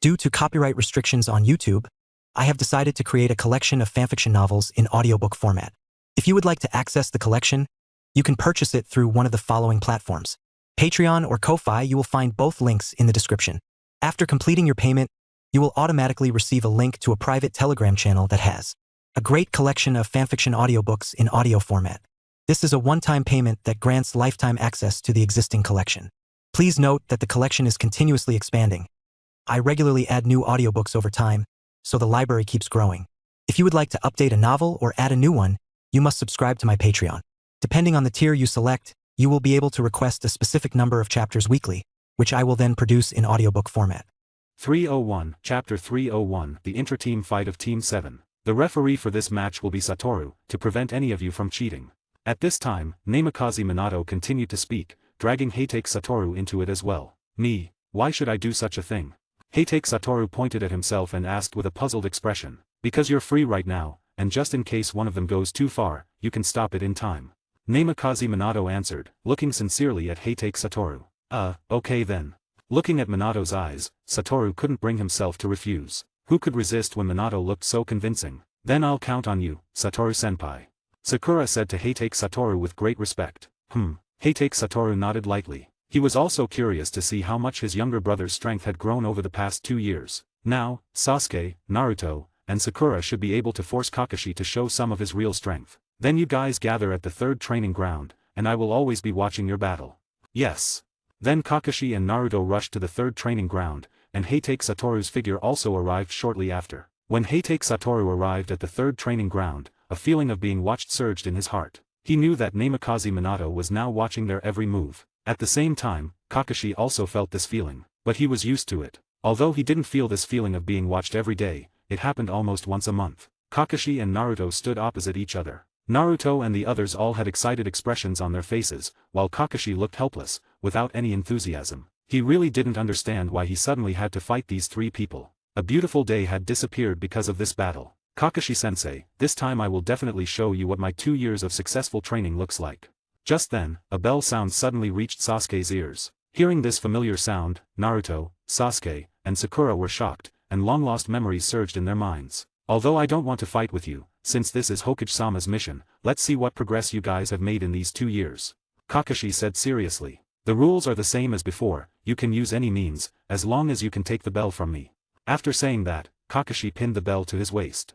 Due to copyright restrictions on YouTube, I have decided to create a collection of fanfiction novels in audiobook format. If you would like to access the collection, you can purchase it through one of the following platforms. Patreon or Ko-Fi. You will find both links in the description. After completing your payment, you will automatically receive a link to a private Telegram channel that has a great collection of fanfiction audiobooks in audio format. This is a one-time payment that grants lifetime access to the existing collection. Please note that the collection is continuously expanding. I regularly add new audiobooks over time, so the library keeps growing. If you would like to update a novel or add a new one, you must subscribe to my Patreon. Depending on the tier you select, you will be able to request a specific number of chapters weekly, which I will then produce in audiobook format. 301, Chapter 301, The Intra-Team Fight of Team 7. The referee for this match will be Satoru, to prevent any of you from cheating. At this time, Namikaze Minato continued to speak, dragging Heitake Satoru into it as well. Me, why should I do such a thing? Heitake Satoru pointed at himself and asked with a puzzled expression. Because you're free right now, and just in case one of them goes too far, you can stop it in time. Namikaze Minato answered, looking sincerely at Heitake Satoru. Okay then. Looking at Minato's eyes, Satoru couldn't bring himself to refuse. Who could resist when Minato looked so convincing? Then I'll count on you, Satoru-senpai. Sakura said to Heitake Satoru with great respect. Heitake Satoru nodded lightly. He was also curious to see how much his younger brother's strength had grown over the past 2 years. Now, Sasuke, Naruto, and Sakura should be able to force Kakashi to show some of his real strength. Then you guys gather at the third training ground, and I will always be watching your battle. Yes. Then Kakashi and Naruto rushed to the third training ground, and Heitake Satoru's figure also arrived shortly after. When Heitake Satoru arrived at the third training ground, a feeling of being watched surged in his heart. He knew that Namikaze Minato was now watching their every move. At the same time, Kakashi also felt this feeling, but he was used to it. Although he didn't feel this feeling of being watched every day, it happened almost once a month. Kakashi and Naruto stood opposite each other. Naruto and the others all had excited expressions on their faces, while Kakashi looked helpless, without any enthusiasm. He really didn't understand why he suddenly had to fight these three people. A beautiful day had disappeared because of this battle. Kakashi-sensei, this time I will definitely show you what my 2 years of successful training looks like. Just then, a bell sound suddenly reached Sasuke's ears. Hearing this familiar sound, Naruto, Sasuke, and Sakura were shocked, and long-lost memories surged in their minds. Although I don't want to fight with you, since this is Hokage-sama's mission, let's see what progress you guys have made in these 2 years. Kakashi said seriously. The rules are the same as before, you can use any means, as long as you can take the bell from me. After saying that, Kakashi pinned the bell to his waist.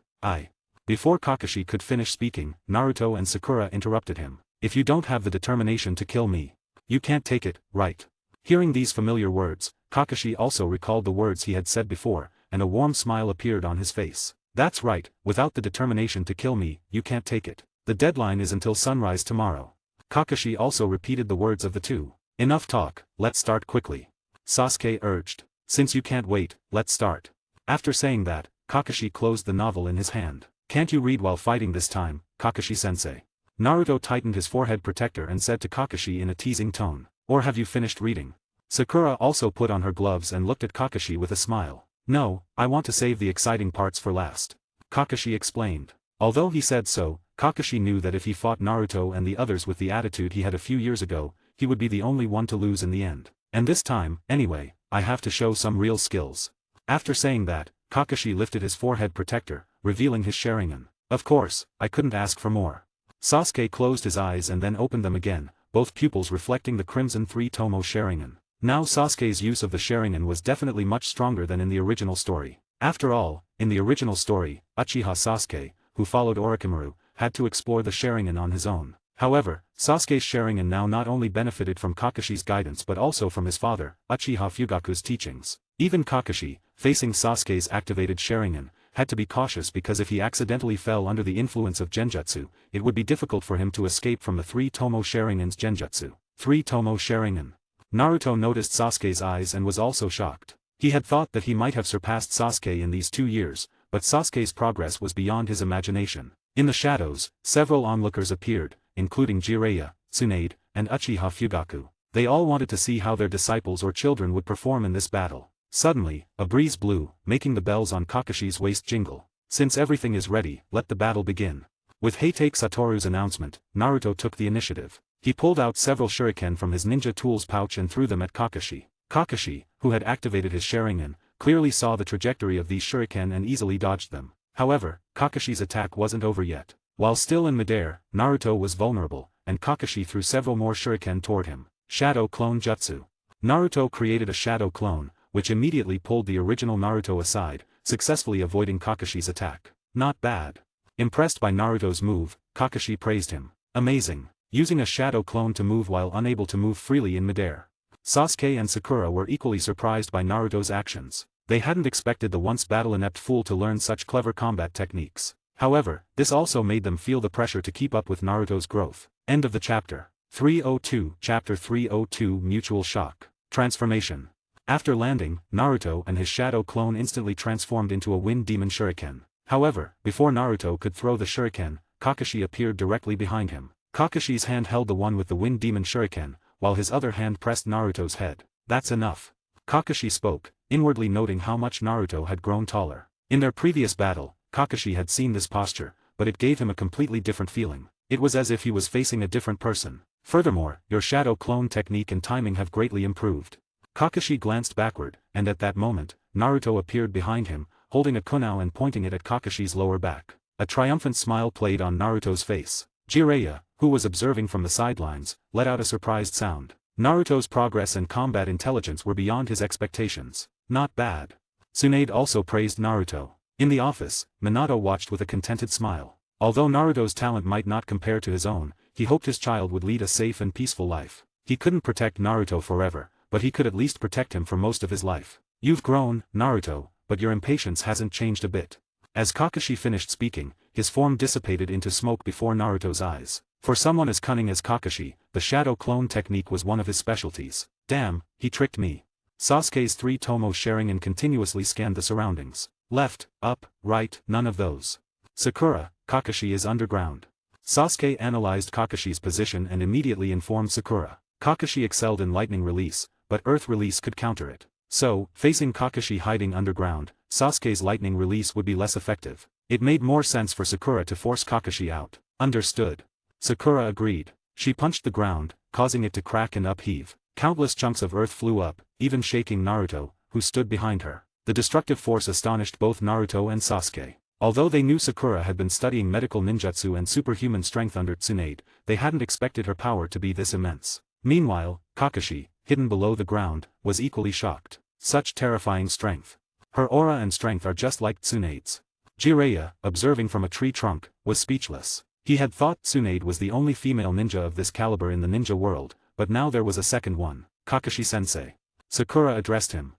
Before Kakashi could finish speaking, Naruto and Sakura interrupted him. If you don't have the determination to kill me, you can't take it, right? Hearing these familiar words, Kakashi also recalled the words he had said before, and a warm smile appeared on his face. That's right, without the determination to kill me, you can't take it. The deadline is until sunrise tomorrow. Kakashi also repeated the words of the two. Enough talk, let's start quickly. Sasuke urged. Since you can't wait, let's start. After saying that, Kakashi closed the novel in his hand. Can't you read while fighting this time, Kakashi-sensei? Naruto tightened his forehead protector and said to Kakashi in a teasing tone. Or have you finished reading? Sakura also put on her gloves and looked at Kakashi with a smile. No, I want to save the exciting parts for last. Kakashi explained. Although he said so, Kakashi knew that if he fought Naruto and the others with the attitude he had a few years ago, he would be the only one to lose in the end. And this time, anyway, I have to show some real skills. After saying that, Kakashi lifted his forehead protector, revealing his Sharingan. Of course, I couldn't ask for more. Sasuke closed his eyes and then opened them again, both pupils reflecting the Crimson 3-Tomo Sharingan. Now Sasuke's use of the Sharingan was definitely much stronger than in the original story. After all, in the original story, Uchiha Sasuke, who followed Orochimaru, had to explore the Sharingan on his own. However, Sasuke's Sharingan now not only benefited from Kakashi's guidance but also from his father, Uchiha Fugaku's teachings. Even Kakashi, facing Sasuke's activated Sharingan, had to be cautious because if he accidentally fell under the influence of Genjutsu, it would be difficult for him to escape from the 3-Tomo Sharingan's Genjutsu. 3-Tomo Sharingan. Naruto noticed Sasuke's eyes and was also shocked. He had thought that he might have surpassed Sasuke in these 2 years, but Sasuke's progress was beyond his imagination. In the shadows, several onlookers appeared, including Jiraiya, Tsunade, and Uchiha Fugaku. They all wanted to see how their disciples or children would perform in this battle. Suddenly, a breeze blew, making the bells on Kakashi's waist jingle. Since everything is ready, let the battle begin. With Heitake Satoru's announcement, Naruto took the initiative. He pulled out several shuriken from his ninja tools pouch and threw them at Kakashi. Kakashi, who had activated his Sharingan, clearly saw the trajectory of these shuriken and easily dodged them. However, Kakashi's attack wasn't over yet. While still in midair, Naruto was vulnerable, and Kakashi threw several more shuriken toward him. Shadow Clone Jutsu. Naruto created a shadow clone, which immediately pulled the original Naruto aside, successfully avoiding Kakashi's attack. Not bad. Impressed by Naruto's move, Kakashi praised him. Amazing. Using a shadow clone to move while unable to move freely in midair. Sasuke and Sakura were equally surprised by Naruto's actions. They hadn't expected the once battle-inept fool to learn such clever combat techniques. However, this also made them feel the pressure to keep up with Naruto's growth. End of the chapter. 302 Chapter 302 Mutual Shock. Transformation. After landing, Naruto and his shadow clone instantly transformed into a wind demon shuriken. However, before Naruto could throw the shuriken, Kakashi appeared directly behind him. Kakashi's hand held the one with the wind demon shuriken, while his other hand pressed Naruto's head. That's enough. Kakashi spoke, inwardly noting how much Naruto had grown taller. In their previous battle, Kakashi had seen this posture, but it gave him a completely different feeling. It was as if he was facing a different person. Furthermore, your shadow clone technique and timing have greatly improved. Kakashi glanced backward, and at that moment, Naruto appeared behind him, holding a kunai and pointing it at Kakashi's lower back. A triumphant smile played on Naruto's face. Jiraiya, who was observing from the sidelines, let out a surprised sound. Naruto's progress and combat intelligence were beyond his expectations. Not bad. Tsunade also praised Naruto. In the office, Minato watched with a contented smile. Although Naruto's talent might not compare to his own, he hoped his child would lead a safe and peaceful life. He couldn't protect Naruto forever, but he could at least protect him for most of his life. You've grown, Naruto, but your impatience hasn't changed a bit. As Kakashi finished speaking, his form dissipated into smoke before Naruto's eyes. For someone as cunning as Kakashi, the shadow clone technique was one of his specialties. Damn, he tricked me. Sasuke's three tomos sharing and continuously scanned the surroundings. Left, up, right, none of those. Sakura, Kakashi is underground. Sasuke analyzed Kakashi's position and immediately informed Sakura. Kakashi excelled in lightning release, but earth release could counter it. So, facing Kakashi hiding underground, Sasuke's lightning release would be less effective. It made more sense for Sakura to force Kakashi out. Understood. Sakura agreed. She punched the ground, causing it to crack and upheave. Countless chunks of earth flew up, even shaking Naruto, who stood behind her. The destructive force astonished both Naruto and Sasuke. Although they knew Sakura had been studying medical ninjutsu and superhuman strength under Tsunade, they hadn't expected her power to be this immense. Meanwhile, Kakashi, hidden below the ground, was equally shocked. Such terrifying strength. Her aura and strength are just like Tsunade's. Jiraiya, observing from a tree trunk, was speechless. He had thought Tsunade was the only female ninja of this caliber in the ninja world, but now there was a second one. Kakashi-sensei. Sakura addressed him.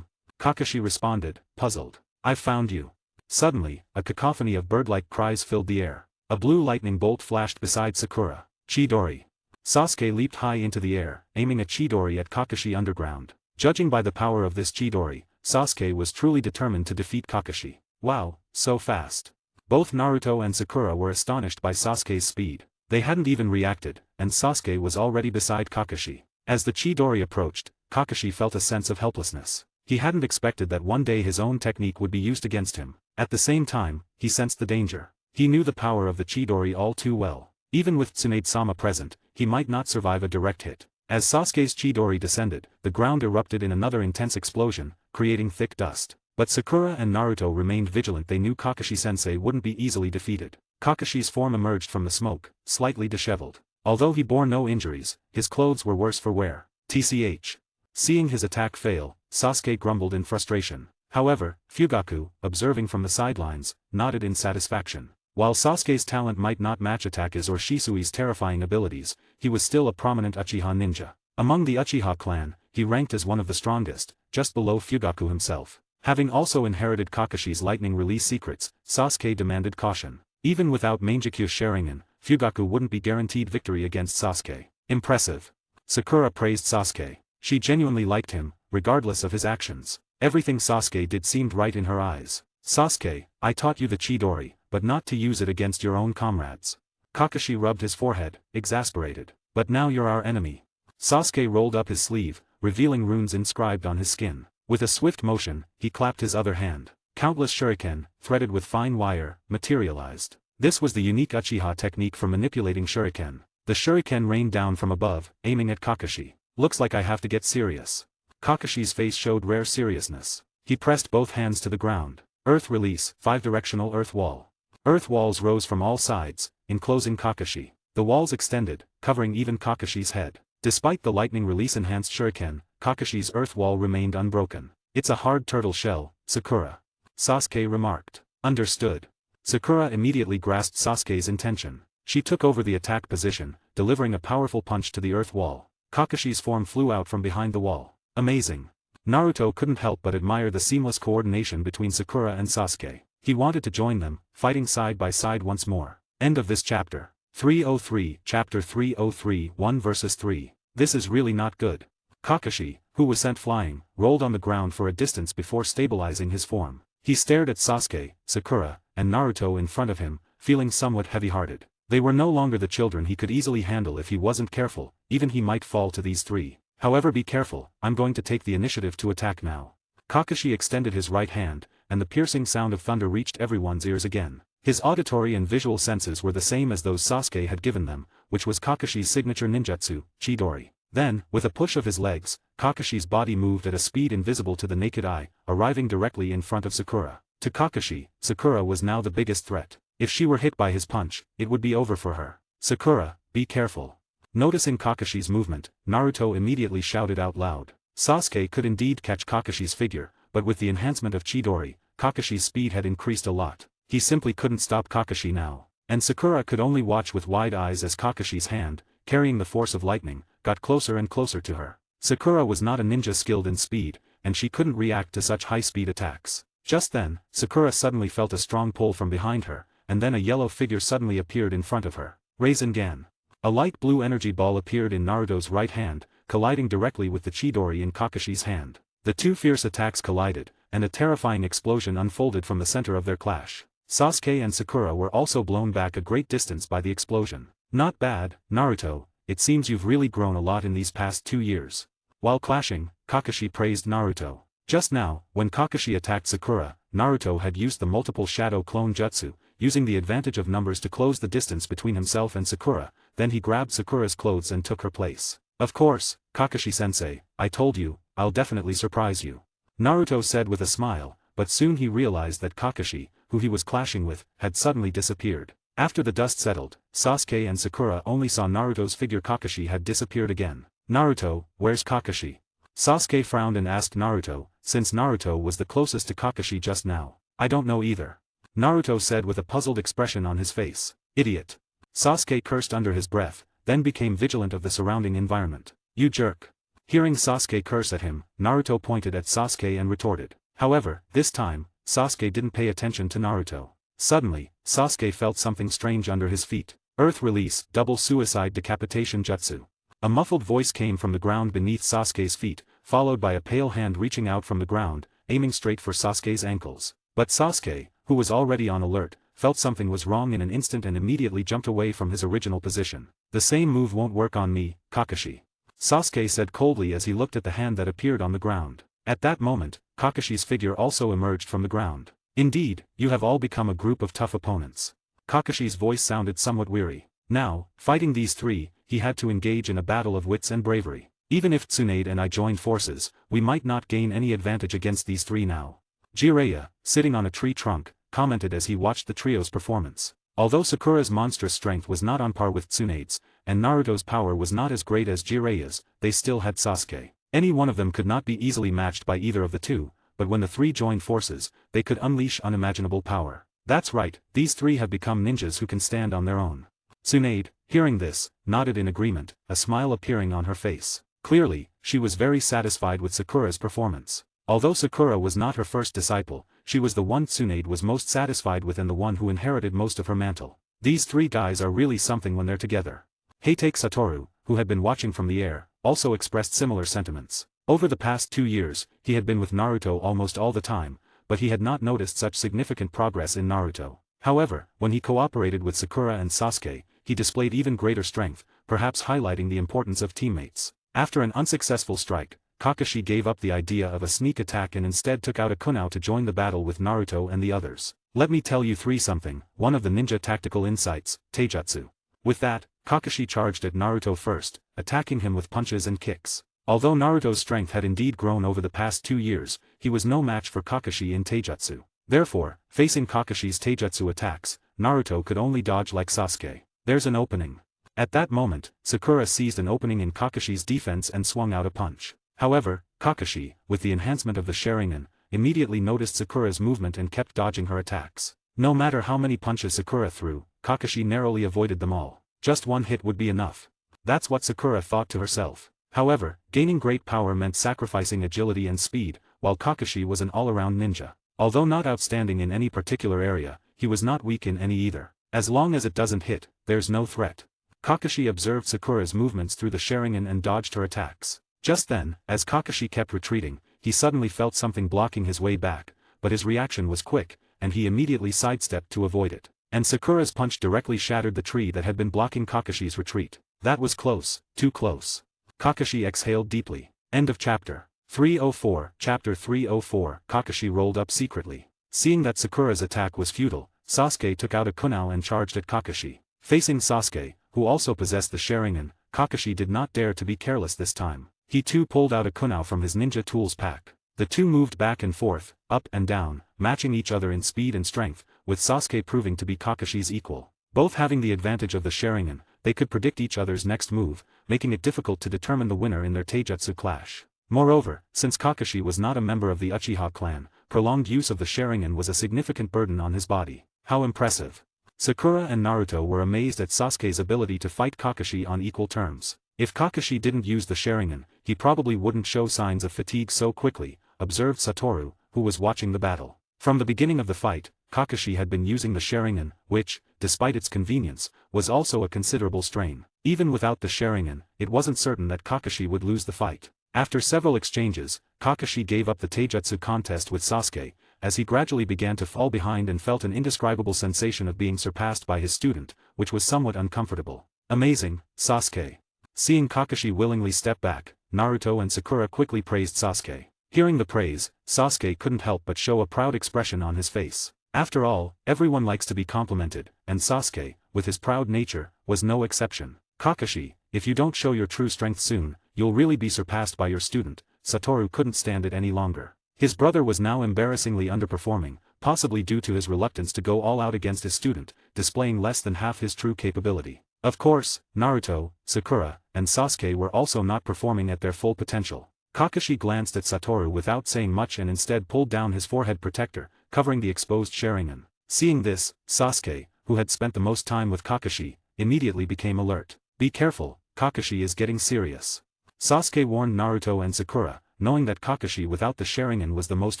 Kakashi responded, puzzled. I've found you. Suddenly, a cacophony of bird-like cries filled the air. A blue lightning bolt flashed beside Sakura. Chidori. Sasuke leaped high into the air, aiming a Chidori at Kakashi underground. Judging by the power of this Chidori, Sasuke was truly determined to defeat Kakashi. Wow, so fast. Both Naruto and Sakura were astonished by Sasuke's speed. They hadn't even reacted, and Sasuke was already beside Kakashi. As the Chidori approached, Kakashi felt a sense of helplessness. He hadn't expected that one day his own technique would be used against him. At the same time, he sensed the danger. He knew the power of the Chidori all too well. Even with Tsunade-sama present, he might not survive a direct hit. As Sasuke's Chidori descended, the ground erupted in another intense explosion, creating thick dust. But Sakura and Naruto remained vigilant. They knew Kakashi-sensei wouldn't be easily defeated. Kakashi's form emerged from the smoke, slightly disheveled. Although he bore no injuries, his clothes were worse for wear. TCH. Seeing his attack fail, Sasuke grumbled in frustration. However, Fugaku, observing from the sidelines, nodded in satisfaction. While Sasuke's talent might not match Itake's or Shisui's terrifying abilities, he was still a prominent Uchiha ninja. Among the Uchiha clan, he ranked as one of the strongest, just below Fugaku himself. Having also inherited Kakashi's lightning release secrets, Sasuke demanded caution. Even without Mangekyou Sharingan, Fugaku wouldn't be guaranteed victory against Sasuke. Impressive. Sakura praised Sasuke. She genuinely liked him, regardless of his actions. Everything Sasuke did seemed right in her eyes. Sasuke, I taught you the Chidori, but not to use it against your own comrades. Kakashi rubbed his forehead, exasperated. But now you're our enemy. Sasuke rolled up his sleeve, revealing runes inscribed on his skin. With a swift motion, he clapped his other hand. Countless shuriken, threaded with fine wire, materialized. This was the unique Uchiha technique for manipulating shuriken. The shuriken rained down from above, aiming at Kakashi. Looks like I have to get serious. Kakashi's face showed rare seriousness. He pressed both hands to the ground. Earth release, 5-directional earth wall. Earth walls rose from all sides, enclosing Kakashi. The walls extended, covering even Kakashi's head. Despite the lightning release enhanced shuriken, Kakashi's earth wall remained unbroken. It's a hard turtle shell, Sakura. Sasuke remarked. Understood. Sakura immediately grasped Sasuke's intention. She took over the attack position, delivering a powerful punch to the earth wall. Kakashi's form flew out from behind the wall. Amazing. Naruto couldn't help but admire the seamless coordination between Sakura and Sasuke. He wanted to join them, fighting side by side once more. End of this chapter. 303, Chapter 303, 1 vs 3. This is really not good. Kakashi, who was sent flying, rolled on the ground for a distance before stabilizing his form. He stared at Sasuke, Sakura, and Naruto in front of him, feeling somewhat heavy-hearted. They were no longer the children he could easily handle if he wasn't careful, even he might fall to these three. However, be careful, I'm going to take the initiative to attack now. Kakashi extended his right hand, and the piercing sound of thunder reached everyone's ears again. His auditory and visual senses were the same as those Sasuke had given them, which was Kakashi's signature ninjutsu, Chidori. Then, with a push of his legs, Kakashi's body moved at a speed invisible to the naked eye, arriving directly in front of Sakura. To Kakashi, Sakura was now the biggest threat. If she were hit by his punch, it would be over for her. Sakura, be careful. Noticing Kakashi's movement, Naruto immediately shouted out loud. Sasuke could indeed catch Kakashi's figure, but with the enhancement of Chidori, Kakashi's speed had increased a lot. He simply couldn't stop Kakashi now. And Sakura could only watch with wide eyes as Kakashi's hand, carrying the force of lightning, got closer and closer to her. Sakura was not a ninja skilled in speed, and she couldn't react to such high-speed attacks. Just then, Sakura suddenly felt a strong pull from behind her, and then a yellow figure suddenly appeared in front of her. Rasengan. A light blue energy ball appeared in Naruto's right hand, colliding directly with the Chidori in Kakashi's hand. The two fierce attacks collided, and a terrifying explosion unfolded from the center of their clash. Sasuke and Sakura were also blown back a great distance by the explosion. Not bad, Naruto, it seems you've really grown a lot in these past 2 years. While clashing, Kakashi praised Naruto. Just now, when Kakashi attacked Sakura, Naruto had used the multiple shadow clone jutsu, using the advantage of numbers to close the distance between himself and Sakura, then he grabbed Sakura's clothes and took her place. Of course, Kakashi-sensei, I told you, I'll definitely surprise you. Naruto said with a smile, but soon he realized that Kakashi, who he was clashing with, had suddenly disappeared. After the dust settled, Sasuke and Sakura only saw Naruto's figure. Kakashi had disappeared again. Naruto, where's Kakashi? Sasuke frowned and asked Naruto, since Naruto was the closest to Kakashi just now. I don't know either. Naruto said with a puzzled expression on his face. Idiot. Sasuke cursed under his breath, then became vigilant of the surrounding environment. You jerk. Hearing Sasuke curse at him, Naruto pointed at Sasuke and retorted. However, this time, Sasuke didn't pay attention to Naruto. Suddenly, Sasuke felt something strange under his feet. Earth release, double suicide decapitation jutsu. A muffled voice came from the ground beneath Sasuke's feet, followed by a pale hand reaching out from the ground, aiming straight for Sasuke's ankles. But Sasuke, who was already on alert, felt something was wrong in an instant and immediately jumped away from his original position. The same move won't work on me, Kakashi. Sasuke said coldly as he looked at the hand that appeared on the ground. At that moment, Kakashi's figure also emerged from the ground. Indeed, you have all become a group of tough opponents. Kakashi's voice sounded somewhat weary. Now, fighting these three, he had to engage in a battle of wits and bravery. Even if Tsunade and I joined forces, we might not gain any advantage against these three now. Jiraiya, sitting on a tree trunk, commented as he watched the trio's performance. Although Sakura's monstrous strength was not on par with Tsunade's, and Naruto's power was not as great as Jiraiya's, they still had Sasuke. Any one of them could not be easily matched by either of the two, but when the three joined forces, they could unleash unimaginable power. That's right, these three have become ninjas who can stand on their own. Tsunade, hearing this, nodded in agreement, a smile appearing on her face. Clearly, she was very satisfied with Sakura's performance. Although Sakura was not her first disciple, she was the one Tsunade was most satisfied with and the one who inherited most of her mantle. These three guys are really something when they're together. Heitake Satoru, who had been watching from the air, also expressed similar sentiments. Over the past 2 years, he had been with Naruto almost all the time, but he had not noticed such significant progress in Naruto. However, when he cooperated with Sakura and Sasuke, he displayed even greater strength, perhaps highlighting the importance of teammates. After an unsuccessful strike, Kakashi gave up the idea of a sneak attack and instead took out a kunao to join the battle with Naruto and the others. Let me tell you something, one of the ninja tactical insights, Taijutsu. With that, Kakashi charged at Naruto first, attacking him with punches and kicks. Although Naruto's strength had indeed grown over the past 2 years, he was no match for Kakashi in taijutsu. Therefore, facing Kakashi's taijutsu attacks, Naruto could only dodge like Sasuke. There's an opening. At that moment, Sakura seized an opening in Kakashi's defense and swung out a punch. However, Kakashi, with the enhancement of the Sharingan, immediately noticed Sakura's movement and kept dodging her attacks. No matter how many punches Sakura threw, Kakashi narrowly avoided them all. Just one hit would be enough. That's what Sakura thought to herself. However, gaining great power meant sacrificing agility and speed, while Kakashi was an all-around ninja. Although not outstanding in any particular area, he was not weak in any either. As long as it doesn't hit, there's no threat. Kakashi observed Sakura's movements through the Sharingan and dodged her attacks. Just then, as Kakashi kept retreating, he suddenly felt something blocking his way back, but his reaction was quick, and he immediately sidestepped to avoid it. And Sakura's punch directly shattered the tree that had been blocking Kakashi's retreat. That was close, too close. Kakashi exhaled deeply. End of chapter. 304. Chapter 304. Kakashi rolled up secretly. Seeing that Sakura's attack was futile, Sasuke took out a kunai and charged at Kakashi. Facing Sasuke, who also possessed the Sharingan, Kakashi did not dare to be careless this time. He too pulled out a kunai from his ninja tools pack. The two moved back and forth, up and down, matching each other in speed and strength, with Sasuke proving to be Kakashi's equal. Both having the advantage of the Sharingan, they could predict each other's next move, making it difficult to determine the winner in their taijutsu clash. Moreover, since Kakashi was not a member of the Uchiha clan, prolonged use of the Sharingan was a significant burden on his body. How impressive! Sakura and Naruto were amazed at Sasuke's ability to fight Kakashi on equal terms. If Kakashi didn't use the Sharingan, he probably wouldn't show signs of fatigue so quickly, observed Satoru, who was watching the battle. From the beginning of the fight, Kakashi had been using the Sharingan, which, despite its convenience, was also a considerable strain. Even without the Sharingan, it wasn't certain that Kakashi would lose the fight. After several exchanges, Kakashi gave up the taijutsu contest with Sasuke, as he gradually began to fall behind and felt an indescribable sensation of being surpassed by his student, which was somewhat uncomfortable. Amazing, Sasuke. Seeing Kakashi willingly step back, Naruto and Sakura quickly praised Sasuke. Hearing the praise, Sasuke couldn't help but show a proud expression on his face. After all, everyone likes to be complimented, and Sasuke, with his proud nature, was no exception. Kakashi, if you don't show your true strength soon, you'll really be surpassed by your student. Satoru couldn't stand it any longer. His brother was now embarrassingly underperforming, possibly due to his reluctance to go all out against his student, displaying less than half his true capability. Of course, Naruto, Sakura, and Sasuke were also not performing at their full potential. Kakashi glanced at Satoru without saying much and instead pulled down his forehead protector, covering the exposed Sharingan. Seeing this, Sasuke, who had spent the most time with Kakashi, immediately became alert. Be careful, Kakashi is getting serious. Sasuke warned Naruto and Sakura, knowing that Kakashi without the Sharingan was the most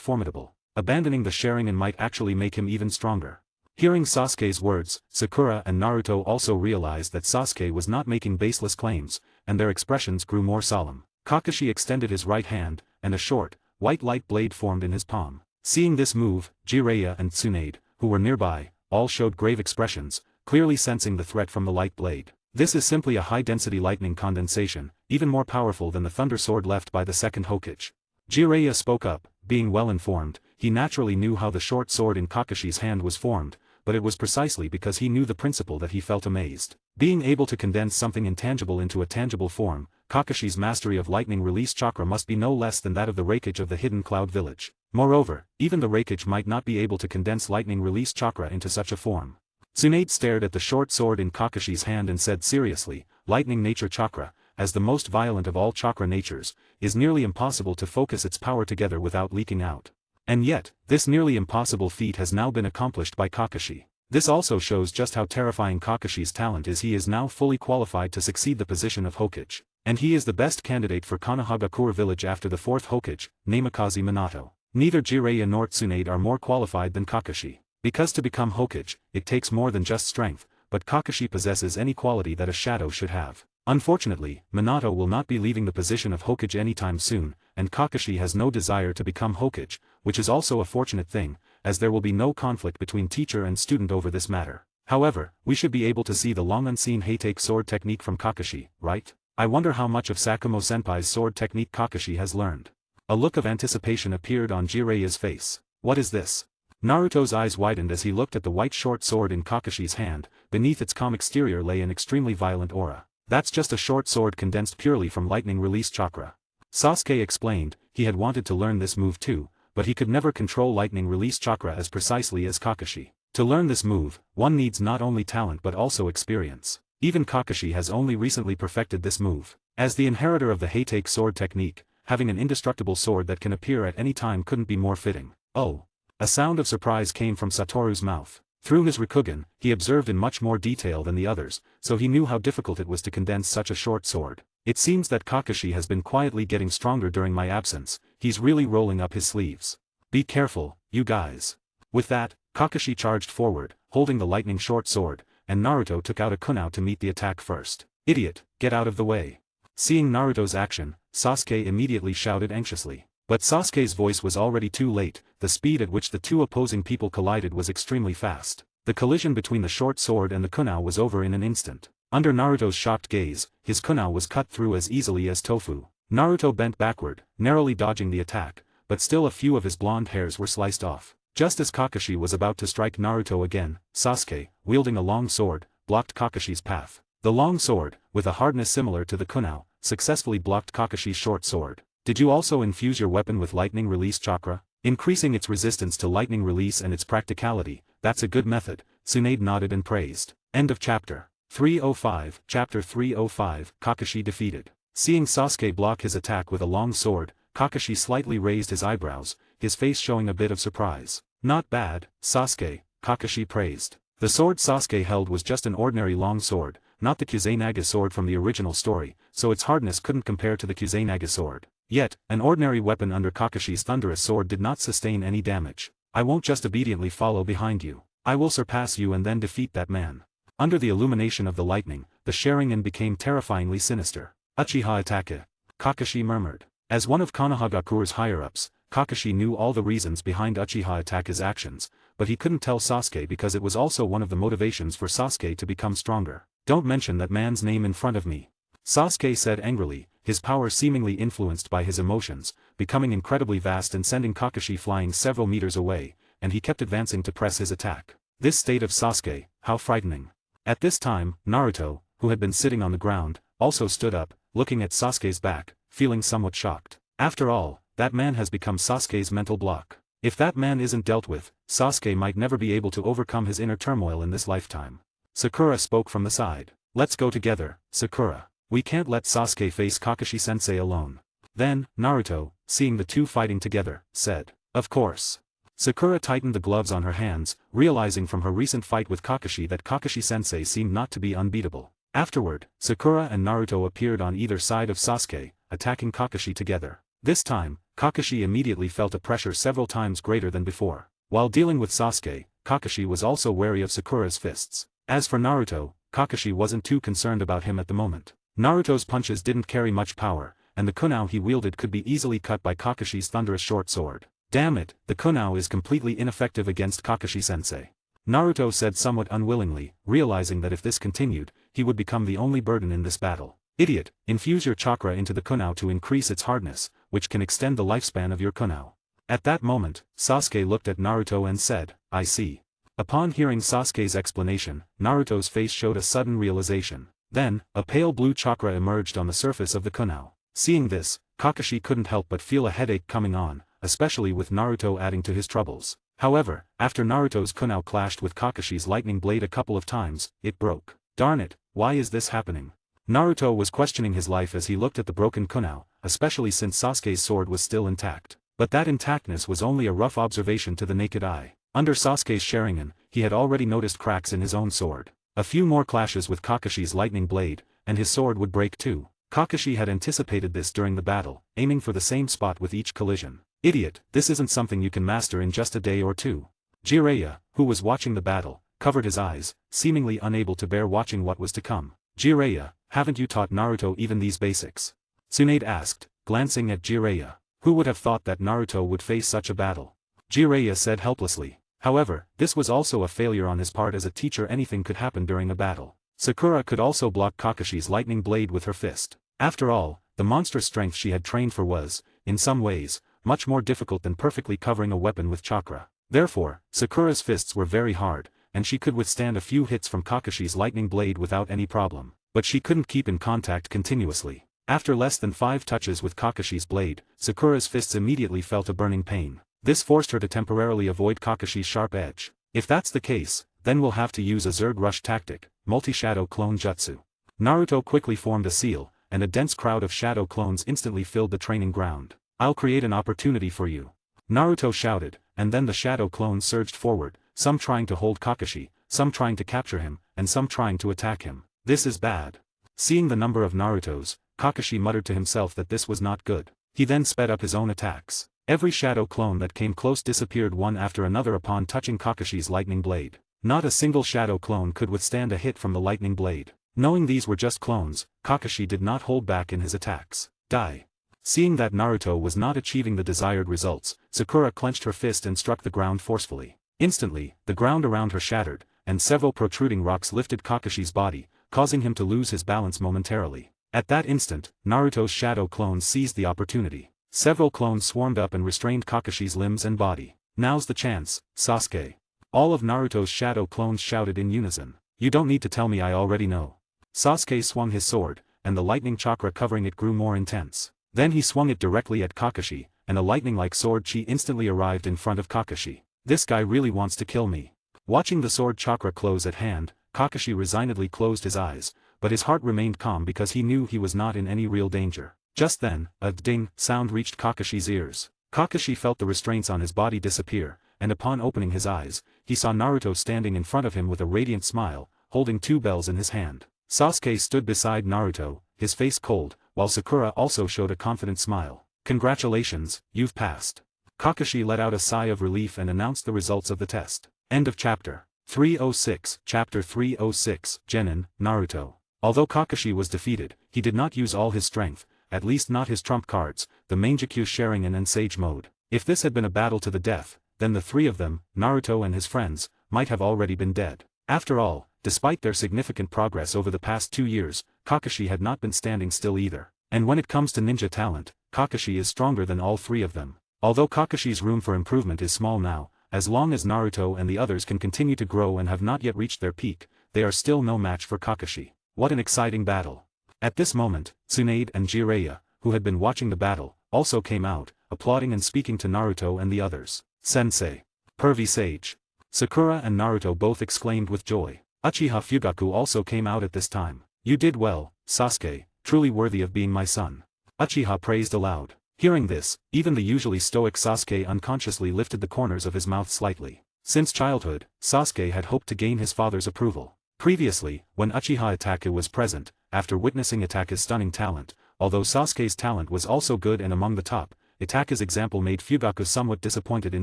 formidable. Abandoning the Sharingan might actually make him even stronger. Hearing Sasuke's words, Sakura and Naruto also realized that Sasuke was not making baseless claims, and their expressions grew more solemn. Kakashi extended his right hand, and a short, white light blade formed in his palm. Seeing this move, Jiraiya and Tsunade, who were nearby, all showed grave expressions, clearly sensing the threat from the light blade. This is simply a high-density lightning condensation, even more powerful than the thunder sword left by the second Hokage. Jiraiya spoke up, being well informed. He naturally knew how the short sword in Kakashi's hand was formed, but it was precisely because he knew the principle that he felt amazed. Being able to condense something intangible into a tangible form, Kakashi's mastery of lightning release chakra must be no less than that of the Raikage of the Hidden Cloud Village. Moreover, even the Raikage might not be able to condense lightning release chakra into such a form. Tsunade stared at the short sword in Kakashi's hand and said seriously, lightning nature chakra, as the most violent of all chakra natures, is nearly impossible to focus its power together without leaking out. And yet, this nearly impossible feat has now been accomplished by Kakashi. This also shows just how terrifying Kakashi's talent is. He is now fully qualified to succeed the position of Hokage. And he is the best candidate for Konohagakure village after the fourth Hokage, Namikaze Minato. Neither Jiraiya nor Tsunade are more qualified than Kakashi. Because to become Hokage, it takes more than just strength, but Kakashi possesses any quality that a shadow should have. Unfortunately, Minato will not be leaving the position of Hokage anytime soon, and Kakashi has no desire to become Hokage, which is also a fortunate thing, as there will be no conflict between teacher and student over this matter. However, we should be able to see the long unseen Heitake sword technique from Kakashi, right? I wonder how much of Sakumo-senpai's sword technique Kakashi has learned. A look of anticipation appeared on Jiraiya's face. What is this? Naruto's eyes widened as he looked at the white short sword in Kakashi's hand. Beneath its calm exterior lay an extremely violent aura. That's just a short sword condensed purely from lightning release chakra. Sasuke explained, he had wanted to learn this move too, but he could never control lightning release chakra as precisely as Kakashi. To learn this move, one needs not only talent but also experience. Even Kakashi has only recently perfected this move. As the inheritor of the Heitake sword technique, having an indestructible sword that can appear at any time couldn't be more fitting. Oh! A sound of surprise came from Satoru's mouth. Through his Rikugen, he observed in much more detail than the others, so he knew how difficult it was to condense such a short sword. It seems that Kakashi has been quietly getting stronger during my absence, he's really rolling up his sleeves. Be careful, you guys. With that, Kakashi charged forward, holding the lightning short sword, and Naruto took out a kunai to meet the attack first. Idiot, get out of the way. Seeing Naruto's action, Sasuke immediately shouted anxiously. But Sasuke's voice was already too late, the speed at which the two opposing people collided was extremely fast. The collision between the short sword and the kunai was over in an instant. Under Naruto's shocked gaze, his kunai was cut through as easily as tofu. Naruto bent backward, narrowly dodging the attack, but still a few of his blonde hairs were sliced off. Just as Kakashi was about to strike Naruto again, Sasuke, wielding a long sword, blocked Kakashi's path. The long sword, with a hardness similar to the kunai, successfully blocked Kakashi's short sword. Did you also infuse your weapon with lightning release chakra? Increasing its resistance to lightning release and its practicality, that's a good method, Tsunade nodded and praised. End of chapter. 305, Chapter 305, Kakashi defeated. Seeing Sasuke block his attack with a long sword, Kakashi slightly raised his eyebrows, his face showing a bit of surprise. Not bad, Sasuke, Kakashi praised. The sword Sasuke held was just an ordinary long sword, not the Kuzenagi sword from the original story, so its hardness couldn't compare to the Kuzenagi sword. Yet, an ordinary weapon under Kakashi's thunderous sword did not sustain any damage. I won't just obediently follow behind you. I will surpass you and then defeat that man. Under the illumination of the lightning, the Sharingan became terrifyingly sinister. Uchiha Atake. Kakashi murmured. As one of Konohagakure's higher-ups, Kakashi knew all the reasons behind Uchiha Atake's actions, but he couldn't tell Sasuke because it was also one of the motivations for Sasuke to become stronger. Don't mention that man's name in front of me. Sasuke said angrily, his power seemingly influenced by his emotions, becoming incredibly vast and sending Kakashi flying several meters away, and he kept advancing to press his attack. This state of Sasuke, how frightening. At this time, Naruto, who had been sitting on the ground, also stood up, looking at Sasuke's back, feeling somewhat shocked. After all, that man has become Sasuke's mental block. If that man isn't dealt with, Sasuke might never be able to overcome his inner turmoil in this lifetime. Sakura spoke from the side. Let's go together, Sakura. We can't let Sasuke face Kakashi-sensei alone. Then, Naruto, seeing the two fighting together, said, of course. Sakura tightened the gloves on her hands, realizing from her recent fight with Kakashi that Kakashi-sensei seemed not to be unbeatable. Afterward, Sakura and Naruto appeared on either side of Sasuke, attacking Kakashi together. This time, Kakashi immediately felt a pressure several times greater than before. While dealing with Sasuke, Kakashi was also wary of Sakura's fists. As for Naruto, Kakashi wasn't too concerned about him at the moment. Naruto's punches didn't carry much power, and the kunai he wielded could be easily cut by Kakashi's thunderous short sword. Damn it, the kunai is completely ineffective against Kakashi-sensei. Naruto said somewhat unwillingly, realizing that if this continued, he would become the only burden in this battle. Idiot, infuse your chakra into the kunai to increase its hardness, which can extend the lifespan of your kunai. At that moment, Sasuke looked at Naruto and said, I see. Upon hearing Sasuke's explanation, Naruto's face showed a sudden realization. Then, a pale blue chakra emerged on the surface of the kunai. Seeing this, Kakashi couldn't help but feel a headache coming on, especially with Naruto adding to his troubles. However, after Naruto's kunai clashed with Kakashi's lightning blade a couple of times, it broke. Darn it, why is this happening? Naruto was questioning his life as he looked at the broken kunai, especially since Sasuke's sword was still intact. But that intactness was only a rough observation to the naked eye. Under Sasuke's Sharingan, he had already noticed cracks in his own sword. A few more clashes with Kakashi's lightning blade, and his sword would break too. Kakashi had anticipated this during the battle, aiming for the same spot with each collision. Idiot, this isn't something you can master in just a day or two. Jiraiya, who was watching the battle, covered his eyes, seemingly unable to bear watching what was to come. Jiraiya, haven't you taught Naruto even these basics? Tsunade asked, glancing at Jiraiya. Who would have thought that Naruto would face such a battle? Jiraiya said helplessly. However, this was also a failure on his part as a teacher. Anything could happen during a battle. Sakura could also block Kakashi's lightning blade with her fist. After all, the monstrous strength she had trained for was, in some ways, much more difficult than perfectly covering a weapon with chakra. Therefore, Sakura's fists were very hard, and she could withstand a few hits from Kakashi's lightning blade without any problem. But she couldn't keep in contact continuously. After less than 5 touches with Kakashi's blade, Sakura's fists immediately felt a burning pain. This forced her to temporarily avoid Kakashi's sharp edge. If that's the case, then we'll have to use a Zerg Rush tactic, multi-shadow clone jutsu. Naruto quickly formed a seal, and a dense crowd of shadow clones instantly filled the training ground. I'll create an opportunity for you. Naruto shouted, and then the shadow clones surged forward, some trying to hold Kakashi, some trying to capture him, and some trying to attack him. This is bad. Seeing the number of Narutos, Kakashi muttered to himself that this was not good. He then sped up his own attacks. Every shadow clone that came close disappeared one after another upon touching Kakashi's lightning blade. Not a single shadow clone could withstand a hit from the lightning blade. Knowing these were just clones, Kakashi did not hold back in his attacks. Die. Seeing that Naruto was not achieving the desired results, Sakura clenched her fist and struck the ground forcefully. Instantly, the ground around her shattered, and several protruding rocks lifted Kakashi's body, causing him to lose his balance momentarily. At that instant, Naruto's shadow clones seized the opportunity. Several clones swarmed up and restrained Kakashi's limbs and body. Now's the chance, Sasuke. All of Naruto's shadow clones shouted in unison. You don't need to tell me, I already know. Sasuke swung his sword, and the lightning chakra covering it grew more intense. Then he swung it directly at Kakashi, and a lightning-like sword chi instantly arrived in front of Kakashi. This guy really wants to kill me. Watching the sword chakra close at hand, Kakashi resignedly closed his eyes, but his heart remained calm because he knew he was not in any real danger. Just then, a ding sound reached Kakashi's ears. Kakashi felt the restraints on his body disappear, and upon opening his eyes, he saw Naruto standing in front of him with a radiant smile, holding 2 bells in his hand. Sasuke stood beside Naruto, his face cold, while Sakura also showed a confident smile. Congratulations, you've passed. Kakashi let out a sigh of relief and announced the results of the test. End of chapter. 306. Chapter 306, Genin, Naruto. Although Kakashi was defeated, he did not use all his strength, at least not his trump cards, the Mangekyo Sharingan and Sage Mode. If this had been a battle to the death, then the 3 of them, Naruto and his friends, might have already been dead. After all, despite their significant progress over the past 2 years, Kakashi had not been standing still either. And when it comes to ninja talent, Kakashi is stronger than all 3 of them. Although Kakashi's room for improvement is small now, as long as Naruto and the others can continue to grow and have not yet reached their peak, they are still no match for Kakashi. What an exciting battle. At this moment, Tsunade and Jiraiya, who had been watching the battle, also came out, applauding and speaking to Naruto and the others. Sensei. Pervy Sage. Sakura and Naruto both exclaimed with joy. Uchiha Fugaku also came out at this time. You did well, Sasuke, truly worthy of being my son. Uchiha praised aloud. Hearing this, even the usually stoic Sasuke unconsciously lifted the corners of his mouth slightly. Since childhood, Sasuke had hoped to gain his father's approval. Previously, when Uchiha Itachi was present, after witnessing Itachi's stunning talent, although Sasuke's talent was also good and among the top, Itachi's example made Fugaku somewhat disappointed in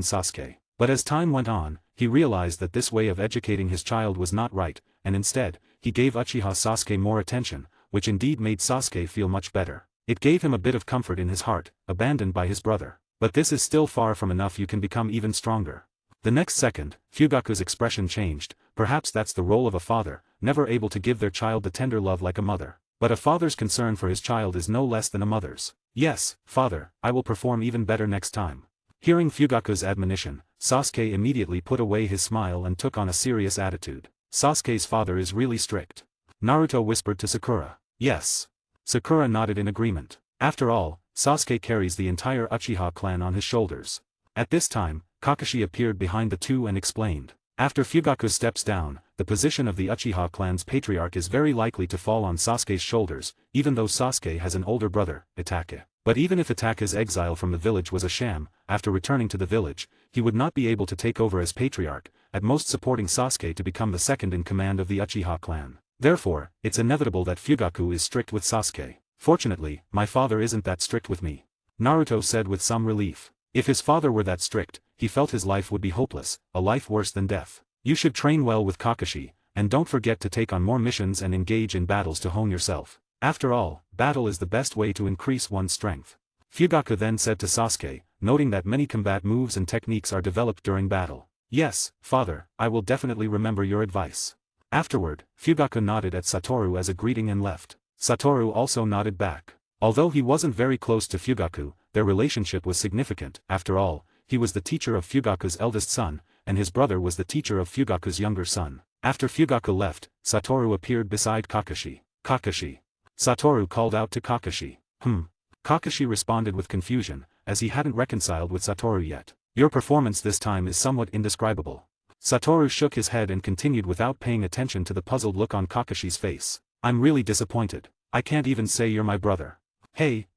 Sasuke. But as time went on, he realized that this way of educating his child was not right, and instead, he gave Uchiha Sasuke more attention, which indeed made Sasuke feel much better. It gave him a bit of comfort in his heart, abandoned by his brother. But this is still far from enough. You can become even stronger. The next second, Fugaku's expression changed. Perhaps that's the role of a father, never able to give their child the tender love like a mother. But a father's concern for his child is no less than a mother's. Yes, father, I will perform even better next time. Hearing Fugaku's admonition, Sasuke immediately put away his smile and took on a serious attitude. Sasuke's father is really strict. Naruto whispered to Sakura. Yes. Sakura nodded in agreement. After all, Sasuke carries the entire Uchiha clan on his shoulders. At this time, Kakashi appeared behind the 2 and explained. After Fugaku steps down, the position of the Uchiha clan's patriarch is very likely to fall on Sasuke's shoulders, even though Sasuke has an older brother, Itachi. But even if Itachi's exile from the village was a sham, after returning to the village, he would not be able to take over as patriarch, at most supporting Sasuke to become the second in command of the Uchiha clan. Therefore, it's inevitable that Fugaku is strict with Sasuke. Fortunately, my father isn't that strict with me. Naruto said with some relief. If his father were that strict, he felt his life would be hopeless, a life worse than death. You should train well with Kakashi, and don't forget to take on more missions and engage in battles to hone yourself. After all, battle is the best way to increase one's strength. Fugaku then said to Sasuke, noting that many combat moves and techniques are developed during battle. Yes, father, I will definitely remember your advice. Afterward, Fugaku nodded at Satoru as a greeting and left. Satoru also nodded back. Although he wasn't very close to Fugaku, their relationship was significant. After all, he was the teacher of Fugaku's eldest son, and his brother was the teacher of Fugaku's younger son. After Fugaku left, Satoru appeared beside Kakashi. Kakashi. Satoru called out to Kakashi. Kakashi responded with confusion, as he hadn't reconciled with Satoru yet. Your performance this time is somewhat indescribable. Satoru shook his head and continued without paying attention to the puzzled look on Kakashi's face. I'm really disappointed. I can't even say you're my brother. Hey,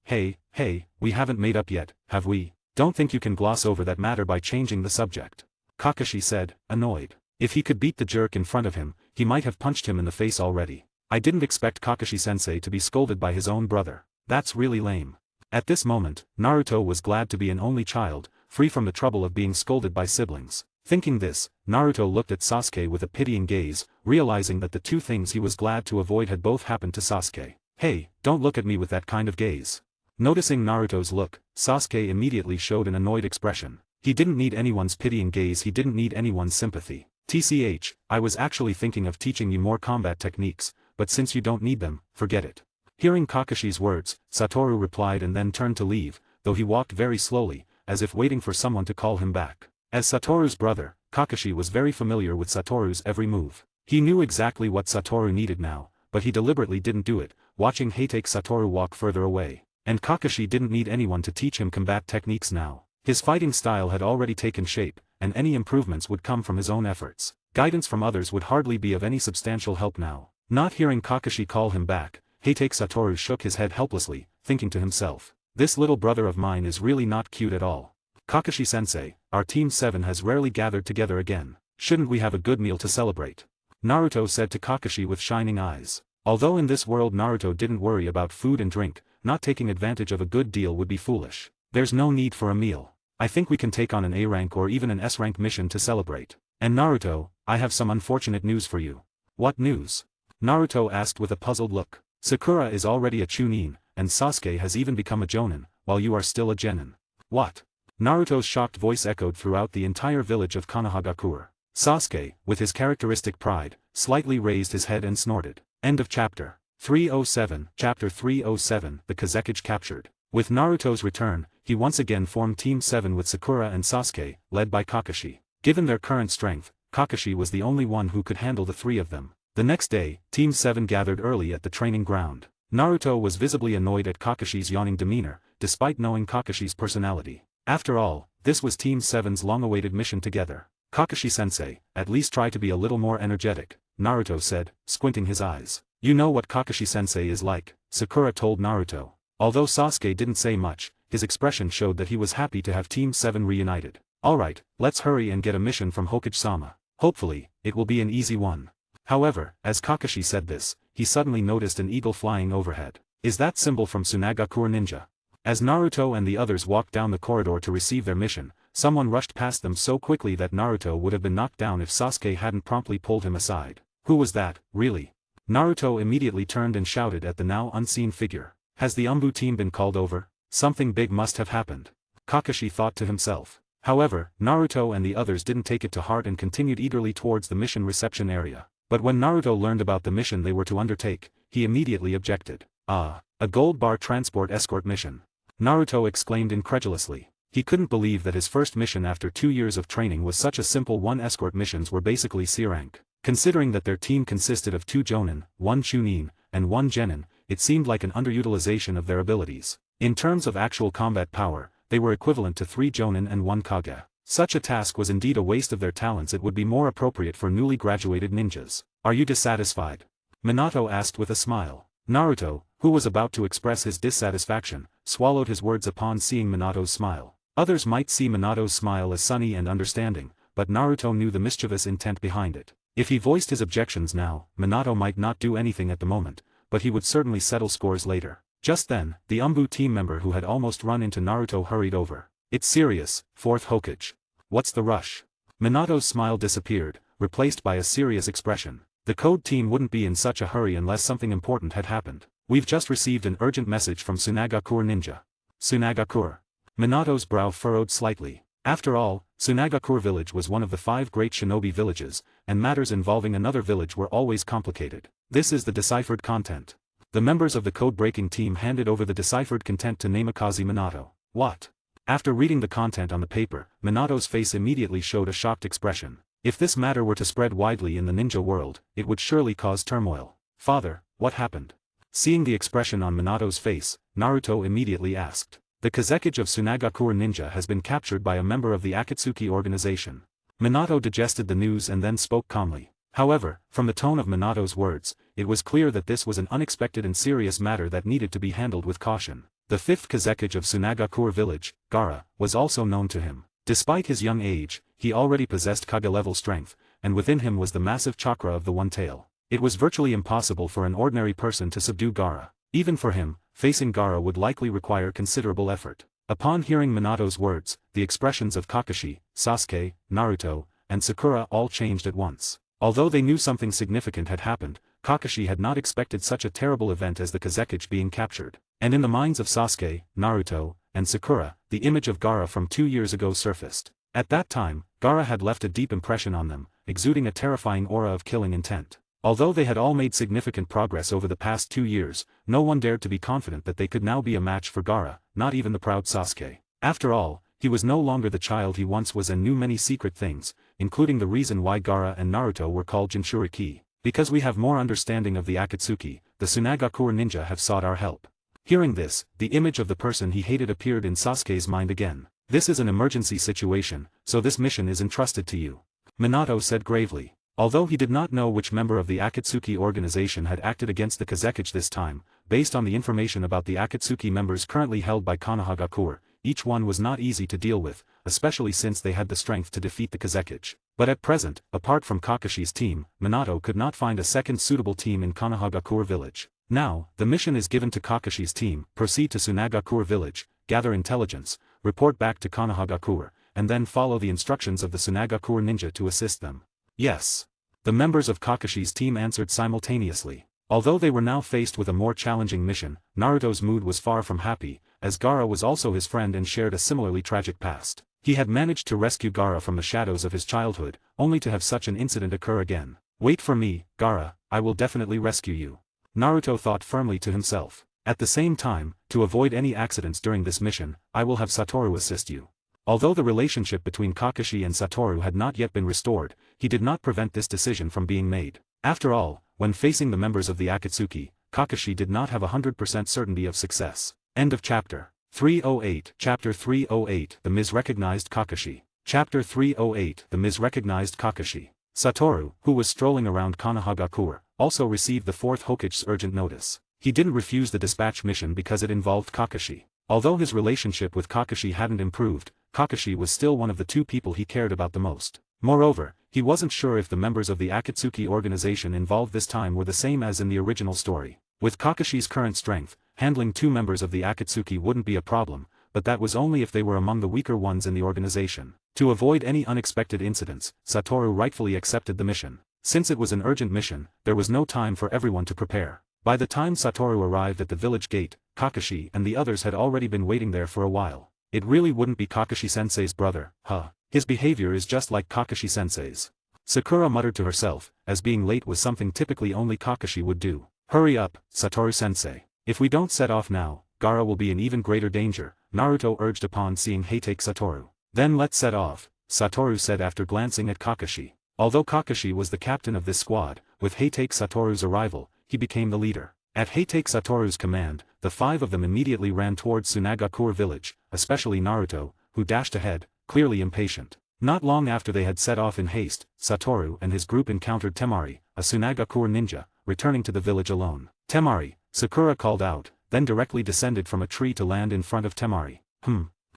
we haven't made up yet, have we? Don't think you can gloss over that matter by changing the subject. Kakashi said, annoyed. If he could beat the jerk in front of him, he might have punched him in the face already. I didn't expect Kakashi-sensei to be scolded by his own brother. That's really lame. At this moment, Naruto was glad to be an only child, free from the trouble of being scolded by siblings. Thinking this, Naruto looked at Sasuke with a pitying gaze, realizing that the two things he was glad to avoid had both happened to Sasuke. Hey, don't look at me with that kind of gaze. Noticing Naruto's look, Sasuke immediately showed an annoyed expression. He didn't need anyone's pitying gaze, he didn't need anyone's sympathy. TCH, I was actually thinking of teaching you more combat techniques, but since you don't need them, forget it. Hearing Kakashi's words, Satoru replied and then turned to leave, though he walked very slowly, as if waiting for someone to call him back. As Satoru's brother, Kakashi was very familiar with Satoru's every move. He knew exactly what Satoru needed now, but he deliberately didn't do it, watching Satoru walk further away. And Kakashi didn't need anyone to teach him combat techniques now. His fighting style had already taken shape, and any improvements would come from his own efforts. Guidance from others would hardly be of any substantial help now. Not hearing Kakashi call him back, Satoru shook his head helplessly, thinking to himself, this little brother of mine is really not cute at all. Kakashi-sensei, our Team 7 has rarely gathered together again. Shouldn't we have a good meal to celebrate? Naruto said to Kakashi with shining eyes. Although in this world Naruto didn't worry about food and drink, not taking advantage of a good deal would be foolish. There's no need for a meal. I think we can take on an A rank or even an S rank mission to celebrate. And Naruto, I have some unfortunate news for you. What news? Naruto asked with a puzzled look. Sakura is already a Chunin, and Sasuke has even become a Jonin, while you are still a Genin. What? Naruto's shocked voice echoed throughout the entire village of Konohagakure. Sasuke, with his characteristic pride, slightly raised his head and snorted. End of chapter. 307. Chapter 307. The Kazekage captured. With Naruto's return, he once again formed Team 7 with Sakura and Sasuke, led by Kakashi. Given their current strength, Kakashi was the only one who could handle the three of them. The next day, Team 7 gathered early at the training ground. Naruto was visibly annoyed at Kakashi's yawning demeanor, despite knowing Kakashi's personality. After all, this was Team 7's long-awaited mission together. Kakashi-sensei, at least try to be a little more energetic, Naruto said, squinting his eyes. You know what Kakashi-sensei is like, Sakura told Naruto. Although Sasuke didn't say much, his expression showed that he was happy to have Team 7 reunited. Alright, let's hurry and get a mission from Hokage-sama. Hopefully, it will be an easy one. However, as Kakashi said this, he suddenly noticed an eagle flying overhead. Is that symbol from Tsunagakure Ninja? As Naruto and the others walked down the corridor to receive their mission, someone rushed past them so quickly that Naruto would have been knocked down if Sasuke hadn't promptly pulled him aside. Who was that, really? Naruto immediately turned and shouted at the now unseen figure. Has the Umbu team been called over? Something big must have happened. Kakashi thought to himself. However, Naruto and the others didn't take it to heart and continued eagerly towards the mission reception area. But when Naruto learned about the mission they were to undertake, he immediately objected. A gold bar transport escort mission. Naruto exclaimed incredulously. He couldn't believe that his first mission after 2 years of training was such a simple one. Escort missions were basically C rank. Considering that their team consisted of 2 Jonin, 1 Chunin, and 1 Genin, it seemed like an underutilization of their abilities. In terms of actual combat power, they were equivalent to 3 Jonin and 1 Kage. Such a task was indeed a waste of their talents. It would be more appropriate for newly graduated ninjas. Are you dissatisfied? Minato asked with a smile. Naruto, who was about to express his dissatisfaction, swallowed his words upon seeing Minato's smile. Others might see Minato's smile as sunny and understanding, but Naruto knew the mischievous intent behind it. If he voiced his objections now, Minato might not do anything at the moment, but he would certainly settle scores later. Just then, the Umbu team member who had almost run into Naruto hurried over. It's serious, 4th Hokage. What's the rush? Minato's smile disappeared, replaced by a serious expression. The code team wouldn't be in such a hurry unless something important had happened. We've just received an urgent message from Tsunagakure Ninja. Tsunagakure. Minato's brow furrowed slightly. After all, Tsunagakure village was one of the 5 great shinobi villages, and matters involving another village were always complicated. This is the deciphered content. The members of the code-breaking team handed over the deciphered content to Namikaze Minato. What? After reading the content on the paper, Minato's face immediately showed a shocked expression. If this matter were to spread widely in the ninja world, it would surely cause turmoil. Father, what happened? Seeing the expression on Minato's face, Naruto immediately asked. The Kazekage of Tsunagakure Ninja has been captured by a member of the Akatsuki organization. Minato digested the news and then spoke calmly. However, from the tone of Minato's words, it was clear that this was an unexpected and serious matter that needed to be handled with caution. The fifth Kazekage of Tsunagakure village, Gaara, was also known to him. Despite his young age, he already possessed Kage-level strength, and within him was the massive chakra of the One Tail. It was virtually impossible for an ordinary person to subdue Gaara. Even for him, facing Gaara would likely require considerable effort. Upon hearing Minato's words, the expressions of Kakashi, Sasuke, Naruto, and Sakura all changed at once. Although they knew something significant had happened, Kakashi had not expected such a terrible event as the Kazekage being captured. And in the minds of Sasuke, Naruto, and Sakura, the image of Gaara from 2 years ago surfaced. At that time, Gaara had left a deep impression on them, exuding a terrifying aura of killing intent. Although they had all made significant progress over the past 2 years, no one dared to be confident that they could now be a match for Gaara, not even the proud Sasuke. After all, he was no longer the child he once was and knew many secret things, including the reason why Gaara and Naruto were called Jinchuriki. Because we have more understanding of the Akatsuki, the Tsunagakure ninja have sought our help. Hearing this, the image of the person he hated appeared in Sasuke's mind again. This is an emergency situation, so this mission is entrusted to you. Minato said gravely. Although he did not know which member of the Akatsuki organization had acted against the Kazekage this time, based on the information about the Akatsuki members currently held by Konohagakure, each one was not easy to deal with, especially since they had the strength to defeat the Kazekage. But at present, apart from Kakashi's team, Minato could not find a second suitable team in Konohagakure village. Now, the mission is given to Kakashi's team: proceed to Tsunagakure village, gather intelligence, report back to Konohagakure, and then follow the instructions of the Tsunagakure ninja to assist them. Yes. The members of Kakashi's team answered simultaneously. Although they were now faced with a more challenging mission, Naruto's mood was far from happy, as Gaara was also his friend and shared a similarly tragic past. He had managed to rescue Gaara from the shadows of his childhood, only to have such an incident occur again. Wait for me, Gaara, I will definitely rescue you. Naruto thought firmly to himself. At the same time, to avoid any accidents during this mission, I will have Satoru assist you. Although the relationship between Kakashi and Satoru had not yet been restored, he did not prevent this decision from being made. After all, when facing the members of the Akatsuki, Kakashi did not have 100% certainty of success. End of chapter. 308. Chapter 308. The Misrecognized Kakashi. Chapter 308. The Misrecognized Kakashi. Satoru, who was strolling around Konohagakure, also received the 4th Hokage's urgent notice. He didn't refuse the dispatch mission because it involved Kakashi. Although his relationship with Kakashi hadn't improved, Kakashi was still one of the 2 people he cared about the most. Moreover, he wasn't sure if the members of the Akatsuki organization involved this time were the same as in the original story. With Kakashi's current strength, handling 2 members of the Akatsuki wouldn't be a problem, but that was only if they were among the weaker ones in the organization. To avoid any unexpected incidents, Satoru rightfully accepted the mission. Since it was an urgent mission, there was no time for everyone to prepare. By the time Satoru arrived at the village gate, Kakashi and the others had already been waiting there for a while. It really wouldn't be Kakashi-sensei's brother, huh? His behavior is just like Kakashi-sensei's. Sakura muttered to herself, as being late was something typically only Kakashi would do. Hurry up, Satoru-sensei. If we don't set off now, Gaara will be in even greater danger, Naruto urged upon seeing Hatake Satoru. Then let's set off, Satoru said after glancing at Kakashi. Although Kakashi was the captain of this squad, with Hatake Satoru's arrival, he became the leader. At Hatake Satoru's command, the 5 of them immediately ran towards Tsunagakure village, especially Naruto, who dashed ahead, clearly impatient. Not long after they had set off in haste, Satoru and his group encountered Temari, a Tsunagakure ninja, returning to the village alone. Temari, Sakura called out, then directly descended from a tree to land in front of Temari.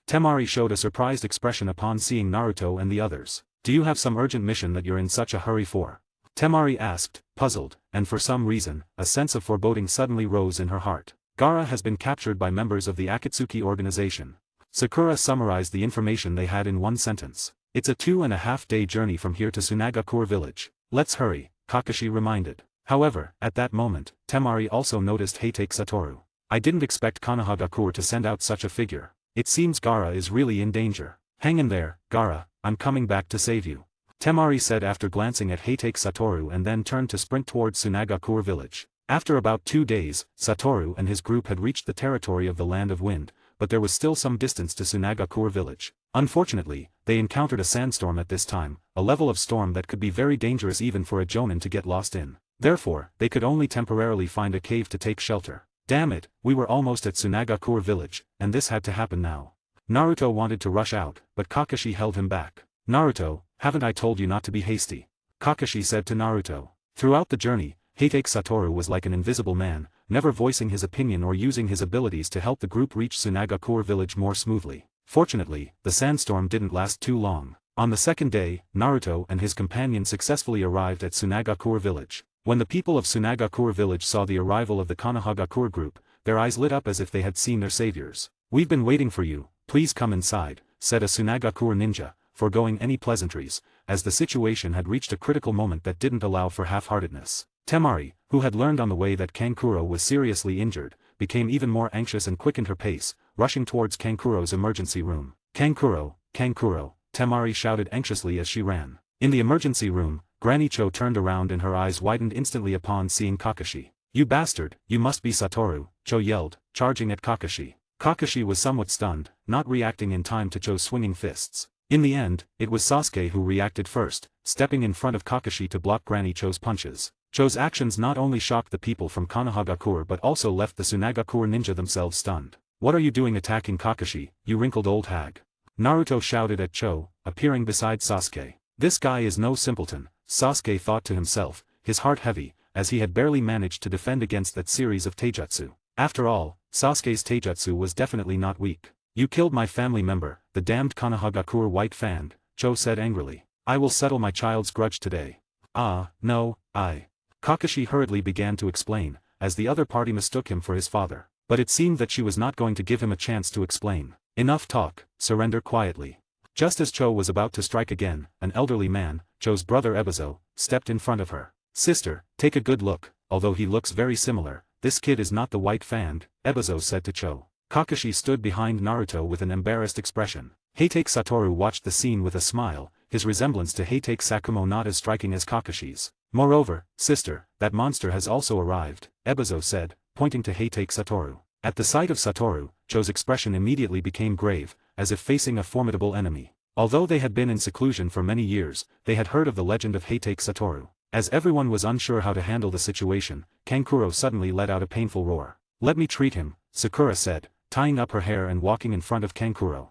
Temari showed a surprised expression upon seeing Naruto and the others. Do you have some urgent mission that you're in such a hurry for? Temari asked, puzzled, and for some reason, a sense of foreboding suddenly rose in her heart. Gaara has been captured by members of the Akatsuki organization. Sakura summarized the information they had in one sentence. It's a 2.5-day journey from here to Tsunagakure village. Let's hurry, Kakashi reminded. However, at that moment, Temari also noticed Hatake Satoru. I didn't expect Konohagakure to send out such a figure. It seems Gaara is really in danger. Hang in there, Gaara, I'm coming back to save you. Temari said after glancing at Hatake Satoru and then turned to sprint towards Tsunagakure village. After about 2 days, Satoru and his group had reached the territory of the Land of Wind, but there was still some distance to Tsunagakure village. Unfortunately, they encountered a sandstorm at this time, a level of storm that could be very dangerous even for a jonin to get lost in. Therefore, they could only temporarily find a cave to take shelter. Damn it, we were almost at Tsunagakure village, and this had to happen now. Naruto wanted to rush out, but Kakashi held him back. Naruto, haven't I told you not to be hasty? Kakashi said to Naruto. Throughout the journey, Hatake Satoru was like an invisible man, never voicing his opinion or using his abilities to help the group reach Tsunagakure village more smoothly. Fortunately, the sandstorm didn't last too long. On the second day, Naruto and his companion successfully arrived at Tsunagakure village. When the people of Tsunagakure village saw the arrival of the Konohagakure group, their eyes lit up as if they had seen their saviors. "We've been waiting for you, please come inside," said a Tsunagakure ninja, foregoing any pleasantries, as the situation had reached a critical moment that didn't allow for half-heartedness. Temari, who had learned on the way that Kankuro was seriously injured, became even more anxious and quickened her pace, rushing towards Kankuro's emergency room. "Kankuro, Kankuro," Temari shouted anxiously as she ran. In the emergency room, Granny Cho turned around and her eyes widened instantly upon seeing Kakashi. "You bastard, you must be Satoru," Cho yelled, charging at Kakashi. Kakashi was somewhat stunned, not reacting in time to Cho's swinging fists. In the end, it was Sasuke who reacted first, stepping in front of Kakashi to block Granny Cho's punches. Cho's actions not only shocked the people from Konohagakure but also left the Tsunagakure ninja themselves stunned. "What are you doing attacking Kakashi, you wrinkled old hag?" Naruto shouted at Cho, appearing beside Sasuke. "This guy is no simpleton," Sasuke thought to himself, his heart heavy, as he had barely managed to defend against that series of taijutsu. After all, Sasuke's taijutsu was definitely not weak. "You killed my family member, the damned Konohagakure white fan," Cho said angrily. "I will settle my child's grudge today." "Ah, no, Kakashi hurriedly began to explain, as the other party mistook him for his father. But it seemed that she was not going to give him a chance to explain. "Enough talk, surrender quietly." Just as Cho was about to strike again, an elderly man, Cho's brother Ebizo, stepped in front of her. "Sister, take a good look, although he looks very similar, this kid is not the white fan," Ebizo said to Cho. Kakashi stood behind Naruto with an embarrassed expression. Hatake Satoru watched the scene with a smile, his resemblance to Hatake Sakumo not as striking as Kakashi's. "Moreover, sister, that monster has also arrived," Ebizo said, pointing to Hatake Satoru. At the sight of Satoru, Cho's expression immediately became grave, as if facing a formidable enemy. Although they had been in seclusion for many years, they had heard of the legend of Hatake Satoru. As everyone was unsure how to handle the situation, Kankuro suddenly let out a painful roar. "Let me treat him," Sakura said, tying up her hair and walking in front of Kankuro.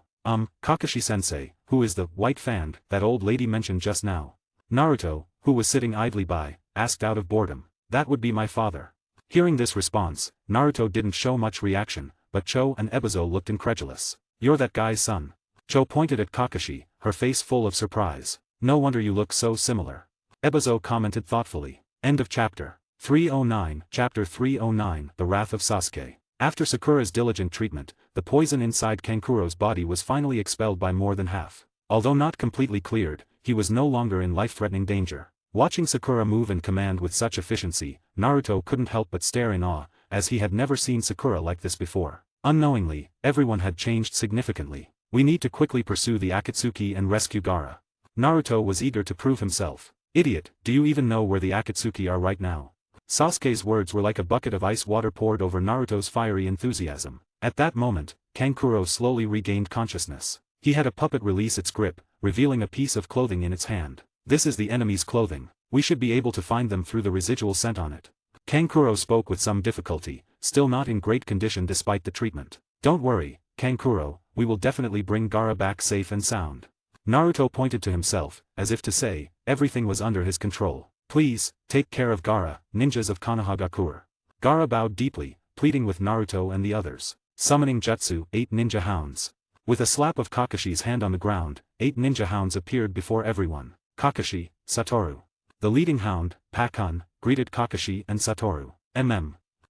Kakashi-sensei, who is the white fan that old lady mentioned just now?" Naruto, who was sitting idly by, asked out of boredom. "That would be my father." Hearing this response, Naruto didn't show much reaction, but Cho and Ebizo looked incredulous. "You're that guy's son?" Cho pointed at Kakashi, her face full of surprise. "No wonder you look so similar," Ebizo commented thoughtfully. End of chapter. 309. Chapter 309. The Wrath of Sasuke. After Sakura's diligent treatment, the poison inside Kankuro's body was finally expelled by more than half. Although not completely cleared, he was no longer in life-threatening danger. Watching Sakura move and command with such efficiency, Naruto couldn't help but stare in awe, as he had never seen Sakura like this before. Unknowingly, everyone had changed significantly. "We need to quickly pursue the Akatsuki and rescue Gaara." Naruto was eager to prove himself. "Idiot, do you even know where the Akatsuki are right now?" Sasuke's words were like a bucket of ice water poured over Naruto's fiery enthusiasm. At that moment, Kankuro slowly regained consciousness. He had a puppet release its grip, revealing a piece of clothing in its hand. "This is the enemy's clothing. We should be able to find them through the residual scent on it." Kankuro spoke with some difficulty, still not in great condition despite the treatment. "Don't worry, Kankuro, we will definitely bring Gaara back safe and sound." Naruto pointed to himself, as if to say, everything was under his control. "Please, take care of Gaara, ninjas of Konohagakure." Gaara bowed deeply, pleading with Naruto and the others. Summoning Jutsu, 8 ninja hounds. With a slap of Kakashi's hand on the ground, 8 ninja hounds appeared before everyone. Kakashi, Satoru. The leading hound, Pakun, greeted Kakashi and Satoru.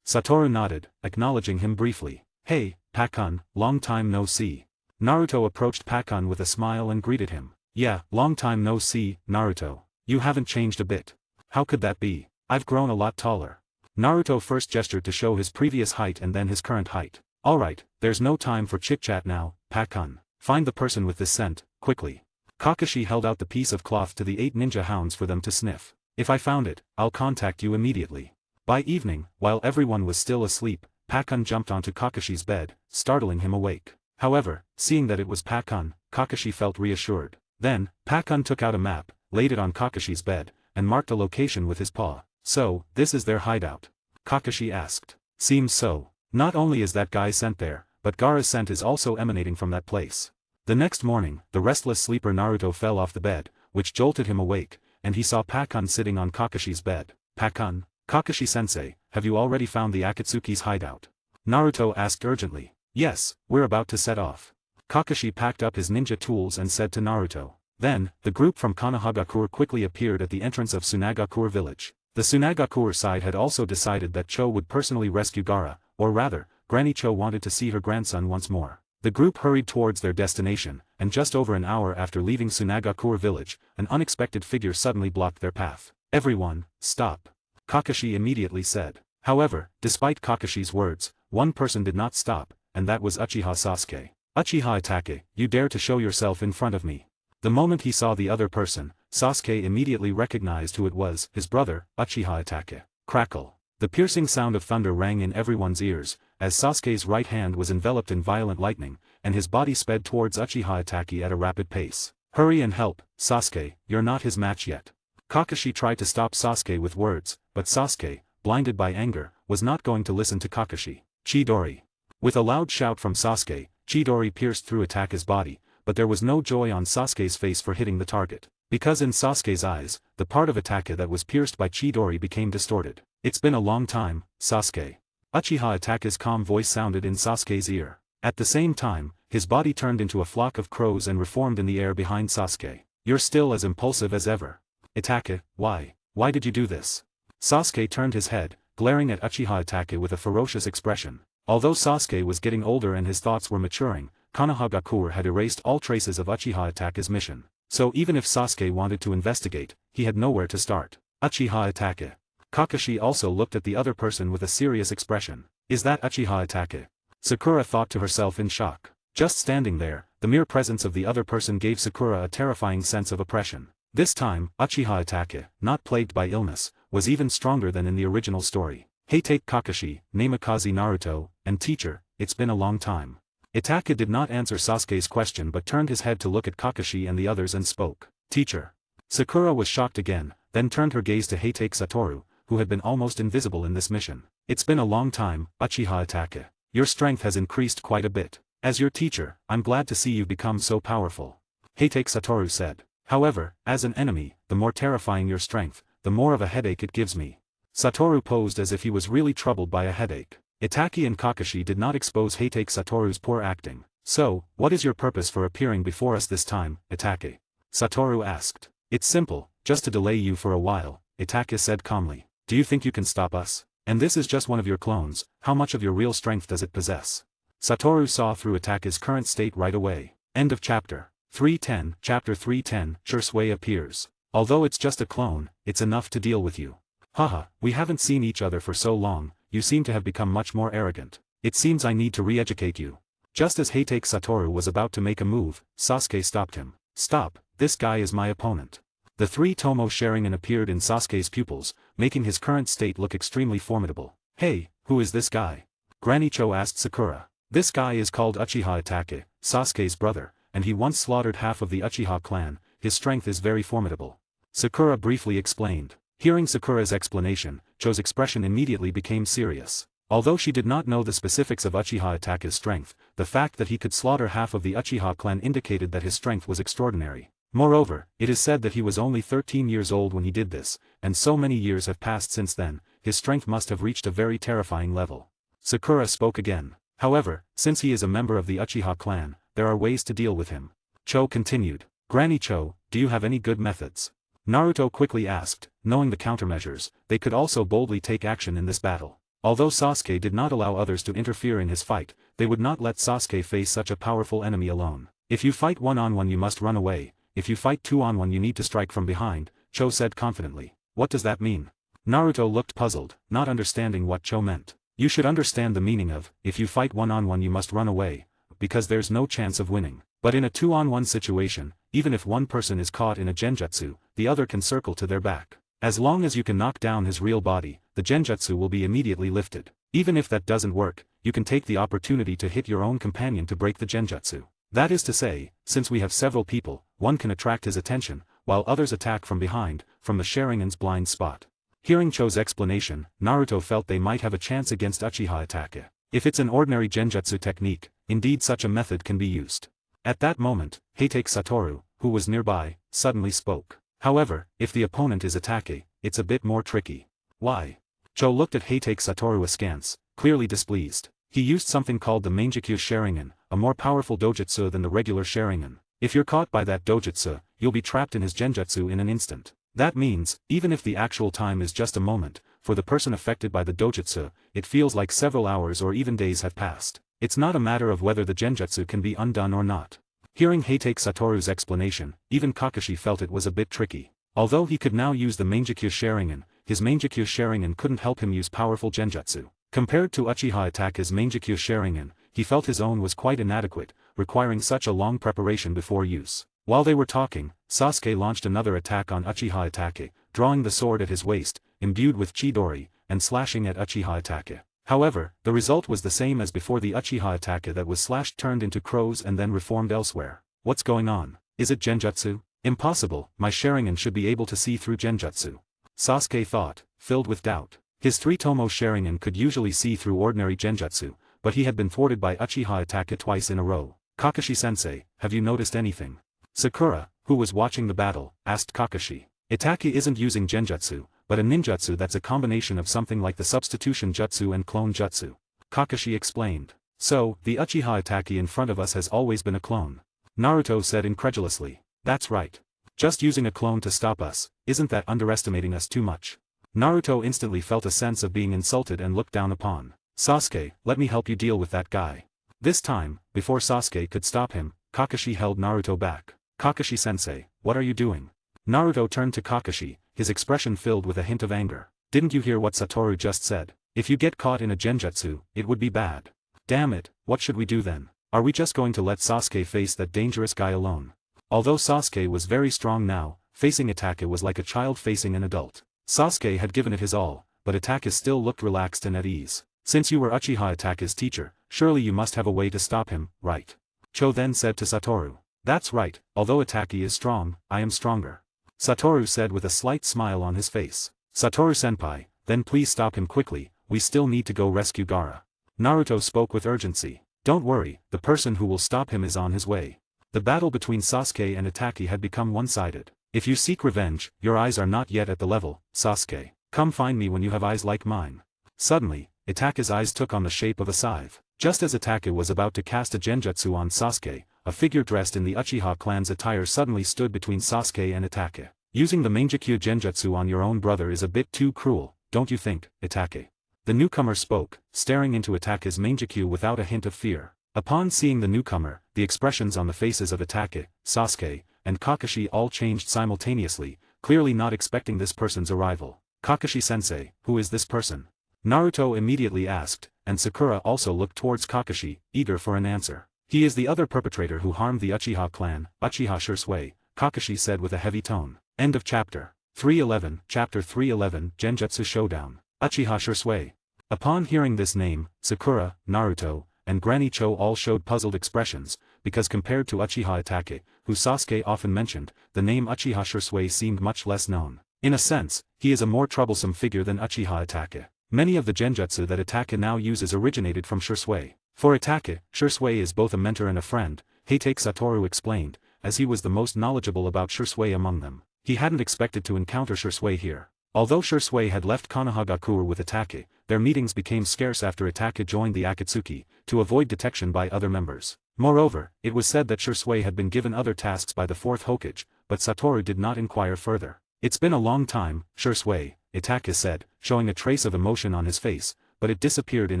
Satoru nodded, acknowledging him briefly. "Hey, Pakun, long time no see." Naruto approached Pakun with a smile and greeted him. "Yeah, long time no see, Naruto. You haven't changed a bit." "How could that be? I've grown a lot taller." Naruto first gestured to show his previous height and then his current height. "Alright, there's no time for chit-chat now, Pakun. Find the person with this scent, quickly." Kakashi held out the piece of cloth to the 8 ninja hounds for them to sniff. "If I found it, I'll contact you immediately." By evening, while everyone was still asleep, Pakun jumped onto Kakashi's bed, startling him awake. However, seeing that it was Pakun, Kakashi felt reassured. Then, Pakun took out a map, laid it on Kakashi's bed, and marked a location with his paw. So, this is their hideout? Kakashi asked. Seems so. Not only is that guy's scent there, but Gaara's scent is also emanating from that place. The next morning, the restless sleeper Naruto fell off the bed, which jolted him awake, and he saw Pakun sitting on Kakashi's bed. Pakun, Kakashi-sensei, have you already found the Akatsuki's hideout? Naruto asked urgently. Yes, we're about to set off. Kakashi packed up his ninja tools and said to Naruto. Then, the group from Konohagakure quickly appeared at the entrance of Tsunagakure village. The Tsunagakure side had also decided that Cho would personally rescue Gaara, or rather, Granny Cho wanted to see her grandson once more. The group hurried towards their destination, and just over an hour after leaving Tsunagakure village, an unexpected figure suddenly blocked their path. Everyone, stop. Kakashi immediately said. However, despite Kakashi's words, one person did not stop, and that was Uchiha Sasuke. Uchiha Itachi, you dare to show yourself in front of me. The moment he saw the other person, Sasuke immediately recognized who it was, his brother, Uchiha Itachi. Crackle. The piercing sound of thunder rang in everyone's ears, as Sasuke's right hand was enveloped in violent lightning, and his body sped towards Uchiha Itachi at a rapid pace. Hurry and help, Sasuke, you're not his match yet. Kakashi tried to stop Sasuke with words, but Sasuke, blinded by anger, was not going to listen to Kakashi. Chidori. With a loud shout from Sasuke, Chidori pierced through Itachi's body, but there was no joy on Sasuke's face for hitting the target. Because in Sasuke's eyes, the part of Itachi that was pierced by Chidori became distorted. It's been a long time, Sasuke. Uchiha Itachi's calm voice sounded in Sasuke's ear. At the same time, his body turned into a flock of crows and reformed in the air behind Sasuke. You're still as impulsive as ever. Itachi, why? Why did you do this? Sasuke turned his head, glaring at Uchiha Itachi with a ferocious expression. Although Sasuke was getting older and his thoughts were maturing, Konohagakure had erased all traces of Uchiha Itachi's mission. So even if Sasuke wanted to investigate, he had nowhere to start. Uchiha Itachi. Kakashi also looked at the other person with a serious expression. Is that Uchiha Itachi? Sakura thought to herself in shock. Just standing there, the mere presence of the other person gave Sakura a terrifying sense of oppression. This time, Uchiha Itachi, not plagued by illness, was even stronger than in the original story. Hey, take Kakashi, Namikaze Naruto, and teacher, it's been a long time. Itachi did not answer Sasuke's question but turned his head to look at Kakashi and the others and spoke. Teacher. Sakura was shocked again, then turned her gaze to Heitake Satoru, who had been almost invisible in this mission. It's been a long time, Uchiha Itachi. Your strength has increased quite a bit. As your teacher, I'm glad to see you've become so powerful. Heitake Satoru said. However, as an enemy, the more terrifying your strength, the more of a headache it gives me. Satoru posed as if he was really troubled by a headache. Itachi and Kakashi did not expose Heitake Satoru's poor acting. So, what is your purpose for appearing before us this time, Itachi? Satoru asked. It's simple, just to delay you for a while, Itachi said calmly. Do you think you can stop us? And this is just one of your clones, how much of your real strength does it possess? Satoru saw through Itachi's current state right away. End of chapter. 310, Chapter 310, Shursui appears. Although it's just a clone, it's enough to deal with you. Haha, we haven't seen each other for so long, you seem to have become much more arrogant. It seems I need to re-educate you. Just as Heitake Satoru was about to make a move, Sasuke stopped him. Stop, this guy is my opponent. The three Tomo Sharingan appeared in Sasuke's pupils, making his current state look extremely formidable. Hey, who is this guy? Granny Cho asked Sakura. This guy is called Uchiha Itachi, Sasuke's brother, and he once slaughtered half of the Uchiha clan. His strength is very formidable. Sakura briefly explained. Hearing Sakura's explanation, Cho's expression immediately became serious. Although she did not know the specifics of Uchiha Itachi's strength, the fact that he could slaughter half of the Uchiha clan indicated that his strength was extraordinary. Moreover, it is said that he was only 13 years old when he did this, and so many years have passed since then, his strength must have reached a very terrifying level. Sakura spoke again. However, since he is a member of the Uchiha clan, there are ways to deal with him. Cho continued. Granny Cho, do you have any good methods? Naruto quickly asked. Knowing the countermeasures, they could also boldly take action in this battle. Although Sasuke did not allow others to interfere in his fight, they would not let Sasuke face such a powerful enemy alone. If you fight one-on-one you must run away, if you fight two-on-one you need to strike from behind, Cho said confidently. What does that mean? Naruto looked puzzled, not understanding what Cho meant. You should understand the meaning of, if you fight one-on-one you must run away, because there's no chance of winning. But in a two-on-one situation, even if one person is caught in a genjutsu, the other can circle to their back. As long as you can knock down his real body, the genjutsu will be immediately lifted. Even if that doesn't work, you can take the opportunity to hit your own companion to break the genjutsu. That is to say, since we have several people, one can attract his attention, while others attack from behind, from the Sharingan's blind spot. Hearing Cho's explanation, Naruto felt they might have a chance against Uchiha Atake. If it's an ordinary genjutsu technique, indeed such a method can be used. At that moment, Hatake Satoru, who was nearby, suddenly spoke. However, if the opponent is Atake, it's a bit more tricky. Why? Cho looked at Hatake Satoru askance, clearly displeased. He used something called the Mangekyo Sharingan, a more powerful dojutsu than the regular Sharingan. If you're caught by that dojutsu, you'll be trapped in his genjutsu in an instant. That means, even if the actual time is just a moment, for the person affected by the dojutsu, it feels like several hours or even days have passed. It's not a matter of whether the genjutsu can be undone or not. Hearing Hatake Satoru's explanation, even Kakashi felt it was a bit tricky. Although he could now use the Mangekyo Sharingan, his Mangekyo Sharingan couldn't help him use powerful genjutsu. Compared to Uchiha Atake's Mangekyo Sharingan, he felt his own was quite inadequate, requiring such a long preparation before use. While they were talking, Sasuke launched another attack on Uchiha Atake, drawing the sword at his waist, imbued with Chidori, and slashing at Uchiha Atake. However, the result was the same as before. The Uchiha Atake that was slashed turned into crows and then reformed elsewhere. What's going on? Is it genjutsu? Impossible, my Sharingan should be able to see through genjutsu. Sasuke thought, filled with doubt. His 3-tomo Sharingan could usually see through ordinary genjutsu, but he had been thwarted by Uchiha Atake twice in a row. Kakashi-sensei, have you noticed anything? Sakura, who was watching the battle, asked Kakashi. Itake isn't using genjutsu, but a ninjutsu that's a combination of something like the substitution jutsu and clone jutsu. Kakashi explained. So, the Uchiha Atake in front of us has always been a clone. Naruto said incredulously. That's right. Just using a clone to stop us, isn't that underestimating us too much? Naruto instantly felt a sense of being insulted and looked down upon. Sasuke, let me help you deal with that guy. This time, before Sasuke could stop him, Kakashi held Naruto back. Kakashi-sensei, what are you doing? Naruto turned to Kakashi, his expression filled with a hint of anger. Didn't you hear what Satoru just said? If you get caught in a genjutsu, it would be bad. Damn it, what should we do then? Are we just going to let Sasuke face that dangerous guy alone? Although Sasuke was very strong now, facing Atake was like a child facing an adult. Sasuke had given it his all, but Atake still looked relaxed and at ease. Since you were Uchiha Atake's teacher, surely you must have a way to stop him, right? Cho then said to Satoru. That's right, although Atake is strong, I am stronger. Satoru said with a slight smile on his face. Satoru-senpai, then please stop him quickly, we still need to go rescue Gaara. Naruto spoke with urgency. Don't worry, the person who will stop him is on his way. The battle between Sasuke and Atake had become one-sided. If you seek revenge, your eyes are not yet at the level, Sasuke. Come find me when you have eyes like mine. Suddenly, Itake's eyes took on the shape of a scythe. Just as Atake was about to cast a genjutsu on Sasuke, a figure dressed in the Uchiha clan's attire suddenly stood between Sasuke and Atake. Using the Mangekyo genjutsu on your own brother is a bit too cruel, don't you think, Atake? The newcomer spoke, staring into Atake's Mangekyo without a hint of fear. Upon seeing the newcomer, the expressions on the faces of Atake, Sasuke, and Kakashi all changed simultaneously, clearly not expecting this person's arrival. Kakashi-sensei, who is this person? Naruto immediately asked, and Sakura also looked towards Kakashi, eager for an answer. He is the other perpetrator who harmed the Uchiha clan, Uchiha Shisui, Kakashi said with a heavy tone. End of chapter. 311, Chapter 311, Genjutsu Showdown. Uchiha Shisui. Upon hearing this name, Sakura, Naruto, and Granny Cho all showed puzzled expressions, because compared to Uchiha Atake, who Sasuke often mentioned, the name Uchiha Shisui seemed much less known. In a sense, he is a more troublesome figure than Uchiha Atake. Many of the genjutsu that Atake now uses originated from Shisui. For Atake, Shisui is both a mentor and a friend, Hatake Satoru explained, as he was the most knowledgeable about Shisui among them. He hadn't expected to encounter Shisui here. Although Shisui had left Konohagakure with Atake, their meetings became scarce after Atake joined the Akatsuki, to avoid detection by other members. Moreover, it was said that Shisui had been given other tasks by the 4th Hokage, but Satoru did not inquire further. It's been a long time, Shisui, Atake said, showing a trace of emotion on his face, but it disappeared in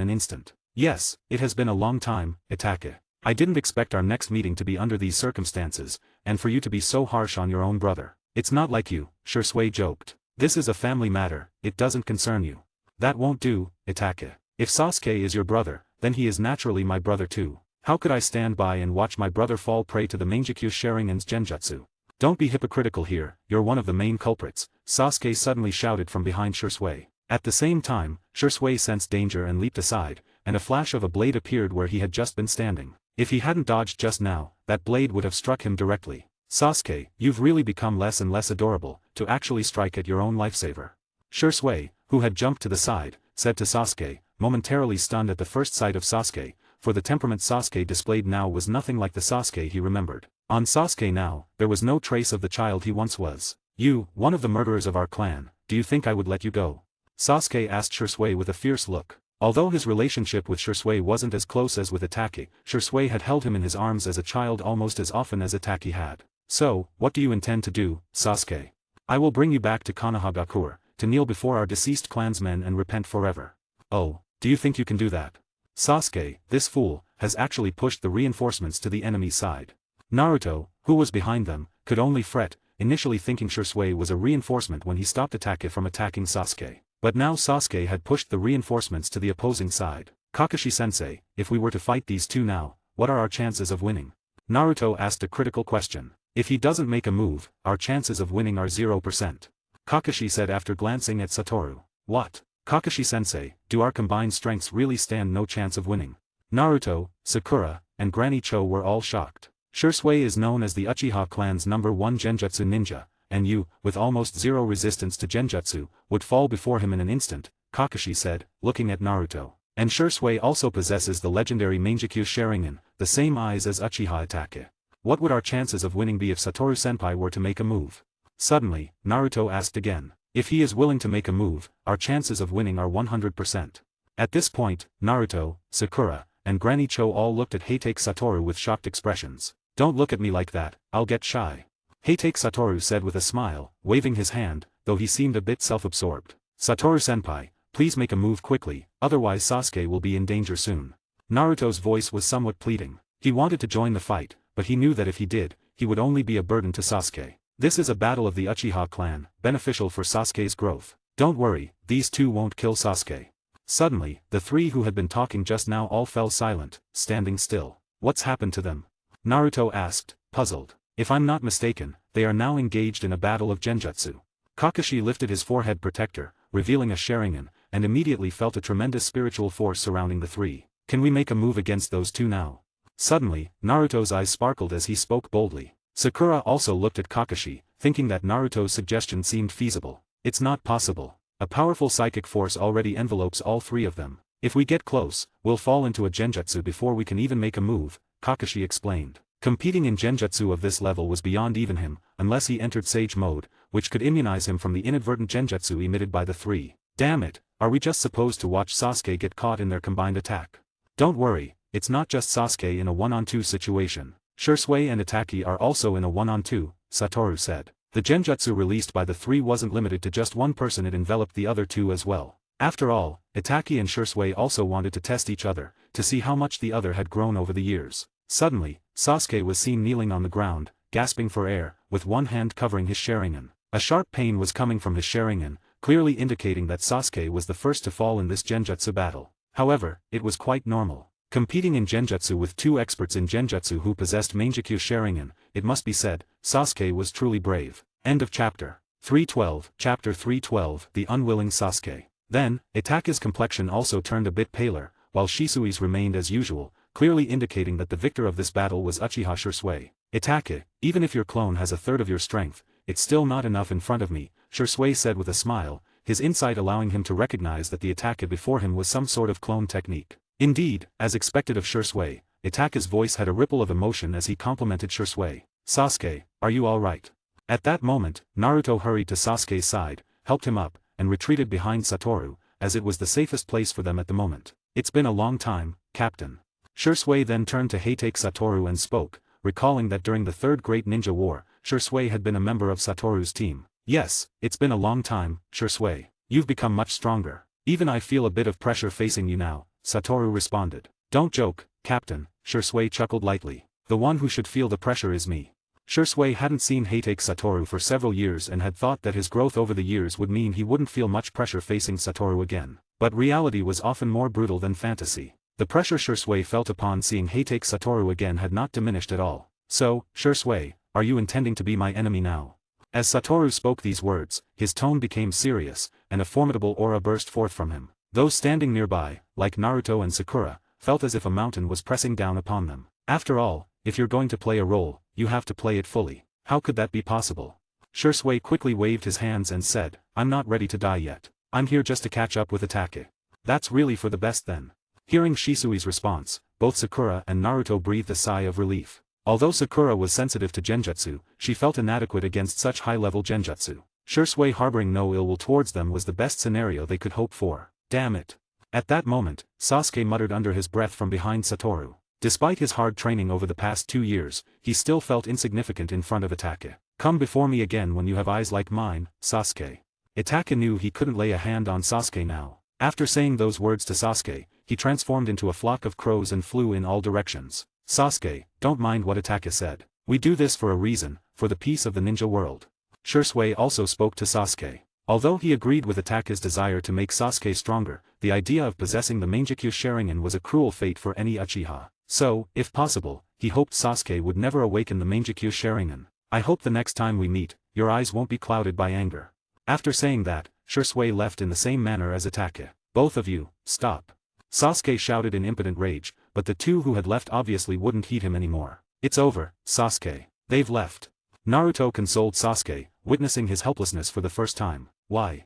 an instant. Yes, it has been a long time, Atake. I didn't expect our next meeting to be under these circumstances, and for you to be so harsh on your own brother. It's not like you, Shisui joked. This is a family matter, it doesn't concern you. That won't do, Atake. If Sasuke is your brother, then he is naturally my brother too. How could I stand by and watch my brother fall prey to the Mangekyo Sharingan's genjutsu? Don't be hypocritical here, you're one of the main culprits, Sasuke suddenly shouted from behind Shisui. At the same time, Shisui sensed danger and leaped aside, and a flash of a blade appeared where he had just been standing. If he hadn't dodged just now, that blade would have struck him directly. Sasuke, you've really become less and less adorable, to actually strike at your own lifesaver. Shui, who had jumped to the side, said to Sasuke, momentarily stunned at the first sight of Sasuke, for the temperament Sasuke displayed now was nothing like the Sasuke he remembered. On Sasuke now, there was no trace of the child he once was. You, one of the murderers of our clan, do you think I would let you go? Sasuke asked Shui with a fierce look. Although his relationship with Shui wasn't as close as with Itachi, Shui had held him in his arms as a child almost as often as Itachi had. So, what do you intend to do, Sasuke? I will bring you back to Konohagakure, to kneel before our deceased clansmen and repent forever. Oh, do you think you can do that? Sasuke, this fool, has actually pushed the reinforcements to the enemy's side. Naruto, who was behind them, could only fret, initially thinking Shui was a reinforcement when he stopped Itachi from attacking Sasuke. But now Sasuke had pushed the reinforcements to the opposing side. Kakashi-sensei, if we were to fight these two now, what are our chances of winning? Naruto asked a critical question. If he doesn't make a move, our chances of winning are 0%. Kakashi said after glancing at Satoru. What? Kakashi-sensei, do our combined strengths really stand no chance of winning? Naruto, Sakura, and Granny Cho were all shocked. Shui is known as the Uchiha clan's #1 genjutsu ninja, and you, with almost zero resistance to genjutsu, would fall before him in an instant, Kakashi said, looking at Naruto. And Shui also possesses the legendary Mangekyo Sharingan, the same eyes as Uchiha Itachi. What would our chances of winning be if Satoru-senpai were to make a move? Suddenly, Naruto asked again. If he is willing to make a move, our chances of winning are 100%. At this point, Naruto, Sakura, and Granny Cho all looked at Heitake Satoru with shocked expressions. Don't look at me like that, I'll get shy. Heitake Satoru said with a smile, waving his hand, though he seemed a bit self-absorbed. Satoru-senpai, please make a move quickly, otherwise Sasuke will be in danger soon. Naruto's voice was somewhat pleading. He wanted to join the fight, but he knew that if he did, he would only be a burden to Sasuke. This is a battle of the Uchiha clan, beneficial for Sasuke's growth. Don't worry, these two won't kill Sasuke. Suddenly, the three who had been talking just now all fell silent, standing still. What's happened to them? Naruto asked, puzzled. If I'm not mistaken, they are now engaged in a battle of genjutsu. Kakashi lifted his forehead protector, revealing a Sharingan, and immediately felt a tremendous spiritual force surrounding the three. Can we make a move against those two now? Suddenly, Naruto's eyes sparkled as he spoke boldly. Sakura also looked at Kakashi, thinking that Naruto's suggestion seemed feasible. It's not possible. A powerful psychic force already envelopes all three of them. If we get close, we'll fall into a genjutsu before we can even make a move, Kakashi explained. Competing in genjutsu of this level was beyond even him, unless he entered Sage mode, which could immunize him from the inadvertent genjutsu emitted by the three. Damn it, are we just supposed to watch Sasuke get caught in their combined attack? Don't worry, it's not just Sasuke in a 1-on-2 situation. Shui and Itachi are also in a 1-on-2, Satoru said. The genjutsu released by the three wasn't limited to just one person, it enveloped the other two as well. After all, Itachi and Shui also wanted to test each other, to see how much the other had grown over the years. Suddenly, Sasuke was seen kneeling on the ground, gasping for air, with one hand covering his Sharingan. A sharp pain was coming from his Sharingan, clearly indicating that Sasuke was the first to fall in this genjutsu battle. However, it was quite normal. Competing in genjutsu with two experts in genjutsu who possessed Mangekyo Sharingan, it must be said, Sasuke was truly brave. End of chapter. 312. Chapter 312, The Unwilling Sasuke. Then, Itachi's complexion also turned a bit paler, while Shisui's remained as usual, clearly indicating that the victor of this battle was Uchiha Shui. Itachi, even if your clone has a third of your strength, it's still not enough in front of me, Shui said with a smile, his insight allowing him to recognize that the Itachi before him was some sort of clone technique. Indeed, as expected of Shui, Itachi's voice had a ripple of emotion as he complimented Shui. Sasuke, are you alright? At that moment, Naruto hurried to Sasuke's side, helped him up, and retreated behind Satoru, as it was the safest place for them at the moment. It's been a long time, Captain. Shui then turned to Heitake Satoru and spoke, recalling that during the Third Great Ninja War, Shui had been a member of Satoru's team. Yes, it's been a long time, Shui. You've become much stronger. Even I feel a bit of pressure facing you now, Satoru responded. Don't joke, Captain, Shui chuckled lightly. The one who should feel the pressure is me. Shui hadn't seen Heitake Satoru for several years and had thought that his growth over the years would mean he wouldn't feel much pressure facing Satoru again. But reality was often more brutal than fantasy. The pressure Shui felt upon seeing Heitake Satoru again had not diminished at all. So, Shui, are you intending to be my enemy now? As Satoru spoke these words, his tone became serious, and a formidable aura burst forth from him. Those standing nearby, like Naruto and Sakura, felt as if a mountain was pressing down upon them. After all, if you're going to play a role, you have to play it fully. How could that be possible? Shursui quickly waved his hands and said, I'm not ready to die yet. I'm here just to catch up with Atake. That's really for the best then. Hearing Shisui's response, both Sakura and Naruto breathed a sigh of relief. Although Sakura was sensitive to genjutsu, she felt inadequate against such high-level genjutsu. Shursui harboring no ill will towards them was the best scenario they could hope for. Damn it. At that moment, Sasuke muttered under his breath from behind Satoru. Despite his hard training over the past 2 years, he still felt insignificant in front of Atake. Come before me again when you have eyes like mine, Sasuke. Atake knew he couldn't lay a hand on Sasuke now. After saying those words to Sasuke, he transformed into a flock of crows and flew in all directions. Sasuke, don't mind what Atake said. We do this for a reason, for the peace of the ninja world. Shursui also spoke to Sasuke. Although he agreed with Atake's desire to make Sasuke stronger, the idea of possessing the Mangekyo Sharingan was a cruel fate for any Uchiha. So, if possible, he hoped Sasuke would never awaken the Mangekyo Sharingan. I hope the next time we meet, your eyes won't be clouded by anger. After saying that, Shursui left in the same manner as Atake. Both of you, stop. Sasuke shouted in impotent rage, but the two who had left obviously wouldn't heed him anymore. It's over, Sasuke. They've left. Naruto consoled Sasuke, witnessing his helplessness for the first time. Why?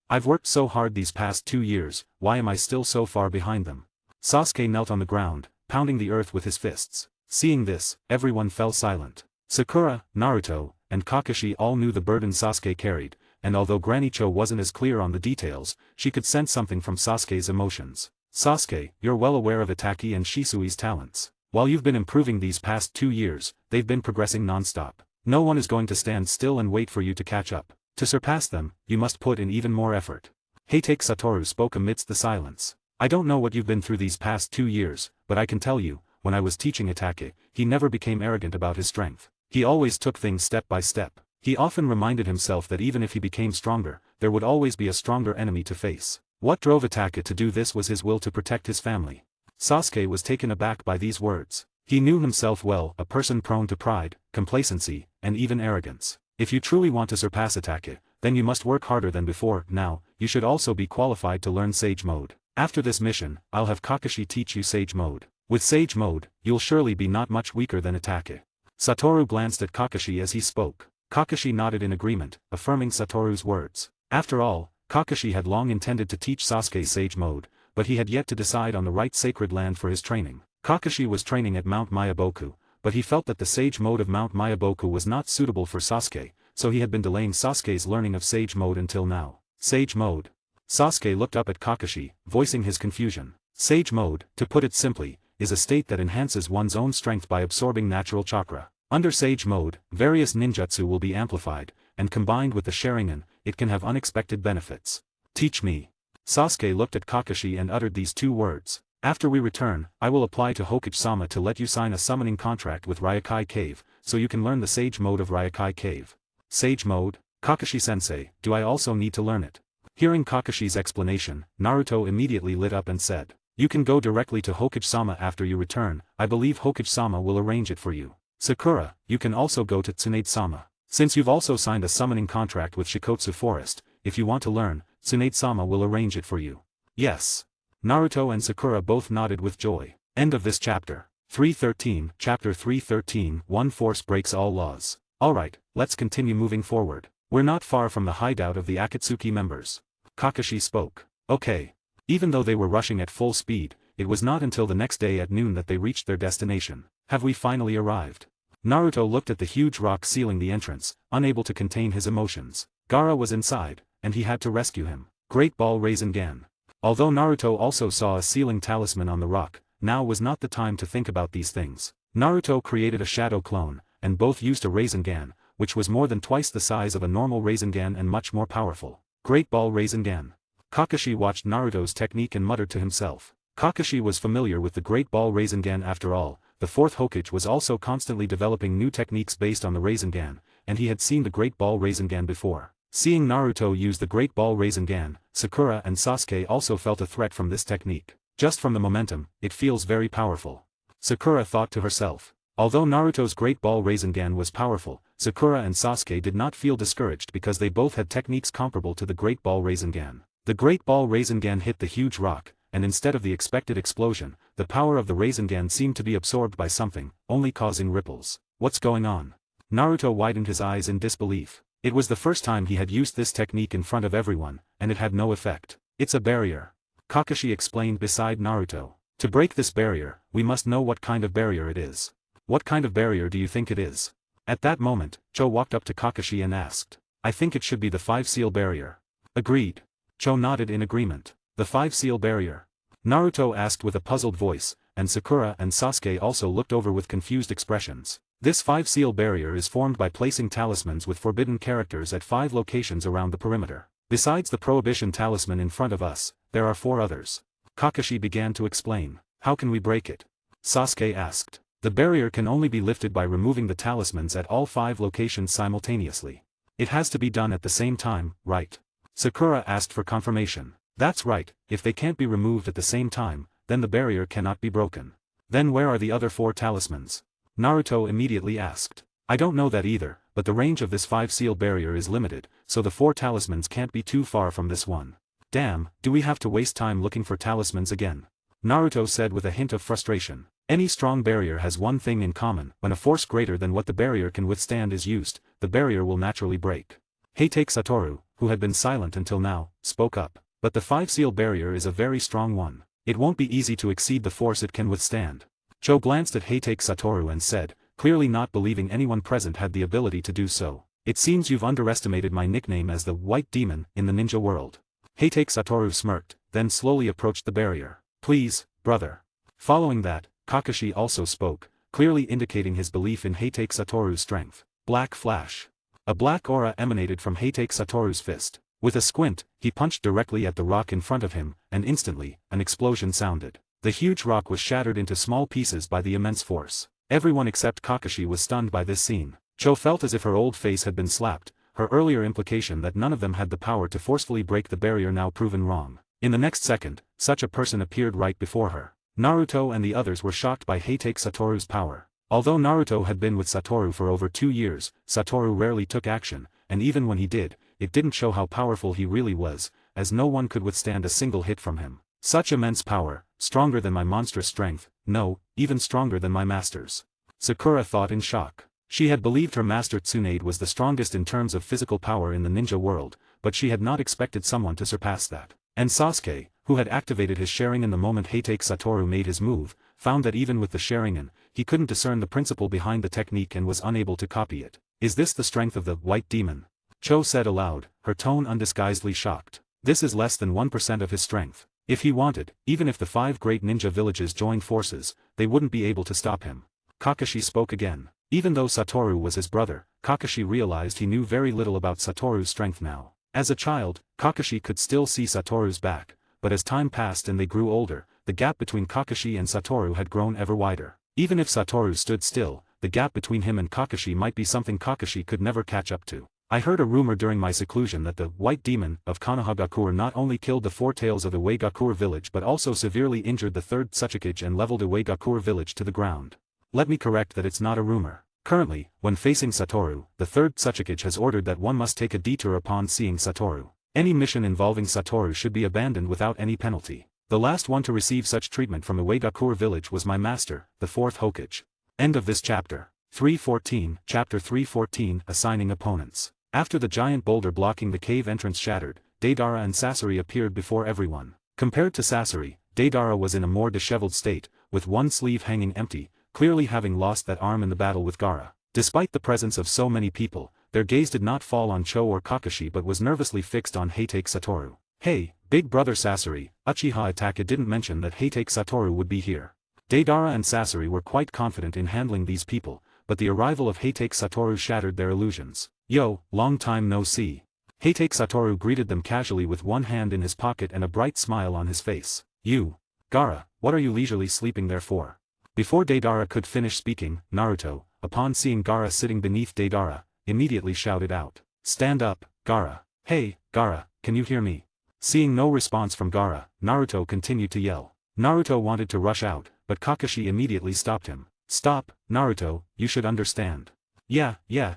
I've worked so hard these past 2 years, why am I still so far behind them? Sasuke knelt on the ground, pounding the earth with his fists. Seeing this, everyone fell silent. Sakura, Naruto, and Kakashi all knew the burden Sasuke carried, and although Granny Cho wasn't as clear on the details, she could sense something from Sasuke's emotions. Sasuke, you're well aware of Itachi and Shisui's talents. While you've been improving these past 2 years, they've been progressing non-stop. No one is going to stand still and wait for you to catch up. To surpass them, you must put in even more effort. Heitake Satoru spoke amidst the silence. I don't know what you've been through these past 2 years, but I can tell you, when I was teaching Itachi, he never became arrogant about his strength. He always took things step by step. He often reminded himself that even if he became stronger, there would always be a stronger enemy to face. What drove Itachi to do this was his will to protect his family. Sasuke was taken aback by these words. He knew himself well, a person prone to pride, complacency, and even arrogance. If you truly want to surpass Itachi, then you must work harder than before. Now, you should also be qualified to learn Sage Mode. After this mission, I'll have Kakashi teach you Sage Mode. With Sage Mode, you'll surely be not much weaker than Itachi. Satoru glanced at Kakashi as he spoke. Kakashi nodded in agreement, affirming Satoru's words. After all, Kakashi had long intended to teach Sasuke Sage Mode, but he had yet to decide on the right sacred land for his training. Kakashi was training at Mount Mayaboku, but he felt that the Sage Mode of Mount Mayaboku was not suitable for Sasuke, so he had been delaying Sasuke's learning of Sage Mode until now. Sage Mode. Sasuke looked up at Kakashi, voicing his confusion. Sage Mode, to put it simply, is a state that enhances one's own strength by absorbing natural chakra. Under Sage Mode, various ninjutsu will be amplified, and combined with the Sharingan, it can have unexpected benefits. Teach me. Sasuke looked at Kakashi and uttered these 2 words. After we return, I will apply to Hokage-sama to let you sign a summoning contract with Ryokai Cave, so you can learn the Sage Mode of Ryokai Cave. Sage Mode? Kakashi-sensei, do I also need to learn it? Hearing Kakashi's explanation, Naruto immediately lit up and said, you can go directly to Hokage-sama after you return, I believe Hokage-sama will arrange it for you. Sakura, you can also go to Tsunade-sama. Since you've also signed a summoning contract with Shikotsu Forest, if you want to learn, Tsunade-sama will arrange it for you. Yes. Naruto and Sakura both nodded with joy. End of this chapter. 313, Chapter 313, One Force Breaks All Laws. Alright, let's continue moving forward. We're not far from the hideout of the Akatsuki members. Kakashi spoke. Okay. Even though they were rushing at full speed, it was not until the next day at noon that they reached their destination. Have we finally arrived? Naruto looked at the huge rock sealing the entrance, unable to contain his emotions. Gaara was inside, and he had to rescue him. Great Ball Rasengan. Although Naruto also saw a sealing talisman on the rock, now was not the time to think about these things. Naruto created a shadow clone, and both used a Rasengan, which was more than twice the size of a normal Rasengan and much more powerful. Great Ball Rasengan. Kakashi watched Naruto's technique and muttered to himself. Kakashi was familiar with the Great Ball Rasengan after all. The 4th Hokage was also constantly developing new techniques based on the Rasengan, and he had seen the Great Ball Rasengan before. Seeing Naruto use the Great Ball Rasengan, Sakura and Sasuke also felt a threat from this technique. Just from the momentum, it feels very powerful. Sakura thought to herself. Although Naruto's Great Ball Rasengan was powerful, Sakura and Sasuke did not feel discouraged because they both had techniques comparable to the Great Ball Rasengan. The Great Ball Rasengan hit the huge rock, and instead of the expected explosion, the power of the Rasengan seemed to be absorbed by something, only causing ripples. What's going on? Naruto widened his eyes in disbelief. It was the first time he had used this technique in front of everyone, and it had no effect. It's a barrier. Kakashi explained beside Naruto. To break this barrier, we must know what kind of barrier it is. What kind of barrier do you think it is? At that moment, Cho walked up to Kakashi and asked. I think it should be the 5-seal barrier. Agreed. Cho nodded in agreement. The 5-seal barrier? Naruto asked with a puzzled voice, and Sakura and Sasuke also looked over with confused expressions. This 5-seal barrier is formed by placing talismans with forbidden characters at 5 locations around the perimeter. Besides the prohibition talisman in front of us, there are 4 others. Kakashi began to explain. How can we break it? Sasuke asked. The barrier can only be lifted by removing the talismans at all 5 locations simultaneously. It has to be done at the same time, right? Sakura asked for confirmation. That's right, if they can't be removed at the same time, then the barrier cannot be broken. Then where are the other 4 talismans? Naruto immediately asked. I don't know that either, but the range of this 5-seal barrier is limited, so the 4 talismans can't be too far from this one. Damn, do we have to waste time looking for talismans again? Naruto said with a hint of frustration. Any strong barrier has one thing in common: when a force greater than what the barrier can withstand is used, the barrier will naturally break. Heitake Satoru, who had been silent until now, spoke up. But the 5-seal barrier is a very strong one. It won't be easy to exceed the force it can withstand. Cho glanced at Heitake Satoru and said, clearly not believing anyone present had the ability to do so. It seems you've underestimated my nickname as the White Demon in the ninja world. Heitake Satoru smirked, then slowly approached the barrier. Please, brother. Following that, Kakashi also spoke, clearly indicating his belief in Heitake Satoru's strength. Black flash. A black aura emanated from Heitake Satoru's fist. With a squint, he punched directly at the rock in front of him, and instantly, an explosion sounded. The huge rock was shattered into small pieces by the immense force. Everyone except Kakashi was stunned by this scene. Cho felt as if her old face had been slapped, her earlier implication that none of them had the power to forcefully break the barrier now proven wrong. In the next second, such a person appeared right before her. Naruto and the others were shocked by Heitake Satoru's power. Although Naruto had been with Satoru for over 2 years, Satoru rarely took action, and even when he did, it didn't show how powerful he really was, as no one could withstand a single hit from him. Such immense power, stronger than my monstrous strength, no, even stronger than my master's. Sakura thought in shock. She had believed her master Tsunade was the strongest in terms of physical power in the ninja world, but she had not expected someone to surpass that. And Sasuke, who had activated his Sharingan the moment Heitake Satoru made his move, found that even with the Sharingan, he couldn't discern the principle behind the technique and was unable to copy it. Is this the strength of the White Demon? Cho said aloud, her tone undisguisedly shocked. This is less than 1% of his strength. If he wanted, even if the 5 great ninja villages joined forces, they wouldn't be able to stop him. Kakashi spoke again. Even though Satoru was his brother, Kakashi realized he knew very little about Satoru's strength now. As a child, Kakashi could still see Satoru's back, but as time passed and they grew older, the gap between Kakashi and Satoru had grown ever wider. Even if Satoru stood still, the gap between him and Kakashi might be something Kakashi could never catch up to. I heard a rumor during my seclusion that the White Demon of Konohagakure not only killed the 4 tails of Uegakure village but also severely injured the 3rd Tsuchikage and leveled Uegakure village to the ground. Let me correct that it's not a rumor. Currently, when facing Satoru, the 3rd Tsuchikage has ordered that one must take a detour upon seeing Satoru. Any mission involving Satoru should be abandoned without any penalty. The last one to receive such treatment from Uegakure village was my master, the 4th Hokage. End of this chapter. 314, Chapter 314, Assigning Opponents. After the giant boulder blocking the cave entrance shattered, Deidara and Sasori appeared before everyone. Compared to Sasori, Deidara was in a more disheveled state, with one sleeve hanging empty, clearly having lost that arm in the battle with Gaara. Despite the presence of so many people, their gaze did not fall on Cho or Kakashi but was nervously fixed on Heitake Satoru. Hey, big brother Sasori, Uchiha Itachi didn't mention that Heitake Satoru would be here. Deidara and Sasori were quite confident in handling these people, but the arrival of Heitake Satoru shattered their illusions. Yo, long time no see. Heitake Satoru greeted them casually with one hand in his pocket and a bright smile on his face. You, Gaara, what are you leisurely sleeping there for? Before Deidara could finish speaking, Naruto, upon seeing Gaara sitting beneath Deidara, immediately shouted out. Stand up, Gaara. Hey, Gaara, can you hear me? Seeing no response from Gaara, Naruto continued to yell. Naruto wanted to rush out, but Kakashi immediately stopped him. Stop, Naruto, you should understand. Yeah,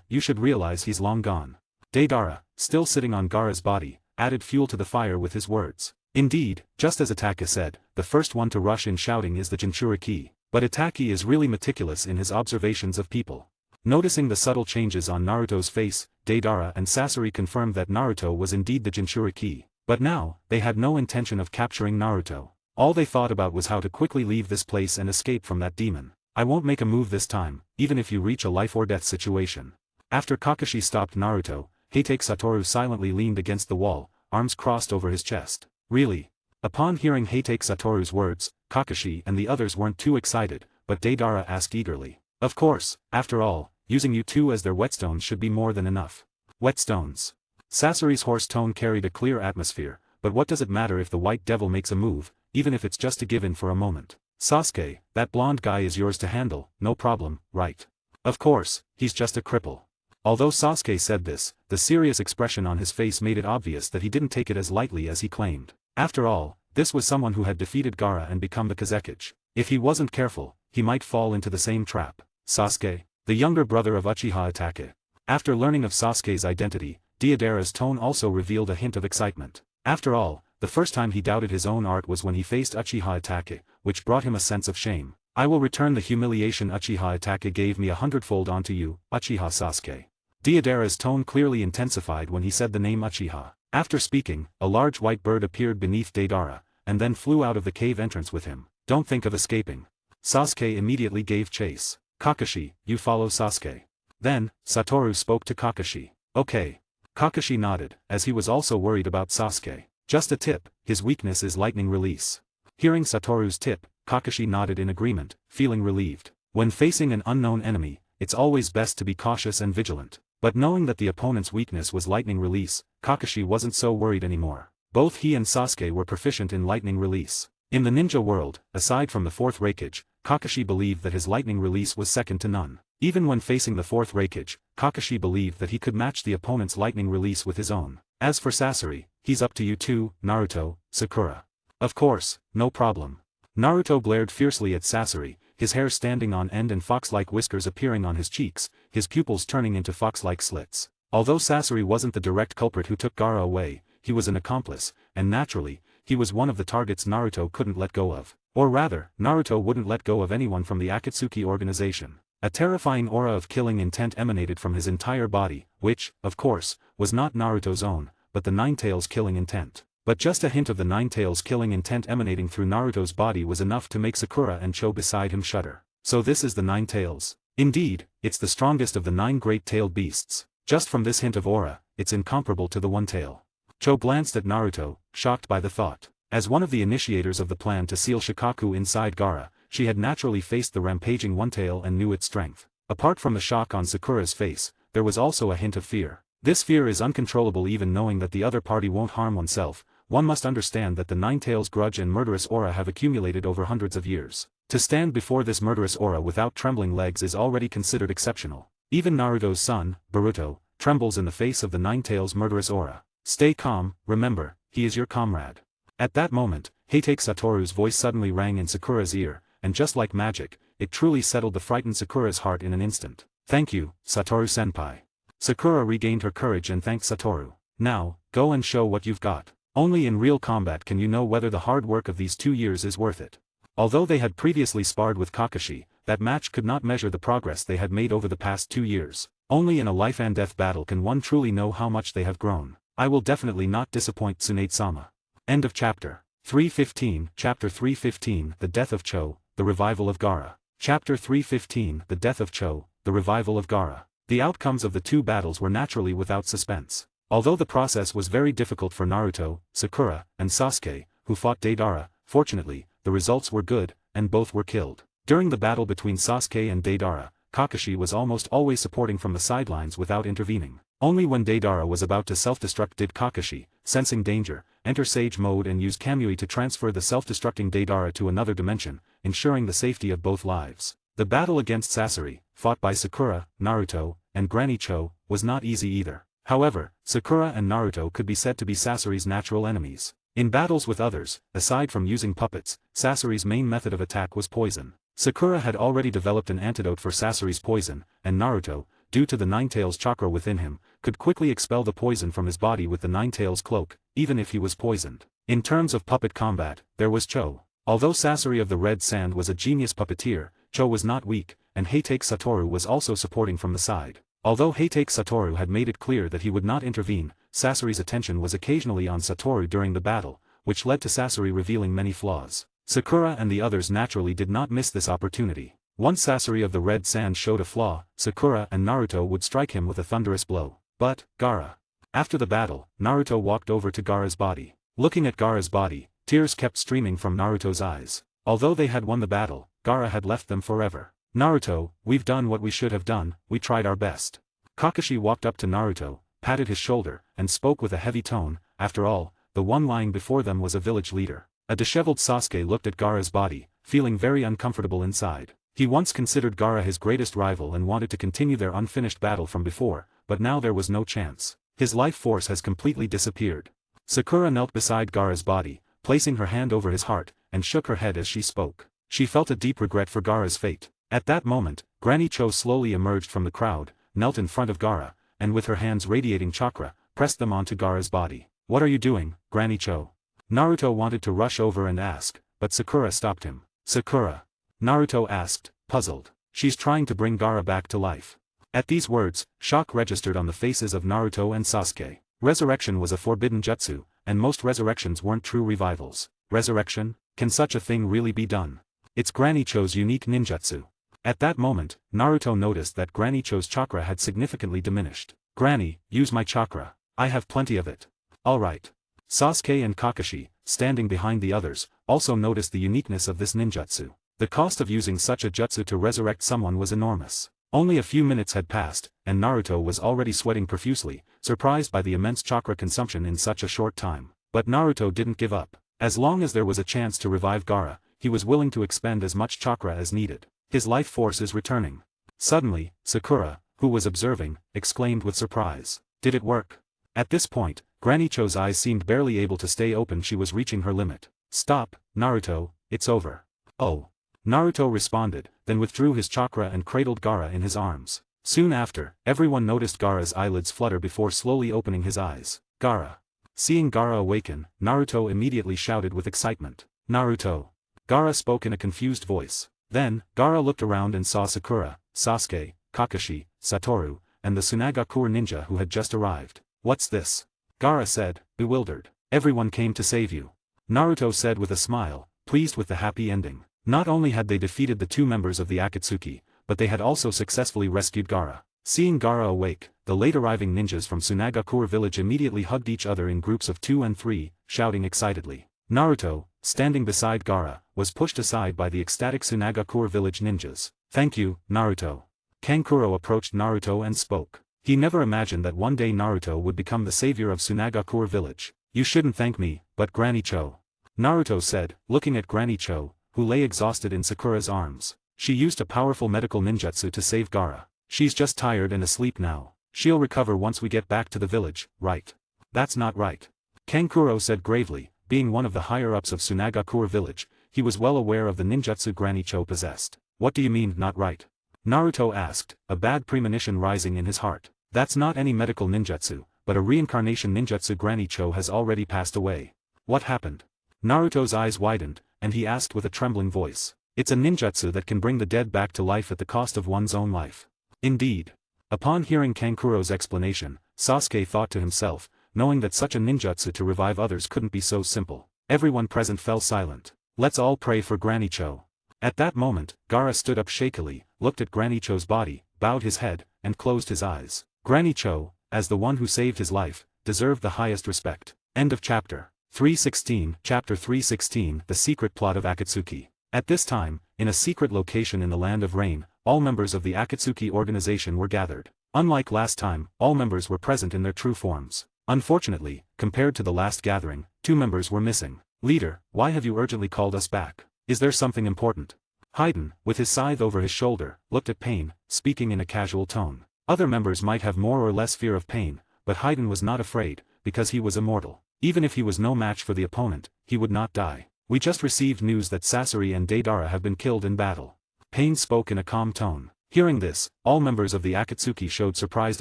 you should realize he's long gone. Deidara, still sitting on Gaara's body, added fuel to the fire with his words. Indeed, just as Itachi said, the first one to rush in shouting is the Jinchuriki. But Itachi is really meticulous in his observations of people. Noticing the subtle changes on Naruto's face, Deidara and Sasori confirmed that Naruto was indeed the Jinchuriki. But now, they had no intention of capturing Naruto. All they thought about was how to quickly leave this place and escape from that demon. I won't make a move this time, even if you reach a life or death situation. After Kakashi stopped Naruto, Heitake Satoru silently leaned against the wall, arms crossed over his chest. Really? Upon hearing Heitake Satoru's words, Kakashi and the others weren't too excited, but Deidara asked eagerly. Of course, after all, using you two as their whetstones should be more than enough. Whetstones. Sasori's hoarse tone carried a clear atmosphere, but what does it matter if the white devil makes a move, even if it's just to give in for a moment? Sasuke, that blonde guy is yours to handle, no problem, right? Of course, he's just a cripple. Although Sasuke said this, the serious expression on his face made it obvious that he didn't take it as lightly as he claimed. After all, this was someone who had defeated Gaara and become the Kazekage. If he wasn't careful, he might fall into the same trap. Sasuke, the younger brother of Uchiha Itachi. After learning of Sasuke's identity, Deidara's tone also revealed a hint of excitement. After all, the first time he doubted his own art was when he faced Uchiha Itachi, which brought him a sense of shame. I will return the humiliation Uchiha Itachi gave me 100-fold onto you, Uchiha Sasuke. Deidara's tone clearly intensified when he said the name Uchiha. After speaking, a large white bird appeared beneath Deidara, and then flew out of the cave entrance with him. Don't think of escaping. Sasuke immediately gave chase. Kakashi, you follow Sasuke. Then, Satoru spoke to Kakashi. Okay. Kakashi nodded, as he was also worried about Sasuke. Just a tip, his weakness is lightning release. Hearing Satoru's tip, Kakashi nodded in agreement, feeling relieved. When facing an unknown enemy, it's always best to be cautious and vigilant. But knowing that the opponent's weakness was lightning release, Kakashi wasn't so worried anymore. Both he and Sasuke were proficient in lightning release. In the ninja world, aside from the fourth Raikage, Kakashi believed that his lightning release was second to none. Even when facing the fourth Raikage, Kakashi believed that he could match the opponent's lightning release with his own. As for Sasori, he's up to you too, Naruto, Sakura. Of course, no problem. Naruto glared fiercely at Sasori, his hair standing on end and fox-like whiskers appearing on his cheeks, his pupils turning into fox-like slits. Although Sasori wasn't the direct culprit who took Gaara away, he was an accomplice, and naturally, he was one of the targets Naruto couldn't let go of. Or rather, Naruto wouldn't let go of anyone from the Akatsuki organization. A terrifying aura of killing intent emanated from his entire body, which, of course, was not Naruto's own, but the Nine-Tails killing intent. But just a hint of the Nine-Tails killing intent emanating through Naruto's body was enough to make Sakura and Cho beside him shudder. So this is the Nine-Tails. Indeed, it's the strongest of the 9 great-tailed beasts. Just from this hint of aura, it's incomparable to the One-Tail. Cho glanced at Naruto, shocked by the thought. As one of the initiators of the plan to seal Shikaku inside Gaara, she had naturally faced the rampaging One-Tail and knew its strength. Apart from the shock on Sakura's face, there was also a hint of fear. This fear is uncontrollable even knowing that the other party won't harm oneself. One must understand that the Nine-Tails grudge and murderous aura have accumulated over hundreds of years. To stand before this murderous aura without trembling legs is already considered exceptional. Even Naruto's son, Boruto, trembles in the face of the Nine-Tails' murderous aura. Stay calm, remember, he is your comrade. At that moment, Heitake Satoru's voice suddenly rang in Sakura's ear, and just like magic, it truly settled the frightened Sakura's heart in an instant. Thank you, Satoru-senpai. Sakura regained her courage and thanked Satoru. Now, go and show what you've got. Only in real combat can you know whether the hard work of these 2 years is worth it. Although they had previously sparred with Kakashi, that match could not measure the progress they had made over the past 2 years. Only in a life-and-death battle can one truly know how much they have grown. I will definitely not disappoint Tsunade-sama. End of chapter. 315, Chapter 315, The Death of Cho, The Revival of Gaara. Chapter 315, The Death of Cho, The Revival of Gaara. The outcomes of the 2 battles were naturally without suspense. Although the process was very difficult for Naruto, Sakura, and Sasuke, who fought Deidara, fortunately, the results were good, and both were killed. During the battle between Sasuke and Deidara, Kakashi was almost always supporting from the sidelines without intervening. Only when Deidara was about to self-destruct did Kakashi, sensing danger, enter Sage Mode and use Kamui to transfer the self-destructing Deidara to another dimension, ensuring the safety of both lives. The battle against Sasori, fought by Sakura, Naruto, and Granny Cho, was not easy either. However, Sakura and Naruto could be said to be Sasori's natural enemies. In battles with others, aside from using puppets, Sasori's main method of attack was poison. Sakura had already developed an antidote for Sasori's poison, and Naruto, due to the Nine-Tails chakra within him, could quickly expel the poison from his body with the Nine-Tails cloak, even if he was poisoned. In terms of puppet combat, there was Cho. Although Sasori of the Red Sand was a genius puppeteer, Cho was not weak, and Heitake Satoru was also supporting from the side. Although Heitake Satoru had made it clear that he would not intervene, Sasori's attention was occasionally on Satoru during the battle, which led to Sasori revealing many flaws. Sakura and the others naturally did not miss this opportunity. Once Sasori of the Red Sand showed a flaw, Sakura and Naruto would strike him with a thunderous blow. But, Gaara. After the battle, Naruto walked over to Gaara's body. Looking at Gaara's body, tears kept streaming from Naruto's eyes. Although they had won the battle, Gaara had left them forever. Naruto, we've done what we should have done, we tried our best. Kakashi walked up to Naruto, patted his shoulder, and spoke with a heavy tone. After all, the one lying before them was a village leader. A disheveled Sasuke looked at Gaara's body, feeling very uncomfortable inside. He once considered Gaara his greatest rival and wanted to continue their unfinished battle from before, but now there was no chance. His life force has completely disappeared. Sakura knelt beside Gaara's body, placing her hand over his heart, and shook her head as she spoke. She felt a deep regret for Gaara's fate. At that moment, Granny Cho slowly emerged from the crowd, knelt in front of Gaara, and with her hands radiating chakra, pressed them onto Gaara's body. What are you doing, Granny Cho? Naruto wanted to rush over and ask, but Sakura stopped him. Sakura? Naruto asked, puzzled. She's trying to bring Gaara back to life. At these words, shock registered on the faces of Naruto and Sasuke. Resurrection was a forbidden jutsu, and most resurrections weren't true revivals. Resurrection? Can such a thing really be done? It's Granny Cho's unique ninjutsu. At that moment, Naruto noticed that Granny Cho's chakra had significantly diminished. Granny, use my chakra. I have plenty of it. Alright. Sasuke and Kakashi, standing behind the others, also noticed the uniqueness of this ninjutsu. The cost of using such a jutsu to resurrect someone was enormous. Only a few minutes had passed, and Naruto was already sweating profusely, surprised by the immense chakra consumption in such a short time. But Naruto didn't give up. As long as there was a chance to revive Gaara, he was willing to expend as much chakra as needed. His life force is returning. Suddenly, Sakura, who was observing, exclaimed with surprise. Did it work? At this point, Granny Cho's eyes seemed barely able to stay open. She was reaching her limit. Stop, Naruto, it's over. Oh. Naruto responded, then withdrew his chakra and cradled Gaara in his arms. Soon after, everyone noticed Gaara's eyelids flutter before slowly opening his eyes. Gaara. Seeing Gaara awaken, Naruto immediately shouted with excitement. Naruto. Gaara spoke in a confused voice. Then, Gaara looked around and saw Sakura, Sasuke, Kakashi, Satoru, and the Tsunagakure ninja who had just arrived. What's this? Gaara said, bewildered. Everyone came to save you. Naruto said with a smile, pleased with the happy ending. Not only had they defeated the two members of the Akatsuki, but they had also successfully rescued Gaara. Seeing Gaara awake, the late arriving ninjas from Tsunagakure village immediately hugged each other in groups of 2 and 3, shouting excitedly. Naruto, standing beside Gaara, was pushed aside by the ecstatic Tsunagakure village ninjas. Thank you, Naruto. Kankuro approached Naruto and spoke. He never imagined that one day Naruto would become the savior of Tsunagakure village. You shouldn't thank me, but Granny Cho. Naruto said, looking at Granny Cho, who lay exhausted in Sakura's arms. She used a powerful medical ninjutsu to save Gaara. She's just tired and asleep now. She'll recover once we get back to the village, right? That's not right. Kankuro said gravely, being one of the higher-ups of Tsunagakure village, he was well aware of the ninjutsu Granny Cho possessed. What do you mean, not right? Naruto asked, a bad premonition rising in his heart. That's not any medical ninjutsu, but a reincarnation ninjutsu. Granny Cho has already passed away. What happened? Naruto's eyes widened, and he asked with a trembling voice. It's a ninjutsu that can bring the dead back to life at the cost of one's own life. Indeed. Upon hearing Kankuro's explanation, Sasuke thought to himself, knowing that such a ninjutsu to revive others couldn't be so simple. Everyone present fell silent. Let's all pray for Granny Cho. At that moment, Gaara stood up shakily, looked at Granny Cho's body, bowed his head, and closed his eyes. Granny Cho, as the one who saved his life, deserved the highest respect. End of chapter. 316. Chapter 316. The Secret Plot of Akatsuki. At this time, in a secret location in the Land of Rain, all members of the Akatsuki organization were gathered. Unlike last time, all members were present in their true forms. Unfortunately, compared to the last gathering, 2 members were missing. Leader, why have you urgently called us back? Is there something important? Haydn, with his scythe over his shoulder, looked at Pain, speaking in a casual tone. Other members might have more or less fear of Pain, but Haydn was not afraid, because he was immortal. Even if he was no match for the opponent, he would not die. We just received news that Sasori and Deidara have been killed in battle. Pain spoke in a calm tone. Hearing this, all members of the Akatsuki showed surprised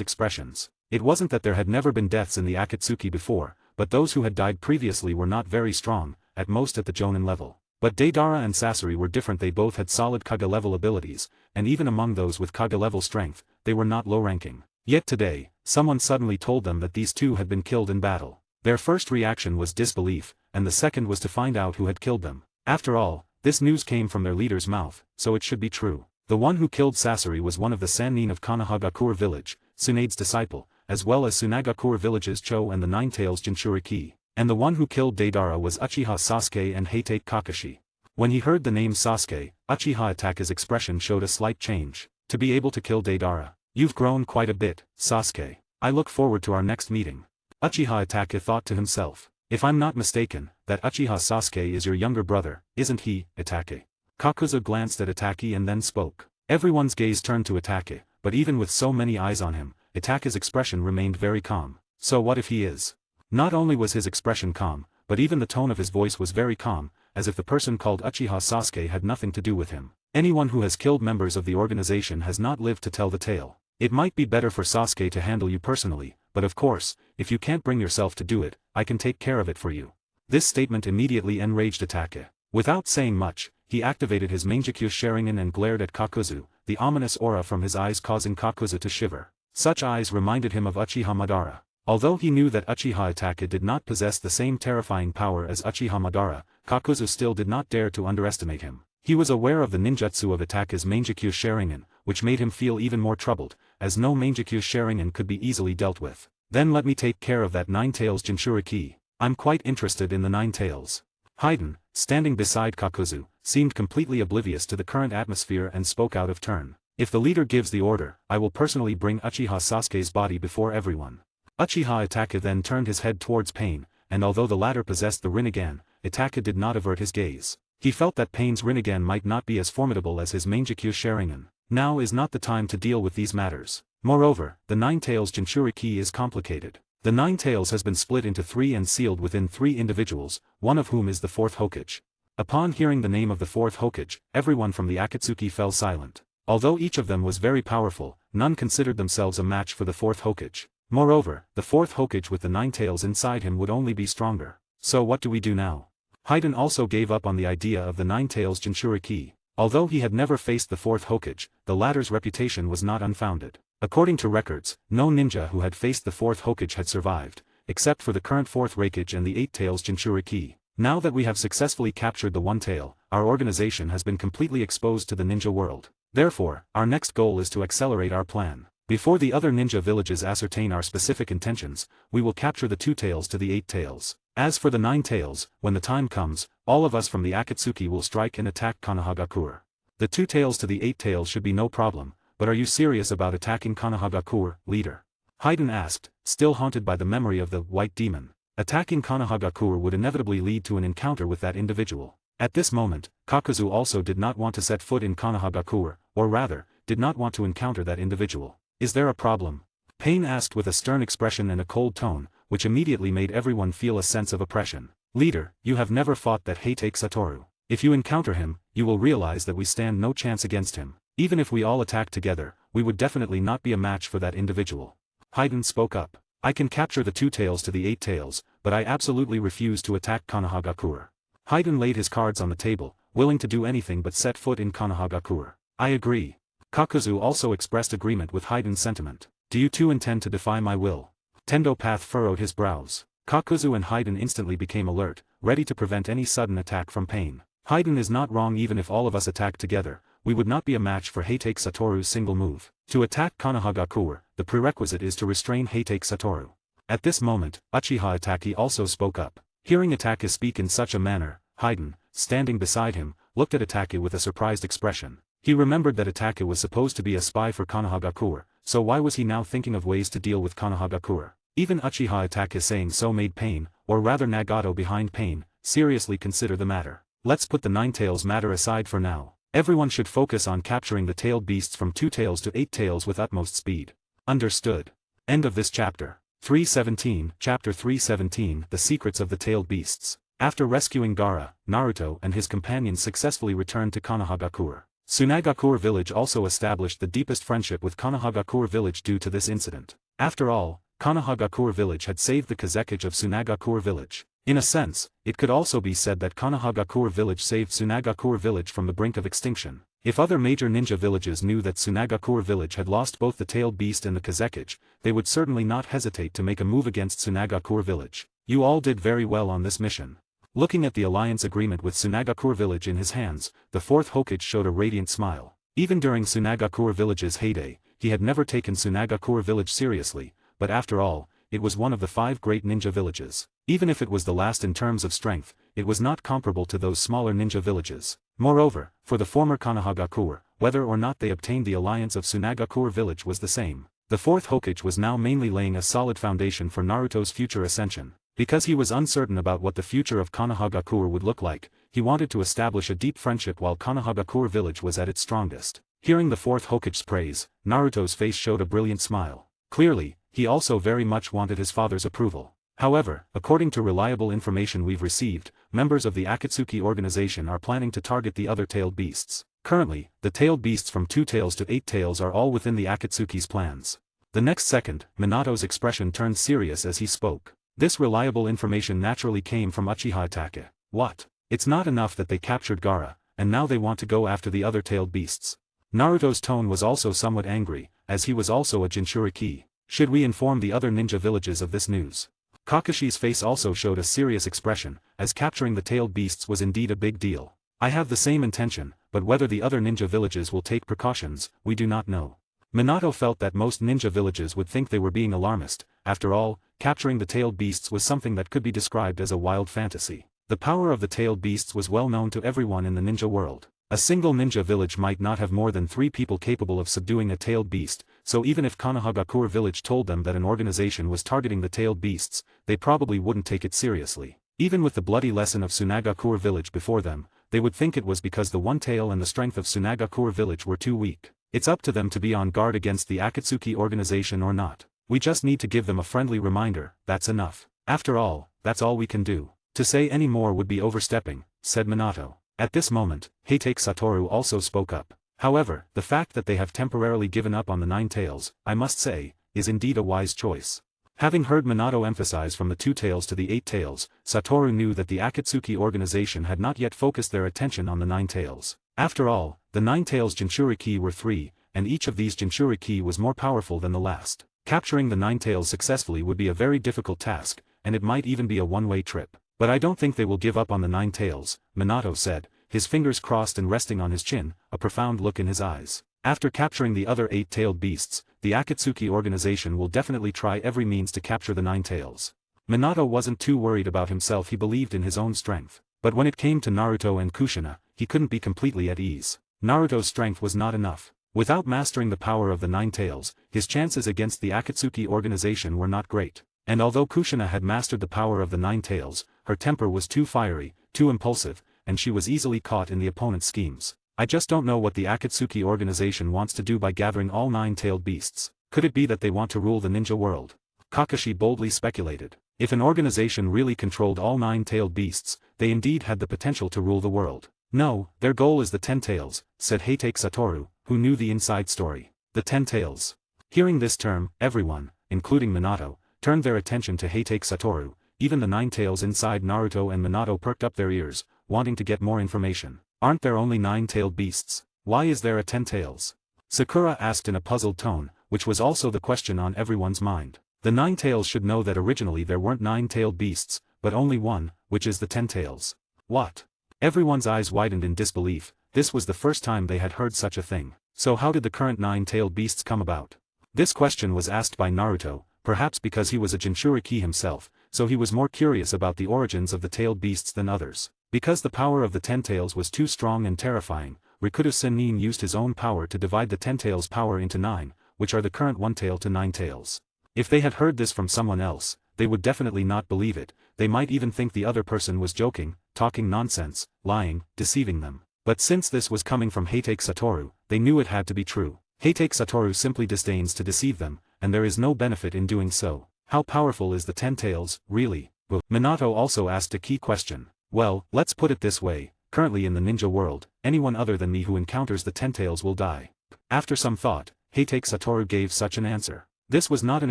expressions. It wasn't that there had never been deaths in the Akatsuki before, but those who had died previously were not very strong, at most at the Jonin level. But Deidara and Sasori were different. They both had solid Kaga level abilities, and even among those with Kaga level strength, they were not low-ranking. Yet today, someone suddenly told them that these two had been killed in battle. Their first reaction was disbelief, and the second was to find out who had killed them. After all, this news came from their leader's mouth, so it should be true. The one who killed Sasori was one of the Sannin of Konohagakure village, Tsunade's disciple, as well as Sunagakure village's Cho and the Nine-Tails Jinchuriki. And the one who killed Deidara was Uchiha Sasuke and Hatake Kakashi. When he heard the name Sasuke, Uchiha Itake's expression showed a slight change. To be able to kill Deidara. You've grown quite a bit, Sasuke. I look forward to our next meeting. Uchiha Itake thought to himself. If I'm not mistaken, that Uchiha Sasuke is your younger brother, isn't he, Itake? Kakuzu glanced at Itachi and then spoke. Everyone's gaze turned to Itachi, but even with so many eyes on him, Itachi's expression remained very calm. So what if he is? Not only was his expression calm, but even the tone of his voice was very calm, as if the person called Uchiha Sasuke had nothing to do with him. Anyone who has killed members of the organization has not lived to tell the tale. It might be better for Sasuke to handle you personally, but of course, if you can't bring yourself to do it, I can take care of it for you. This statement immediately enraged Itachi. Without saying much, he activated his Mangekyou Sharingan and glared at Kakuzu, the ominous aura from his eyes causing Kakuzu to shiver. Such eyes reminded him of Uchiha Madara. Although he knew that Uchiha Itachi did not possess the same terrifying power as Uchiha Madara, Kakuzu still did not dare to underestimate him. He was aware of the ninjutsu of Itachi's Mangekyou Sharingan, which made him feel even more troubled, as no Mangekyou Sharingan could be easily dealt with. Then let me take care of that Nine-Tails Jinchuriki. I'm quite interested in the Nine-Tails. Haiden, standing beside Kakuzu, seemed completely oblivious to the current atmosphere and spoke out of turn. If the leader gives the order, I will personally bring Uchiha Sasuke's body before everyone. Uchiha Itachi then turned his head towards Pain, and although the latter possessed the Rinnegan, Itachi did not avert his gaze. He felt that Pain's Rinnegan might not be as formidable as his Mangekyou Sharingan. Now is not the time to deal with these matters. Moreover, the Nine-Tails Jinchuriki is complicated. The Nine-Tails has been split into 3 and sealed within 3 individuals, one of whom is the 4th Hokage. Upon hearing the name of the 4th Hokage, everyone from the Akatsuki fell silent. Although each of them was very powerful, none considered themselves a match for the 4th Hokage. Moreover, the 4th Hokage with the 9 tails inside him would only be stronger. So what do we do now? Haiden also gave up on the idea of the 9 tails Jinchuriki. Although he had never faced the 4th Hokage, the latter's reputation was not unfounded. According to records, no ninja who had faced the 4th Hokage had survived, except for the current 4th Raikage and the 8 tails Jinchuriki. Now that we have successfully captured the 1 tail, our organization has been completely exposed to the ninja world. Therefore, our next goal is to accelerate our plan. Before the other ninja villages ascertain our specific intentions, we will capture the 2 tails to the 8 tails. As for the 9 tails, when the time comes, all of us from the Akatsuki will strike and attack Konohagakure. The 2 tails to the 8 tails should be no problem, but are you serious about attacking Konohagakure, leader? Haiden asked, still haunted by the memory of the White Demon. Attacking Konohagakure would inevitably lead to an encounter with that individual. At this moment, Kakuzu also did not want to set foot in Konohagakure, or rather, did not want to encounter that individual. Is there a problem? Pain asked with a stern expression and a cold tone, which immediately made everyone feel a sense of oppression. Leader, you have never fought that Hatake Satoru. If you encounter him, you will realize that we stand no chance against him. Even if we all attack together, we would definitely not be a match for that individual. Haiden spoke up. I can capture the 2 tails to the 8 tails, but I absolutely refuse to attack Konohagakure. Haiden laid his cards on the table, willing to do anything but set foot in Konohagakure. I agree. Kakuzu also expressed agreement with Haiden's sentiment. Do you two intend to defy my will? Tendo Path furrowed his brows. Kakuzu and Haiden instantly became alert, ready to prevent any sudden attack from Pain. Haiden is not wrong. Even if all of us attack together, we would not be a match for Hatake Satoru's single move. To attack Konohagakure, the prerequisite is to restrain Hatake Satoru. At this moment, Uchiha Itachi also spoke up. Hearing Itachi speak in such a manner, Haiden, standing beside him, looked at Itachi with a surprised expression. He remembered that Itachi was supposed to be a spy for Konohagakure, so why was he now thinking of ways to deal with Konohagakure? Even Uchiha Itachi saying so made Pain, or rather Nagato behind Pain, seriously consider the matter. Let's put the 9 tails matter aside for now. Everyone should focus on capturing the tailed beasts from 2 tails to 8 tails with utmost speed. Understood. End of this chapter. 317, Chapter 317, The Secrets of the Tailed Beasts. After rescuing Gaara, Naruto and his companions successfully returned to Konohagakure. Sunagakure village also established the deepest friendship with Konohagakure village due to this incident. After all, Konohagakure village had saved the Kazekage of Sunagakure village. In a sense, it could also be said that Konohagakure village saved Tsunagakure village from the brink of extinction. If other major ninja villages knew that Tsunagakure village had lost both the tailed beast and the Kazekage, they would certainly not hesitate to make a move against Tsunagakure village. You all did very well on this mission. Looking at the alliance agreement with Tsunagakure village in his hands, the fourth Hokage showed a radiant smile. Even during Tsunagakure village's heyday, he had never taken Tsunagakure village seriously, but after all, it was one of the 5 great ninja villages. Even if it was the last in terms of strength, it was not comparable to those smaller ninja villages. Moreover, for the former Konohagakure, whether or not they obtained the alliance of Tsunagakure village was the same. The fourth Hokage was now mainly laying a solid foundation for Naruto's future ascension. Because he was uncertain about what the future of Konohagakure would look like, he wanted to establish a deep friendship while Konohagakure village was at its strongest. Hearing the fourth Hokage's praise, Naruto's face showed a brilliant smile. Clearly, he also very much wanted his father's approval. However, according to reliable information we've received, members of the Akatsuki organization are planning to target the other tailed beasts. Currently, the tailed beasts from 2 tails to 8 tails are all within the Akatsuki's plans. The next second, Minato's expression turned serious as he spoke. This reliable information naturally came from Uchiha Itachi. What? It's not enough that they captured Gaara, and now they want to go after the other tailed beasts. Naruto's tone was also somewhat angry, as he was also a Jinchuriki. Should we inform the other ninja villages of this news? Kakashi's face also showed a serious expression, as capturing the tailed beasts was indeed a big deal. I have the same intention, but whether the other ninja villages will take precautions, we do not know. Minato felt that most ninja villages would think they were being alarmist. After all, capturing the tailed beasts was something that could be described as a wild fantasy. The power of the tailed beasts was well known to everyone in the ninja world. A single ninja village might not have more than 3 people capable of subduing a tailed beast, so even if Konohagakure village told them that an organization was targeting the tailed beasts, they probably wouldn't take it seriously. Even with the bloody lesson of Tsunagakure village before them, they would think it was because the one tail and the strength of Tsunagakure village were too weak. It's up to them to be on guard against the Akatsuki organization or not. We just need to give them a friendly reminder, that's enough. After all, that's all we can do. To say any more would be overstepping, said Minato. At this moment, Heitake Satoru also spoke up. However, the fact that they have temporarily given up on the 9 tails, I must say, is indeed a wise choice. Having heard Minato emphasize from the 2 tails to the 8 tails, Satoru knew that the Akatsuki organization had not yet focused their attention on the 9 tails. After all, the 9 tails Jinchuriki were 3, and each of these Jinchuriki was more powerful than the last. Capturing the 9 tails successfully would be a very difficult task, and it might even be a one-way trip. But I don't think they will give up on the 9 tails, Minato said, his fingers crossed and resting on his chin, a profound look in his eyes. After capturing the other 8-tailed beasts, the Akatsuki organization will definitely try every means to capture the 9 tails. Minato wasn't too worried about himself, he believed in his own strength. But when it came to Naruto and Kushina, he couldn't be completely at ease. Naruto's strength was not enough. Without mastering the power of the 9 tails, his chances against the Akatsuki organization were not great. And although Kushina had mastered the power of the 9 tails, her temper was too fiery, too impulsive, and she was easily caught in the opponent's schemes. I just don't know what the Akatsuki organization wants to do by gathering all 9-tailed beasts. Could it be that they want to rule the ninja world? Kakashi boldly speculated. If an organization really controlled all 9-tailed beasts, they indeed had the potential to rule the world. No, their goal is the 10 tails, said Heitake Satoru, who knew the inside story. The 10 tails. Hearing this term, everyone, including Minato, turned their attention to Heitake Satoru. Even the 9 tails inside Naruto and Minato perked up their ears, wanting to get more information. Aren't there only 9-tailed beasts? Why is there a 10 tails? Sakura asked in a puzzled tone, which was also the question on everyone's mind. The 9 tails should know that originally there weren't 9-tailed beasts, but only one, which is the 10 tails. What? Everyone's eyes widened in disbelief. This was the first time they had heard such a thing. So how did the current 9-tailed beasts come about? This question was asked by Naruto, perhaps because he was a Jinchuriki himself, so he was more curious about the origins of the tailed beasts than others. Because the power of the 10 tails was too strong and terrifying, Rikudo Sennin used his own power to divide the 10 tails' power into 9, which are the current 1 tail to 9 tails. If they had heard this from someone else, they would definitely not believe it. They might even think the other person was joking, talking nonsense, lying, deceiving them. But since this was coming from Heitake Satoru, they knew it had to be true. Heitake Satoru simply disdains to deceive them, and there is no benefit in doing so. How powerful is the 10 tails, really? Minato also asked a key question. Well, let's put it this way, currently in the ninja world, anyone other than me who encounters the 10 tails will die. After some thought, Heitake Satoru gave such an answer. This was not an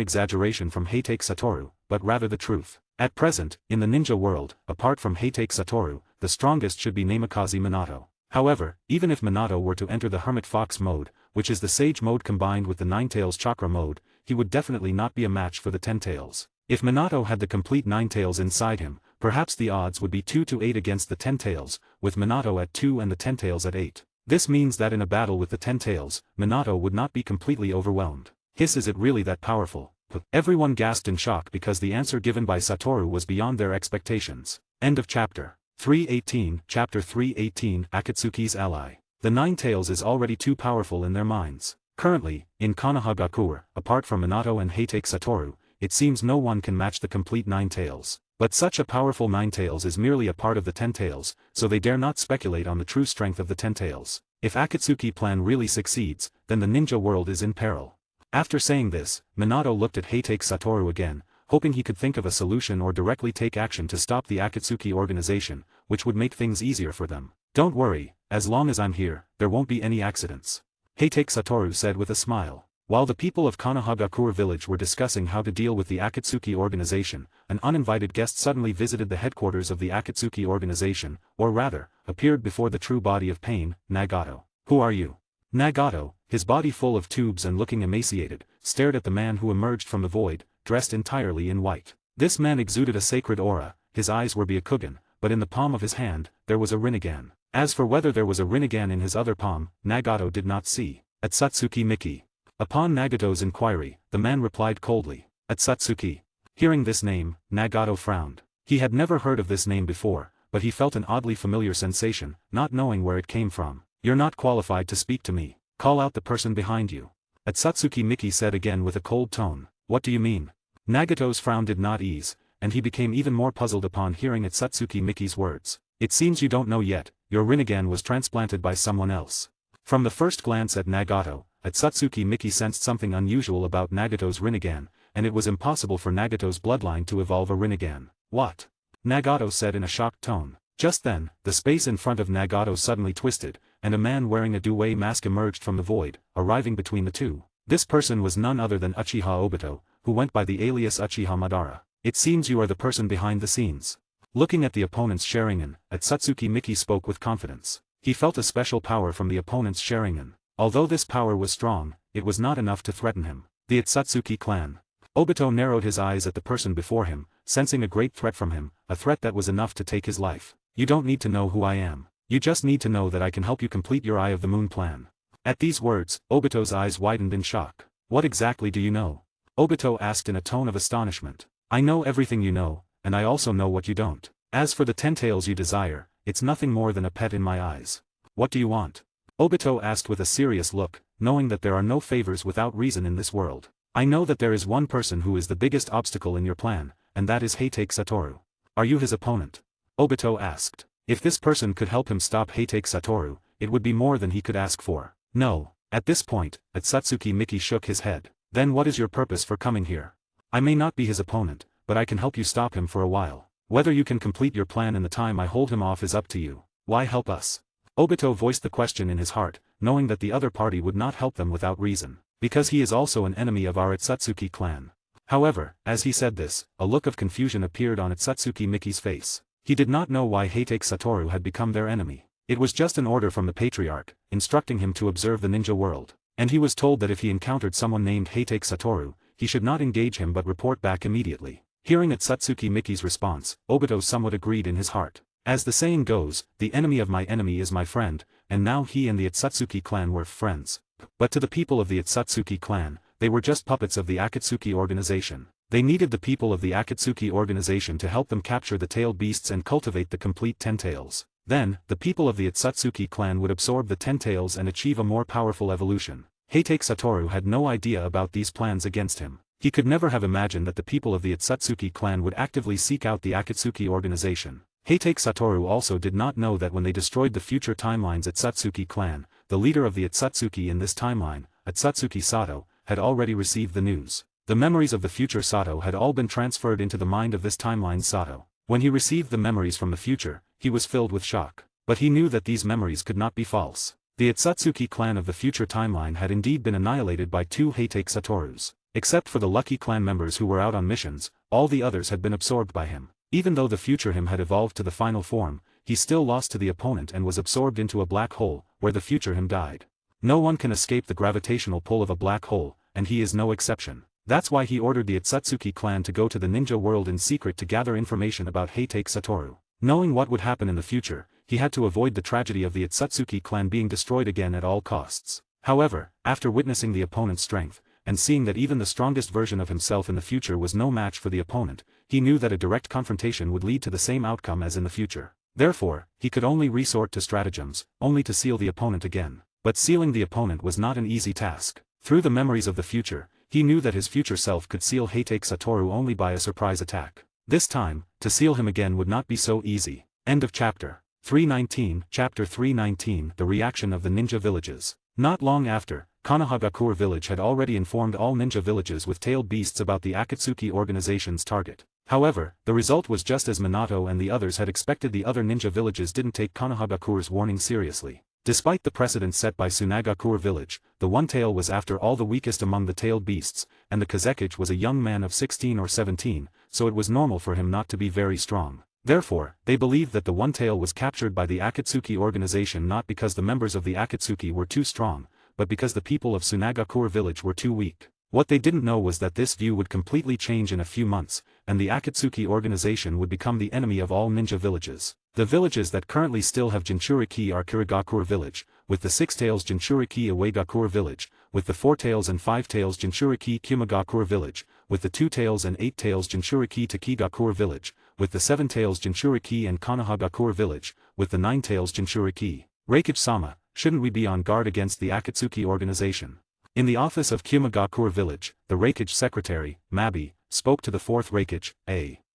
exaggeration from Heitake Satoru, but rather the truth. At present, in the ninja world, apart from Heitake Satoru, the strongest should be Namikaze Minato. However, even if Minato were to enter the Hermit Fox mode, which is the Sage mode combined with the Nine Tails Chakra mode, he would definitely not be a match for the Ten Tails. If Minato had the complete Nine Tails inside him, perhaps the odds would be 2 to 8 against the Ten Tails, with Minato at 2 and the Ten Tails at 8. This means that in a battle with the Ten Tails, Minato would not be completely overwhelmed. Hiss, is it really that powerful? Everyone gasped in shock because the answer given by Satoru was beyond their expectations. End of chapter. 318. Chapter 318. Akatsuki's Ally. The Nine Tails is already too powerful in their minds. Currently, in Konohagakure, apart from Minato and Heitake Satoru, it seems no one can match the complete Nine Tails. But such a powerful Nine Tails is merely a part of the Ten Tails, so they dare not speculate on the true strength of the Ten Tails. If Akatsuki plan really succeeds, then the ninja world is in peril. After saying this, Minato looked at Heitake Satoru again, hoping he could think of a solution or directly take action to stop the Akatsuki organization, which would make things easier for them. Don't worry, as long as I'm here, there won't be any accidents. Heitake Satoru said with a smile. While the people of Konohagakure village were discussing how to deal with the Akatsuki organization, an uninvited guest suddenly visited the headquarters of the Akatsuki organization, or rather, appeared before the true body of pain, Nagato. Who are you? Nagato, his body full of tubes and looking emaciated, stared at the man who emerged from the void, dressed entirely in white. This man exuded a sacred aura, his eyes were Byakugan, but in the palm of his hand, there was a Rinnegan. As for whether there was a Rinnegan in his other palm, Nagato did not see. Atsutsuki Miki. Upon Nagato's inquiry, the man replied coldly, Atsutsuki. Hearing this name, Nagato frowned. He had never heard of this name before, but he felt an oddly familiar sensation, not knowing where it came from. You're not qualified to speak to me. Call out the person behind you. Atsutsuki Miki said again with a cold tone. What do you mean? Nagato's frown did not ease, and he became even more puzzled upon hearing Atsutsuki Miki's words. It seems you don't know yet, your Rinnegan was transplanted by someone else. From the first glance at Nagato, Atsutsuki Miki sensed something unusual about Nagato's Rinnegan, and it was impossible for Nagato's bloodline to evolve a Rinnegan. What? Nagato said in a shocked tone. Just then, the space in front of Nagato suddenly twisted, and a man wearing a Due mask emerged from the void, arriving between the two. This person was none other than Uchiha Obito, who went by the alias Uchiha Madara. It seems you are the person behind the scenes. Looking at the opponent's Sharingan, Atsutsuki Miki spoke with confidence. He felt a special power from the opponent's Sharingan. Although this power was strong, it was not enough to threaten him. The Atsutsuki clan. Obito narrowed his eyes at the person before him, sensing a great threat from him, a threat that was enough to take his life. You don't need to know who I am. You just need to know that I can help you complete your Eye of the Moon plan. At these words, Obito's eyes widened in shock. What exactly do you know? Obito asked in a tone of astonishment. I know everything you know, and I also know what you don't. As for the 10 tails you desire, it's nothing more than a pet in my eyes. What do you want? Obito asked with a serious look, knowing that there are no favors without reason in this world. I know that there is one person who is the biggest obstacle in your plan, and that is Heitake Satoru. Are you his opponent? Obito asked. If this person could help him stop Heitake Satoru, it would be more than he could ask for. No. At this point, Atsutsuki Miki shook his head. Then what is your purpose for coming here? I may not be his opponent, but I can help you stop him for a while. Whether you can complete your plan in the time I hold him off is up to you. Why help us? Obito voiced the question in his heart, knowing that the other party would not help them without reason, because he is also an enemy of our Atsutsuki clan. However, as he said this, a look of confusion appeared on Atsutsuki Miki's face. He did not know why Heitake Satoru had become their enemy. It was just an order from the patriarch, instructing him to observe the ninja world, and he was told that if he encountered someone named Heitake Satoru, he should not engage him but report back immediately. Hearing Atsutsuki Miki's response, Obito somewhat agreed in his heart. As the saying goes, the enemy of my enemy is my friend, and now he and the Atsutsuki clan were friends. But to the people of the Atsutsuki clan, they were just puppets of the Akatsuki organization. They needed the people of the Akatsuki organization to help them capture the tailed beasts and cultivate the complete 10 tails. Then, the people of the Atsutsuki clan would absorb the 10 tails and achieve a more powerful evolution. Heitake Satoru had no idea about these plans against him. He could never have imagined that the people of the Atsutsuki clan would actively seek out the Akatsuki organization. Heitake Satoru also did not know that when they destroyed the future timeline's Atsutsuki clan, the leader of the Atsutsuki in this timeline, Atsutsuki Sato, had already received the news. The memories of the future Sato had all been transferred into the mind of this timeline's Sato. When he received the memories from the future, he was filled with shock. But he knew that these memories could not be false. The Atsutsuki clan of the future timeline had indeed been annihilated by 2 Heitake Satorus. Except for the lucky clan members who were out on missions, all the others had been absorbed by him. Even though the future him had evolved to the final form, he still lost to the opponent and was absorbed into a black hole, where the future him died. No one can escape the gravitational pull of a black hole, and he is no exception. That's why he ordered the Otsutsuki clan to go to the ninja world in secret to gather information about Heitake Satoru. Knowing what would happen in the future, he had to avoid the tragedy of the Otsutsuki clan being destroyed again at all costs. However, after witnessing the opponent's strength, and seeing that even the strongest version of himself in the future was no match for the opponent, he knew that a direct confrontation would lead to the same outcome as in the future. Therefore, he could only resort to stratagems, only to seal the opponent again. But sealing the opponent was not an easy task. Through the memories of the future, he knew that his future self could seal Heitake Satoru only by a surprise attack. This time, to seal him again would not be so easy. End of chapter. 319. Chapter 319. The reaction of the ninja villages. Not long after, Konohagakure village had already informed all ninja villages with tailed beasts about the Akatsuki organization's target. However, the result was just as Minato and the others had expected. The other ninja villages didn't take Konohagakure's warning seriously. Despite the precedent set by Tsunagakure village, the one-tail was after all the weakest among the tailed beasts, and the Kazekage was a young man of 16 or 17, so it was normal for him not to be very strong. Therefore, they believed that the one-tail was captured by the Akatsuki organization not because the members of the Akatsuki were too strong, but because the people of Tsunagakure village were too weak. What they didn't know was that this view would completely change in a few months, and the Akatsuki organization would become the enemy of all ninja villages. The villages that currently still have Jinchuriki are Kirigakure village, with the Six Tails Jinchuriki Iwagakure village, with the Four Tails and Five Tails Jinchuriki Kimagakure village, with the Two Tails and Eight Tails Jinchuriki Takigakure village, with the Seven Tails Jinchuriki and Konohagakure village, with the Nine Tails Jinchuriki. Reikage-sama, shouldn't we be on guard against the Akatsuki organization? In the office of Kimagakure village, the Reikage secretary, Mabi, spoke to the fourth Reikage.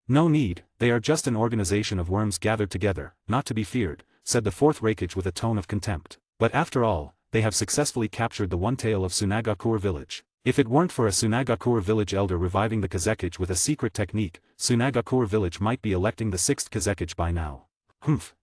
No need, they are just an organization of worms gathered together, not to be feared, said the fourth Reikage with a tone of contempt. But after all, they have successfully captured the one tail of Tsunagakure village. If it weren't for a Tsunagakure village elder reviving the Kazekage with a secret technique, Tsunagakure village might be electing the sixth Kazekage by now.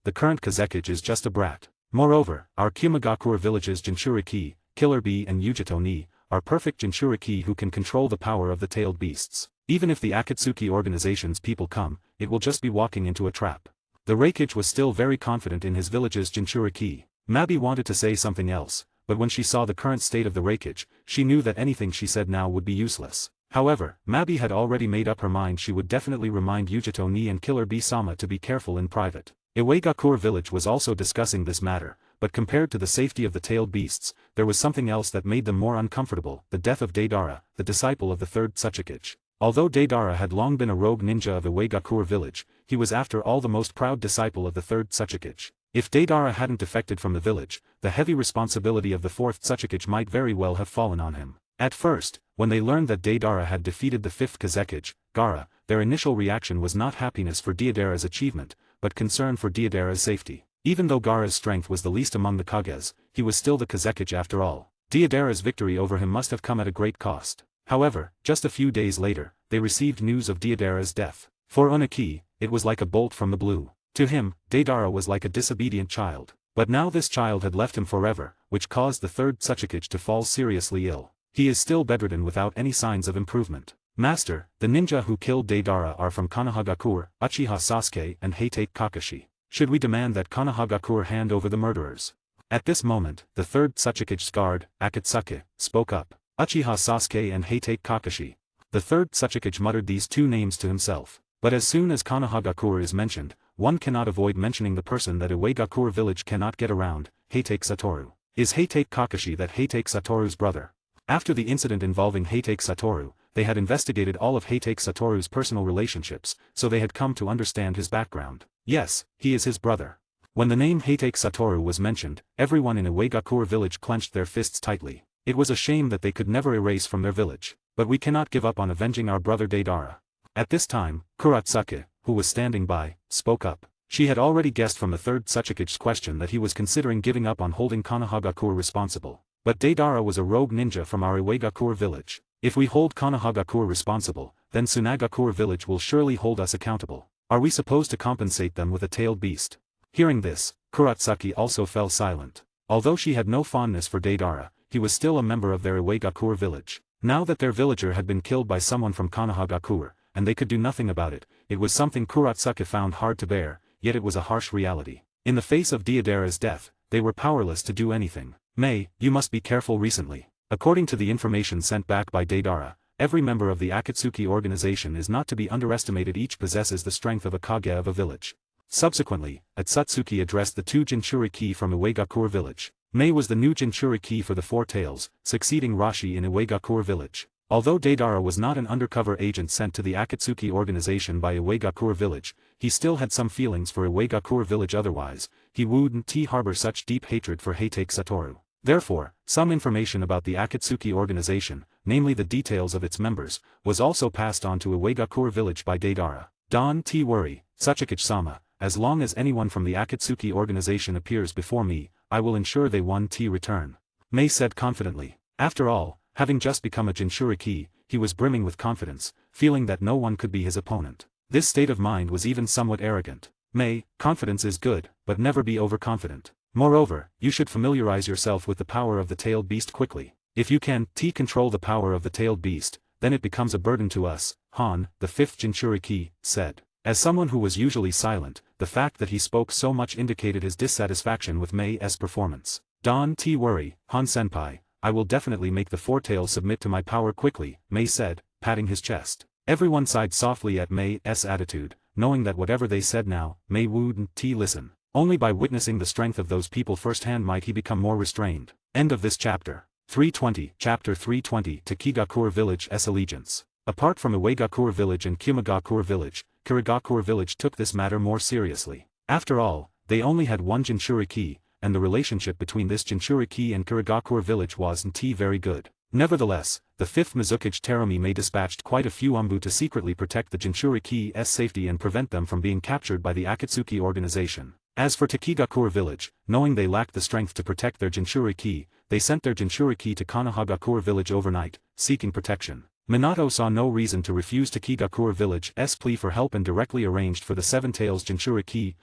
The current Kazekage is just a brat. Moreover, our Kimagakure village's Jinchuriki, Killer Bee and Yujito Ni, are perfect Jinchuriki who can control the power of the tailed beasts. Even if the Akatsuki organization's people come, it will just be walking into a trap. The Reikage was still very confident in his village's Jinchuriki. Mabi wanted to say something else, but when she saw the current state of the Reikage, she knew that anything she said now would be useless. However, Mabi had already made up her mind she would definitely remind Yujito Ni and Killer Bee-sama to be careful in private. Iwagakure village was also discussing this matter, but compared to the safety of the tailed beasts, there was something else that made them more uncomfortable: the death of Deidara, the disciple of the third Tsuchikage. Although Deidara had long been a rogue ninja of Iwagakure village, he was after all the most proud disciple of the third Tsuchikage. If Deidara hadn't defected from the village, the heavy responsibility of the fourth Tsuchikage might very well have fallen on him. At first, when they learned that Deidara had defeated the fifth Kazekage, Gaara, their initial reaction was not happiness for Deidara's achievement, but concern for Deidara's safety. Even though Gaara's strength was the least among the Kages, he was still the Kazekage after all. Deidara's victory over him must have come at a great cost. However, just a few days later, they received news of Deidara's death. For Unaki, it was like a bolt from the blue. To him, Deidara was like a disobedient child. But now this child had left him forever, which caused the third Tsuchikage to fall seriously ill. He is still bedridden without any signs of improvement. Master, the ninja who killed Deidara are from Konohagakure, Uchiha Sasuke and Heitake Kakashi. Should we demand that Konohagakure hand over the murderers? At this moment, the third Tsuchikage's guard, Akatsuki, spoke up. Uchiha Sasuke and Heitake Kakashi. The third Tsuchikage muttered these two names to himself. But as soon as Konohagakure is mentioned, one cannot avoid mentioning the person that Iwagakure village cannot get around, Heitake Satoru. Is Heitake Kakashi that Heitake Satoru's brother? After the incident involving Heitake Satoru, they had investigated all of Heitake Satoru's personal relationships, so they had come to understand his background. Yes, he is his brother. When the name Heitake Satoru was mentioned, everyone in Iwagakure village clenched their fists tightly. It was a shame that they could never erase from their village. But we cannot give up on avenging our brother Deidara. At this time, Kuratsuki, who was standing by, spoke up. She had already guessed from the third Tsuchikage's question that he was considering giving up on holding Konohagakure responsible. But Deidara was a rogue ninja from our Iwagakure village. If we hold Konohagakure responsible, then Tsunagakure village will surely hold us accountable. Are we supposed to compensate them with a tailed beast? Hearing this, Kuratsuki also fell silent. Although she had no fondness for Deidara, he was still a member of their Iwagakure village. Now that their villager had been killed by someone from Konohagakure, and they could do nothing about it. It was something Kurotsuka found hard to bear, yet it was a harsh reality. In the face of Deidara's death, they were powerless to do anything. May, you must be careful recently. According to the information sent back by Deidara, every member of the Akatsuki organization is not to be underestimated. Each possesses the strength of a kage of a village. Subsequently, Atsutsuki addressed the 2 Jinchuriki from Iwagakure village. Mei was the new Jinchuriki for the Four Tails, succeeding Rashi in Iwagakure village. Although Deidara was not an undercover agent sent to the Akatsuki organization by Iwagakure village, he still had some feelings for Iwagakure village. Otherwise, he wouldn't harbor such deep hatred for Heitake Satoru. Therefore, some information about the Akatsuki organization, namely the details of its members, was also passed on to Iwagakure village by Deidara. Don't worry, Tsuchikage-sama, as long as anyone from the Akatsuki organization appears before me, I will ensure they won't return. Mei said confidently. After all, having just become a Jinchuriki, he was brimming with confidence, feeling that no one could be his opponent. This state of mind was even somewhat arrogant. Mei, confidence is good, but never be overconfident. Moreover, you should familiarize yourself with the power of the tailed beast quickly. If you can control the power of the tailed beast, then it becomes a burden to us, Han, the 5th Jinchuriki, said. As someone who was usually silent, the fact that he spoke so much indicated his dissatisfaction with Mei's performance. Don't worry, Han-senpai, I will definitely make the Four Tails submit to my power quickly, Mei said, patting his chest. Everyone sighed softly at Mei's attitude, knowing that whatever they said now, Mei wouldn't listen. Only by witnessing the strength of those people firsthand might he become more restrained. End of this chapter. 320, Chapter 320 Takigakure Village's Allegiance. Apart from Iwagakure village and Kumagakure village, Kirigakure village took this matter more seriously. After all, they only had one Jinchuriki, and the relationship between this Jinchuriki and Kirigakure village wasn't very good. Nevertheless, the 5th Mizukage Terumi Mei dispatched quite a few Umbu to secretly protect the Jinchuriki's safety and prevent them from being captured by the Akatsuki organization. As for Takigakure village, knowing they lacked the strength to protect their Jinchuriki, they sent their Jinchuriki to Konohagakure village overnight, seeking protection. Minato saw no reason to refuse Takigakure village's plea for help and directly arranged for the 7 Tails Jinchuriki,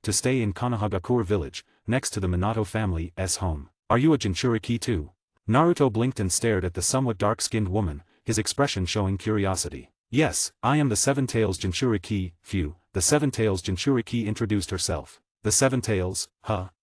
to stay in Konohagakure village, next to the Minato family's home. Are you a Jinchuriki too? Naruto blinked and stared at the somewhat dark-skinned woman, his expression showing curiosity. Yes, I am the 7 Tails Jinchuriki, the 7 Tails Jinchuriki introduced herself. The 7 tails,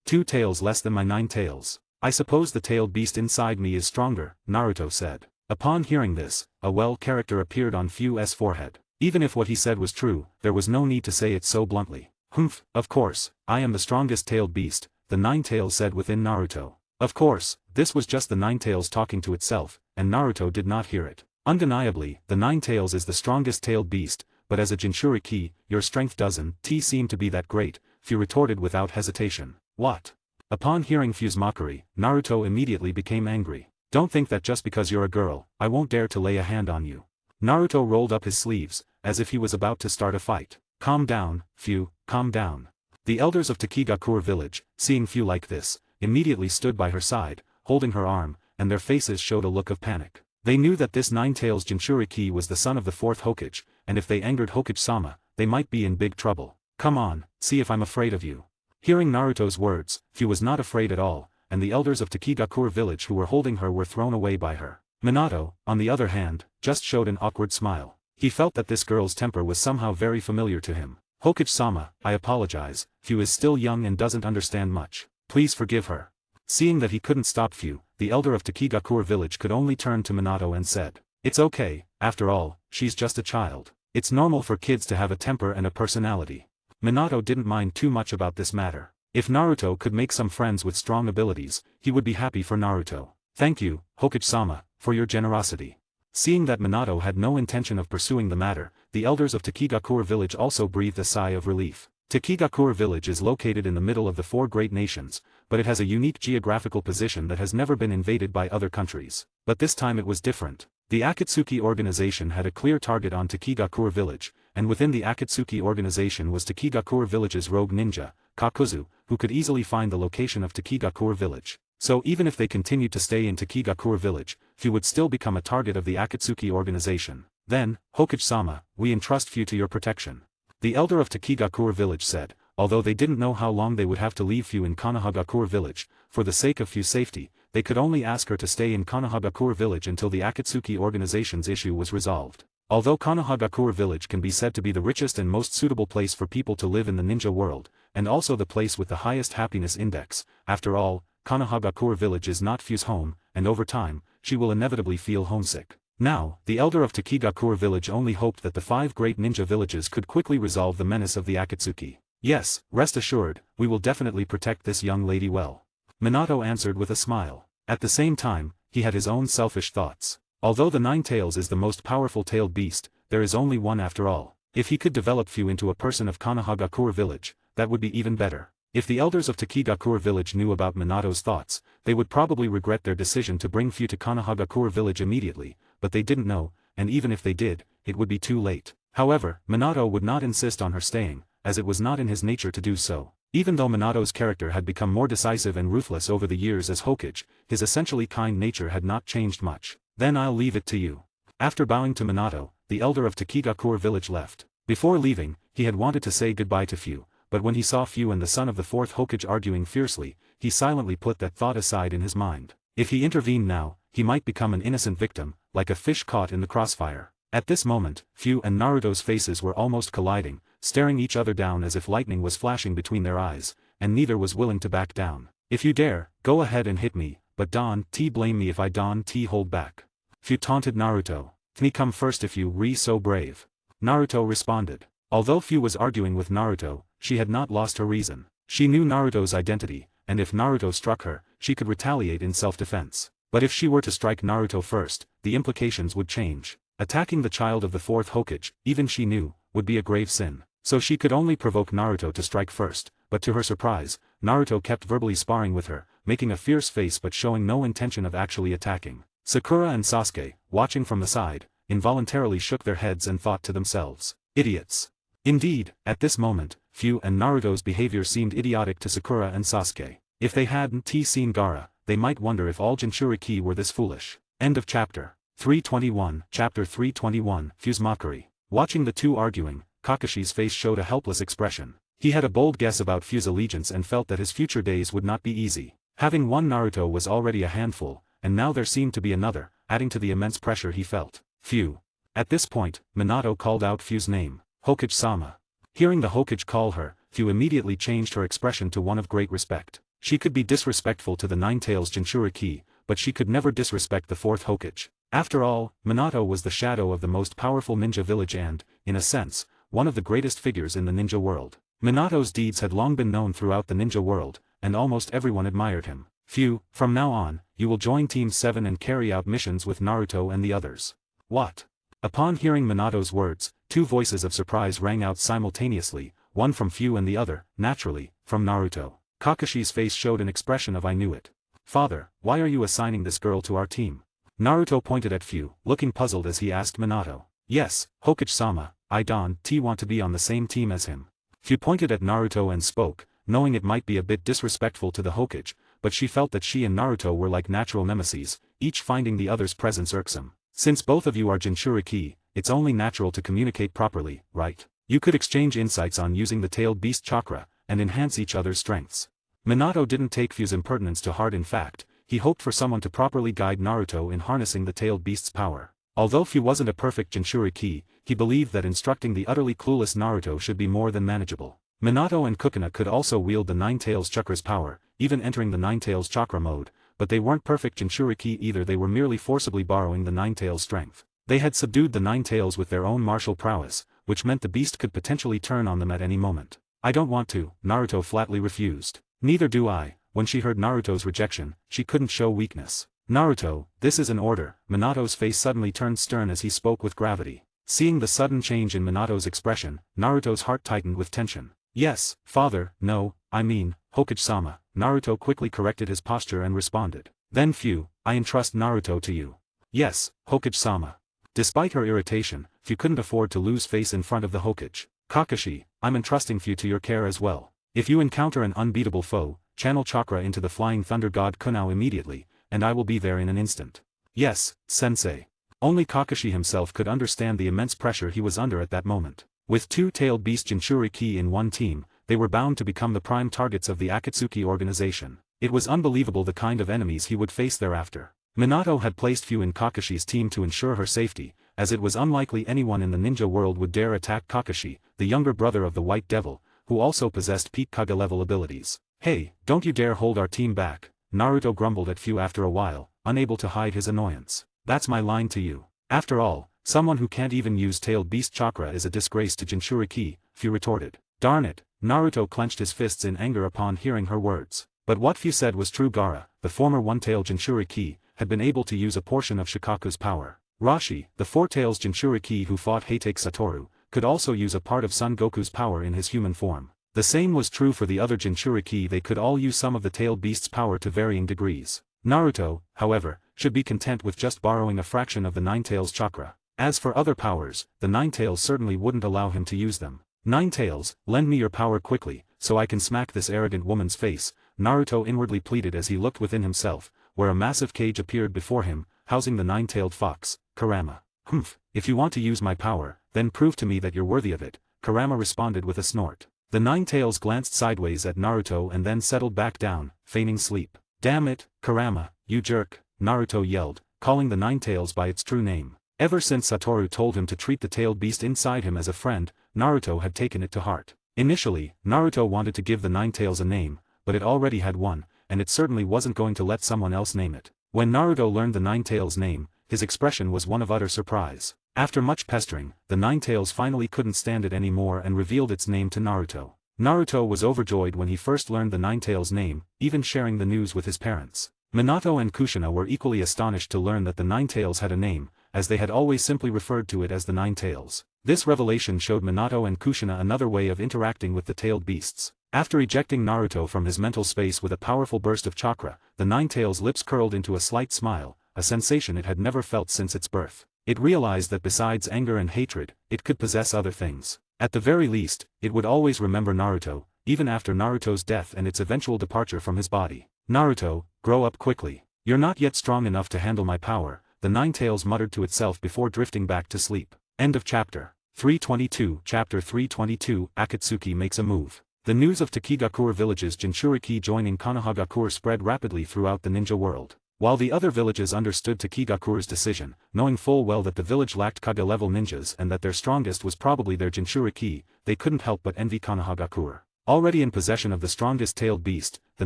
2 tails less than my 9 tails. I suppose the tailed beast inside me is stronger, Naruto said. Upon hearing this, a well character appeared on Fu's forehead. Even if what he said was true, there was no need to say it so bluntly. Humph, of course, I am the strongest tailed beast, the 9 tails said within Naruto. Of course, this was just the 9 tails talking to itself, and Naruto did not hear it. Undeniably, the 9 tails is the strongest tailed beast, but as a Jinchuriki, your strength doesn't seem to be that great, Fu retorted without hesitation. What? Upon hearing Fu's mockery, Naruto immediately became angry. Don't think that just because you're a girl, I won't dare to lay a hand on you. Naruto rolled up his sleeves, as if he was about to start a fight. Calm down, Fu, calm down. The elders of Takigakure village, seeing Fu like this, immediately stood by her side, holding her arm, and their faces showed a look of panic. They knew that this 9 Tails Jinchuriki was the son of the 4th Hokage, and if they angered Hokage-sama, they might be in big trouble. Come on, see if I'm afraid of you. Hearing Naruto's words, Fu was not afraid at all, and the elders of Takigakure village who were holding her were thrown away by her. Minato, on the other hand, just showed an awkward smile. He felt that this girl's temper was somehow very familiar to him. Hokage-sama, I apologize, Fu is still young and doesn't understand much. Please forgive her. Seeing that he couldn't stop Fu, the elder of Takigakure village could only turn to Minato and said, It's okay, after all, she's just a child. It's normal for kids to have a temper and a personality. Minato didn't mind too much about this matter. If Naruto could make some friends with strong abilities, he would be happy for Naruto. Thank you, Hokage-sama, for your generosity. Seeing that Minato had no intention of pursuing the matter, the elders of Takigakure village also breathed a sigh of relief. Takigakure village is located in the middle of the 4 great nations, but it has a unique geographical position that has never been invaded by other countries. But this time it was different. The Akatsuki organization had a clear target on Takigakure village, and within the Akatsuki organization was Takigakure village's rogue ninja, Kakuzu, who could easily find the location of Takigakure village. So even if they continued to stay in Takigakure village, Fu would still become a target of the Akatsuki organization. Then, Hokage-sama, we entrust Fu to your protection. The elder of Takigakure village said, although they didn't know how long they would have to leave Fu in Konohagakure village, for the sake of Fu's safety, they could only ask her to stay in Konohagakure village until the Akatsuki organization's issue was resolved. Although Konohagakure village can be said to be the richest and most suitable place for people to live in the ninja world, and also the place with the highest happiness index, after all, Konohagakure village is not Fu's home, and over time, she will inevitably feel homesick. Now, the elder of Takigakure village only hoped that the 5 great ninja villages could quickly resolve the menace of the Akatsuki. Yes, rest assured, we will definitely protect this young lady well. Minato answered with a smile. At the same time, he had his own selfish thoughts. Although the Nine Tails is the most powerful tailed beast, there is only one after all. If he could develop Fu into a person of Konohagakure village, that would be even better. If the elders of Takigakure village knew about Minato's thoughts, they would probably regret their decision to bring Fu to Konohagakure village immediately, but they didn't know, and even if they did, it would be too late. However, Minato would not insist on her staying, as it was not in his nature to do so. Even though Minato's character had become more decisive and ruthless over the years as Hokage, his essentially kind nature had not changed much. Then I'll leave it to you. After bowing to Minato, the elder of Takigakure village left. Before leaving, he had wanted to say goodbye to Fu, but when he saw Fu and the son of the 4th Hokage arguing fiercely, he silently put that thought aside in his mind. If he intervened now, he might become an innocent victim, like a fish caught in the crossfire. At this moment, Fu and Naruto's faces were almost colliding, staring each other down as if lightning was flashing between their eyes, and neither was willing to back down. If you dare, go ahead and hit me, but don't blame me if I don't hold back. Fu taunted Naruto. Me come first if you re so brave. Naruto responded. Although Fu was arguing with Naruto, she had not lost her reason. She knew Naruto's identity, and if Naruto struck her, she could retaliate in self-defense. But if she were to strike Naruto first, the implications would change. Attacking the child of the 4th Hokage, even she knew, would be a grave sin. So she could only provoke Naruto to strike first, but to her surprise, Naruto kept verbally sparring with her, making a fierce face but showing no intention of actually attacking. Sakura and Sasuke, watching from the side, involuntarily shook their heads and thought to themselves, idiots. Indeed, at this moment, Fu and Naruto's behavior seemed idiotic to Sakura and Sasuke. If they hadn't seen Gaara, they might wonder if all Jinchuriki were this foolish. End of chapter. 321. Chapter 321, Fu's mockery. Watching the two arguing, Kakashi's face showed a helpless expression. He had a bold guess about Fu's allegiance and felt that his future days would not be easy. Having one Naruto was already a handful, and now there seemed to be another, adding to the immense pressure he felt. Fu. At this point, Minato called out Fu's name, Hokage-sama. Hearing the Hokage call her, Fu immediately changed her expression to one of great respect. She could be disrespectful to the Nine Tails Jinchuriki, but she could never disrespect the 4th Hokage. After all, Minato was the shadow of the most powerful ninja village and, in a sense, one of the greatest figures in the ninja world. Minato's deeds had long been known throughout the ninja world, and almost everyone admired him. Fu, from now on, you will join Team 7 and carry out missions with Naruto and the others. What? Upon hearing Minato's words, two voices of surprise rang out simultaneously, one from Fu and the other, naturally, from Naruto. Kakashi's face showed an expression of I knew it. Father, why are you assigning this girl to our team? Naruto pointed at Fu, looking puzzled as he asked Minato. Yes, Hokage-sama, I don't want to be on the same team as him. Fu pointed at Naruto and spoke, knowing it might be a bit disrespectful to the Hokage, but she felt that she and Naruto were like natural nemesis, each finding the other's presence irksome. Since both of you are Jinchuriki, it's only natural to communicate properly, right? You could exchange insights on using the tailed beast chakra, and enhance each other's strengths. Minato didn't take Fu's impertinence to heart. In fact, he hoped for someone to properly guide Naruto in harnessing the tailed beast's power. Although Fu wasn't a perfect Jinchuriki, he believed that instructing the utterly clueless Naruto should be more than manageable. Minato and Kukuna could also wield the Nine Tails chakra's power, even entering the Nine Tails chakra mode, but they weren't perfect Jinchuriki either. They were merely forcibly borrowing the Nine Tails' strength. They had subdued the Nine Tails with their own martial prowess, which meant the beast could potentially turn on them at any moment. I don't want to, Naruto flatly refused. Neither do I. When she heard Naruto's rejection, she couldn't show weakness. Naruto, this is an order. Minato's face suddenly turned stern as he spoke with gravity. Seeing the sudden change in Minato's expression, Naruto's heart tightened with tension. Yes, father, no, I mean, Hokage-sama. Naruto quickly corrected his posture and responded. Then Fu, I entrust Naruto to you. Yes, Hokage-sama. Despite her irritation, Fu couldn't afford to lose face in front of the Hokage. Kakashi, I'm entrusting Fu to your care as well. If you encounter an unbeatable foe, channel chakra into the flying thunder god Kunao immediately, and I will be there in an instant. Yes, sensei. Only Kakashi himself could understand the immense pressure he was under at that moment. With two-tailed beast Jinchuriki in one team, they were bound to become the prime targets of the Akatsuki organization. It was unbelievable the kind of enemies he would face thereafter. Minato had placed Fu in Kakashi's team to ensure her safety, as it was unlikely anyone in the ninja world would dare attack Kakashi, the younger brother of the White Devil, who also possessed peak Kage-level abilities. "Hey, don't you dare hold our team back," Naruto grumbled at Fu after a while, unable to hide his annoyance. "That's my line to you. After all, someone who can't even use tailed beast chakra is a disgrace to Jinchuriki," Fu retorted. "Darn it," Naruto clenched his fists in anger upon hearing her words. But what Fu said was true. Gaara, the former one-tailed Jinchuriki, had been able to use a portion of Shikaku's power. Rashi, the four-tails Jinchuriki who fought Hatake Satoru, could also use a part of Son Goku's power in his human form. The same was true for the other Jinchuriki. They could all use some of the tailed beast's power to varying degrees. Naruto, however, should be content with just borrowing a fraction of the Nine-Tails chakra. As for other powers, the Nine-Tails certainly wouldn't allow him to use them. "Nine-Tails, lend me your power quickly, so I can smack this arrogant woman's face," Naruto inwardly pleaded as he looked within himself, where a massive cage appeared before him, housing the nine-tailed fox, Kurama. "Humph, if you want to use my power, then prove to me that you're worthy of it," Kurama responded with a snort. The Nine-Tails glanced sideways at Naruto and then settled back down, feigning sleep. "Damn it, Kurama, you jerk," Naruto yelled, calling the Nine-Tails by its true name. Ever since Satoru told him to treat the tailed beast inside him as a friend, Naruto had taken it to heart. Initially, Naruto wanted to give the Nine-Tails a name, but it already had one, and it certainly wasn't going to let someone else name it. When Naruto learned the Nine-Tails name, his expression was one of utter surprise. After much pestering, the Nine-Tails finally couldn't stand it anymore and revealed its name to Naruto. Naruto was overjoyed when he first learned the Nine-Tails name, even sharing the news with his parents. Minato and Kushina were equally astonished to learn that the Nine-Tails had a name, as they had always simply referred to it as the Nine-Tails. This revelation showed Minato and Kushina another way of interacting with the tailed beasts. After ejecting Naruto from his mental space with a powerful burst of chakra, the Nine-Tails' lips curled into a slight smile, a sensation it had never felt since its birth. It realized that besides anger and hatred, it could possess other things. At the very least, it would always remember Naruto, even after Naruto's death and its eventual departure from his body. "Naruto, grow up quickly. You're not yet strong enough to handle my power," the Nine-Tails muttered to itself before drifting back to sleep. End of chapter. 322. Chapter 322, Akatsuki makes a move. The news of Takigakure village's Jinchuriki joining Konohagakure spread rapidly throughout the ninja world. While the other villages understood Takigakure's decision, knowing full well that the village lacked Kage-level ninjas and that their strongest was probably their Jinchuriki, they couldn't help but envy Konohagakure. Already in possession of the strongest tailed beast, the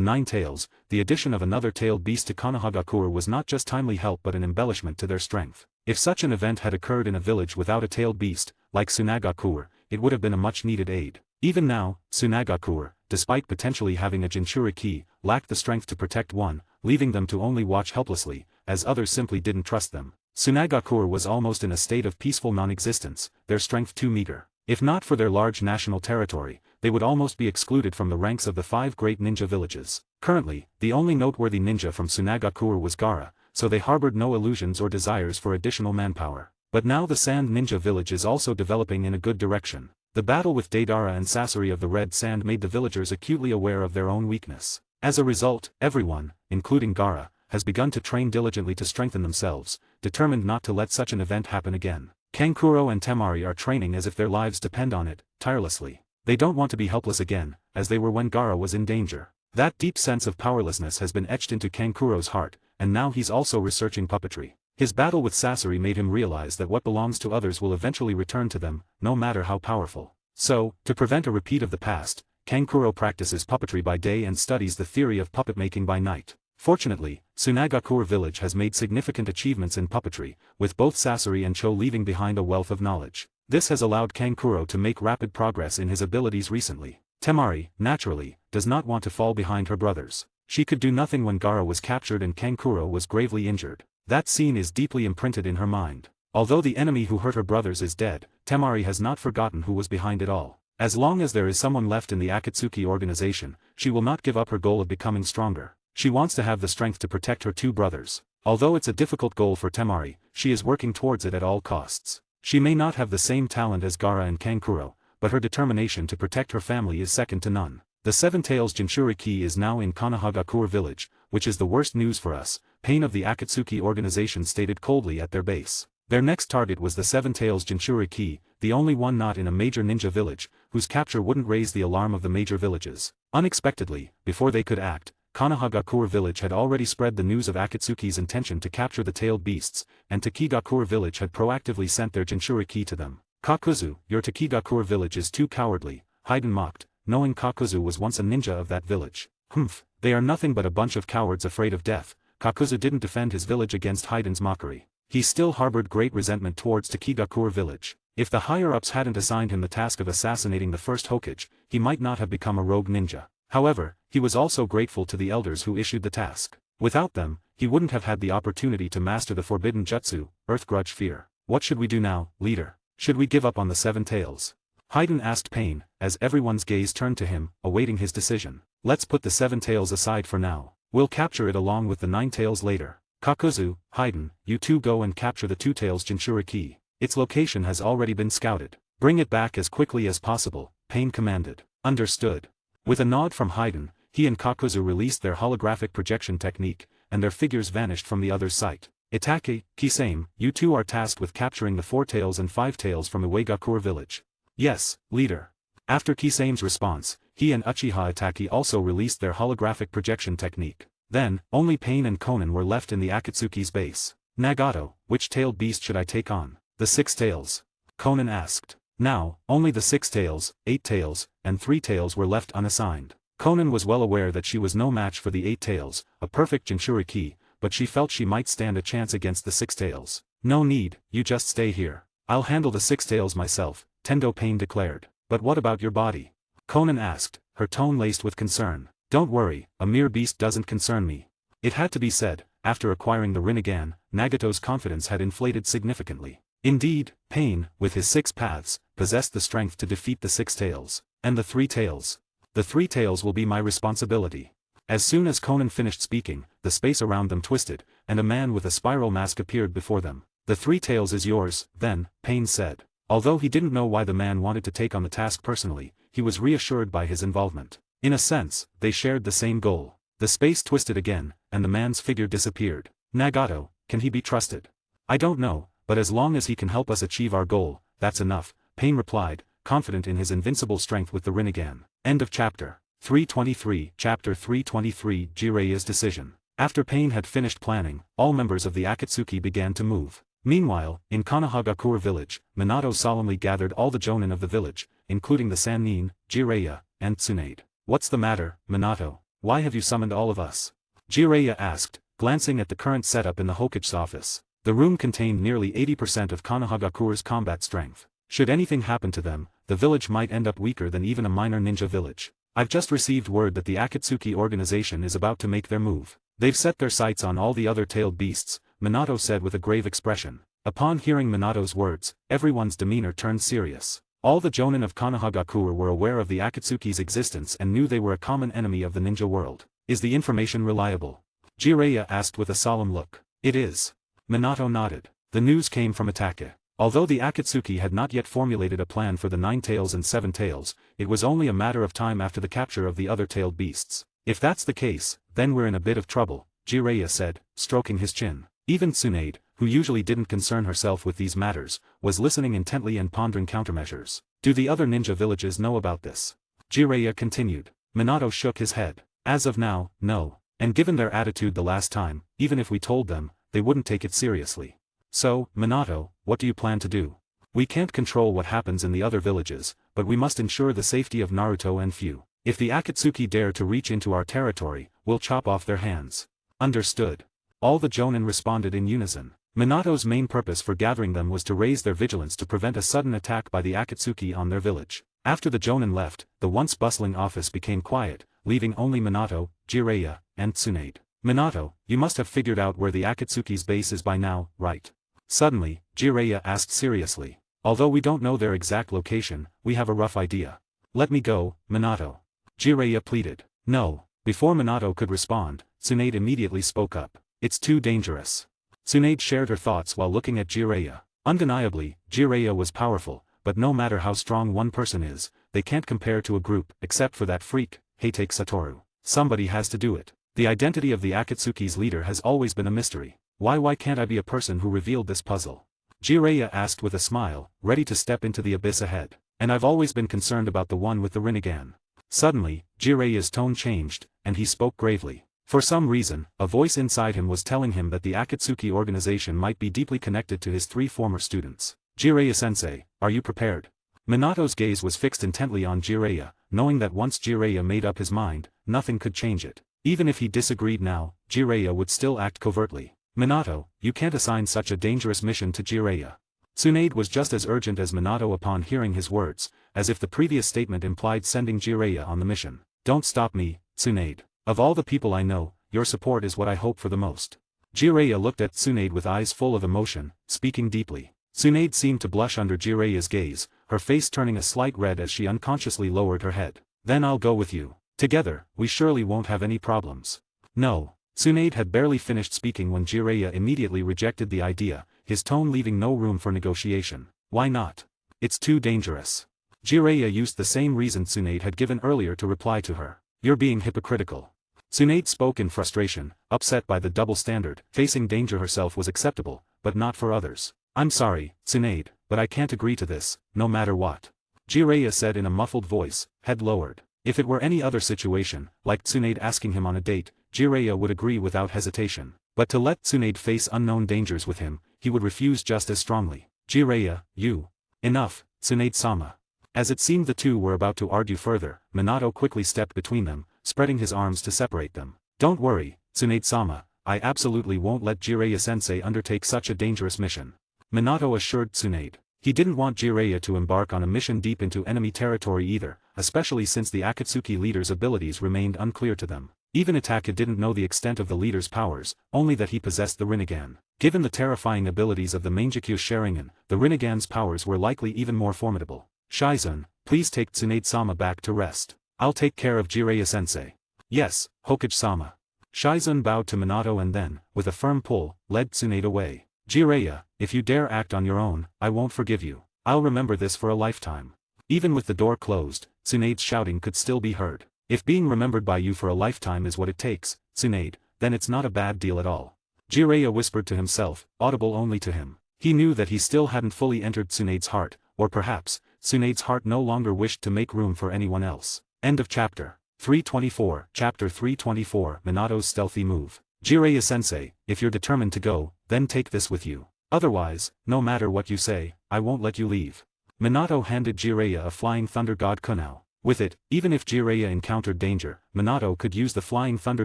Nine-Tails, the addition of another tailed beast to Konohagakure was not just timely help but an embellishment to their strength. If such an event had occurred in a village without a tailed beast, like Tsunagakure, it would have been a much-needed aid. Even now, Tsunagakure, despite potentially having a Jinchuriki, lacked the strength to protect one, leaving them to only watch helplessly, as others simply didn't trust them. Tsunagakure was almost in a state of peaceful non-existence, their strength too meager. If not for their large national territory, they would almost be excluded from the ranks of the 5 great ninja villages. Currently, the only noteworthy ninja from Tsunagakure was Gaara, so they harbored no illusions or desires for additional manpower. But now the Sand Ninja village is also developing in a good direction. The battle with Deidara and Sasori of the Red Sand made the villagers acutely aware of their own weakness. As a result, everyone, including Gaara, has begun to train diligently to strengthen themselves, determined not to let such an event happen again. Kankuro and Temari are training as if their lives depend on it, tirelessly. They don't want to be helpless again, as they were when Gaara was in danger. That deep sense of powerlessness has been etched into Kankuro's heart, and now he's also researching puppetry. His battle with Sasori made him realize that what belongs to others will eventually return to them, no matter how powerful. So, to prevent a repeat of the past, Kankuro practices puppetry by day and studies the theory of puppet making by night. Fortunately, Tsunagakure village has made significant achievements in puppetry, with both Sasori and Cho leaving behind a wealth of knowledge. This has allowed Kankuro to make rapid progress in his abilities recently. Temari, naturally, does not want to fall behind her brothers. She could do nothing when Gaara was captured and Kankuro was gravely injured. That scene is deeply imprinted in her mind. Although the enemy who hurt her brothers is dead, Temari has not forgotten who was behind it all. As long as there is someone left in the Akatsuki organization, she will not give up her goal of becoming stronger. She wants to have the strength to protect her 2 brothers. Although it's a difficult goal for Temari, she is working towards it at all costs. She may not have the same talent as Gaara and Kankuro, but her determination to protect her family is second to none. The 7 Tails Jinchuriki is now in Konohagakure village, which is the worst news for us, Pain of the Akatsuki organization stated coldly at their base. Their next target was the 7 Tails Jinchuriki, the only one not in a major ninja village, whose capture wouldn't raise the alarm of the major villages. Unexpectedly, before they could act, Konohagakure village had already spread the news of Akatsuki's intention to capture the tailed beasts, and Takigakure village had proactively sent their Jinchuriki to them. Kakuzu, your Takigakure village is too cowardly, Haiden mocked, knowing Kakuzu was once a ninja of that village. Humph, they are nothing but a bunch of cowards afraid of death. Kakuzu didn't defend his village against Haiden's mockery. He still harbored great resentment towards Takigakure village. If the higher-ups hadn't assigned him the task of assassinating the first Hokage, he might not have become a rogue ninja. However, he was also grateful to the elders who issued the task. Without them, he wouldn't have had the opportunity to master the forbidden jutsu, Earth Grudge Fear. What should we do now, leader? Should we give up on the Seven Tails? Haiden asked Pain, as everyone's gaze turned to him, awaiting his decision. Let's put the Seven Tails aside for now. We'll capture it along with the Nine Tails later. Kakuzu, Haiden, you two go and capture the Two Tails Jinchuriki. Its location has already been scouted. Bring it back as quickly as possible, Pain commanded. Understood. With a nod from Haiden, he and Kakuzu released their holographic projection technique, and their figures vanished from the other's sight. Itake, Kisame, you two are tasked with capturing the Four Tails and Five Tails from Uegakure village. Yes, leader. After Kisame's response, he and Uchiha Itake also released their holographic projection technique. Then, only Pain and Konan were left in the Akatsuki's base. Nagato, which tailed beast should I take on? The Six Tails. Konan asked. Now, only the Six Tails, Eight Tails, and Three Tails were left unassigned. Konan was well aware that she was no match for the Eight Tails, a perfect Jinchuriki, but she felt she might stand a chance against the Six Tails. No need, you just stay here. I'll handle the Six Tails myself, Tendo Pain declared. But what about your body? Konan asked, her tone laced with concern. Don't worry, a mere beast doesn't concern me. It had to be said, after acquiring the Rinnegan, Nagato's confidence had inflated significantly. Indeed, Pain, with his 6 paths, possessed the strength to defeat the Six Tails. And the Three Tails? The Three Tails will be my responsibility. As soon as Konan finished speaking, the space around them twisted, and a man with a spiral mask appeared before them. The Three Tails is yours, then, Pain said. Although he didn't know why the man wanted to take on the task personally, he was reassured by his involvement. In a sense, they shared the same goal. The space twisted again, and the man's figure disappeared. Nagato, can he be trusted? I don't know, but as long as he can help us achieve our goal, that's enough, Pain replied, confident in his invincible strength with the Rinnegan. End of chapter. 323. Chapter 323. Jiraiya's decision. After Pain had finished planning, all members of the Akatsuki began to move. Meanwhile, in Konohagakure village, Minato solemnly gathered all the jonin of the village, including the Sannin, Jiraiya, and Tsunade. What's the matter, Minato? Why have you summoned all of us? Jiraiya asked, glancing at the current setup in the Hokage's office. The room contained nearly 80% of Konohagakure's combat strength. Should anything happen to them, the village might end up weaker than even a minor ninja village. I've just received word that the Akatsuki organization is about to make their move. They've set their sights on all the other tailed beasts, Minato said with a grave expression. Upon hearing Minato's words, everyone's demeanor turned serious. All the jonin of Konohagakure were aware of the Akatsuki's existence and knew they were a common enemy of the ninja world. Is the information reliable? Jiraiya asked with a solemn look. It is. Minato nodded. The news came from Itake. Although the Akatsuki had not yet formulated a plan for the Nine Tails and Seven Tails, it was only a matter of time after the capture of the other tailed beasts. If that's the case, then we're in a bit of trouble, Jiraiya said, stroking his chin. Even Tsunade, who usually didn't concern herself with these matters, was listening intently and pondering countermeasures. Do the other ninja villages know about this? Jiraiya continued. Minato shook his head. As of now, no. And given their attitude the last time, even if we told them, they wouldn't take it seriously. So, Minato, what do you plan to do? We can't control what happens in the other villages, but we must ensure the safety of Naruto and Fu. If the Akatsuki dare to reach into our territory, we'll chop off their hands. Understood. All the jonin responded in unison. Minato's main purpose for gathering them was to raise their vigilance to prevent a sudden attack by the Akatsuki on their village. After the jonin left, the once bustling office became quiet, leaving only Minato, Jiraiya, and Tsunade. Minato, you must have figured out where the Akatsuki's base is by now, right? Suddenly, Jiraiya asked seriously. Although we don't know their exact location, we have a rough idea. Let me go, Minato. Jiraiya pleaded. No. Before Minato could respond, Tsunade immediately spoke up. It's too dangerous. Tsunade shared her thoughts while looking at Jiraiya. Undeniably, Jiraiya was powerful, but no matter how strong one person is, they can't compare to a group, except for that freak, Heitake Satoru. Somebody has to do it. The identity of the Akatsuki's leader has always been a mystery. Why can't I be a person who revealed this puzzle? Jiraiya asked with a smile, ready to step into the abyss ahead. And I've always been concerned about the one with the Rinnegan. Suddenly, Jireya's tone changed, and he spoke gravely. For some reason, a voice inside him was telling him that the Akatsuki organization might be deeply connected to his 3 former students. Jiraiya-sensei, are you prepared? Minato's gaze was fixed intently on Jiraiya, knowing that once Jiraiya made up his mind, nothing could change it. Even if he disagreed now, Jiraiya would still act covertly. Minato, you can't assign such a dangerous mission to Jiraiya. Tsunade was just as urgent as Minato upon hearing his words, as if the previous statement implied sending Jiraiya on the mission. Don't stop me, Tsunade. Of all the people I know, your support is what I hope for the most. Jiraiya looked at Tsunade with eyes full of emotion, speaking deeply. Tsunade seemed to blush under Jiraiya's gaze, her face turning a slight red as she unconsciously lowered her head. Then I'll go with you. Together, we surely won't have any problems. No. Tsunade had barely finished speaking when Jiraiya immediately rejected the idea, his tone leaving no room for negotiation. Why not? It's too dangerous. Jiraiya used the same reason Tsunade had given earlier to reply to her. You're being hypocritical. Tsunade spoke in frustration, upset by the double standard. Facing danger herself was acceptable, but not for others. I'm sorry, Tsunade, but I can't agree to this, no matter what. Jiraiya said in a muffled voice, head lowered. If it were any other situation, like Tsunade asking him on a date, Jiraiya would agree without hesitation. But to let Tsunade face unknown dangers with him, he would refuse just as strongly. Jiraiya, you. Enough, Tsunade-sama. As it seemed the two were about to argue further, Minato quickly stepped between them, spreading his arms to separate them. Don't worry, Tsunade-sama, I absolutely won't let Jiraiya-sensei undertake such a dangerous mission. Minato assured Tsunade. He didn't want Jiraiya to embark on a mission deep into enemy territory either, especially since the Akatsuki leader's abilities remained unclear to them. Even Itaka didn't know the extent of the leader's powers, only that he possessed the Rinnegan. Given the terrifying abilities of the Mangekyo Sharingan, the Rinnegan's powers were likely even more formidable. Shizun, please take Tsunade-sama back to rest. I'll take care of Jiraiya-sensei. Yes, Hokage-sama. Shizun bowed to Minato and then, with a firm pull, led Tsunade away. Jiraiya, if you dare act on your own, I won't forgive you. I'll remember this for a lifetime. Even with the door closed, Tsunade's shouting could still be heard. If being remembered by you for a lifetime is what it takes, Tsunade, then it's not a bad deal at all. Jiraiya whispered to himself, audible only to him. He knew that he still hadn't fully entered Tsunade's heart, or perhaps, Tsunade's heart no longer wished to make room for anyone else. End of chapter. 324. Chapter 324. Minato's stealthy move. Jiraiya-sensei, if you're determined to go, then take this with you. Otherwise, no matter what you say, I won't let you leave. Minato handed Jiraiya a Flying Thunder God Kunao. With it, even if Jiraiya encountered danger, Minato could use the Flying Thunder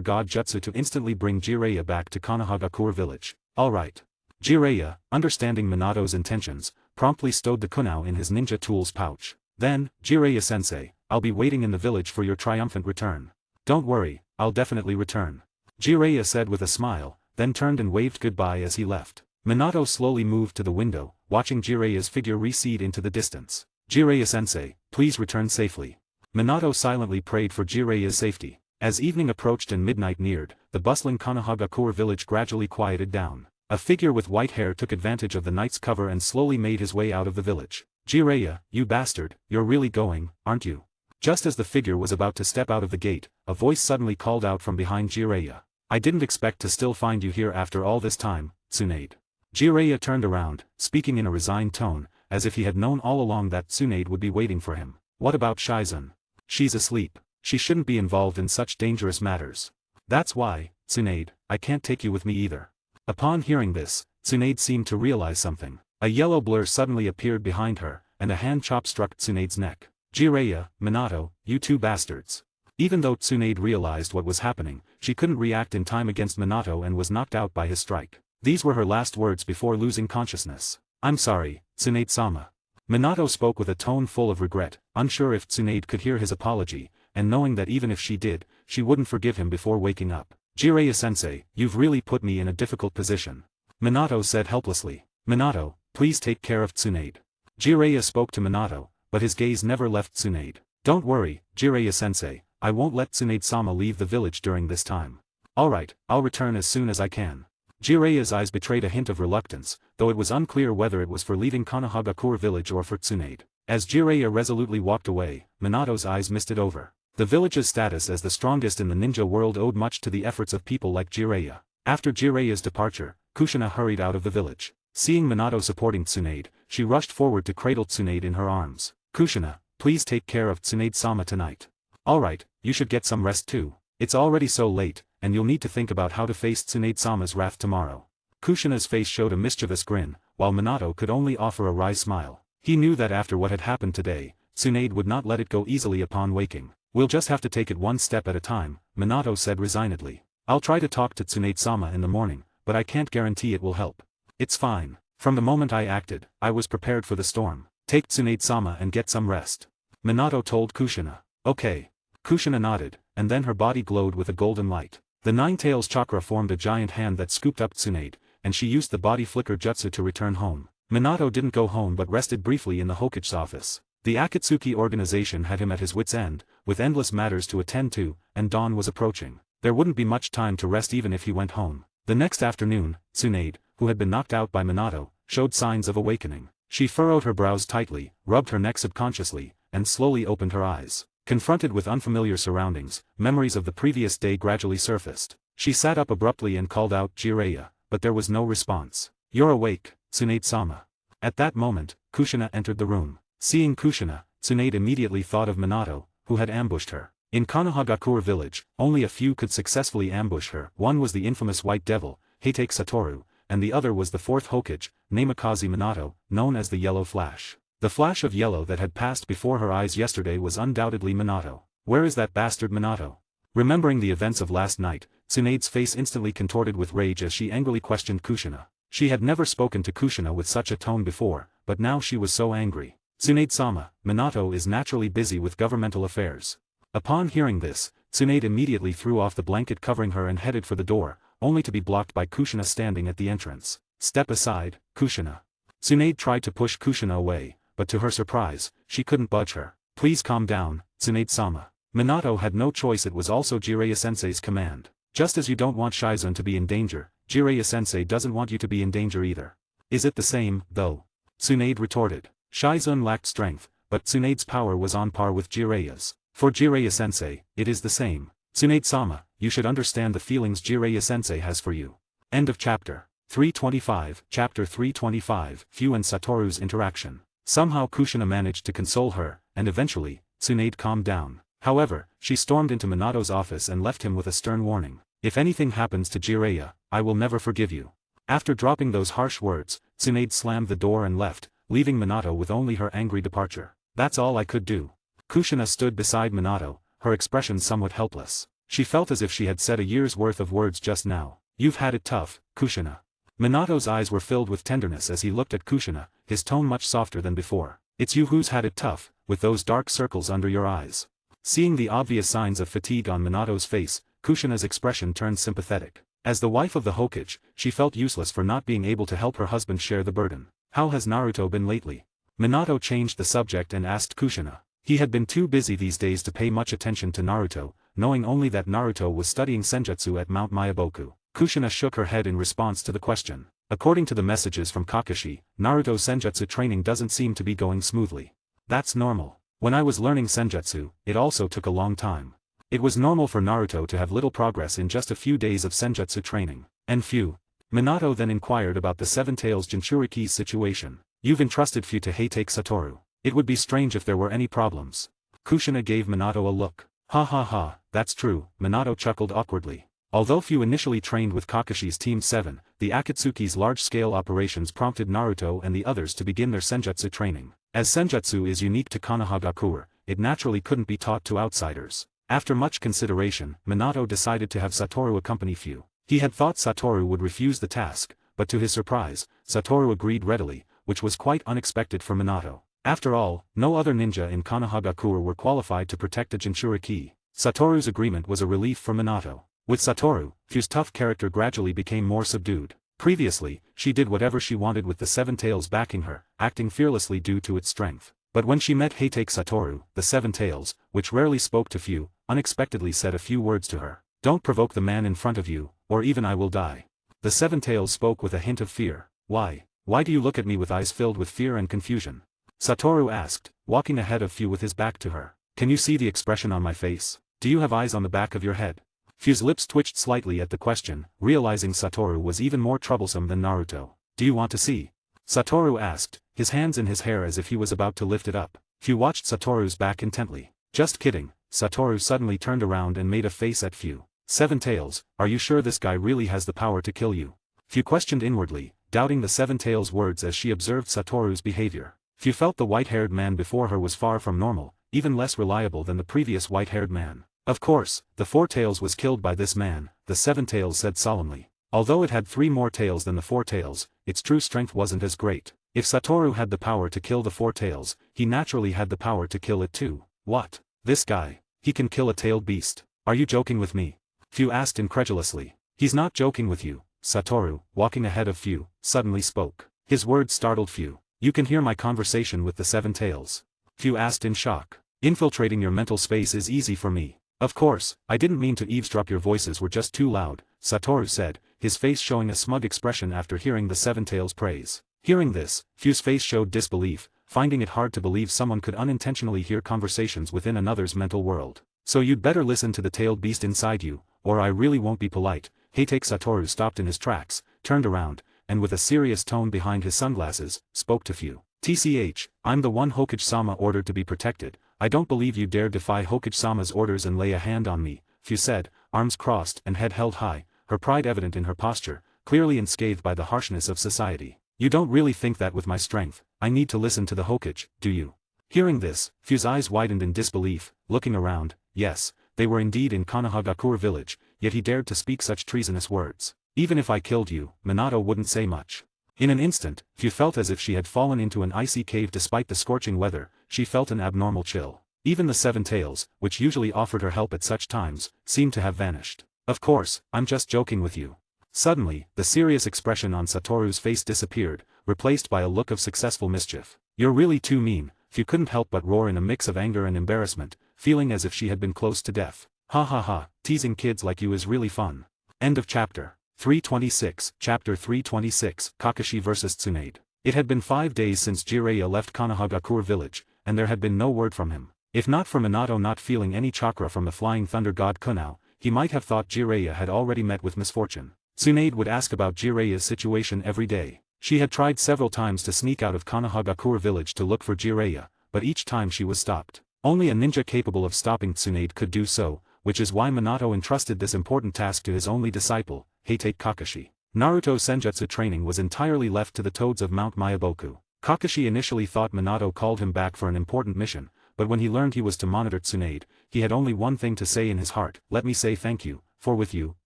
God Jutsu to instantly bring Jiraiya back to Konohagakure village. Alright. Jiraiya, understanding Minato's intentions, promptly stowed the Kunao in his ninja tools pouch. Then, Jiraiya-sensei, I'll be waiting in the village for your triumphant return. Don't worry, I'll definitely return. Jiraiya said with a smile, then turned and waved goodbye as he left. Minato slowly moved to the window, watching Jiraiya's figure recede into the distance. Jiraiya-sensei, please return safely. Minato silently prayed for Jiraiya's safety. As evening approached and midnight neared, the bustling Konohagakure village gradually quieted down. A figure with white hair took advantage of the night's cover and slowly made his way out of the village. Jiraiya, you bastard, you're really going, aren't you? Just as the figure was about to step out of the gate, a voice suddenly called out from behind Jiraiya. I didn't expect to still find you here after all this time, Tsunade. Jiraiya turned around, speaking in a resigned tone, as if he had known all along that Tsunade would be waiting for him. What about Shizun? She's asleep. She shouldn't be involved in such dangerous matters. That's why, Tsunade, I can't take you with me either. Upon hearing this, Tsunade seemed to realize something. A yellow blur suddenly appeared behind her, and a hand chop struck Tsunade's neck. Jiraiya, Minato, you two bastards. Even though Tsunade realized what was happening, she couldn't react in time against Minato and was knocked out by his strike. These were her last words before losing consciousness. I'm sorry, Tsunade-sama. Minato spoke with a tone full of regret, unsure if Tsunade could hear his apology, and knowing that even if she did, she wouldn't forgive him before waking up. Jiraiya-sensei, you've really put me in a difficult position. Minato said helplessly. Minato, please take care of Tsunade. Jiraiya spoke to Minato, but his gaze never left Tsunade. Don't worry, Jiraiya-sensei, I won't let Tsunade-sama leave the village during this time. Alright, I'll return as soon as I can. Jiraiya's eyes betrayed a hint of reluctance, though it was unclear whether it was for leaving Konohagakure village or for Tsunade. As Jiraiya resolutely walked away, Minato's eyes misted over. The village's status as the strongest in the ninja world owed much to the efforts of people like Jiraiya. After Jiraiya's departure, Kushina hurried out of the village. Seeing Minato supporting Tsunade, she rushed forward to cradle Tsunade in her arms. Kushina, please take care of Tsunade-sama tonight. Alright, you should get some rest too. It's already so late, and you'll need to think about how to face Tsunade-sama's wrath tomorrow. Kushina's face showed a mischievous grin, while Minato could only offer a wry smile. He knew that after what had happened today, Tsunade would not let it go easily upon waking. We'll just have to take it one step at a time, Minato said resignedly. I'll try to talk to Tsunade-sama in the morning, but I can't guarantee it will help. It's fine. From the moment I acted, I was prepared for the storm. Take Tsunade-sama and get some rest. Minato told Kushina. Okay. Kushina nodded, and then her body glowed with a golden light. The Nine Tails chakra formed a giant hand that scooped up Tsunade, and she used the body flicker jutsu to return home. Minato didn't go home but rested briefly in the Hokage's office. The Akatsuki organization had him at his wit's end, with endless matters to attend to, and dawn was approaching. There wouldn't be much time to rest even if he went home. The next afternoon, Tsunade, who had been knocked out by Minato, showed signs of awakening. She furrowed her brows tightly, rubbed her neck subconsciously, and slowly opened her eyes. Confronted with unfamiliar surroundings, memories of the previous day gradually surfaced. She sat up abruptly and called out Jiraiya, but there was no response. You're awake, Tsunade-sama. At that moment, Kushina entered the room. Seeing Kushina, Tsunade immediately thought of Minato, who had ambushed her. In Konohagakure village, only a few could successfully ambush her. One was the infamous White Devil, Heitake Satoru, and the other was the fourth Hokage, Namikaze Minato, known as the Yellow Flash. The flash of yellow that had passed before her eyes yesterday was undoubtedly Minato. Where is that bastard Minato? Remembering the events of last night, Tsunade's face instantly contorted with rage as she angrily questioned Kushina. She had never spoken to Kushina with such a tone before, but now she was so angry. Tsunade-sama, Minato is naturally busy with governmental affairs. Upon hearing this, Tsunade immediately threw off the blanket covering her and headed for the door, only to be blocked by Kushina standing at the entrance. Step aside, Kushina. Tsunade tried to push Kushina away, but to her surprise, she couldn't budge her. Please calm down, Tsunade-sama. Minato had no choice, it was also Jiraiya-sensei's command. Just as you don't want Shizune to be in danger, Jiraiya-sensei doesn't want you to be in danger either. Is it the same, though? Tsunade retorted. Shizune lacked strength, but Tsunade's power was on par with Jiraiya's. For Jiraiya-sensei, it is the same. Tsunade-sama, you should understand the feelings Jiraiya-sensei has for you. End of chapter. 325. Chapter 325. Fu and Satoru's interaction. Somehow Kushina managed to console her, and eventually, Tsunade calmed down. However, she stormed into Minato's office and left him with a stern warning. If anything happens to Jiraiya, I will never forgive you. After dropping those harsh words, Tsunade slammed the door and left, leaving Minato with only her angry departure. That's all I could do. Kushina stood beside Minato, her expression somewhat helpless. She felt as if she had said a year's worth of words just now. You've had it tough, Kushina. Minato's eyes were filled with tenderness as he looked at Kushina, his tone much softer than before. It's you who's had it tough, with those dark circles under your eyes. Seeing the obvious signs of fatigue on Minato's face, Kushina's expression turned sympathetic. As the wife of the Hokage, she felt useless for not being able to help her husband share the burden. How has Naruto been lately? Minato changed the subject and asked Kushina. He had been too busy these days to pay much attention to Naruto, knowing only that Naruto was studying senjutsu at Mount Myaboku. Kushina shook her head in response to the question. According to the messages from Kakashi, Naruto's senjutsu training doesn't seem to be going smoothly. That's normal. When I was learning senjutsu, it also took a long time. It was normal for Naruto to have little progress in just a few days of senjutsu training. And Fu? Minato then inquired about the Seven Tails Jinchuriki's situation. You've entrusted Fu to Heitake Satoru. It would be strange if there were any problems. Kushina gave Minato a look. Ha ha ha, that's true, Minato chuckled awkwardly. Although Fu initially trained with Kakashi's Team 7, the Akatsuki's large-scale operations prompted Naruto and the others to begin their senjutsu training. As senjutsu is unique to Konohagakure, it naturally couldn't be taught to outsiders. After much consideration, Minato decided to have Satoru accompany Fu. He had thought Satoru would refuse the task, but to his surprise, Satoru agreed readily, which was quite unexpected for Minato. After all, no other ninja in Konohagakure were qualified to protect a Jinchuriki. Satoru's agreement was a relief for Minato. With Satoru, Fu's tough character gradually became more subdued. Previously, she did whatever she wanted with the Seven Tails backing her, acting fearlessly due to its strength. But when she met Heitake Satoru, the Seven Tails, which rarely spoke to Fu, unexpectedly said a few words to her. Don't provoke the man in front of you, or even I will die. The Seven Tails spoke with a hint of fear. Why? Why do you look at me with eyes filled with fear and confusion? Satoru asked, walking ahead of Fu with his back to her. Can you see the expression on my face? Do you have eyes on the back of your head? Fu's lips twitched slightly at the question, realizing Satoru was even more troublesome than Naruto. Do you want to see? Satoru asked, his hands in his hair as if he was about to lift it up. Fu watched Satoru's back intently. Just kidding, Satoru suddenly turned around and made a face at Fu. Seven Tails, are you sure this guy really has the power to kill you? Fu questioned inwardly, doubting the Seven Tails' words as she observed Satoru's behavior. Fu felt the white-haired man before her was far from normal, even less reliable than the previous white-haired man. Of course, the Four Tails was killed by this man, the Seven Tails said solemnly. Although it had 3 more tails than the Four Tails, its true strength wasn't as great. If Satoru had the power to kill the Four Tails, he naturally had the power to kill it too. What? This guy? He can kill a tailed beast. Are you joking with me? Fu asked incredulously. He's not joking with you. Satoru, walking ahead of Fu, suddenly spoke. His words startled Fu. You can hear my conversation with the Seven Tails. Fu asked in shock. Infiltrating your mental space is easy for me. Of course, I didn't mean to eavesdrop, your voices were just too loud, Satoru said, his face showing a smug expression after hearing the Seven Tails' praise. Hearing this, Fu's face showed disbelief, finding it hard to believe someone could unintentionally hear conversations within another's mental world. So you'd better listen to the tailed beast inside you, or I really won't be polite. Take Satoru stopped in his tracks, turned around, and with a serious tone behind his sunglasses, spoke to Fu. TCH, I'm the one Hokage-sama ordered to be protected. I don't believe you dare defy Hokage-sama's orders and lay a hand on me, Fu said, arms crossed and head held high, her pride evident in her posture, clearly unscathed by the harshness of society. You don't really think that with my strength, I need to listen to the Hokage, do you? Hearing this, Fu's eyes widened in disbelief, looking around. Yes, they were indeed in Konohagakure village, yet he dared to speak such treasonous words. Even if I killed you, Minato wouldn't say much. In an instant, Fu felt as if she had fallen into an icy cave despite the scorching weather. She felt an abnormal chill. Even the Seven Tails, which usually offered her help at such times, seemed to have vanished. Of course, I'm just joking with you. Suddenly, the serious expression on Satoru's face disappeared, replaced by a look of successful mischief. You're really too mean, Fu couldn't help but roar in a mix of anger and embarrassment, feeling as if she had been close to death. Ha ha ha, teasing kids like you is really fun. End of chapter. 326, Chapter 326, Kakashi vs Tsunade. It had been 5 days since Jiraiya left Konohagakure village, and there had been no word from him. If not for Minato not feeling any chakra from the flying thunder god Kunao, he might have thought Jiraiya had already met with misfortune. Tsunade would ask about Jiraiya's situation every day. She had tried several times to sneak out of Konohagakure village to look for Jiraiya, but each time she was stopped. Only a ninja capable of stopping Tsunade could do so, which is why Minato entrusted this important task to his only disciple, Heitate Kakashi. Naruto Senjutsu training was entirely left to the toads of Mount Mayaboku. Kakashi initially thought Minato called him back for an important mission, but when he learned he was to monitor Tsunade, he had only one thing to say in his heart: let me say thank you, for with you,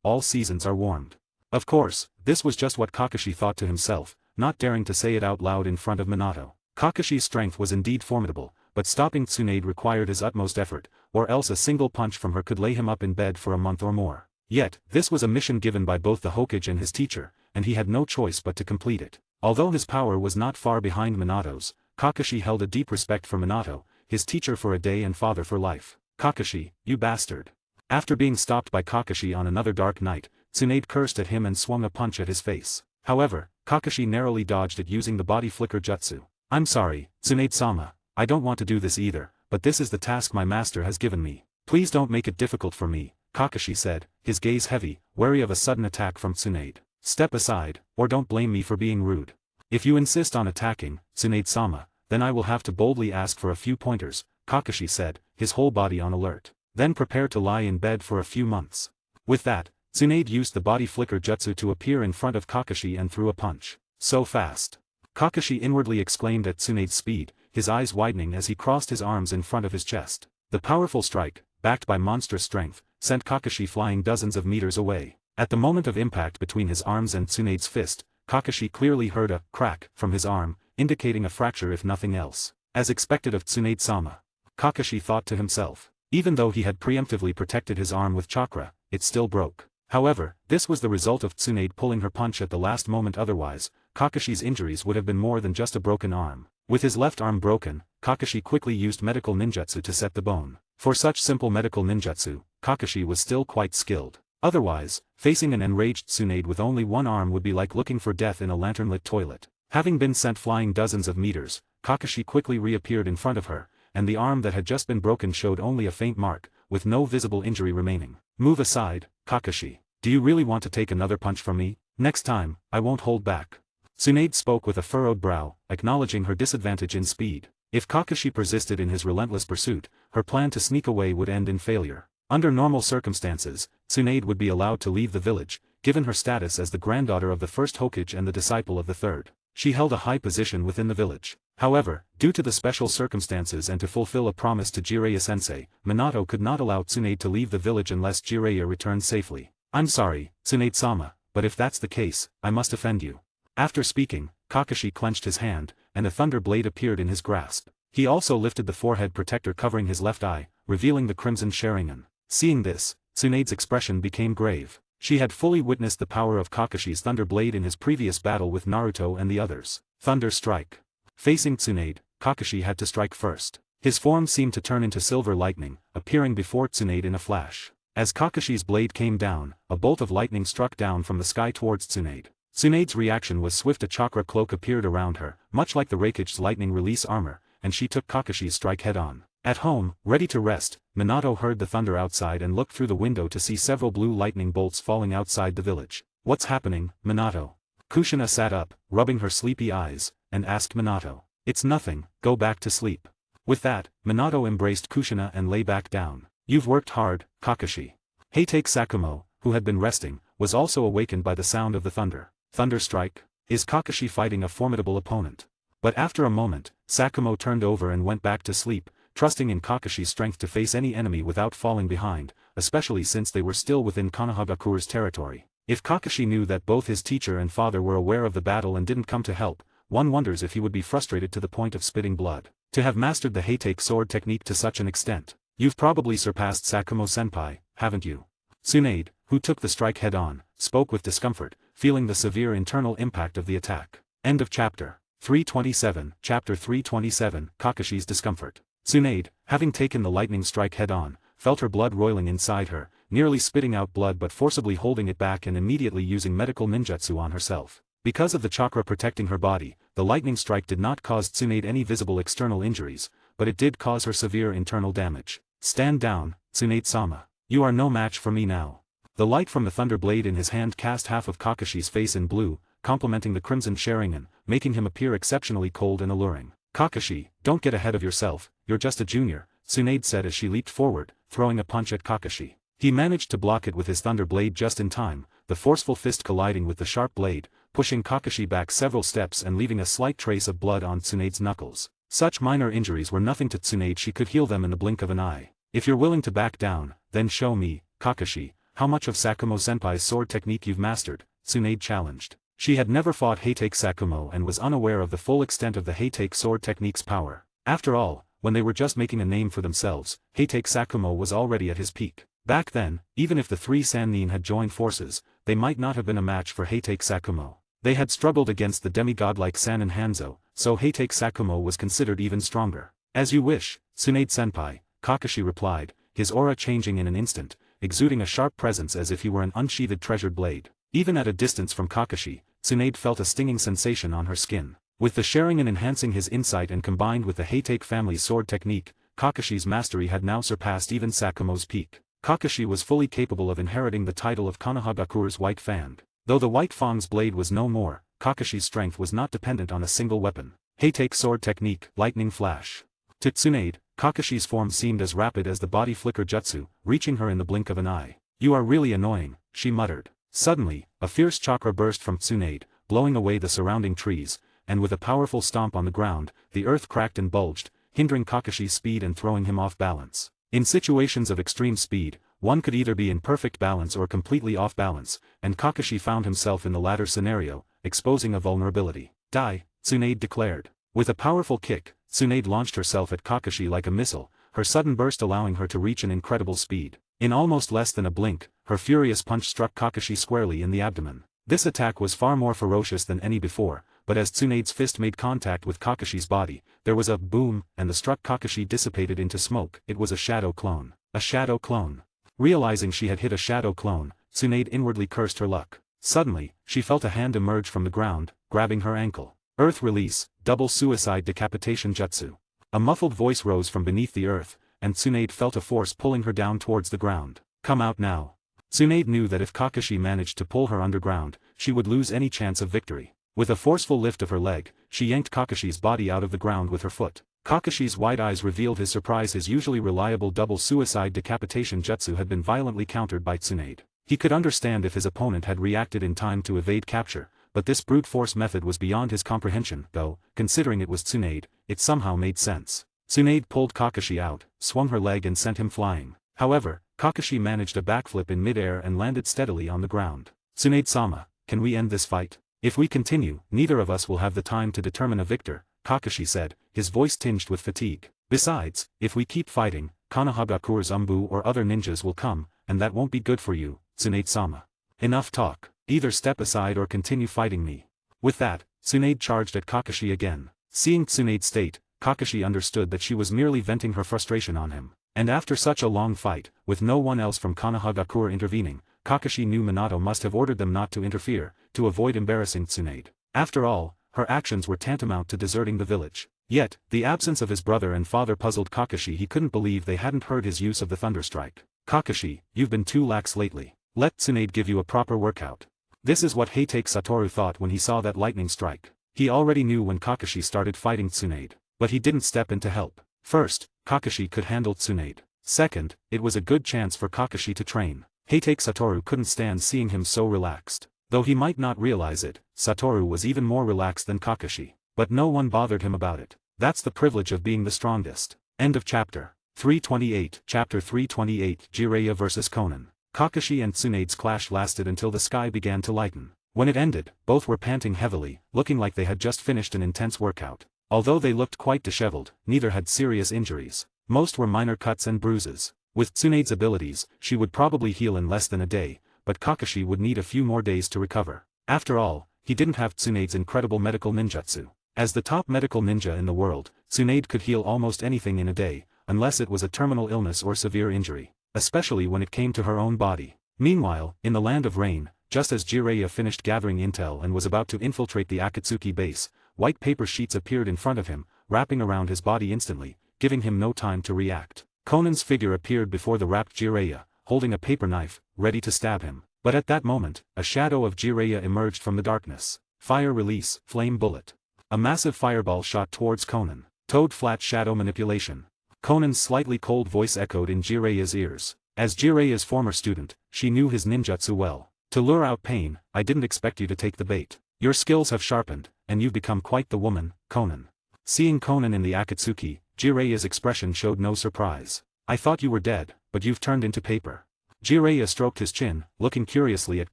all seasons are warmed. Of course, this was just what Kakashi thought to himself, not daring to say it out loud in front of Minato. Kakashi's strength was indeed formidable, but stopping Tsunade required his utmost effort, or else a single punch from her could lay him up in bed for a month or more. Yet, this was a mission given by both the Hokage and his teacher, and he had no choice but to complete it. Although his power was not far behind Minato's, Kakashi held a deep respect for Minato, his teacher for a day and father for life. Kakashi, you bastard. After being stopped by Kakashi on another dark night, Tsunade cursed at him and swung a punch at his face. However, Kakashi narrowly dodged it using the body flicker jutsu. I'm sorry, Tsunade-sama, I don't want to do this either, but this is the task my master has given me. Please don't make it difficult for me, Kakashi said, his gaze heavy, wary of a sudden attack from Tsunade. Step aside, or don't blame me for being rude. If you insist on attacking, Tsunade-sama, then I will have to boldly ask for a few pointers, Kakashi said, his whole body on alert. Then prepare to lie in bed for a few months. With that, Tsunade used the body flicker jutsu to appear in front of Kakashi and threw a punch. So fast. Kakashi inwardly exclaimed at Tsunade's speed, his eyes widening as he crossed his arms in front of his chest. The powerful strike, backed by monstrous strength, sent Kakashi flying dozens of meters away. At the moment of impact between his arms and Tsunade's fist, Kakashi clearly heard a crack from his arm, indicating a fracture if nothing else. As expected of Tsunade-sama. Kakashi thought to himself. Even though he had preemptively protected his arm with chakra, it still broke. However, this was the result of Tsunade pulling her punch at the last moment. Otherwise, Kakashi's injuries would have been more than just a broken arm. With his left arm broken, Kakashi quickly used medical ninjutsu to set the bone. For such simple medical ninjutsu, Kakashi was still quite skilled. Otherwise, facing an enraged Tsunade with only one arm would be like looking for death in a lantern-lit toilet. Having been sent flying dozens of meters, Kakashi quickly reappeared in front of her, and the arm that had just been broken showed only a faint mark, with no visible injury remaining. Move aside, Kakashi. Do you really want to take another punch from me? Next time, I won't hold back. Tsunade spoke with a furrowed brow, acknowledging her disadvantage in speed. If Kakashi persisted in his relentless pursuit, her plan to sneak away would end in failure. Under normal circumstances, Tsunade would be allowed to leave the village, given her status as the granddaughter of the first Hokage and the disciple of the third. She held a high position within the village. However, due to the special circumstances and to fulfill a promise to Jiraiya-sensei, Minato could not allow Tsunade to leave the village unless Jiraiya returned safely. "I'm sorry, Tsunade-sama, but if that's the case, I must offend you." After speaking, Kakashi clenched his hand, and a thunder blade appeared in his grasp. He also lifted the forehead protector covering his left eye, revealing the crimson Sharingan. Seeing this, Tsunade's expression became grave. She had fully witnessed the power of Kakashi's Thunder Blade in his previous battle with Naruto and the others. Thunder Strike. Facing Tsunade, Kakashi had to strike first. His form seemed to turn into silver lightning, appearing before Tsunade in a flash. As Kakashi's blade came down, a bolt of lightning struck down from the sky towards Tsunade. Tsunade's reaction was swift. A chakra cloak appeared around her, much like the Raikage's lightning release armor, and she took Kakashi's strike head-on. At home, ready to rest, Minato heard the thunder outside and looked through the window to see several blue lightning bolts falling outside the village. "What's happening, Minato?" Kushina sat up, rubbing her sleepy eyes, and asked Minato. "It's nothing, go back to sleep." With that, Minato embraced Kushina and lay back down. "You've worked hard, Kakashi." Heitake Sakumo, who had been resting, was also awakened by the sound of the thunder. Thunder Strike? Is Kakashi fighting a formidable opponent? But after a moment, Sakumo turned over and went back to sleep, trusting in Kakashi's strength to face any enemy without falling behind, especially since they were still within Konohagakure's territory. If Kakashi knew that both his teacher and father were aware of the battle and didn't come to help, one wonders if he would be frustrated to the point of spitting blood. To have mastered the Heitake sword technique to such an extent, you've probably surpassed Sakumo-senpai, haven't you? Tsunade, who took the strike head-on, spoke with discomfort, feeling the severe internal impact of the attack. End of chapter. 327, Chapter 327, Kakashi's discomfort. Tsunade, having taken the lightning strike head-on, felt her blood roiling inside her, nearly spitting out blood but forcibly holding it back and immediately using medical ninjutsu on herself. Because of the chakra protecting her body, the lightning strike did not cause Tsunade any visible external injuries, but it did cause her severe internal damage. "Stand down, Tsunade-sama. You are no match for me now." The light from the thunder blade in his hand cast half of Kakashi's face in blue, complementing the crimson Sharingan, making him appear exceptionally cold and alluring. "Kakashi, don't get ahead of yourself, you're just a junior," Tsunade said as she leaped forward, throwing a punch at Kakashi. He managed to block it with his thunder blade just in time, the forceful fist colliding with the sharp blade, pushing Kakashi back several steps and leaving a slight trace of blood on Tsunade's knuckles. Such minor injuries were nothing to Tsunade. She could heal them in the blink of an eye. "If you're willing to back down, then show me, Kakashi, how much of Sakumo-senpai's sword technique you've mastered," Tsunade challenged. She had never fought Heitake Sakumo and was unaware of the full extent of the Heitake sword technique's power. After all, when they were just making a name for themselves, Heitake Sakumo was already at his peak. Back then, even if the three Sannin had joined forces, they might not have been a match for Heitake Sakumo. They had struggled against the demigod-like Sannin Hanzo, so Heitake Sakumo was considered even stronger. "As you wish, Tsunade-senpai," Kakashi replied, his aura changing in an instant, exuding a sharp presence as if he were an unsheathed treasured blade. Even at a distance from Kakashi, Tsunade felt a stinging sensation on her skin. With the Sharingan enhancing his insight and combined with the Heitake family's sword technique, Kakashi's mastery had now surpassed even Sakumo's peak. Kakashi was fully capable of inheriting the title of Konohagakure's White Fang. Though the White Fang's blade was no more, Kakashi's strength was not dependent on a single weapon. Heitake sword technique, lightning flash. To Tsunade, Kakashi's form seemed as rapid as the body flicker jutsu, reaching her in the blink of an eye. "You are really annoying," she muttered. Suddenly, a fierce chakra burst from Tsunade, blowing away the surrounding trees, and with a powerful stomp on the ground, the earth cracked and bulged, hindering Kakashi's speed and throwing him off balance. In situations of extreme speed, one could either be in perfect balance or completely off balance, and Kakashi found himself in the latter scenario, exposing a vulnerability. "Die," Tsunade declared. With a powerful kick, Tsunade launched herself at Kakashi like a missile, her sudden burst allowing her to reach an incredible speed. In almost less than a blink, her furious punch struck Kakashi squarely in the abdomen. This attack was far more ferocious than any before, but as Tsunade's fist made contact with Kakashi's body, there was a boom, and the struck Kakashi dissipated into smoke. It was a shadow clone. A shadow clone. Realizing she had hit a shadow clone, Tsunade inwardly cursed her luck. Suddenly, she felt a hand emerge from the ground, grabbing her ankle. Earth release, double suicide decapitation jutsu. A muffled voice rose from beneath the earth, and Tsunade felt a force pulling her down towards the ground. "Come out now." Tsunade knew that if Kakashi managed to pull her underground, she would lose any chance of victory. With a forceful lift of her leg, she yanked Kakashi's body out of the ground with her foot. Kakashi's wide eyes revealed his surprise. His usually reliable double suicide decapitation jutsu had been violently countered by Tsunade. He could understand if his opponent had reacted in time to evade capture, but this brute force method was beyond his comprehension, though, considering it was Tsunade, it somehow made sense. Tsunade pulled Kakashi out, swung her leg and sent him flying. However, Kakashi managed a backflip in midair and landed steadily on the ground. Tsunade-sama, can we end this fight? If we continue, neither of us will have the time to determine a victor, Kakashi said, his voice tinged with fatigue. Besides, if we keep fighting, Konohagakure's Umbu or other ninjas will come, and that won't be good for you, Tsunade-sama. Enough talk. Either step aside or continue fighting me. With that, Tsunade charged at Kakashi again. Seeing Tsunade's state, Kakashi understood that she was merely venting her frustration on him. And after such a long fight, with no one else from Konohagakure intervening, Kakashi knew Minato must have ordered them not to interfere, to avoid embarrassing Tsunade. After all, her actions were tantamount to deserting the village. Yet, the absence of his brother and father puzzled Kakashi. He couldn't believe they hadn't heard his use of the Thunderstrike. Kakashi, you've been too lax lately. Let Tsunade give you a proper workout. This is what Heitake Satoru thought when he saw that lightning strike. He already knew when Kakashi started fighting Tsunade, but he didn't step in to help. First, Kakashi could handle Tsunade. Second, it was a good chance for Kakashi to train. Heitake Satoru couldn't stand seeing him so relaxed. Though he might not realize it, Satoru was even more relaxed than Kakashi. But no one bothered him about it. That's the privilege of being the strongest. End of chapter. 328. Chapter 328. Jiraiya vs. Konan. Kakashi and Tsunade's clash lasted until the sky began to lighten. When it ended, both were panting heavily, looking like they had just finished an intense workout. Although they looked quite disheveled, neither had serious injuries. Most were minor cuts and bruises. With Tsunade's abilities, she would probably heal in less than a day, but Kakashi would need a few more days to recover. After all, he didn't have Tsunade's incredible medical ninjutsu. As the top medical ninja in the world, Tsunade could heal almost anything in a day, unless it was a terminal illness or severe injury. Especially when it came to her own body. Meanwhile, in the Land of Rain, just as Jiraiya finished gathering intel and was about to infiltrate the Akatsuki base, white paper sheets appeared in front of him, wrapping around his body instantly, giving him no time to react. Konan's figure appeared before the wrapped Jiraiya, holding a paper knife, ready to stab him. But at that moment, a shadow of Jiraiya emerged from the darkness. Fire release, flame bullet. A massive fireball shot towards Konan. Toad flat shadow manipulation. Konan's slightly cold voice echoed in Jiraiya's ears. As Jiraiya's former student, she knew his ninjutsu well. To lure out pain, I didn't expect you to take the bait. Your skills have sharpened, and you've become quite the woman, Konan. Seeing Konan in the Akatsuki, Jiraiya's expression showed no surprise. I thought you were dead, but you've turned into paper. Jiraiya stroked his chin, looking curiously at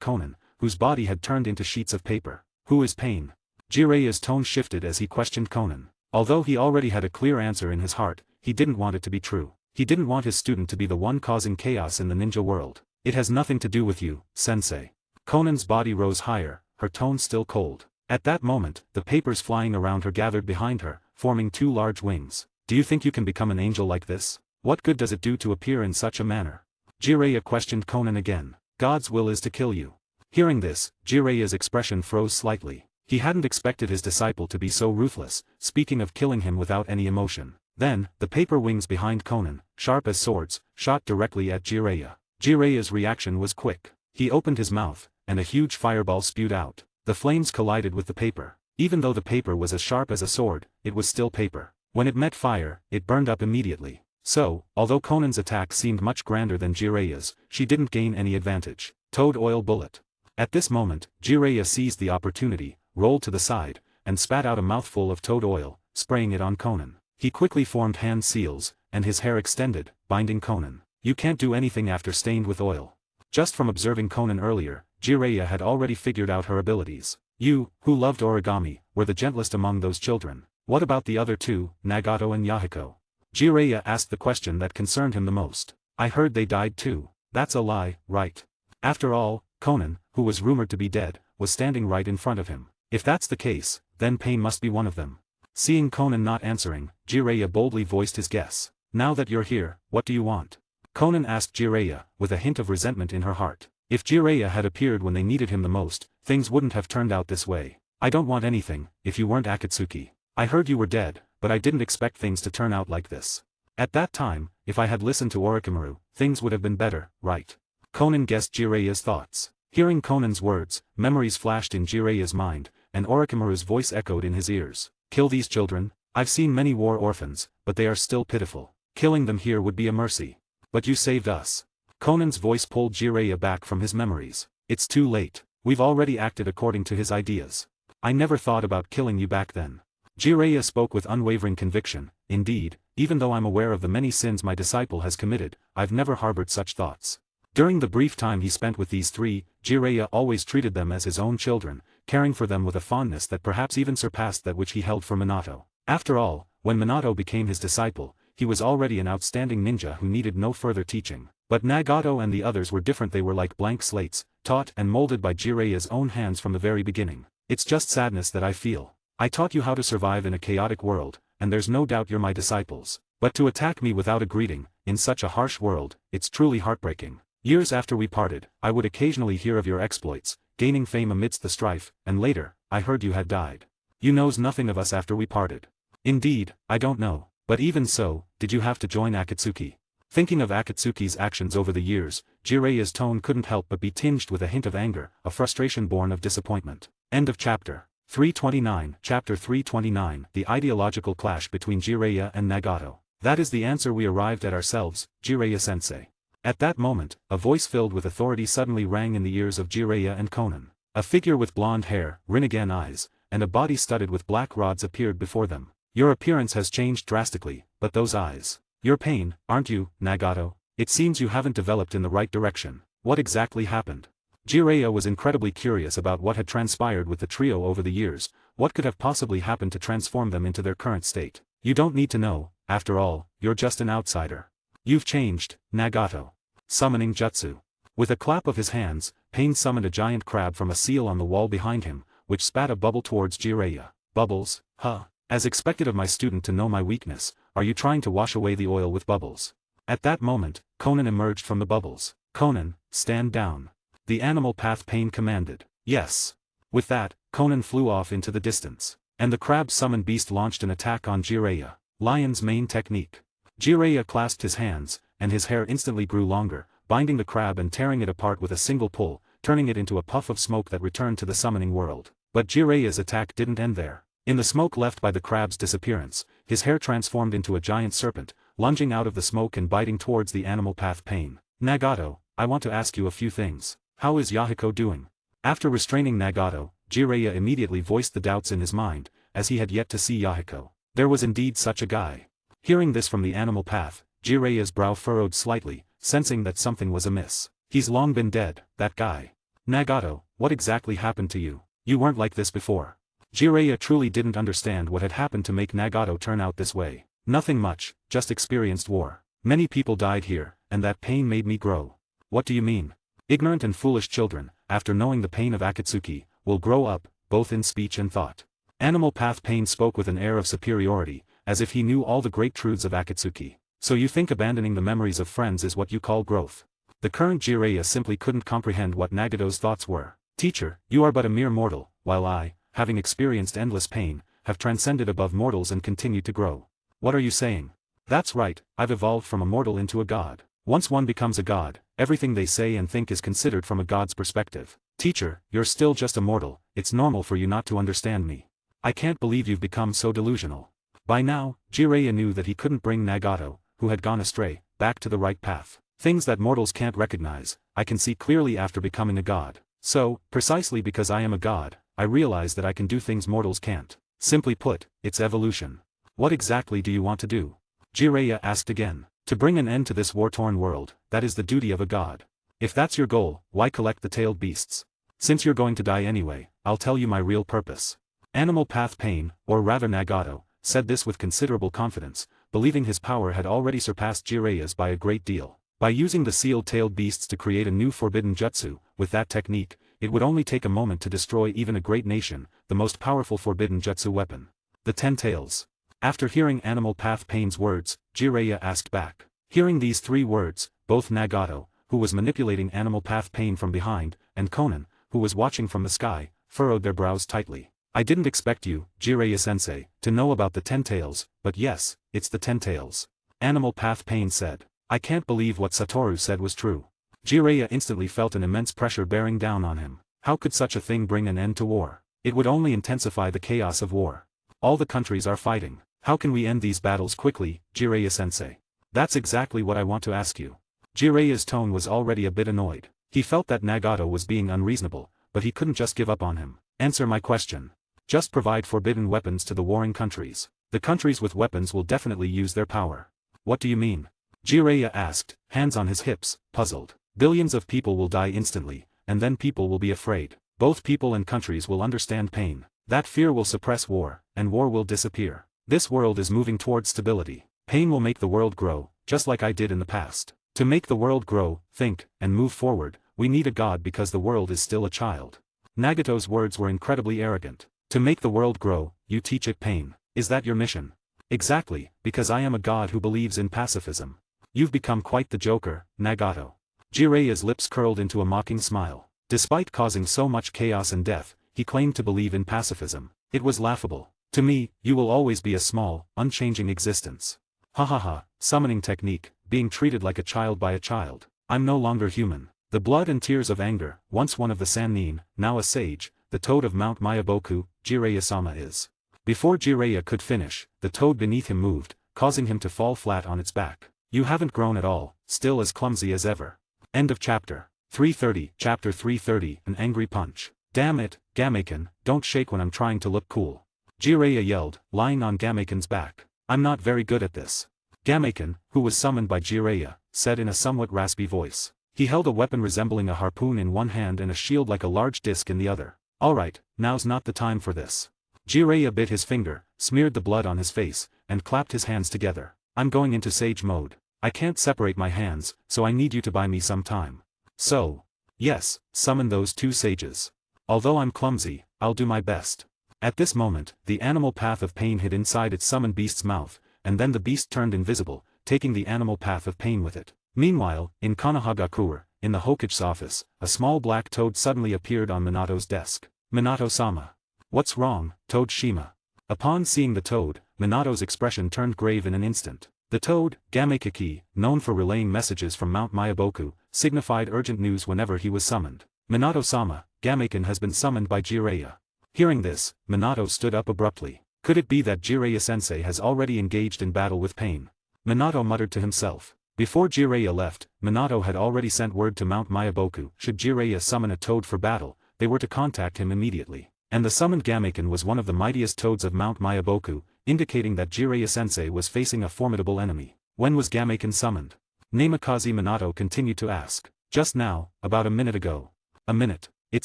Konan, whose body had turned into sheets of paper. Who is Pain? Jiraiya's tone shifted as he questioned Konan. Although he already had a clear answer in his heart, he didn't want it to be true. He didn't want his student to be the one causing chaos in the ninja world. It has nothing to do with you, sensei. Konan's body rose higher, her tone still cold. At that moment, the papers flying around her gathered behind her, forming two large wings. Do you think you can become an angel like this? What good does it do to appear in such a manner? Jiraiya questioned Konan again. God's will is to kill you. Hearing this, Jiraiya's expression froze slightly. He hadn't expected his disciple to be so ruthless, speaking of killing him without any emotion. Then, the paper wings behind Konan, sharp as swords, shot directly at Jiraiya. Jiraiya's reaction was quick. He opened his mouth, and a huge fireball spewed out. The flames collided with the paper. Even though the paper was as sharp as a sword, it was still paper. When it met fire, it burned up immediately. So, although Konan's attack seemed much grander than Jiraiya's, she didn't gain any advantage. Toad oil bullet. At this moment, Jiraiya seized the opportunity, rolled to the side, and spat out a mouthful of toad oil, spraying it on Konan. He quickly formed hand seals, and his hair extended, binding Konan. You can't do anything after stained with oil. Just from observing Konan earlier, Jiraiya had already figured out her abilities. You, who loved origami, were the gentlest among those children. What about the other two, Nagato and Yahiko? Jiraiya asked the question that concerned him the most. I heard they died too. That's a lie, right? After all, Konan, who was rumored to be dead, was standing right in front of him. If that's the case, then Pain must be one of them. Seeing Konan not answering, Jiraiya boldly voiced his guess. Now that you're here, what do you want? Konan asked Jiraiya, with a hint of resentment in her heart. If Jiraiya had appeared when they needed him the most, things wouldn't have turned out this way. I don't want anything, if you weren't Akatsuki. I heard you were dead, but I didn't expect things to turn out like this. At that time, if I had listened to Orochimaru, things would have been better, right? Konan guessed Jiraiya's thoughts. Hearing Konan's words, memories flashed in Jiraiya's mind, and Orochimaru's voice echoed in his ears. Kill these children, I've seen many war orphans, but they are still pitiful. Killing them here would be a mercy. But you saved us. Conan's voice pulled Jiraiya back from his memories. It's too late. We've already acted according to his ideas. I never thought about killing you back then. Jiraiya spoke with unwavering conviction. Indeed, even though I'm aware of the many sins my disciple has committed, I've never harbored such thoughts. During the brief time he spent with these three, Jiraiya always treated them as his own children, caring for them with a fondness that perhaps even surpassed that which he held for Minato. After all, when Minato became his disciple, he was already an outstanding ninja who needed no further teaching. But Nagato and the others were different. They were like blank slates, taught and molded by Jiraiya's own hands from the very beginning. It's just sadness that I feel. I taught you how to survive in a chaotic world, and there's no doubt you're my disciples. But to attack me without a greeting, in such a harsh world, it's truly heartbreaking. Years after we parted, I would occasionally hear of your exploits, gaining fame amidst the strife, and later, I heard you had died. You knows nothing of us after we parted. Indeed, I don't know, but even so, did you have to join Akatsuki? Thinking of Akatsuki's actions over the years, Jiraiya's tone couldn't help but be tinged with a hint of anger, a frustration born of disappointment. End of chapter. 329. Chapter 329. The ideological clash between Jiraiya and Nagato. That is the answer we arrived at ourselves, Jiraiya-sensei. At that moment, a voice filled with authority suddenly rang in the ears of Jiraiya and Conan. A figure with blonde hair, Rinnegan eyes, and a body studded with black rods appeared before them. Your appearance has changed drastically, but those eyes. You're pain, aren't you, Nagato? It seems you haven't developed in the right direction. What exactly happened? Jiraiya was incredibly curious about what had transpired with the trio over the years. What could have possibly happened to transform them into their current state? You don't need to know, after all, you're just an outsider. You've changed, Nagato. Summoning Jutsu. With a clap of his hands, Pain summoned a giant crab from a seal on the wall behind him, which spat a bubble towards Jiraiya. Bubbles, huh? As expected of my student to know my weakness, are you trying to wash away the oil with bubbles? At that moment, Conan emerged from the bubbles. Conan, stand down. The animal path Pain commanded. Yes. With that, Conan flew off into the distance. And the crab-summoned beast launched an attack on Jiraiya. Lion's main technique. Jiraiya clasped his hands, and his hair instantly grew longer, binding the crab and tearing it apart with a single pull, turning it into a puff of smoke that returned to the summoning world. But Jiraiya's attack didn't end there. In the smoke left by the crab's disappearance, his hair transformed into a giant serpent, lunging out of the smoke and biting towards the animal path Pain. Nagato, I want to ask you a few things. How is Yahiko doing? After restraining Nagato, Jiraiya immediately voiced the doubts in his mind, as he had yet to see Yahiko. There was indeed such a guy. Hearing this from the animal path, Jiraiya's brow furrowed slightly, sensing that something was amiss. He's long been dead, that guy. Nagato, what exactly happened to you? You weren't like this before. Jiraiya truly didn't understand what had happened to make Nagato turn out this way. Nothing much, just experienced war. Many people died here, and that pain made me grow. What do you mean? Ignorant and foolish children, after knowing the pain of Akatsuki, will grow up, both in speech and thought. Animal path Pain spoke with an air of superiority, as if he knew all the great truths of Akatsuki. So you think abandoning the memories of friends is what you call growth? The current Jiraiya simply couldn't comprehend what Nagato's thoughts were. Teacher, you are but a mere mortal, while I, having experienced endless pain, have transcended above mortals and continue to grow. What are you saying? That's right, I've evolved from a mortal into a god. Once one becomes a god, everything they say and think is considered from a god's perspective. Teacher, you're still just a mortal, it's normal for you not to understand me. I can't believe you've become so delusional. By now, Jiraiya knew that he couldn't bring Nagato, who had gone astray, back to the right path. Things that mortals can't recognize, I can see clearly after becoming a god. So, precisely because I am a god, I realize that I can do things mortals can't. Simply put, it's evolution. What exactly do you want to do? Jiraiya asked again. To bring an end to this war-torn world, that is the duty of a god. If that's your goal, why collect the tailed beasts? Since you're going to die anyway, I'll tell you my real purpose. Animal path Pain, or rather Nagato, said this with considerable confidence, believing his power had already surpassed Jiraiya's by a great deal. By using the sealed-tailed beasts to create a new forbidden jutsu, with that technique, it would only take a moment to destroy even a great nation, the most powerful forbidden jutsu weapon. The 10 tails. After hearing Animal path Pain's words, Jiraiya asked back. Hearing these 3 words, both Nagato, who was manipulating Animal path Pain from behind, and Conan, who was watching from the sky, furrowed their brows tightly. I didn't expect you, Jiraiya-sensei, to know about the 10 tails, but yes, it's the 10 tails. Animal path Pain said. I can't believe what Satoru said was true. Jiraiya instantly felt an immense pressure bearing down on him. How could such a thing bring an end to war? It would only intensify the chaos of war. All the countries are fighting. How can we end these battles quickly, Jiraiya-sensei? That's exactly what I want to ask you. Jiraiya's tone was already a bit annoyed. He felt that Nagato was being unreasonable, but he couldn't just give up on him. Answer my question. Just provide forbidden weapons to the warring countries. The countries with weapons will definitely use their power. What do you mean? Jiraiya asked, hands on his hips, puzzled. Billions of people will die instantly, and then people will be afraid. Both people and countries will understand pain. That fear will suppress war, and war will disappear. This world is moving towards stability. Pain will make the world grow, just like I did in the past. To make the world grow, think, and move forward, we need a god because the world is still a child. Nagato's words were incredibly arrogant. To make the world grow, you teach it pain. Is that your mission? Exactly, because I am a god who believes in pacifism. You've become quite the joker, Nagato. Jiraiya's lips curled into a mocking smile. Despite causing so much chaos and death, he claimed to believe in pacifism. It was laughable. To me, you will always be a small, unchanging existence. Ha ha ha, summoning technique, being treated like a child by a child. I'm no longer human. The blood and tears of anger, once one of the Sannin, now a sage, the toad of Mount Myaboku, Jiraiya-sama is. Before Jiraiya could finish, the toad beneath him moved, causing him to fall flat on its back. You haven't grown at all, still as clumsy as ever. End of chapter. 330, Chapter 330, An Angry Punch. Damn it, Gamekin, don't shake when I'm trying to look cool. Jiraiya yelled, lying on Gamekin's back. I'm not very good at this. Gamekin, who was summoned by Jiraiya, said in a somewhat raspy voice. He held a weapon resembling a harpoon in one hand and a shield like a large disc in the other. Alright, now's not the time for this. Jiraiya bit his finger, smeared the blood on his face, and clapped his hands together. I'm going into sage mode. I can't separate my hands, so I need you to buy me some time. So. Yes, summon those two sages. Although I'm clumsy, I'll do my best. At this moment, the animal path of pain hid inside its summoned beast's mouth, and then the beast turned invisible, taking the animal path of pain with it. Meanwhile, in Konohagakure, in the Hokage's office, a small black toad suddenly appeared on Minato's desk. Minato-sama. What's wrong, Toad Shima? Upon seeing the toad, Minato's expression turned grave in an instant. The toad, Gamekiki, known for relaying messages from Mount Myaboku, signified urgent news whenever he was summoned. Minato-sama, Gamekin has been summoned by Jiraiya. Hearing this, Minato stood up abruptly. Could it be that Jiraiya-sensei has already engaged in battle with pain? Minato muttered to himself. Before Jiraiya left, Minato had already sent word to Mount Myaboku. Should Jiraiya summon a toad for battle, they were to contact him immediately. And the summoned Gamekin was one of the mightiest toads of Mount Myaboku, indicating that Jiraiya-sensei was facing a formidable enemy. When was Gamekin summoned? Namikaze Minato continued to ask. Just now, about a minute ago. A minute. It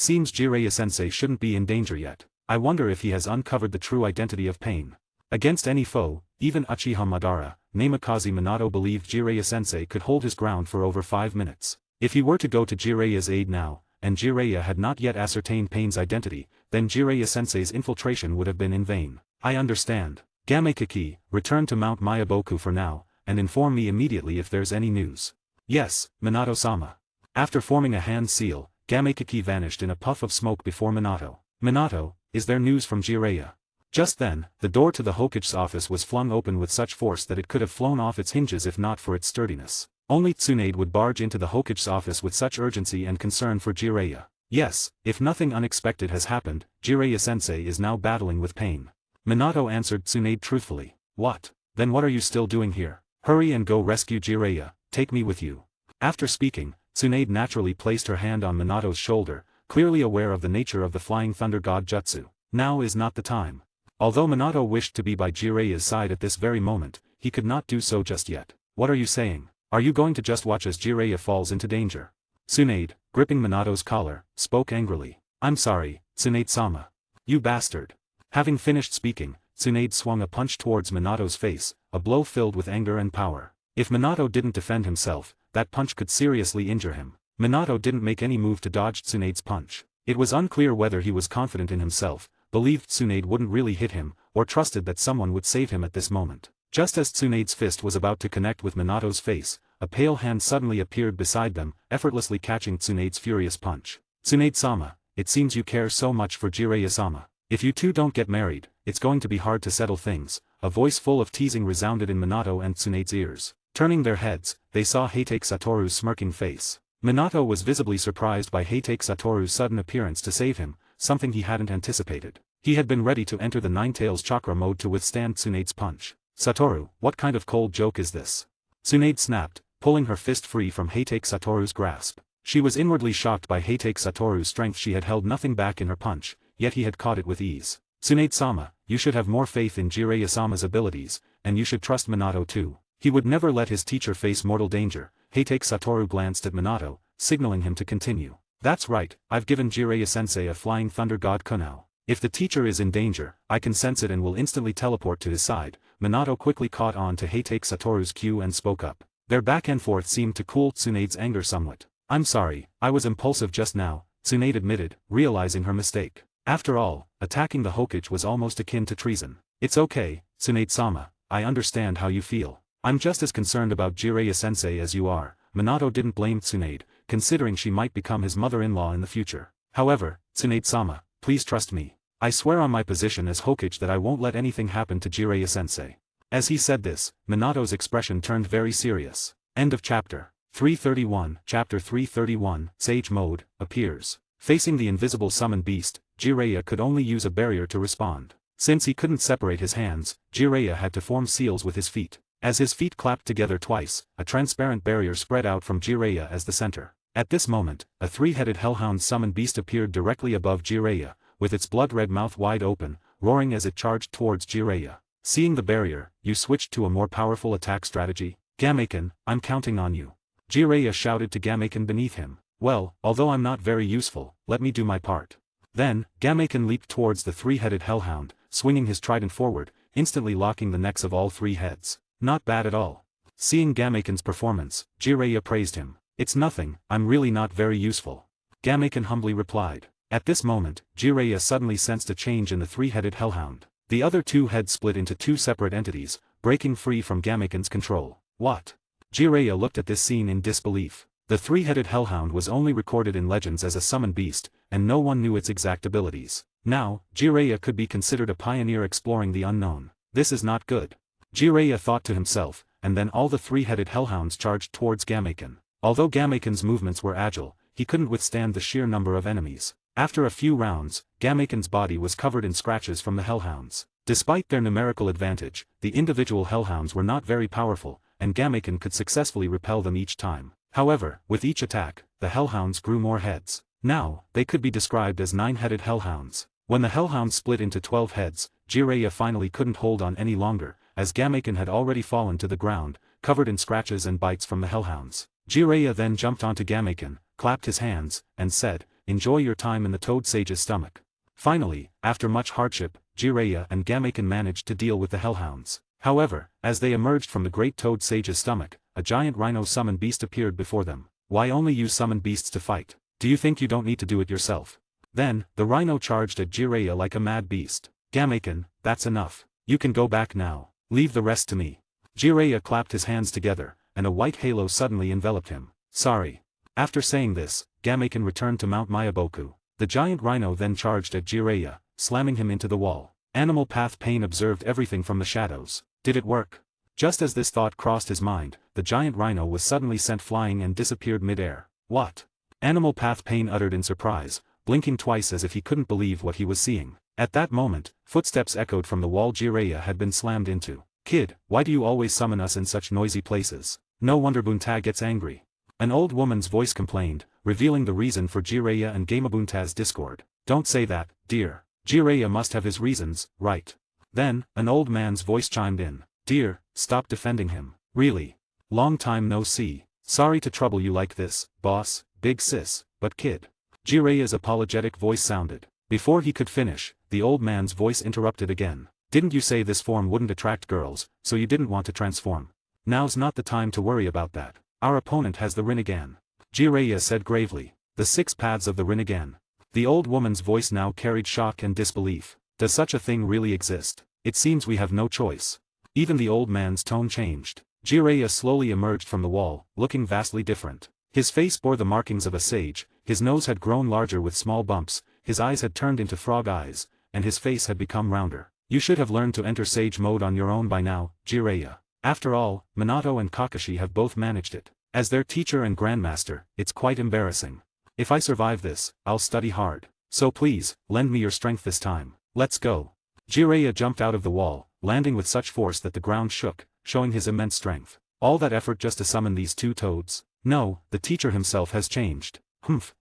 seems Jiraiya-sensei shouldn't be in danger yet. I wonder if he has uncovered the true identity of pain. Against any foe, even Uchiha Madara, Namikaze Minato believed Jiraiya-sensei could hold his ground for over 5 minutes. If he were to go to Jiraiya's aid now, and Jiraiya had not yet ascertained pain's identity, then Jiraiya-sensei's infiltration would have been in vain. I understand. Gamekiki, return to Mount Myaboku for now, and inform me immediately if there's any news. Yes, Minato-sama. After forming a hand seal, Gamekiki vanished in a puff of smoke before Minato. Minato, is there news from Jiraiya? Just then, the door to the Hokage's office was flung open with such force that it could have flown off its hinges if not for its sturdiness. Only Tsunade would barge into the Hokage's office with such urgency and concern for Jiraiya. Yes, if nothing unexpected has happened, Jiraiya-sensei is now battling with pain. Minato answered Tsunade truthfully. What? Then what are you still doing here? Hurry and go rescue Jiraiya, take me with you. After speaking, Tsunade naturally placed her hand on Minato's shoulder, clearly aware of the nature of the Flying Thunder God Jutsu. Now is not the time. Although Minato wished to be by Jiraiya's side at this very moment, he could not do so just yet. What are you saying? Are you going to just watch as Jiraiya falls into danger? Tsunade, gripping Minato's collar, spoke angrily. I'm sorry, Tsunade-sama. You bastard. Having finished speaking, Tsunade swung a punch towards Minato's face, a blow filled with anger and power. If Minato didn't defend himself, that punch could seriously injure him. Minato didn't make any move to dodge Tsunade's punch. It was unclear whether he was confident in himself, believed Tsunade wouldn't really hit him, or trusted that someone would save him at this moment. Just as Tsunade's fist was about to connect with Minato's face, a pale hand suddenly appeared beside them, effortlessly catching Tsunade's furious punch. Tsunade-sama, it seems you care so much for Jiraiya-sama. If you two don't get married, it's going to be hard to settle things. A voice full of teasing resounded in Minato and Tsunade's ears. Turning their heads, they saw Heitake Satoru's smirking face. Minato was visibly surprised by Heitake Satoru's sudden appearance to save him, something he hadn't anticipated. He had been ready to enter the Nine-Tails chakra mode to withstand Tsunade's punch. Satoru, what kind of cold joke is this? Tsunade snapped, pulling her fist free from Heitake Satoru's grasp. She was inwardly shocked by Heitake Satoru's strength. She had held nothing back in her punch, yet he had caught it with ease. Tsunade-sama, you should have more faith in Jiraiya-sama's abilities, and you should trust Minato too. He would never let his teacher face mortal danger. Heitake Satoru glanced at Minato, signaling him to continue. That's right, I've given Jiraiya-sensei a flying thunder god kunao. If the teacher is in danger, I can sense it and will instantly teleport to his side. Minato quickly caught on to Heitake Satoru's cue and spoke up. Their back and forth seemed to cool Tsunade's anger somewhat. I'm sorry, I was impulsive just now, Tsunade admitted, realizing her mistake. After all, attacking the Hokage was almost akin to treason. It's okay, Tsunade-sama, I understand how you feel. I'm just as concerned about Jiraiya-sensei as you are. Minato didn't blame Tsunade, considering she might become his mother-in-law in the future. However, Tsunade-sama, please trust me. I swear on my position as Hokage that I won't let anything happen to Jiraiya-sensei. As he said this, Minato's expression turned very serious. End of chapter. 331. Chapter 331, Sage Mode, appears. Facing the invisible summoned beast, Jiraiya could only use a barrier to respond. Since he couldn't separate his hands, Jiraiya had to form seals with his feet. As his feet clapped together twice, a transparent barrier spread out from Jiraiya as the center. At this moment, a three-headed hellhound summoned beast appeared directly above Jiraiya, with its blood-red mouth wide open, roaring as it charged towards Jiraiya. Seeing the barrier, you switched to a more powerful attack strategy? Gameken, I'm counting on you. Jiraiya shouted to Gameken beneath him. Well, although I'm not very useful, let me do my part. Then, Gameken leaped towards the three-headed hellhound, swinging his trident forward, instantly locking the necks of all three heads. Not bad at all. Seeing Gameken's performance, Jiraiya praised him. It's nothing, I'm really not very useful. Gameken humbly replied. At this moment, Jiraiya suddenly sensed a change in the three-headed hellhound. The other two heads split into two separate entities, breaking free from Gameken's control. What? Jiraiya looked at this scene in disbelief. The three-headed hellhound was only recorded in legends as a summoned beast, and no one knew its exact abilities. Now, Jiraiya could be considered a pioneer exploring the unknown. This is not good. Jiraiya thought to himself, and then all the three-headed hellhounds charged towards Gameken. Although Gameken's movements were agile, he couldn't withstand the sheer number of enemies. After a few rounds, Gameken's body was covered in scratches from the hellhounds. Despite their numerical advantage, the individual hellhounds were not very powerful, and Gameken could successfully repel them each time. However, with each attack, the hellhounds grew more heads. Now, they could be described as 9-headed hellhounds. When the hellhounds split into 12 heads, Jiraiya finally couldn't hold on any longer, as Gameken had already fallen to the ground, covered in scratches and bites from the hellhounds. Jiraiya then jumped onto Gameken, clapped his hands, and said, "Enjoy your time in the Toad Sage's stomach." Finally, after much hardship, Jiraiya and Gameken managed to deal with the hellhounds. However, as they emerged from the Great Toad Sage's stomach, a giant rhino summoned beast appeared before them. Why only use summoned beasts to fight? Do you think you don't need to do it yourself? Then, the rhino charged at Jiraiya like a mad beast. Gameken, that's enough. You can go back now. Leave the rest to me. Jiraiya clapped his hands together, and a white halo suddenly enveloped him. Sorry. After saying this, Gameken returned to Mount Mayaboku. The giant rhino then charged at Jiraiya, slamming him into the wall. Animal Path Pain observed everything from the shadows. Did it work? Just as this thought crossed his mind, the giant rhino was suddenly sent flying and disappeared mid-air. What? Animal Path Pain uttered in surprise, blinking twice as if he couldn't believe what he was seeing. At that moment, footsteps echoed from the wall Jiraiya had been slammed into. Kid, why do you always summon us in such noisy places? No wonder Bunta gets angry. An old woman's voice complained, revealing the reason for Jiraiya and Gamabunta's discord. Don't say that, dear. Jiraiya must have his reasons, right? Then, an old man's voice chimed in. Dear, stop defending him. Really? Long time no see. Sorry to trouble you like this, boss, big sis, but kid. Jiraiya's apologetic voice sounded. Before he could finish, the old man's voice interrupted again. Didn't you say this form wouldn't attract girls, so you didn't want to transform? Now's not the time to worry about that. Our opponent has the Rinnegan. Jiraiya said gravely. The 6 paths of the Rinnegan. The old woman's voice now carried shock and disbelief. Does such a thing really exist? It seems we have no choice. Even the old man's tone changed. Jiraiya slowly emerged from the wall, looking vastly different. His face bore the markings of a sage, his nose had grown larger with small bumps, his eyes had turned into frog eyes, and his face had become rounder. You should have learned to enter sage mode on your own by now, Jiraiya. After all, Minato and Kakashi have both managed it. As their teacher and grandmaster, it's quite embarrassing. If I survive this, I'll study hard. So please, lend me your strength this time. Let's go. Jiraiya jumped out of the wall, landing with such force that the ground shook, showing his immense strength. All that effort just to summon these two toads? No, the teacher himself has changed.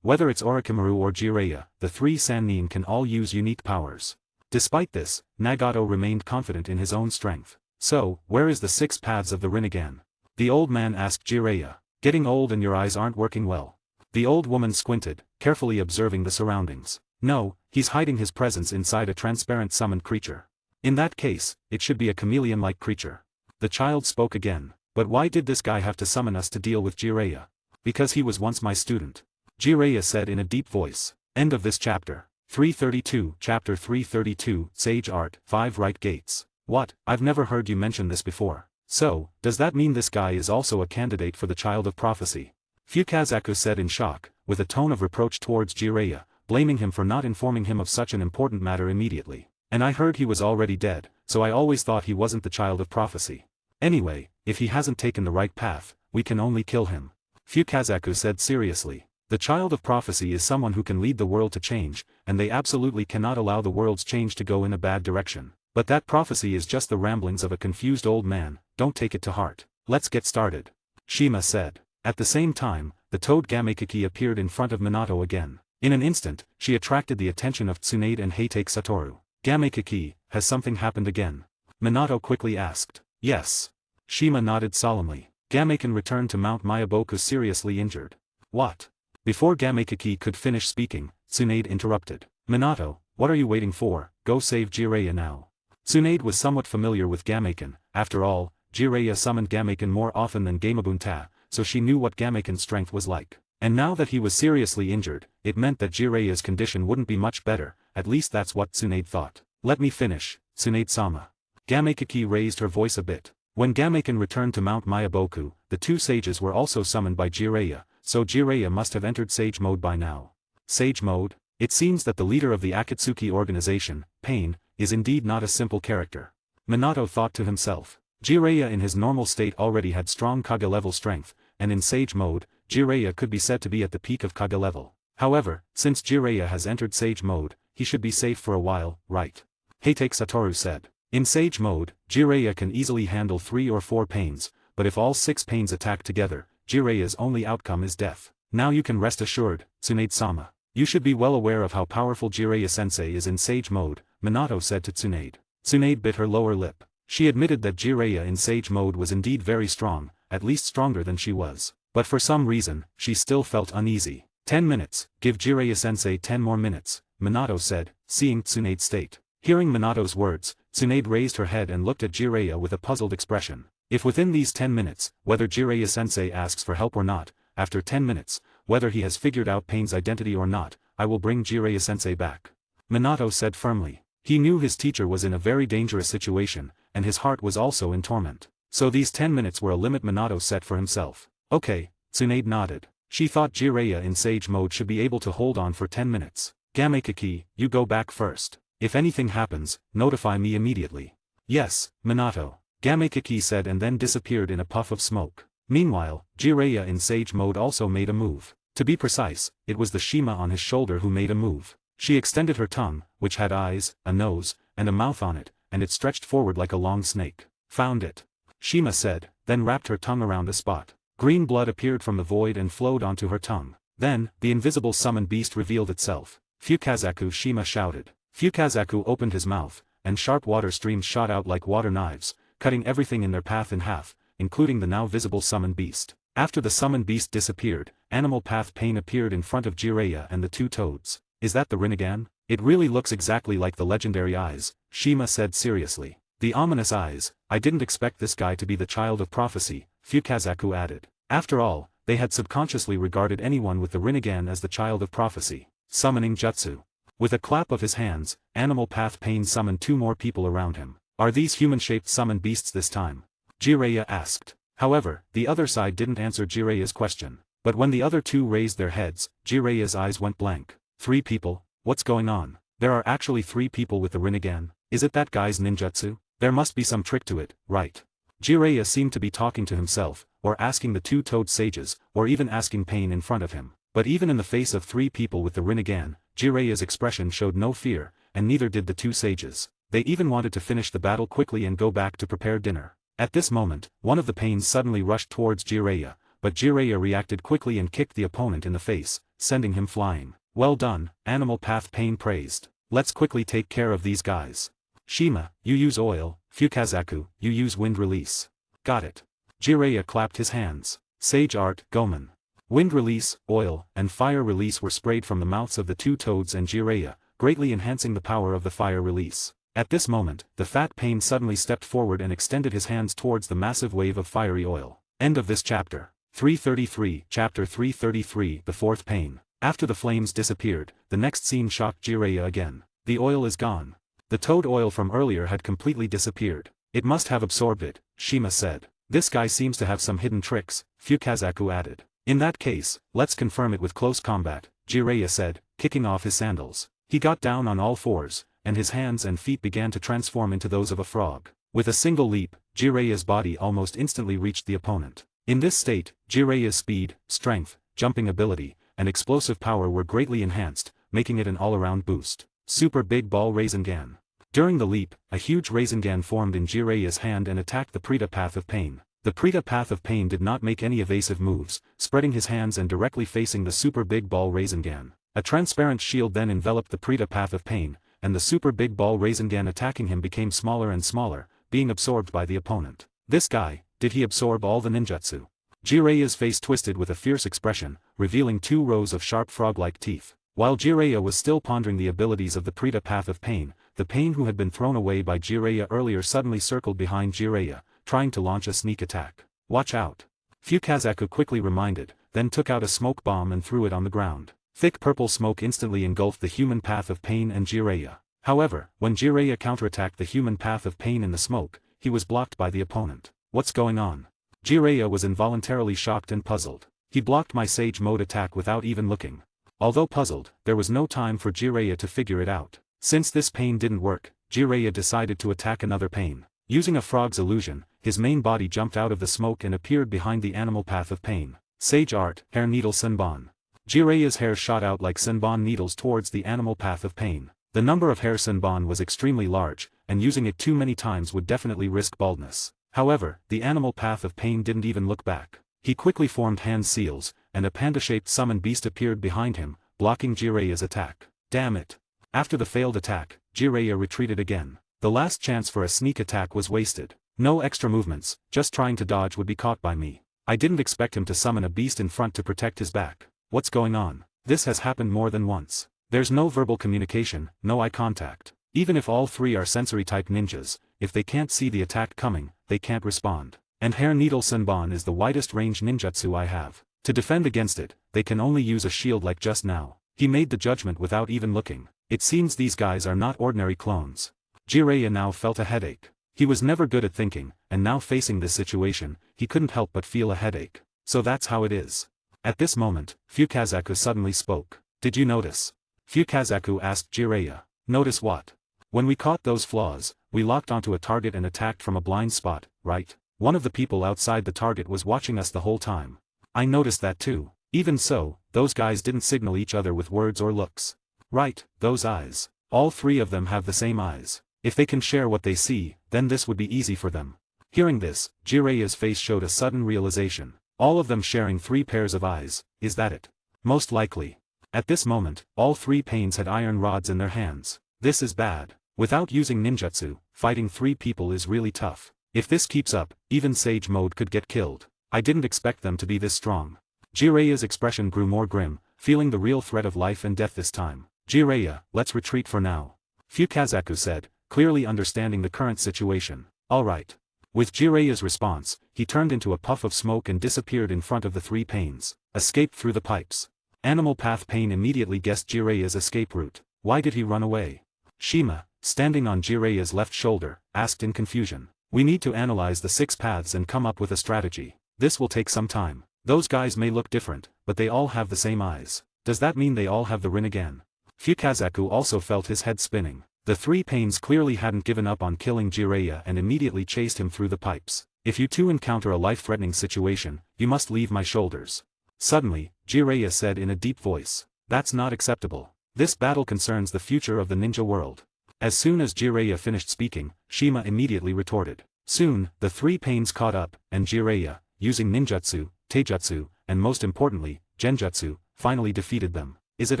Whether it's Orochimaru or Jiraiya, the three Sannin can all use unique powers. Despite this, Nagato remained confident in his own strength. So, where is the 6 paths of the Rinnegan? The old man asked Jiraiya. Getting old and your eyes aren't working well. The old woman squinted, carefully observing the surroundings. No, he's hiding his presence inside a transparent summoned creature. In that case, it should be a chameleon-like creature. The child spoke again. But why did this guy have to summon us to deal with Jiraiya? Because he was once my student. Jiraiya said in a deep voice. End of this chapter. 332 Chapter 332 Sage Art 5 Right Gates. What? I've never heard you mention this before. So, does that mean this guy is also a candidate for the Child of Prophecy? Fukazaku said in shock, with a tone of reproach towards Jiraiya, blaming him for not informing him of such an important matter immediately. And I heard he was already dead, so I always thought he wasn't the Child of Prophecy. Anyway, if he hasn't taken the right path, we can only kill him. Fukazaku said seriously. The Child of Prophecy is someone who can lead the world to change, and they absolutely cannot allow the world's change to go in a bad direction. But that prophecy is just the ramblings of a confused old man, don't take it to heart. Let's get started. Shima said. At the same time, the toad Gamekiki appeared in front of Minato again. In an instant, she attracted the attention of Tsunade and Heitake Satoru. Gamekiki, has something happened again? Minato quickly asked. Yes. Shima nodded solemnly. Gameken returned to Mount Myaboku seriously injured. What? Before Gamekiki could finish speaking, Tsunade interrupted. Minato, what are you waiting for? Go save Jiraiya now. Tsunade was somewhat familiar with Gameken. After all, Jiraiya summoned Gameken more often than Gamabunta, so she knew what Gameken's strength was like. And now that he was seriously injured, it meant that Jiraiya's condition wouldn't be much better, at least that's what Tsunade thought. Let me finish, Tsunade-sama. Gamekiki raised her voice a bit. When Gameken returned to Mount Myaboku, the two sages were also summoned by Jiraiya, so Jiraiya must have entered Sage Mode by now. Sage Mode? It seems that the leader of the Akatsuki organization, Pain, is indeed not a simple character. Minato thought to himself. Jiraiya in his normal state already had strong Kage level strength, and in Sage Mode, Jiraiya could be said to be at the peak of Kage level. However, since Jiraiya has entered Sage Mode, he should be safe for a while, right? Heitake Satoru said. In Sage Mode, Jiraiya can easily handle 3 or 4 pains, but if all 6 pains attack together, Jiraiya's only outcome is death. Now you can rest assured, Tsunade-sama. You should be well aware of how powerful Jiraiya-sensei is in Sage Mode, Minato said to Tsunade. Tsunade bit her lower lip. She admitted that Jiraiya in Sage Mode was indeed very strong, at least stronger than she was. But for some reason, she still felt uneasy. 10 minutes, give Jiraiya-sensei 10 more minutes, Minato said, seeing Tsunade's state. Hearing Minato's words, Tsunade raised her head and looked at Jiraiya with a puzzled expression. If within these 10 minutes, whether Jiraiya-sensei asks for help or not, after 10 minutes, whether he has figured out Pain's identity or not, I will bring Jiraiya-sensei back. Minato said firmly. He knew his teacher was in a very dangerous situation, and his heart was also in torment. So these 10 minutes were a limit Minato set for himself. Okay, Tsunade nodded. She thought Jiraiya in Sage Mode should be able to hold on for 10 minutes. Gamekiki, you go back first. If anything happens, notify me immediately. Yes, Minato. Gamekiki said and then disappeared in a puff of smoke. Meanwhile, Jiraiya in Sage Mode also made a move. To be precise, it was the Shima on his shoulder who made a move. She extended her tongue, which had eyes, a nose, and a mouth on it, and it stretched forward like a long snake. Found it. Shima said, then wrapped her tongue around the spot. Green blood appeared from the void and flowed onto her tongue. Then, the invisible summoned beast revealed itself. Fukazaku, Shima shouted. Fukazaku opened his mouth, and sharp water streams shot out like water knives, cutting everything in their path in half, including the now visible summoned beast. After the summoned beast disappeared, Animal Path Pain appeared in front of Jiraiya and the two toads. Is that the Rinnegan? It really looks exactly like the legendary eyes, Shima said seriously. The ominous eyes, I didn't expect this guy to be the Child of Prophecy, Fukazaku added. After all, they had subconsciously regarded anyone with the Rinnegan as the Child of Prophecy. Summoning Jutsu. With a clap of his hands, Animal Path Pain summoned 2 more people around him. Are these human-shaped summoned beasts this time? Jiraiya asked. However, the other side didn't answer Jiraiya's question. But when the other 2 raised their heads, Jiraiya's eyes went blank. 3 people? What's going on? There are actually 3 people with the Rinnegan. Is it that guy's ninjutsu? There must be some trick to it, right? Jiraiya seemed to be talking to himself, or asking the 2 toad sages, or even asking Pain in front of him. But even in the face of 3 people with the Rinnegan, Jiraiya's expression showed no fear, and neither did the two sages. They even wanted to finish the battle quickly and go back to prepare dinner. At this moment, one of the pains suddenly rushed towards Jiraiya, but Jiraiya reacted quickly and kicked the opponent in the face, sending him flying. Well done, Animal Path Pain praised. Let's quickly take care of these guys. Shima, you use oil, Fukazaku, you use wind release. Got it. Jiraiya clapped his hands. Sage Art, Gomen. Wind release, oil, and fire release were sprayed from the mouths of the two toads and Jiraiya, greatly enhancing the power of the fire release. At this moment, the fat pain suddenly stepped forward and extended his hands towards the massive wave of fiery oil. End of this chapter. 333, Chapter 333, The Fourth Pain. After the flames disappeared, the next scene shocked Jiraiya again. The oil is gone. The toad oil from earlier had completely disappeared. It must have absorbed it, Shima said. This guy seems to have some hidden tricks, Fukazaku added. In that case, let's confirm it with close combat, Jiraiya said, kicking off his sandals. He got down on all fours, and his hands and feet began to transform into those of a frog. With a single leap, Jiraiya's body almost instantly reached the opponent. In this state, Jiraiya's speed, strength, jumping ability, and explosive power were greatly enhanced, making it an all-around boost. Super Big Ball Rasengan. During the leap, a huge Rasengan formed in Jiraiya's hand and attacked the Prita Path of Pain. The Prita Path of Pain did not make any evasive moves, spreading his hands and directly facing the Super Big Ball Rasengan. A transparent shield then enveloped the Prita Path of Pain, and the Super Big Ball Rasengan attacking him became smaller and smaller, being absorbed by the opponent. This guy, did he absorb all the ninjutsu? Jiraiya's face twisted with a fierce expression, revealing 2 rows of sharp frog-like teeth. While Jiraiya was still pondering the abilities of the Prita Path of Pain, the pain who had been thrown away by Jiraiya earlier suddenly circled behind Jiraiya, trying to launch a sneak attack. Watch out. Fukazaku quickly reminded, then took out a smoke bomb and threw it on the ground. Thick purple smoke instantly engulfed the human Path of Pain and Jiraiya. However, when Jiraiya counterattacked the human Path of Pain in the smoke, he was blocked by the opponent. What's going on? Jiraiya was involuntarily shocked and puzzled. He blocked my Sage Mode attack without even looking. Although puzzled, there was no time for Jiraiya to figure it out. Since this pain didn't work, Jiraiya decided to attack another pain. Using a frog's illusion, his main body jumped out of the smoke and appeared behind the Animal Path of Pain. Sage Art, Hair Needle Senbon. Jiraiya's hair shot out like Senbon needles towards the Animal Path of Pain. The number of hair Senbon was extremely large, and using it too many times would definitely risk baldness. However, the Animal Path of Pain didn't even look back. He quickly formed hand seals, and a panda-shaped summon beast appeared behind him, blocking Jiraiya's attack. Damn it. After the failed attack, Jiraiya retreated again. The last chance for a sneak attack was wasted. No extra movements, just trying to dodge would be caught by me. I didn't expect him to summon a beast in front to protect his back. What's going on? This has happened more than once. There's no verbal communication, no eye contact. Even if all 3 are sensory-type ninjas, if they can't see the attack coming, they can't respond. And Hair Needle Senbon is the widest range ninjutsu I have. To defend against it, they can only use a shield like just now. He made the judgment without even looking. It seems these guys are not ordinary clones. Jiraiya now felt a headache. He was never good at thinking, and now facing this situation, he couldn't help but feel a headache. So that's how it is. At this moment, Fukazaku suddenly spoke. Did you notice? Fukazaku asked Jiraiya. Notice what? When we caught those flaws, we locked onto a target and attacked from a blind spot, right? One of the people outside the target was watching us the whole time. I noticed that too. Even so, those guys didn't signal each other with words or looks. Right, those eyes. All 3 of them have the same eyes. If they can share what they see, then this would be easy for them. Hearing this, Jiraiya's face showed a sudden realization. All of them sharing 3 pairs of eyes, is that it? Most likely. At this moment, all 3 pains had iron rods in their hands. This is bad. Without using ninjutsu, fighting 3 people is really tough. If this keeps up, even Sage Mode could get killed. I didn't expect them to be this strong. Jiraiya's expression grew more grim, feeling the real threat of life and death this time. Jiraiya, let's retreat for now. Fukazaku said, clearly understanding the current situation. Alright. With Jiraiya's response, he turned into a puff of smoke and disappeared in front of the 3 pains. Escaped through the pipes. Animal Path Pain immediately guessed Jiraiya's escape route. Why did he run away? Shima, standing on Jiraiya's left shoulder, asked in confusion. We need to analyze the 6 paths and come up with a strategy. This will take some time. Those guys may look different, but they all have the same eyes. Does that mean they all have the Rinnegan? Fukazaku also felt his head spinning. The 3 pains clearly hadn't given up on killing Jiraiya and immediately chased him through the pipes. If you 2 encounter a life-threatening situation, you must leave my shoulders. Suddenly, Jiraiya said in a deep voice. That's not acceptable. This battle concerns the future of the ninja world. As soon as Jiraiya finished speaking, Shima immediately retorted. Soon, the three pains caught up, and Jiraiya, using ninjutsu, taijutsu, and most importantly, genjutsu, finally defeated them. Is it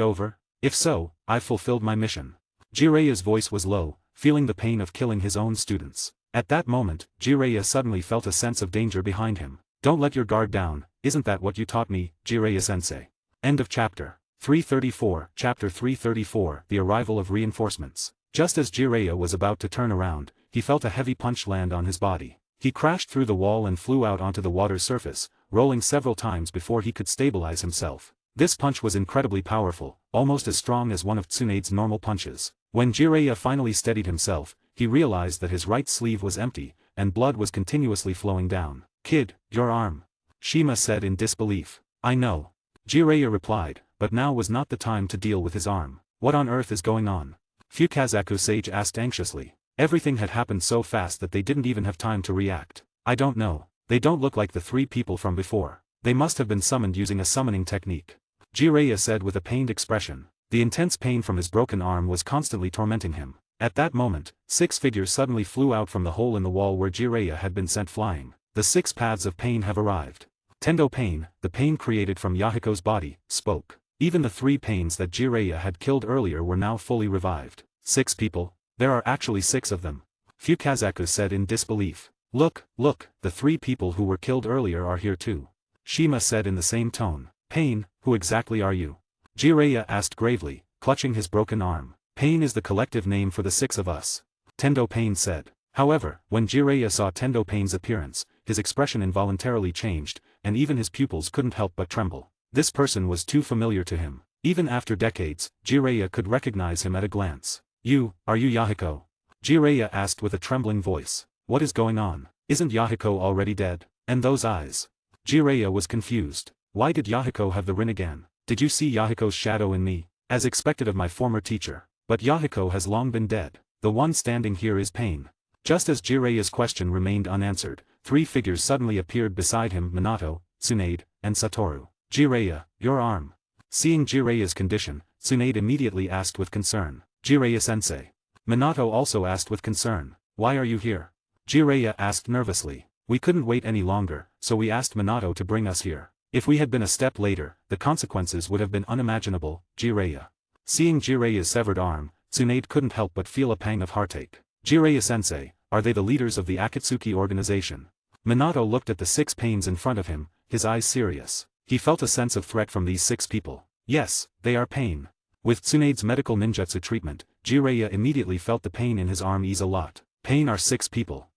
over? If so, I've fulfilled my mission. Jiraiya's voice was low, feeling the pain of killing his own students. At that moment, Jiraiya suddenly felt a sense of danger behind him. Don't let your guard down, isn't that what you taught me, Jiraiya-sensei? End of chapter. 334. Chapter 334, The Arrival of Reinforcements. Just as Jiraiya was about to turn around, he felt a heavy punch land on his body. He crashed through the wall and flew out onto the water's surface, rolling several times before he could stabilize himself. This punch was incredibly powerful, almost as strong as one of Tsunade's normal punches. When Jiraiya finally steadied himself, he realized that his right sleeve was empty, and blood was continuously flowing down. Kid, your arm. Shima said in disbelief. I know. Jiraiya replied, but now was not the time to deal with his arm. What on earth is going on? Fukazaku Sage asked anxiously. Everything had happened so fast that they didn't even have time to react. I don't know. They don't look like the three people from before. They must have been summoned using a summoning technique. Jiraiya said with a pained expression. The intense pain from his broken arm was constantly tormenting him. At that moment, 6 figures suddenly flew out from the hole in the wall where Jiraiya had been sent flying. The 6 paths of pain have arrived. Tendo Pain, the pain created from Yahiko's body, spoke. Even the 3 pains that Jiraiya had killed earlier were now fully revived. 6 people? There are actually 6 of them. Fukazaku said in disbelief. Look, the 3 people who were killed earlier are here too. Shima said in the same tone. Pain, who exactly are you? Jiraiya asked gravely, clutching his broken arm. Pain is the collective name for the 6 of us. Tendo Pain said. However, when Jiraiya saw Tendo Pain's appearance, his expression involuntarily changed, and even his pupils couldn't help but tremble. This person was too familiar to him. Even after decades, Jiraiya could recognize him at a glance. Are you Yahiko? Jiraiya asked with a trembling voice. What is going on? Isn't Yahiko already dead? And those eyes? Jiraiya was confused. Why did Yahiko have the Rinnegan? Did you see Yahiko's shadow in me? As expected of my former teacher. But Yahiko has long been dead. The one standing here is Pain. Just as Jiraiya's question remained unanswered, 3 figures suddenly appeared beside him: Minato, Tsunade, and Satoru. Jiraiya, your arm. Seeing Jiraiya's condition, Tsunade immediately asked with concern. Jiraiya-sensei. Minato also asked with concern. Why are you here? Jiraiya asked nervously. We couldn't wait any longer, so we asked Minato to bring us here. If we had been a step later, the consequences would have been unimaginable, Jiraiya. Seeing Jiraiya's severed arm, Tsunade couldn't help but feel a pang of heartache. Jiraiya-sensei, are they the leaders of the Akatsuki organization? Minato looked at the 6 pains in front of him, his eyes serious. He felt a sense of threat from these 6 people. Yes, they are Pain. With Tsunade's medical ninjutsu treatment, Jiraiya immediately felt the pain in his arm ease a lot. Pain are 6 people.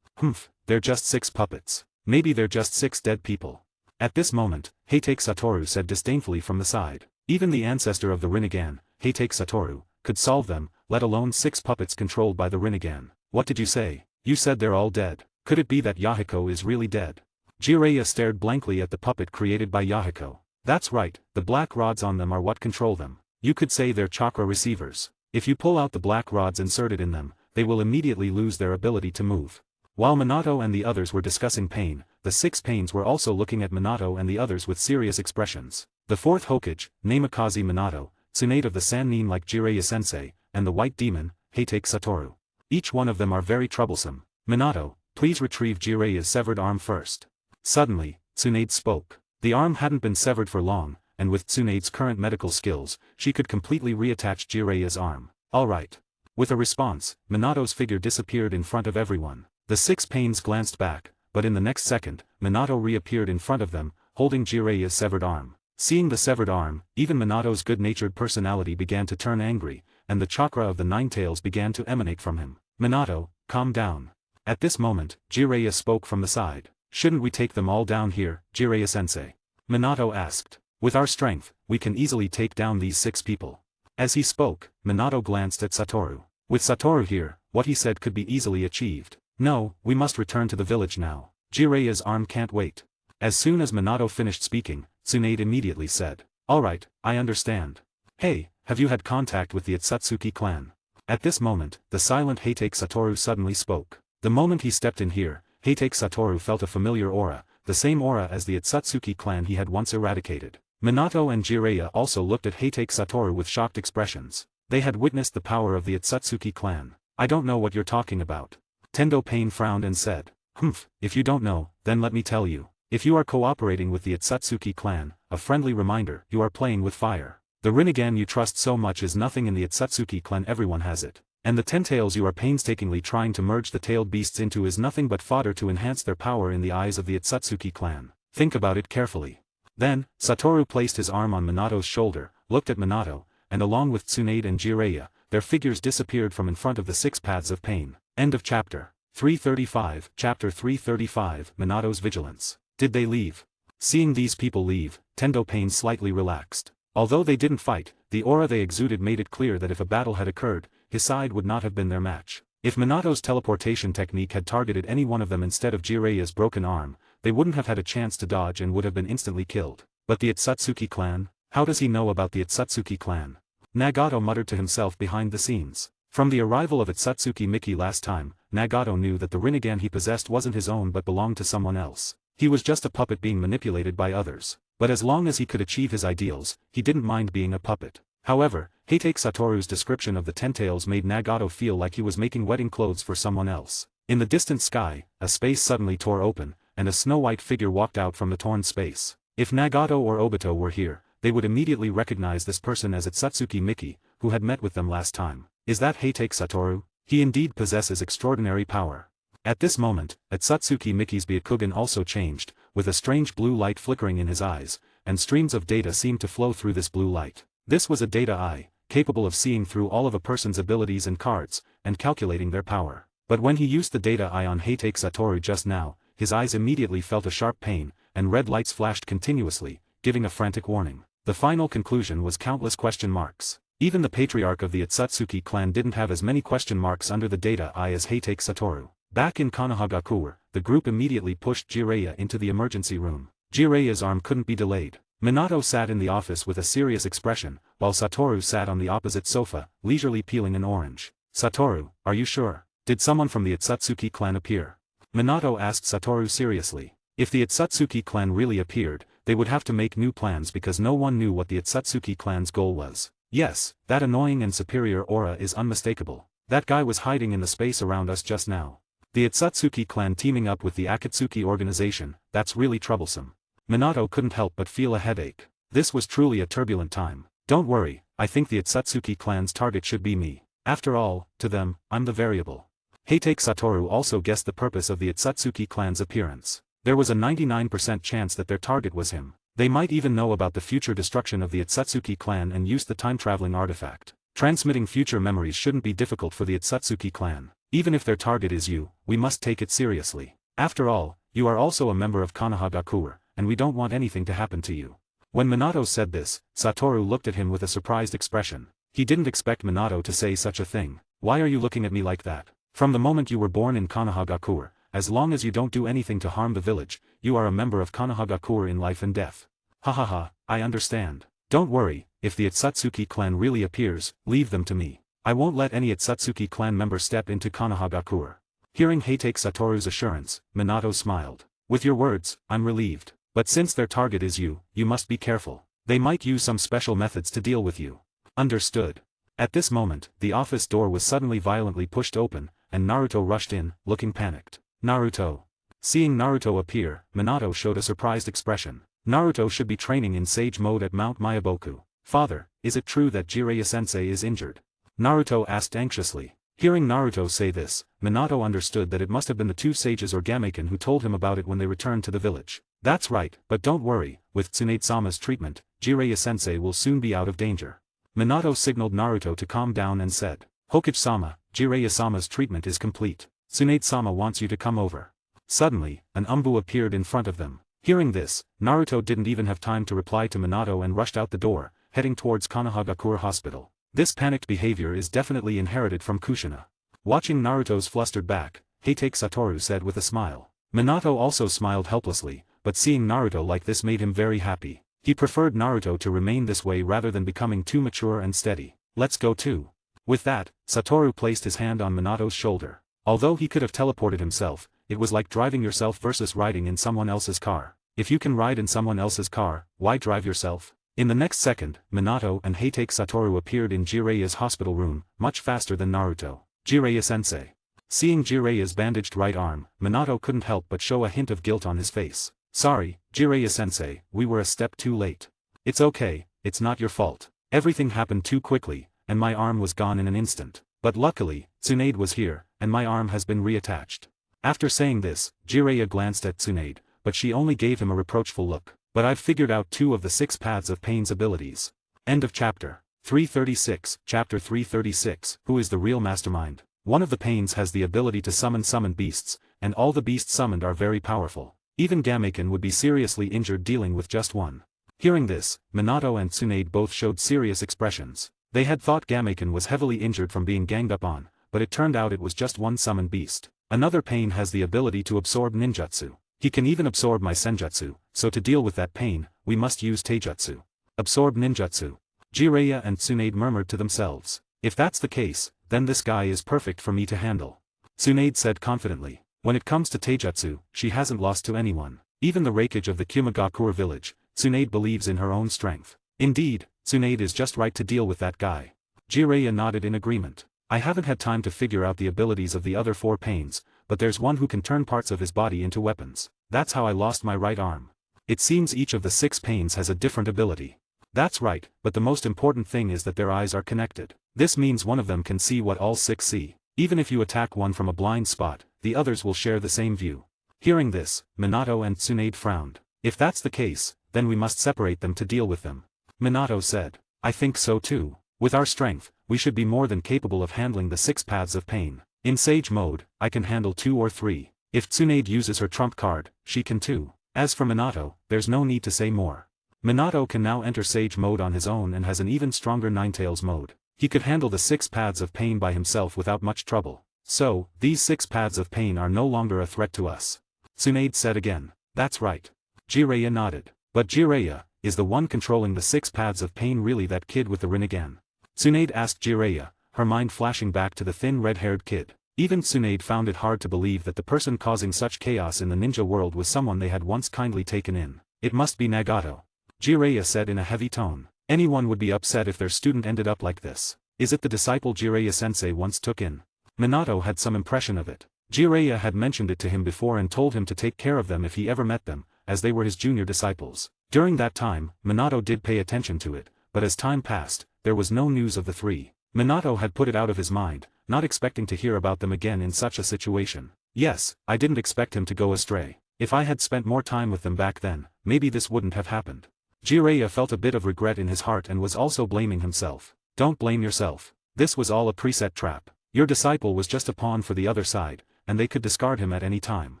They're just 6 puppets. Maybe they're just 6 dead people. At this moment, Heitake Satoru said disdainfully from the side. Even the ancestor of the Rinnegan, Heitake Satoru, could solve them, let alone 6 puppets controlled by the Rinnegan. What did you say? You said they're all dead. Could it be that Yahiko is really dead? Jiraiya stared blankly at the puppet created by Yahiko. That's right, the black rods on them are what control them. You could say they're chakra receivers. If you pull out the black rods inserted in them, they will immediately lose their ability to move. While Minato and the others were discussing Pain, the 6 pains were also looking at Minato and the others with serious expressions. The 4th Hokage, Namikaze Minato, Tsunade of the Sannin like Jiraiya-sensei, and the White Demon, Heitake Satoru. Each one of them are very troublesome. Minato, please retrieve Jiraiya's severed arm first. Suddenly, Tsunade spoke. The arm hadn't been severed for long, and with Tsunade's current medical skills, she could completely reattach Jiraiya's arm. Alright. With a response, Minato's figure disappeared in front of everyone. The 6 pains glanced back, but in the next second, Minato reappeared in front of them, holding Jiraiya's severed arm. Seeing the severed arm, even Minato's good-natured personality began to turn angry, and the chakra of the 9 tails began to emanate from him. Minato, calm down. At this moment, Jiraiya spoke from the side. Shouldn't we take them all down here, Jiraiya-sensei? Minato asked. With our strength, we can easily take down these 6 people. As he spoke, Minato glanced at Satoru. With Satoru here, what he said could be easily achieved. No, we must return to the village now. Jiraiya's arm can't wait. As soon as Minato finished speaking, Tsunade immediately said. Alright, I understand. Hey, have you had contact with the Otsutsuki clan? At this moment, the silent Heitake Satoru suddenly spoke. The moment he stepped in here, Heitake Satoru felt a familiar aura, the same aura as the Otsutsuki clan he had once eradicated. Minato and Jiraiya also looked at Hatake Satoru with shocked expressions. They had witnessed the power of the Otsutsuki clan. I don't know what you're talking about. Tendo Pain frowned and said, Humph, if you don't know, then let me tell you. If you are cooperating with the Otsutsuki clan, a friendly reminder, you are playing with fire. The Rinnegan you trust so much is nothing in the Otsutsuki clan, everyone has it. And the Ten-Tails you are painstakingly trying to merge the tailed beasts into is nothing but fodder to enhance their power in the eyes of the Otsutsuki clan. Think about it carefully. Then, Satoru placed his arm on Minato's shoulder, looked at Minato, and along with Tsunade and Jiraiya, their figures disappeared from in front of the 6 paths of pain. End of chapter. 335. Chapter 335, Minato's Vigilance. Did they leave? Seeing these people leave, Tendo Pain slightly relaxed. Although they didn't fight, the aura they exuded made it clear that if a battle had occurred, his side would not have been their match. If Minato's teleportation technique had targeted any one of them instead of Jiraiya's broken arm, they wouldn't have had a chance to dodge and would have been instantly killed. But the Otsutsuki clan? How does he know about the Otsutsuki clan? Nagato muttered to himself behind the scenes. From the arrival of Otsutsuki Miki last time, Nagato knew that the Rinnegan he possessed wasn't his own but belonged to someone else. He was just a puppet being manipulated by others. But as long as he could achieve his ideals, he didn't mind being a puppet. However, Hatake Satoru's description of the Ten-Tails made Nagato feel like he was making wedding clothes for someone else. In the distant sky, a space suddenly tore open, and a snow-white figure walked out from the torn space. If Nagato or Obito were here, they would immediately recognize this person as Otsutsuki Miki, who had met with them last time. Is that Hatake Satoru? He indeed possesses extraordinary power. At this moment, Otsutsuki Miki's Byakugan also changed, with a strange blue light flickering in his eyes, and streams of data seemed to flow through this blue light. This was a data eye, capable of seeing through all of a person's abilities and cards, and calculating their power. But when he used the data eye on Hatake Satoru just now, his eyes immediately felt a sharp pain, and red lights flashed continuously, giving a frantic warning. The final conclusion was countless question marks. Even the patriarch of the Otsutsuki clan didn't have as many question marks under the data eye as Hatake Satoru. Back in Konohagakure, the group immediately pushed Jiraiya into the emergency room. Jiraiya's arm couldn't be delayed. Minato sat in the office with a serious expression, while Satoru sat on the opposite sofa, leisurely peeling an orange. Satoru, are you sure? Did someone from the Otsutsuki clan appear? Minato asked Satoru seriously. If the Otsutsuki clan really appeared, they would have to make new plans because no one knew what the Otsutsuki clan's goal was. Yes, that annoying and superior aura is unmistakable. That guy was hiding in the space around us just now. The Otsutsuki clan teaming up with the Akatsuki organization, that's really troublesome. Minato couldn't help but feel a headache. This was truly a turbulent time. Don't worry, I think the Otsutsuki clan's target should be me. After all, to them, I'm the variable. Hatake Satoru also guessed the purpose of the Otsutsuki clan's appearance. There was a 99% chance that their target was him. They might even know about the future destruction of the Otsutsuki clan and use the time-traveling artifact. Transmitting future memories shouldn't be difficult for the Otsutsuki clan. Even if their target is you, we must take it seriously. After all, you are also a member of Konohagakure, and we don't want anything to happen to you. When Minato said this, Satoru looked at him with a surprised expression. He didn't expect Minato to say such a thing. Why are you looking at me like that? From the moment you were born in Konohagakure, as long as you don't do anything to harm the village, you are a member of Konohagakure in life and death. Ha ha ha, I understand. Don't worry, if the Otsutsuki clan really appears, leave them to me. I won't let any Otsutsuki clan member step into Konohagakure. Hearing Hatake Satoru's assurance, Minato smiled. With your words, I'm relieved. But since their target is you, you must be careful. They might use some special methods to deal with you. Understood. At this moment, the office door was suddenly violently pushed open, and Naruto rushed in, looking panicked. Naruto. Seeing Naruto appear, Minato showed a surprised expression. Naruto should be training in Sage mode at Mount Mayaboku. Father, is it true that Jiraiya-sensei is injured? Naruto asked anxiously. Hearing Naruto say this, Minato understood that it must have been the 2 sages or Gamekin who told him about it when they returned to the village. That's right, but don't worry, with Tsunade-sama's treatment, Jiraiya-sensei will soon be out of danger. Minato signaled Naruto to calm down and said, Hokage-sama, Jiraiya-sama's treatment is complete. Tsunade-sama wants you to come over. Suddenly, an Umbu appeared in front of them. Hearing this, Naruto didn't even have time to reply to Minato and rushed out the door, heading towards Konohagakure Hospital. This panicked behavior is definitely inherited from Kushina. Watching Naruto's flustered back, Hatake Satoru said with a smile. Minato also smiled helplessly, but seeing Naruto like this made him very happy. He preferred Naruto to remain this way rather than becoming too mature and steady. Let's go too. With that, Satoru placed his hand on Minato's shoulder. Although he could have teleported himself, it was like driving yourself versus riding in someone else's car. If you can ride in someone else's car, why drive yourself? In the next second, Minato and Heitake Satoru appeared in Jireya's hospital room, much faster than Naruto. Jiraiya-sensei. Seeing Jiraiya's bandaged right arm, Minato couldn't help but show a hint of guilt on his face. Sorry, Jiraiya-sensei, we were a step too late. It's okay, it's not your fault. Everything happened too quickly, and my arm was gone in an instant. But luckily, Tsunade was here, and my arm has been reattached. After saying this, Jiraiya glanced at Tsunade, but she only gave him a reproachful look. But I've figured out 2 of the 6 paths of pain's abilities. End of chapter. 336, Chapter 336, Who is the real mastermind? One of the pains has the ability to summon beasts, and all the beasts summoned are very powerful. Even Gameken would be seriously injured dealing with just one. Hearing this, Minato and Tsunade both showed serious expressions. They had thought Gameken was heavily injured from being ganged up on, but it turned out it was just one summoned beast. Another pain has the ability to absorb ninjutsu. He can even absorb my senjutsu, so to deal with that pain, we must use taijutsu. Absorb ninjutsu. Jiraiya and Tsunade murmured to themselves. If that's the case, then this guy is perfect for me to handle. Tsunade said confidently. When it comes to taijutsu, she hasn't lost to anyone. Even the Reikage of the Kumagakure village, Tsunade believes in her own strength. Indeed, Tsunade is just right to deal with that guy. Jiraiya nodded in agreement. I haven't had time to figure out the abilities of the other 4 pains, but there's one who can turn parts of his body into weapons. That's how I lost my right arm. It seems each of the 6 pains has a different ability. That's right, but the most important thing is that their eyes are connected. This means one of them can see what all 6 see. Even if you attack one from a blind spot, the others will share the same view. Hearing this, Minato and Tsunade frowned. If that's the case, then we must separate them to deal with them. Minato said. I think so too. With our strength, we should be more than capable of handling the 6 paths of pain. In Sage mode, I can handle 2 or 3. If Tsunade uses her trump card, she can too. As for Minato, there's no need to say more. Minato can now enter Sage mode on his own and has an even stronger Ninetales mode. He could handle the 6 paths of pain by himself without much trouble. So, these 6 paths of pain are no longer a threat to us. Tsunade said again. That's right. Jiraiya nodded. But Jiraiya, is the one controlling the 6 paths of pain really that kid with the Rinnegan? Tsunade asked Jiraiya, her mind flashing back to the thin red-haired kid. Even Tsunade found it hard to believe that the person causing such chaos in the ninja world was someone they had once kindly taken in. It must be Nagato. Jiraiya said in a heavy tone. Anyone would be upset if their student ended up like this. Is it the disciple Jiraiya-sensei once took in? Minato had some impression of it. Jiraiya had mentioned it to him before and told him to take care of them if he ever met them, as they were his junior disciples. During that time, Minato did pay attention to it, but as time passed, there was no news of the 3. Minato had put it out of his mind, not expecting to hear about them again in such a situation. Yes, I didn't expect him to go astray. If I had spent more time with them back then, maybe this wouldn't have happened. Jiraiya felt a bit of regret in his heart and was also blaming himself. Don't blame yourself. This was all a preset trap. Your disciple was just a pawn for the other side, and they could discard him at any time.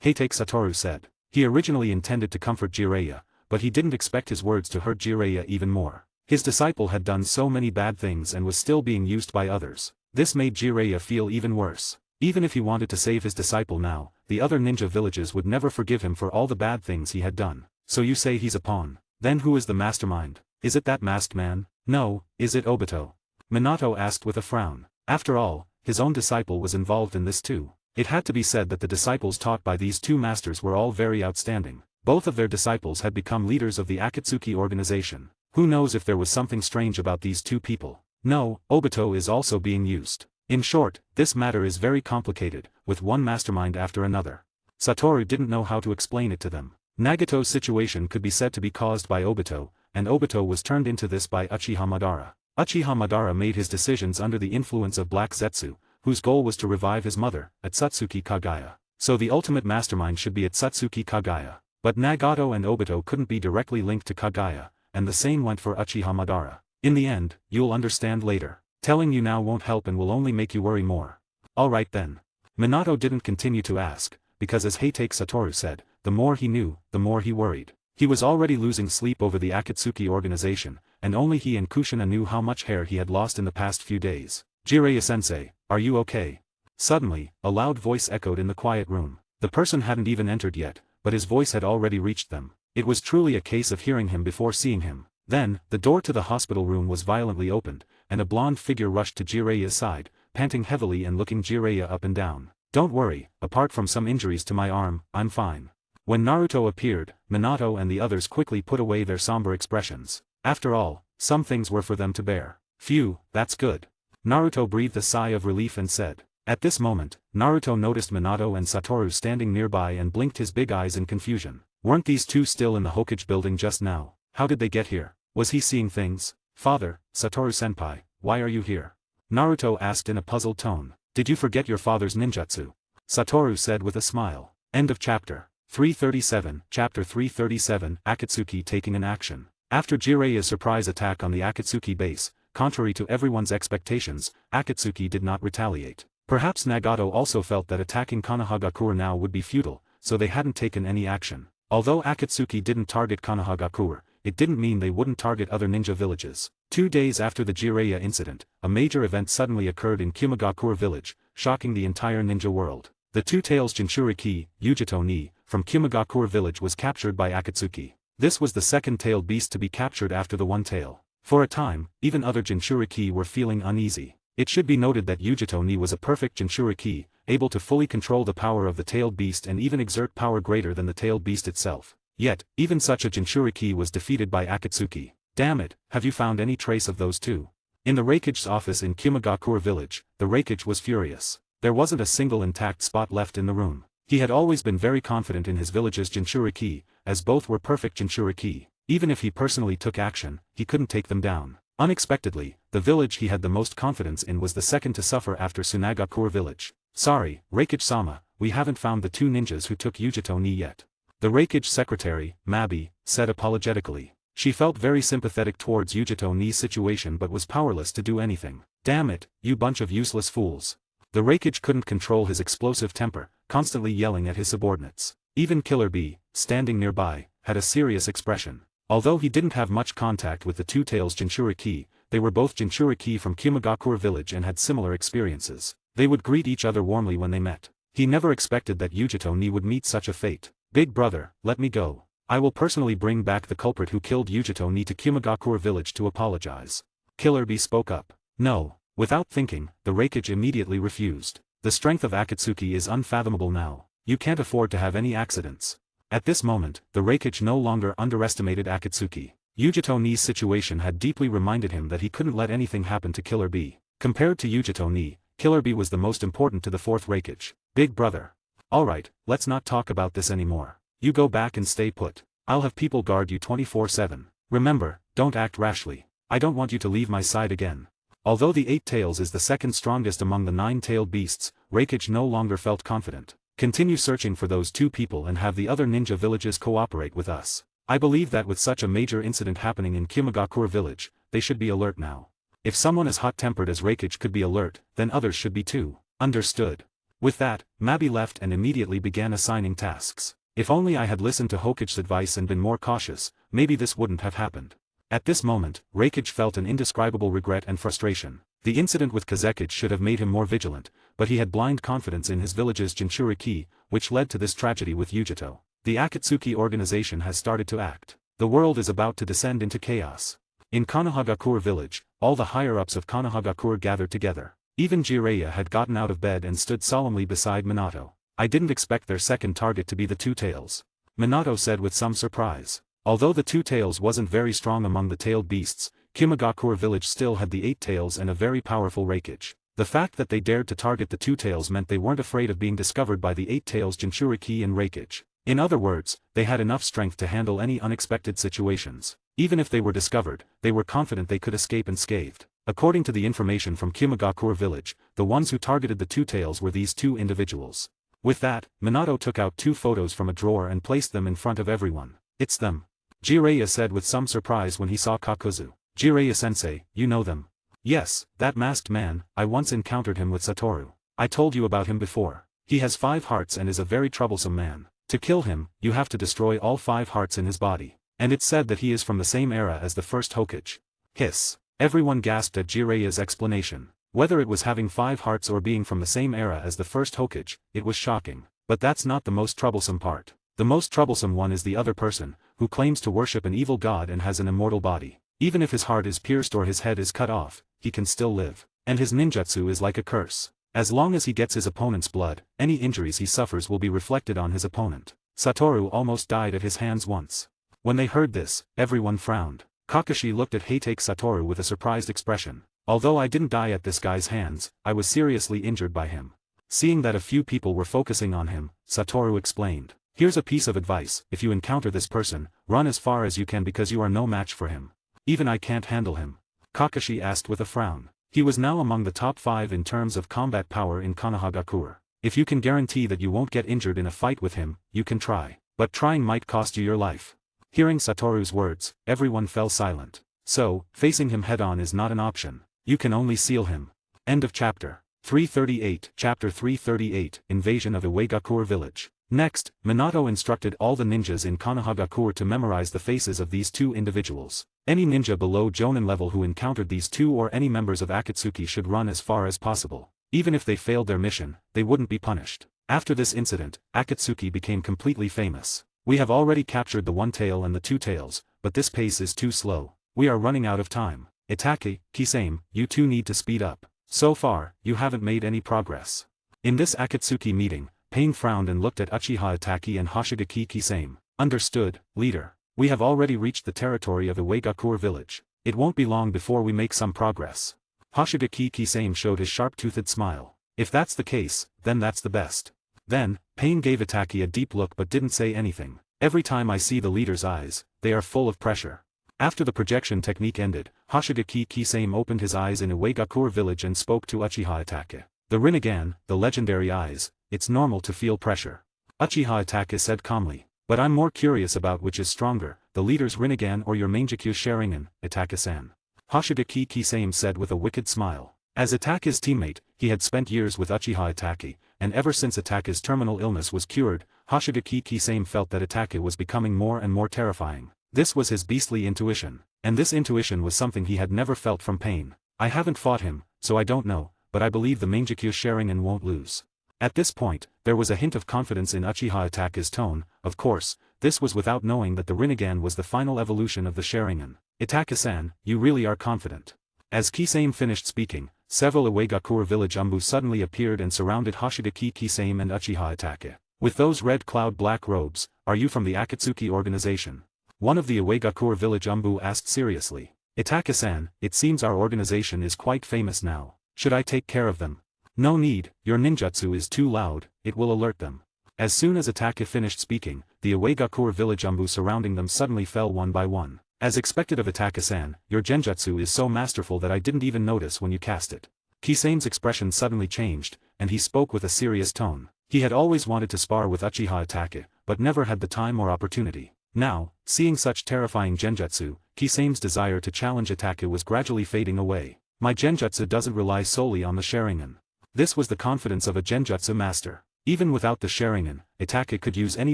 Heitake Satoru said. He originally intended to comfort Jiraiya, but he didn't expect his words to hurt Jiraiya even more. His disciple had done so many bad things and was still being used by others. This made Jiraiya feel even worse. Even if he wanted to save his disciple now, the other ninja villages would never forgive him for all the bad things he had done. So you say he's a pawn. Then who is the mastermind? Is it that masked man? No, is it Obito? Minato asked with a frown. After all, his own disciple was involved in this too. It had to be said that the disciples taught by these 2 masters were all very outstanding. Both of their disciples had become leaders of the Akatsuki organization. Who knows if there was something strange about these 2 people? No, Obito is also being used. In short, this matter is very complicated, with one mastermind after another. Satoru didn't know how to explain it to them. Nagato's situation could be said to be caused by Obito, and Obito was turned into this by Uchiha Madara. Uchiha Madara made his decisions under the influence of Black Zetsu, whose goal was to revive his mother, Atsutsuki Kagaya. So the ultimate mastermind should be Atsutsuki Kagaya. But Nagato and Obito couldn't be directly linked to Kagaya, and the same went for Uchiha Madara. In the end, you'll understand later. Telling you now won't help and will only make you worry more. Alright then. Minato didn't continue to ask, because as Heitake Satoru said, the more he knew, the more he worried. He was already losing sleep over the Akatsuki organization, and only he and Kushina knew how much hair he had lost in the past few days. Jiraiya-sensei, are you okay? Suddenly, a loud voice echoed in the quiet room. The person hadn't even entered yet, but his voice had already reached them. It was truly a case of hearing him before seeing him. Then, the door to the hospital room was violently opened, and a blonde figure rushed to Jiraiya's side, panting heavily and looking Jiraiya up and down. Don't worry, apart from some injuries to my arm, I'm fine. When Naruto appeared, Minato and the others quickly put away their somber expressions. After all, some things were for them to bear. Phew, that's good. Naruto breathed a sigh of relief and said. At this moment, Naruto noticed Minato and Satoru standing nearby and blinked his big eyes in confusion. Weren't these two still in the Hokage building just now? How did they get here? Was he seeing things? Father, Satoru-senpai, why are you here? Naruto asked in a puzzled tone. Did you forget your father's ninjutsu? Satoru said with a smile. End of chapter. 337. Chapter 337. Akatsuki taking an action. After Jiraiya's surprise attack on the Akatsuki base, contrary to everyone's expectations, Akatsuki did not retaliate. Perhaps Nagato also felt that attacking Konohagakure now would be futile, so they hadn't taken any action. Although Akatsuki didn't target Konohagakure, it didn't mean they wouldn't target other ninja villages. 2 days after the Jiraiya incident, a major event suddenly occurred in Kimagakure village, shocking the entire ninja world. The two-tails Jinchuriki, Yujito ni, from Kimagakure village was captured by Akatsuki. This was the second-tailed beast to be captured after the one-tail. For a time, even other Jinchuriki were feeling uneasy. It should be noted that Yujito ni was a perfect Jinchuriki, able to fully control the power of the tailed beast and even exert power greater than the tailed beast itself. Yet, even such a Jinchuriki was defeated by Akatsuki. Damn it, have you found any trace of those two? In the Raikage's office in Kimagakure village, the Raikage was furious. There wasn't a single intact spot left in the room. He had always been very confident in his village's Jinchuriki, as both were perfect Jinchuriki. Even if he personally took action, he couldn't take them down. Unexpectedly, the village he had the most confidence in was the second to suffer after Tsunagakure village. Sorry, Raikage-sama, we haven't found the two ninjas who took Yujito ni yet. The Raikage secretary, Mabi, said apologetically. She felt very sympathetic towards Yujito ni's situation but was powerless to do anything. Damn it, you bunch of useless fools. The Raikage couldn't control his explosive temper, constantly yelling at his subordinates. Even Killer Bee, standing nearby, had a serious expression. Although he didn't have much contact with the two-tails Jinchuriki, they were both Jinchuriki from Kimagakure village and had similar experiences. They would greet each other warmly when they met. He never expected that Yujito ni would meet such a fate. Big brother, let me go. I will personally bring back the culprit who killed Yujito ni to Kimagakure village to apologize. Killer Bee spoke up. No. Without thinking, the Raikage immediately refused. The strength of Akatsuki is unfathomable now. You can't afford to have any accidents. At this moment, the Raikage no longer underestimated Akatsuki. Yujito ni's situation had deeply reminded him that he couldn't let anything happen to Killer Bee. Compared to Yujito ni, Killer Bee was the most important to the fourth Raikage. Big brother. Alright, let's not talk about this anymore. You go back and stay put. I'll have people guard you 24/7. Remember, don't act rashly. I don't want you to leave my side again. Although the 8 tails is the second strongest among the 9-tailed beasts, Raikage no longer felt confident. Continue searching for those two people and have the other ninja villages cooperate with us. I believe that with such a major incident happening in Kimagakure village, they should be alert now. If someone as hot-tempered as Raikage could be alert, then others should be too. Understood. With that, Mabi left and immediately began assigning tasks. If only I had listened to Hokage's advice and been more cautious, maybe this wouldn't have happened. At this moment, Raikage felt an indescribable regret and frustration. The incident with Kazekage should have made him more vigilant, but he had blind confidence in his village's Jinchuriki, which led to this tragedy with Yujito. The Akatsuki organization has started to act. The world is about to descend into chaos. In Konohagakure village, all the higher-ups of Konohagakure gathered together. Even Jiraiya had gotten out of bed and stood solemnly beside Minato. I didn't expect their second target to be the two tails. Minato said with some surprise. Although the two tails wasn't very strong among the tailed beasts, Kimagakure village still had the 8 tails and a very powerful Raikage. The fact that they dared to target the two tails meant they weren't afraid of being discovered by the 8 tails Jinchuriki and Raikage. In other words, they had enough strength to handle any unexpected situations. Even if they were discovered, they were confident they could escape unscathed. According to the information from Kimagakure village, the ones who targeted the two tails were these two individuals. With that, Minato took out 2 photos from a drawer and placed them in front of everyone. It's them. Jiraiya said with some surprise when he saw Kakuzu. Jiraiya-sensei, you know them. Yes, that masked man, I once encountered him with Satoru. I told you about him before. He has 5 hearts and is a very troublesome man. To kill him, you have to destroy all 5 hearts in his body. And it's said that he is from the same era as the first Hokage. Hiss. Everyone gasped at Jiraiya's explanation. Whether it was having 5 hearts or being from the same era as the first Hokage, it was shocking. But that's not the most troublesome part. The most troublesome one is the other person, who claims to worship an evil god and has an immortal body. Even if his heart is pierced or his head is cut off, he can still live. And his ninjutsu is like a curse. As long as he gets his opponent's blood, any injuries he suffers will be reflected on his opponent. Satoru almost died at his hands once. When they heard this, everyone frowned. Kakashi looked at Hatake Satoru with a surprised expression. Although I didn't die at this guy's hands, I was seriously injured by him. Seeing that a few people were focusing on him, Satoru explained. Here's a piece of advice: if you encounter this person, run as far as you can because you are no match for him. Even I can't handle him. Kakashi asked with a frown. He was now among the top 5 in terms of combat power in Konohagakure. If you can guarantee that you won't get injured in a fight with him, you can try. But trying might cost you your life. Hearing Satoru's words, everyone fell silent. So, facing him head-on is not an option. You can only seal him. End of chapter. 338. Chapter 338, Invasion of Iwagakure Village. Next, Minato instructed all the ninjas in Konohagakure to memorize the faces of these two individuals. Any ninja below Jonin level who encountered these two or any members of Akatsuki should run as far as possible. Even if they failed their mission, they wouldn't be punished. After this incident, Akatsuki became completely famous. We have already captured the one tail and the two tails, but this pace is too slow. We are running out of time. Itake, Kisame, you two need to speed up. So far, you haven't made any progress. In this Akatsuki meeting, Pain frowned and looked at Uchiha Itake and Hoshigaki Kisame. Understood, leader. We have already reached the territory of Iwagakure village. It won't be long before we make some progress. Hoshigaki Kisame showed his sharp-toothed smile. If that's the case, then that's the best. Then, Pain gave Itake a deep look but didn't say anything. Every time I see the leader's eyes, they are full of pressure. After the projection technique ended, Hoshigaki Kisame opened his eyes in Iwagakure village and spoke to Uchiha Itake. The Rinnegan, the legendary eyes, it's normal to feel pressure. Uchiha Itake said calmly. But I'm more curious about which is stronger, the leader's Rinnegan or your Mangekyo Sharingan, Itake-san. Hoshigaki Kisame said with a wicked smile. As Itake's teammate, he had spent years with Uchiha Itake, and ever since Itake's terminal illness was cured, Hoshigaki Kisame felt that Itake was becoming more and more terrifying. This was his beastly intuition. And this intuition was something he had never felt from Pain. I haven't fought him, so I don't know, but I believe the Mangekyo Sharingan won't lose. At this point, there was a hint of confidence in Uchiha Itake's tone. Of course, this was without knowing that the Rinnegan was the final evolution of the Sharingan. Itake-san, you really are confident. As Kisame finished speaking, several Iwagakure village umbu suddenly appeared and surrounded Hoshigaki Kisame and Uchiha Itake. With those red cloud black robes, are you from the Akatsuki organization? One of the Iwagakure village umbu asked seriously. Itake-san, it seems our organization is quite famous now. Should I take care of them? No need, your ninjutsu is too loud, it will alert them. As soon as Itake finished speaking, the Iwagakure village umbu surrounding them suddenly fell one by one. As expected of Itake-san, your genjutsu is so masterful that I didn't even notice when you cast it. Kisame's expression suddenly changed, and he spoke with a serious tone. He had always wanted to spar with Uchiha Itake, but never had the time or opportunity. Now, seeing such terrifying genjutsu, Kisame's desire to challenge Itake was gradually fading away. My genjutsu doesn't rely solely on the Sharingan. This was the confidence of a genjutsu master. Even without the Sharingan, Itake could use any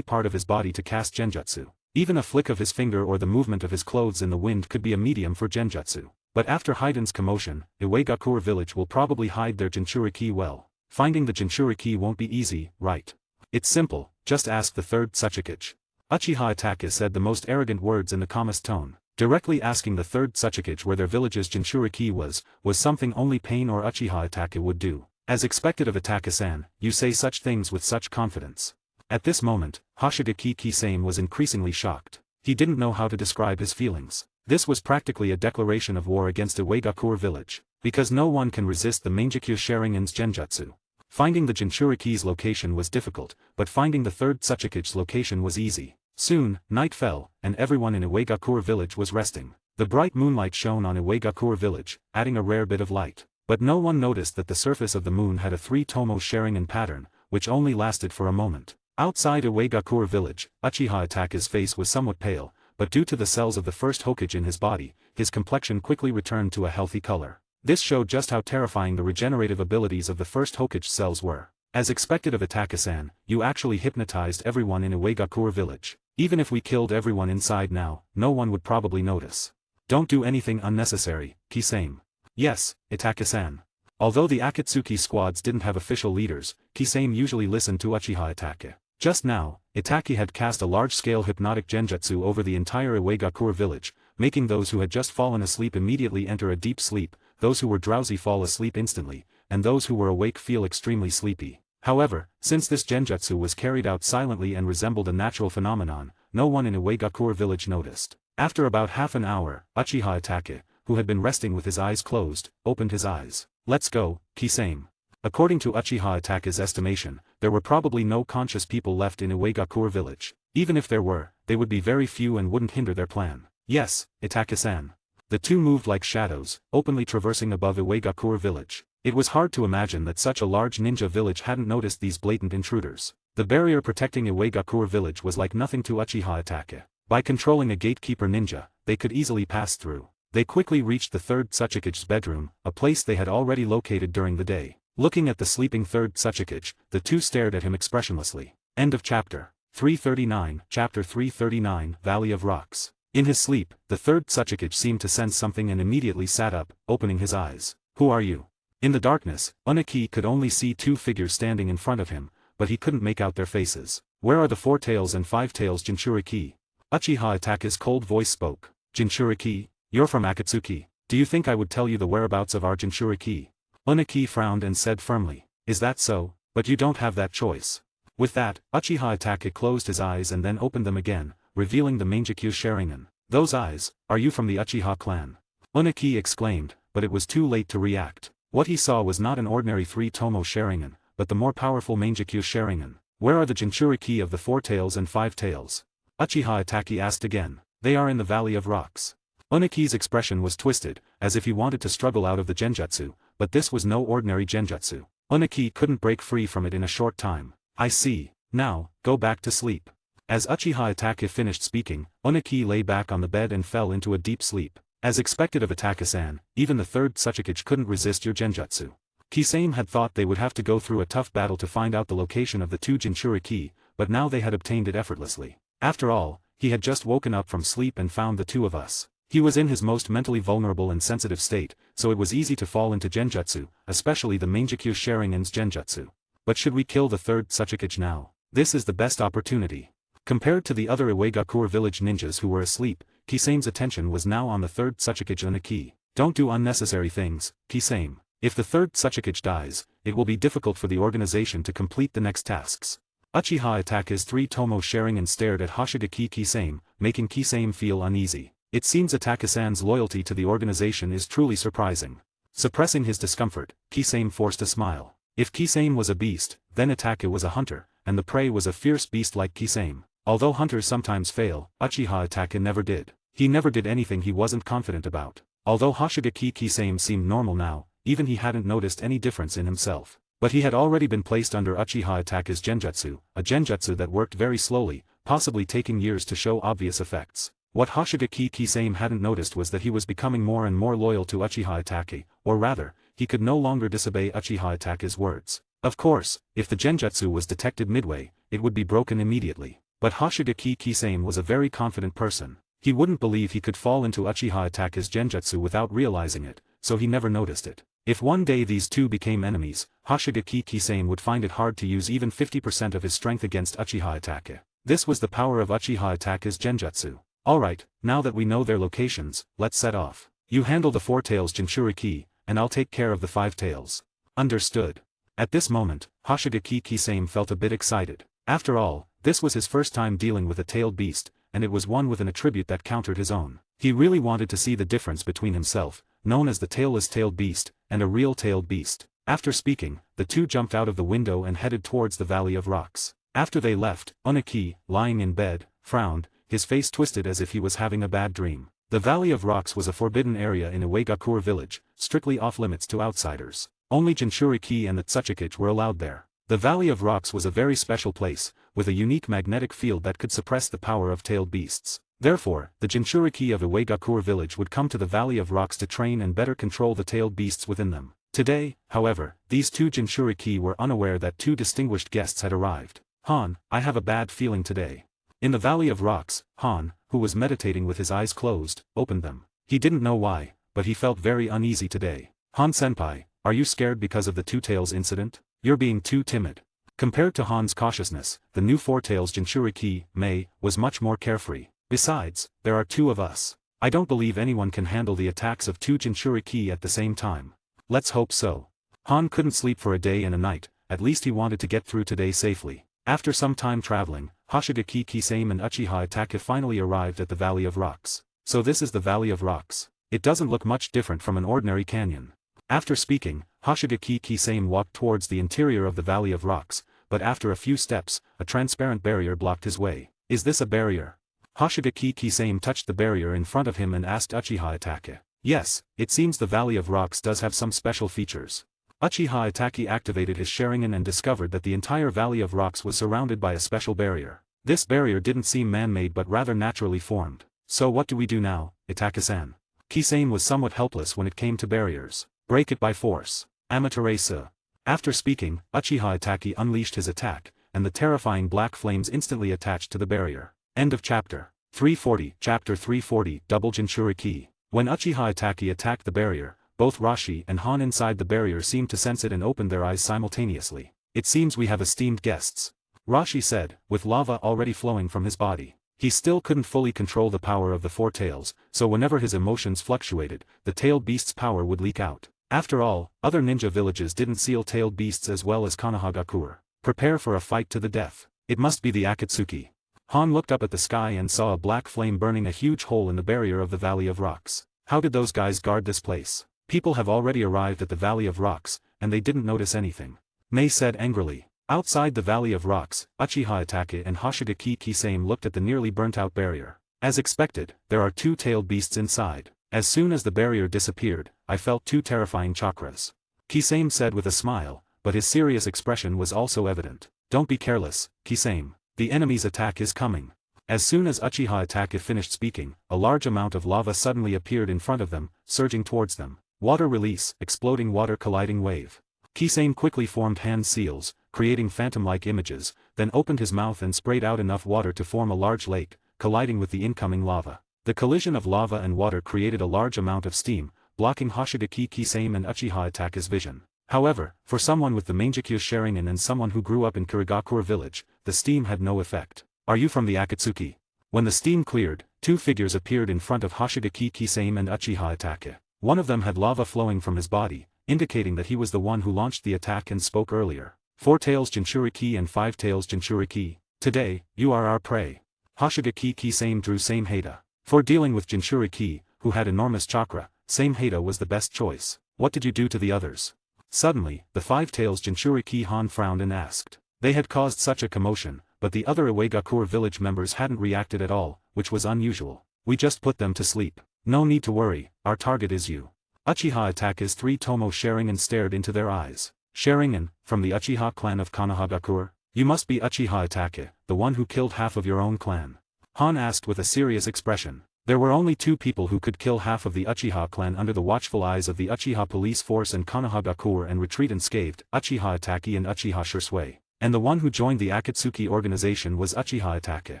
part of his body to cast genjutsu. Even a flick of his finger or the movement of his clothes in the wind could be a medium for genjutsu. But after Haiden's commotion, Iwagakure village will probably hide their Jinchuriki well. Finding the Jinchuriki won't be easy, right? It's simple, just ask the third Tsuchikage. Uchiha Itake said the most arrogant words in the calmest tone. Directly asking the third Tsuchikage where their village's Jinchuriki was something only Pain or Uchiha Itake would do. As expected of Itake-san, you say such things with such confidence. At this moment, Hoshigaki Kisame was increasingly shocked. He didn't know how to describe his feelings. This was practically a declaration of war against Iwagakure village. Because no one can resist the Mangekyo Sharingan's genjutsu. Finding the Jinchuriki's location was difficult, but finding the third Tsuchikage's location was easy. Soon, night fell, and everyone in Iwagakure village was resting. The bright moonlight shone on Iwagakure village, adding a rare bit of light. But no one noticed that the surface of the moon had a 3-tomo Sharingan pattern, which only lasted for a moment. Outside Iwagakure village, Uchiha Itake's face was somewhat pale, but due to the cells of the first Hokage in his body, his complexion quickly returned to a healthy color. This showed just how terrifying the regenerative abilities of the first Hokage cells were. As expected of Itake-san, you actually hypnotized everyone in Iwagakure village. Even if we killed everyone inside now, no one would probably notice. Don't do anything unnecessary, Kisame. Yes, Itake-san. Although the Akatsuki squads didn't have official leaders, Kisame usually listened to Uchiha Itake. Just now, Itake had cast a large-scale hypnotic genjutsu over the entire Iwagakure village, making those who had just fallen asleep immediately enter a deep sleep, those who were drowsy fall asleep instantly, and those who were awake feel extremely sleepy. However, since this genjutsu was carried out silently and resembled a natural phenomenon, no one in Uegakure village noticed. After about half an hour, Uchiha Itachi, who had been resting with his eyes closed, opened his eyes. "Let's go, Kisame." According to Uchiha Itachi's estimation, there were probably no conscious people left in Uegakure village. Even if there were, they would be very few and wouldn't hinder their plan. "Yes, Itaki-san." The two moved like shadows, openly traversing above Uegakure village. It was hard to imagine that such a large ninja village hadn't noticed these blatant intruders. The barrier protecting Uegakure village was like nothing to Uchiha Itachi. By controlling a gatekeeper ninja, they could easily pass through. They quickly reached the third Tsuchikage bedroom, a place they had already located during the day. Looking at the sleeping third Tsuchikage, the two stared at him expressionlessly. End of chapter. 339, Chapter 339, Valley of Rocks. In his sleep, the third Tsuchikage seemed to sense something and immediately sat up, opening his eyes. "Who are you?" In the darkness, Unaki could only see two figures standing in front of him, but he couldn't make out their faces. "Where are the 4 tails and 5 tails Jinchuriki?" Uchiha Itachi's cold voice spoke. "Jinchuriki? You're from Akatsuki. Do you think I would tell you the whereabouts of our Jinchuriki?" Unaki frowned and said firmly. "Is that so? But you don't have that choice." With that, Uchiha Itachi closed his eyes and then opened them again, revealing the Mangekyo Sharingan. "Those eyes, are you from the Uchiha clan?" Unaki exclaimed, but it was too late to react. What he saw was not an ordinary 3-tomo Sharingan, but the more powerful Mangekyo Sharingan. "Where are the Jinchuriki of the 4 tails and 5 tails?" Uchiha Itachi asked again. "They are in the Valley of Rocks." Unaki's expression was twisted, as if he wanted to struggle out of the genjutsu, but this was no ordinary genjutsu. Unaki couldn't break free from it in a short time. "I see. Now, go back to sleep." As Uchiha Itachi finished speaking, Unaki lay back on the bed and fell into a deep sleep. As expected of Itachi-san, even the third Tsuchikage couldn't resist your genjutsu. Kisame had thought they would have to go through a tough battle to find out the location of the 2 Jinchuriki, but now they had obtained it effortlessly. After all, he had just woken up from sleep and found the 2 of us. He was in his most mentally vulnerable and sensitive state, so it was easy to fall into genjutsu, especially the Mangekyo Sharingan's genjutsu. But should we kill the third Tsuchikage now? This is the best opportunity. Compared to the other Uegakure village ninjas who were asleep, Kisame's attention was now on the third Tsuchikage Unaki. "Don't do unnecessary things, Kisame. If the third Tsuchikage dies, it will be difficult for the organization to complete the next tasks." Uchiha Itachi's 3-tomo Sharingan stared at Hoshigaki Kisame, making Kisame feel uneasy. It seems Itachi-san's loyalty to the organization is truly surprising. Suppressing his discomfort, Kisame forced a smile. If Kisame was a beast, then Itachi was a hunter, and the prey was a fierce beast like Kisame. Although hunters sometimes fail, Uchiha Itachi never did. He never did anything he wasn't confident about. Although Hoshigaki Kisame seemed normal now, even he hadn't noticed any difference in himself. But he had already been placed under Uchiha Itachi's genjutsu, a genjutsu that worked very slowly, possibly taking years to show obvious effects. What Hoshigaki Kisame hadn't noticed was that he was becoming more and more loyal to Uchiha Itachi, or rather, he could no longer disobey Uchiha Itachi's words. Of course, if the genjutsu was detected midway, it would be broken immediately. But Hoshigaki Kisame was a very confident person. He wouldn't believe he could fall into Uchiha Itachi's genjutsu without realizing it, so he never noticed it. If one day these two became enemies, Hoshigaki Kisame would find it hard to use even 50% of his strength against Uchiha Itachi. This was the power of Uchiha Itachi's genjutsu. "Alright, now that we know their locations, let's set off. You handle the 4 tails Jinchuriki, and I'll take care of the 5 tails. Understood." At this moment, Hoshigaki Kisame felt a bit excited. After all, this was his first time dealing with a tailed beast, and it was one with an attribute that countered his own. He really wanted to see the difference between himself, known as the tailless tailed beast, and a real tailed beast. After speaking, the two jumped out of the window and headed towards the Valley of Rocks. After they left, Unaki, lying in bed, frowned, his face twisted as if he was having a bad dream. The Valley of Rocks was a forbidden area in Uegakure village, strictly off-limits to outsiders. Only Jinchuriki and the Tsuchikage were allowed there. The Valley of Rocks was a very special place, with a unique magnetic field that could suppress the power of tailed beasts. Therefore, the Jinchuriki of Uegakure village would come to the Valley of Rocks to train and better control the tailed beasts within them. Today, however, these two Jinchuriki were unaware that 2 distinguished guests had arrived. "Han, I have a bad feeling today." In the Valley of Rocks, Han, who was meditating with his eyes closed, opened them. He didn't know why, but he felt very uneasy today. "Han-senpai, are you scared because of the 2 tails incident? You're being too timid." Compared to Han's cautiousness, the new 4 tails Jinchuriki, Mei, was much more carefree. "Besides, there are 2 of us. I don't believe anyone can handle the attacks of 2 Jinchuriki at the same time." "Let's hope so." Han couldn't sleep for a day and a night, at least he wanted to get through today safely. After some time traveling, Hoshigaki Kisame and Uchiha Itachi finally arrived at the Valley of Rocks. So this is the Valley of Rocks. It doesn't look much different from an ordinary canyon. After speaking, Hoshigaki Kisame walked towards the interior of the Valley of Rocks, but after a few steps, a transparent barrier blocked his way. Is this a barrier? Hoshigaki Kisame touched the barrier in front of him and asked Uchiha Itachi. Yes, it seems the Valley of Rocks does have some special features. Uchiha Itachi activated his Sharingan and discovered that the entire Valley of Rocks was surrounded by a special barrier. This barrier didn't seem man-made but rather naturally formed. So what do we do now, Itachi-san? Kisame was somewhat helpless when it came to barriers. Break it by force. Amaterasu. After speaking, Uchiha Itachi unleashed his attack, and the terrifying black flames instantly attached to the barrier. End of chapter. 340. Chapter 340. Double Jinchuriki. When Uchiha Itachi attacked the barrier, both Rashi and Han inside the barrier seemed to sense it and opened their eyes simultaneously. It seems we have esteemed guests. Rashi said, with lava already flowing from his body. He still couldn't fully control the power of the four tails, so whenever his emotions fluctuated, the tailed beast's power would leak out. After all, other ninja villages didn't seal tailed beasts as well as Konohagakure. Prepare for a fight to the death. It must be the Akatsuki. Han looked up at the sky and saw a black flame burning a huge hole in the barrier of the Valley of Rocks. How did those guys guard this place? People have already arrived at the Valley of Rocks, and they didn't notice anything. Mei said angrily. Outside the Valley of Rocks, Uchiha Itachi and Hoshigaki Kisame looked at the nearly burnt-out barrier. As expected, there are two tailed beasts inside. As soon as the barrier disappeared, I felt two terrifying chakras. Kisame said with a smile, but his serious expression was also evident. Don't be careless, Kisame. The enemy's attack is coming. As soon as Uchiha Itachi finished speaking, a large amount of lava suddenly appeared in front of them, surging towards them. Water release, exploding water colliding wave. Kisame quickly formed hand seals, creating phantom-like images, then opened his mouth and sprayed out enough water to form a large lake, colliding with the incoming lava. The collision of lava and water created a large amount of steam, blocking Hoshigaki Kisame and Uchiha Itachi's vision. However, for someone with the Mangekyo Sharingan and someone who grew up in Kirigakure village, the steam had no effect. Are you from the Akatsuki? When the steam cleared, two figures appeared in front of Hoshigaki Kisame and Uchiha Itachi. One of them had lava flowing from his body, indicating that he was the one who launched the attack and spoke earlier. 4 tails Jinchuriki and 5 tails Jinchuriki. Today, you are our prey. Hoshigaki Kisame drew Samehada. For dealing with Jinchuriki, who had enormous chakra, Samehada was the best choice. What did you do to the others? Suddenly, the 5 tails Jinchuriki Han frowned and asked. They had caused such a commotion, but the other Iwagakure village members hadn't reacted at all, which was unusual. We just put them to sleep. No need to worry, our target is you. Uchiha Itachi's 3 Tomo Sharingan stared into their eyes. Sharingan, from the Uchiha clan of Konohagakure? You must be Uchiha Itachi, the one who killed half of your own clan. Han asked with a serious expression. There were only 2 people who could kill half of the Uchiha clan under the watchful eyes of the Uchiha police force and Konohagakure and retreat unscathed, Uchiha Itachi and Uchiha Shursui. And the one who joined the Akatsuki organization was Uchiha Itachi.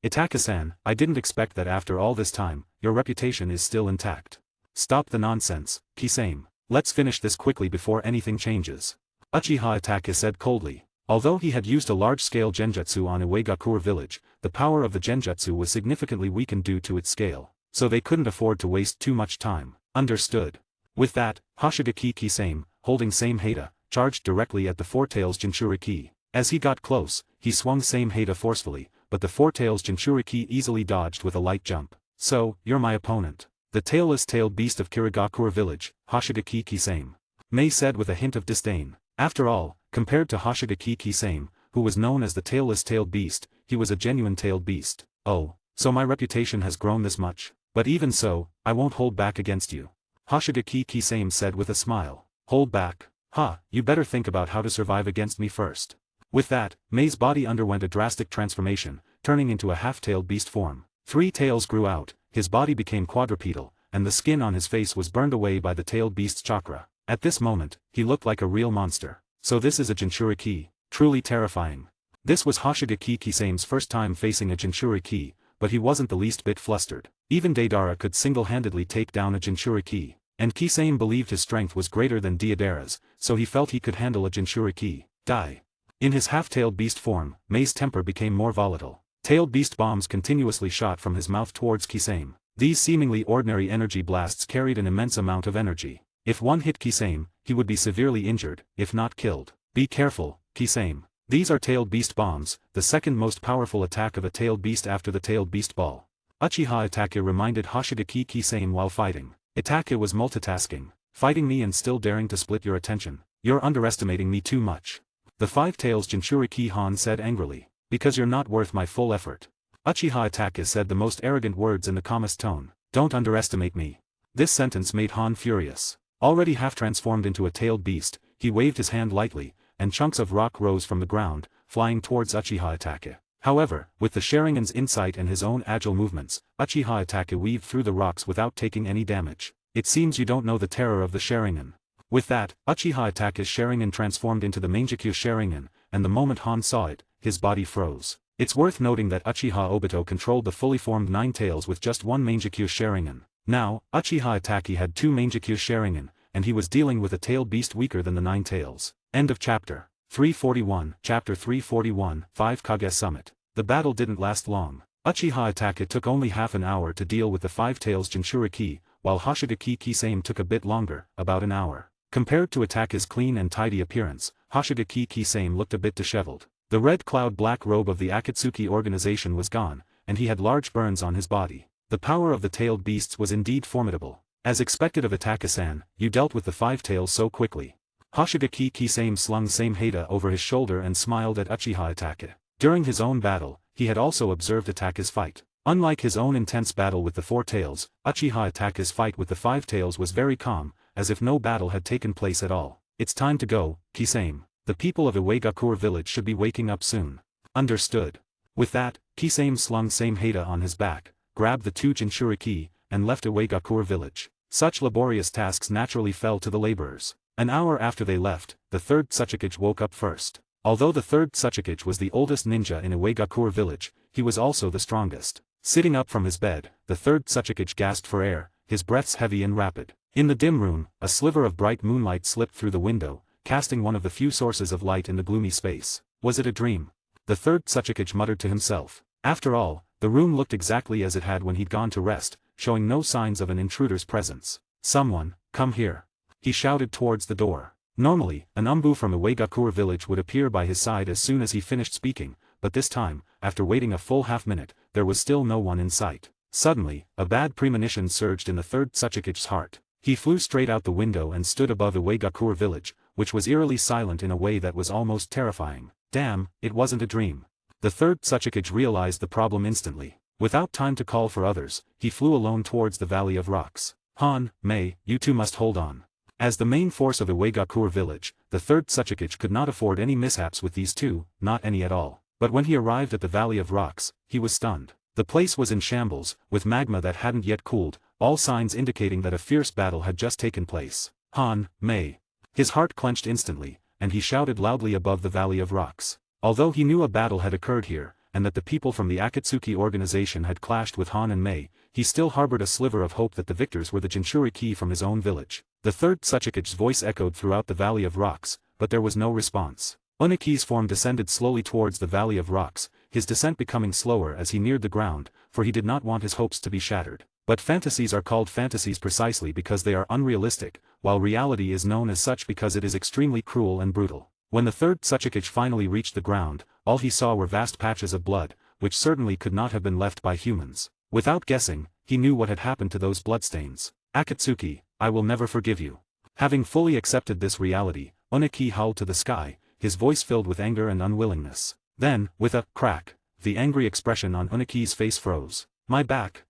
Itachi-san, I didn't expect that after all this time, your reputation is still intact. Stop the nonsense, Kisame. Let's finish this quickly before anything changes. Uchiha Itachi said coldly. Although he had used a large-scale genjutsu on Iwagakure village, the power of the genjutsu was significantly weakened due to its scale, so they couldn't afford to waste too much time. Understood. With that, Hoshigaki Kisame, holding Samehada, charged directly at the 4 tails Jinchuriki. As he got close, he swung Samehada forcefully, but the 4 tails Jinchuriki easily dodged with a light jump. So, you're my opponent. The tailless tailed beast of Kirigakure village, Hoshigaki Kisame. Mei said with a hint of disdain. After all, compared to Hoshigaki Kisame, who was known as the tailless tailed beast, he was a genuine tailed beast. Oh, so my reputation has grown this much? But even so, I won't hold back against you. Hoshigaki Kisame said with a smile. Hold back? Ha, you better think about how to survive against me first. With that, Mei's body underwent a drastic transformation, turning into a half-tailed beast form. 3 tails grew out, his body became quadrupedal, and the skin on his face was burned away by the tailed beast's chakra. At this moment, he looked like a real monster. So this is a Jinchuriki, truly terrifying. This was Hoshigaki Kisame's first time facing a Jinchuriki, but he wasn't the least bit flustered. Even Deidara could single-handedly take down a Jinchuriki, and Kisame believed his strength was greater than Deidara's, so he felt he could handle a Jinchuriki. Die. In his half-tailed beast form, Mei's temper became more volatile. Tailed beast bombs continuously shot from his mouth towards Kisame. These seemingly ordinary energy blasts carried an immense amount of energy. If one hit Kisame, he would be severely injured, if not killed. Be careful, Kisame. These are tailed beast bombs, the second most powerful attack of a tailed beast after the tailed beast ball. Uchiha Itachi reminded Hoshigaki Kisame while fighting. Itachi was multitasking, fighting me and still daring to split your attention. You're underestimating me too much. The Five Tails Jinchuriki Han said angrily. Because you're not worth my full effort. Uchiha Itachi said the most arrogant words in the calmest tone. Don't underestimate me. This sentence made Han furious. Already half transformed into a tailed beast, he waved his hand lightly, and chunks of rock rose from the ground, flying towards Uchiha Itachi. However, with the Sharingan's insight and his own agile movements, Uchiha Itachi weaved through the rocks without taking any damage. It seems you don't know the terror of the Sharingan. With that, Uchiha Itachi's Sharingan transformed into the Mangekyo Sharingan, and the moment Han saw it, his body froze. It's worth noting that Uchiha Obito controlled the fully formed Nine Tails with just one Mangekyo Sharingan. Now, Uchiha Itachi had two Mangekyo Sharingan, and he was dealing with a tailed beast weaker than the Nine Tails. End of chapter. 341, Chapter 341, 5 Kage Summit. The battle didn't last long. Uchiha Itachi took only half an hour to deal with the Five Tails Jinchuriki, while Hoshigaki Kisame took a bit longer, about an hour. Compared to Itachi's clean and tidy appearance, Hoshigaki Kisame looked a bit disheveled. The red cloud-black robe of the Akatsuki organization was gone, and he had large burns on his body. The power of the tailed beasts was indeed formidable. As expected of Itachi-san, you dealt with the Five Tails so quickly. Hoshigaki Kisame slung Samehada over his shoulder and smiled at Uchiha Itachi. During his own battle, he had also observed Itachi's fight. Unlike his own intense battle with the Four Tails, Uchiha Itachi's fight with the Five Tails was very calm, as if no battle had taken place at all. It's time to go, Kisame. The people of Iwagakure village should be waking up soon. Understood. With that, Kisame slung Samehada on his back, grabbed the two Jinchuriki, and left Iwagakure village. Such laborious tasks naturally fell to the laborers. An hour after they left, the third Tsuchikage woke up first. Although the third Tsuchikage was the oldest ninja in Iwagakure village, he was also the strongest. Sitting up from his bed, the third Tsuchikage gasped for air, his breaths heavy and rapid. In the dim room, a sliver of bright moonlight slipped through the window, casting one of the few sources of light in the gloomy space. Was it a dream? The third Tsuchikage muttered to himself. After all, the room looked exactly as it had when he'd gone to rest, showing no signs of an intruder's presence. Someone, come here. He shouted towards the door. Normally, an umbu from Iwagakure village would appear by his side as soon as he finished speaking, but this time, after waiting a full half-minute, there was still no one in sight. Suddenly, a bad premonition surged in the third Tsuchikage's heart. He flew straight out the window and stood above Iwagakure village, which was eerily silent in a way that was almost terrifying. Damn, it wasn't a dream. The third Tsuchikage realized the problem instantly. Without time to call for others, he flew alone towards the Valley of Rocks. Han, Mei, you two must hold on. As the main force of Iwagakure village, the third Tsuchikage could not afford any mishaps with these two, not any at all. But when he arrived at the Valley of Rocks, he was stunned. The place was in shambles, with magma that hadn't yet cooled, all signs indicating that a fierce battle had just taken place. Han, Mei. His heart clenched instantly, and he shouted loudly above the Valley of Rocks. Although he knew a battle had occurred here, and that the people from the Akatsuki organization had clashed with Han and Mei, he still harbored a sliver of hope that the victors were the Jinchuriki from his own village. The third Tsuchikage's voice echoed throughout the Valley of Rocks, but there was no response. Oniki's form descended slowly towards the Valley of Rocks, his descent becoming slower as he neared the ground, for he did not want his hopes to be shattered. But fantasies are called fantasies precisely because they are unrealistic, while reality is known as such because it is extremely cruel and brutal. When the third Tsuchikage finally reached the ground, all he saw were vast patches of blood, which certainly could not have been left by humans. Without guessing, he knew what had happened to those bloodstains. Akatsuki, I will never forgive you. Having fully accepted this reality, Oniki howled to the sky, his voice filled with anger and unwillingness. Then, with a crack, the angry expression on Oniki's face froze. My back,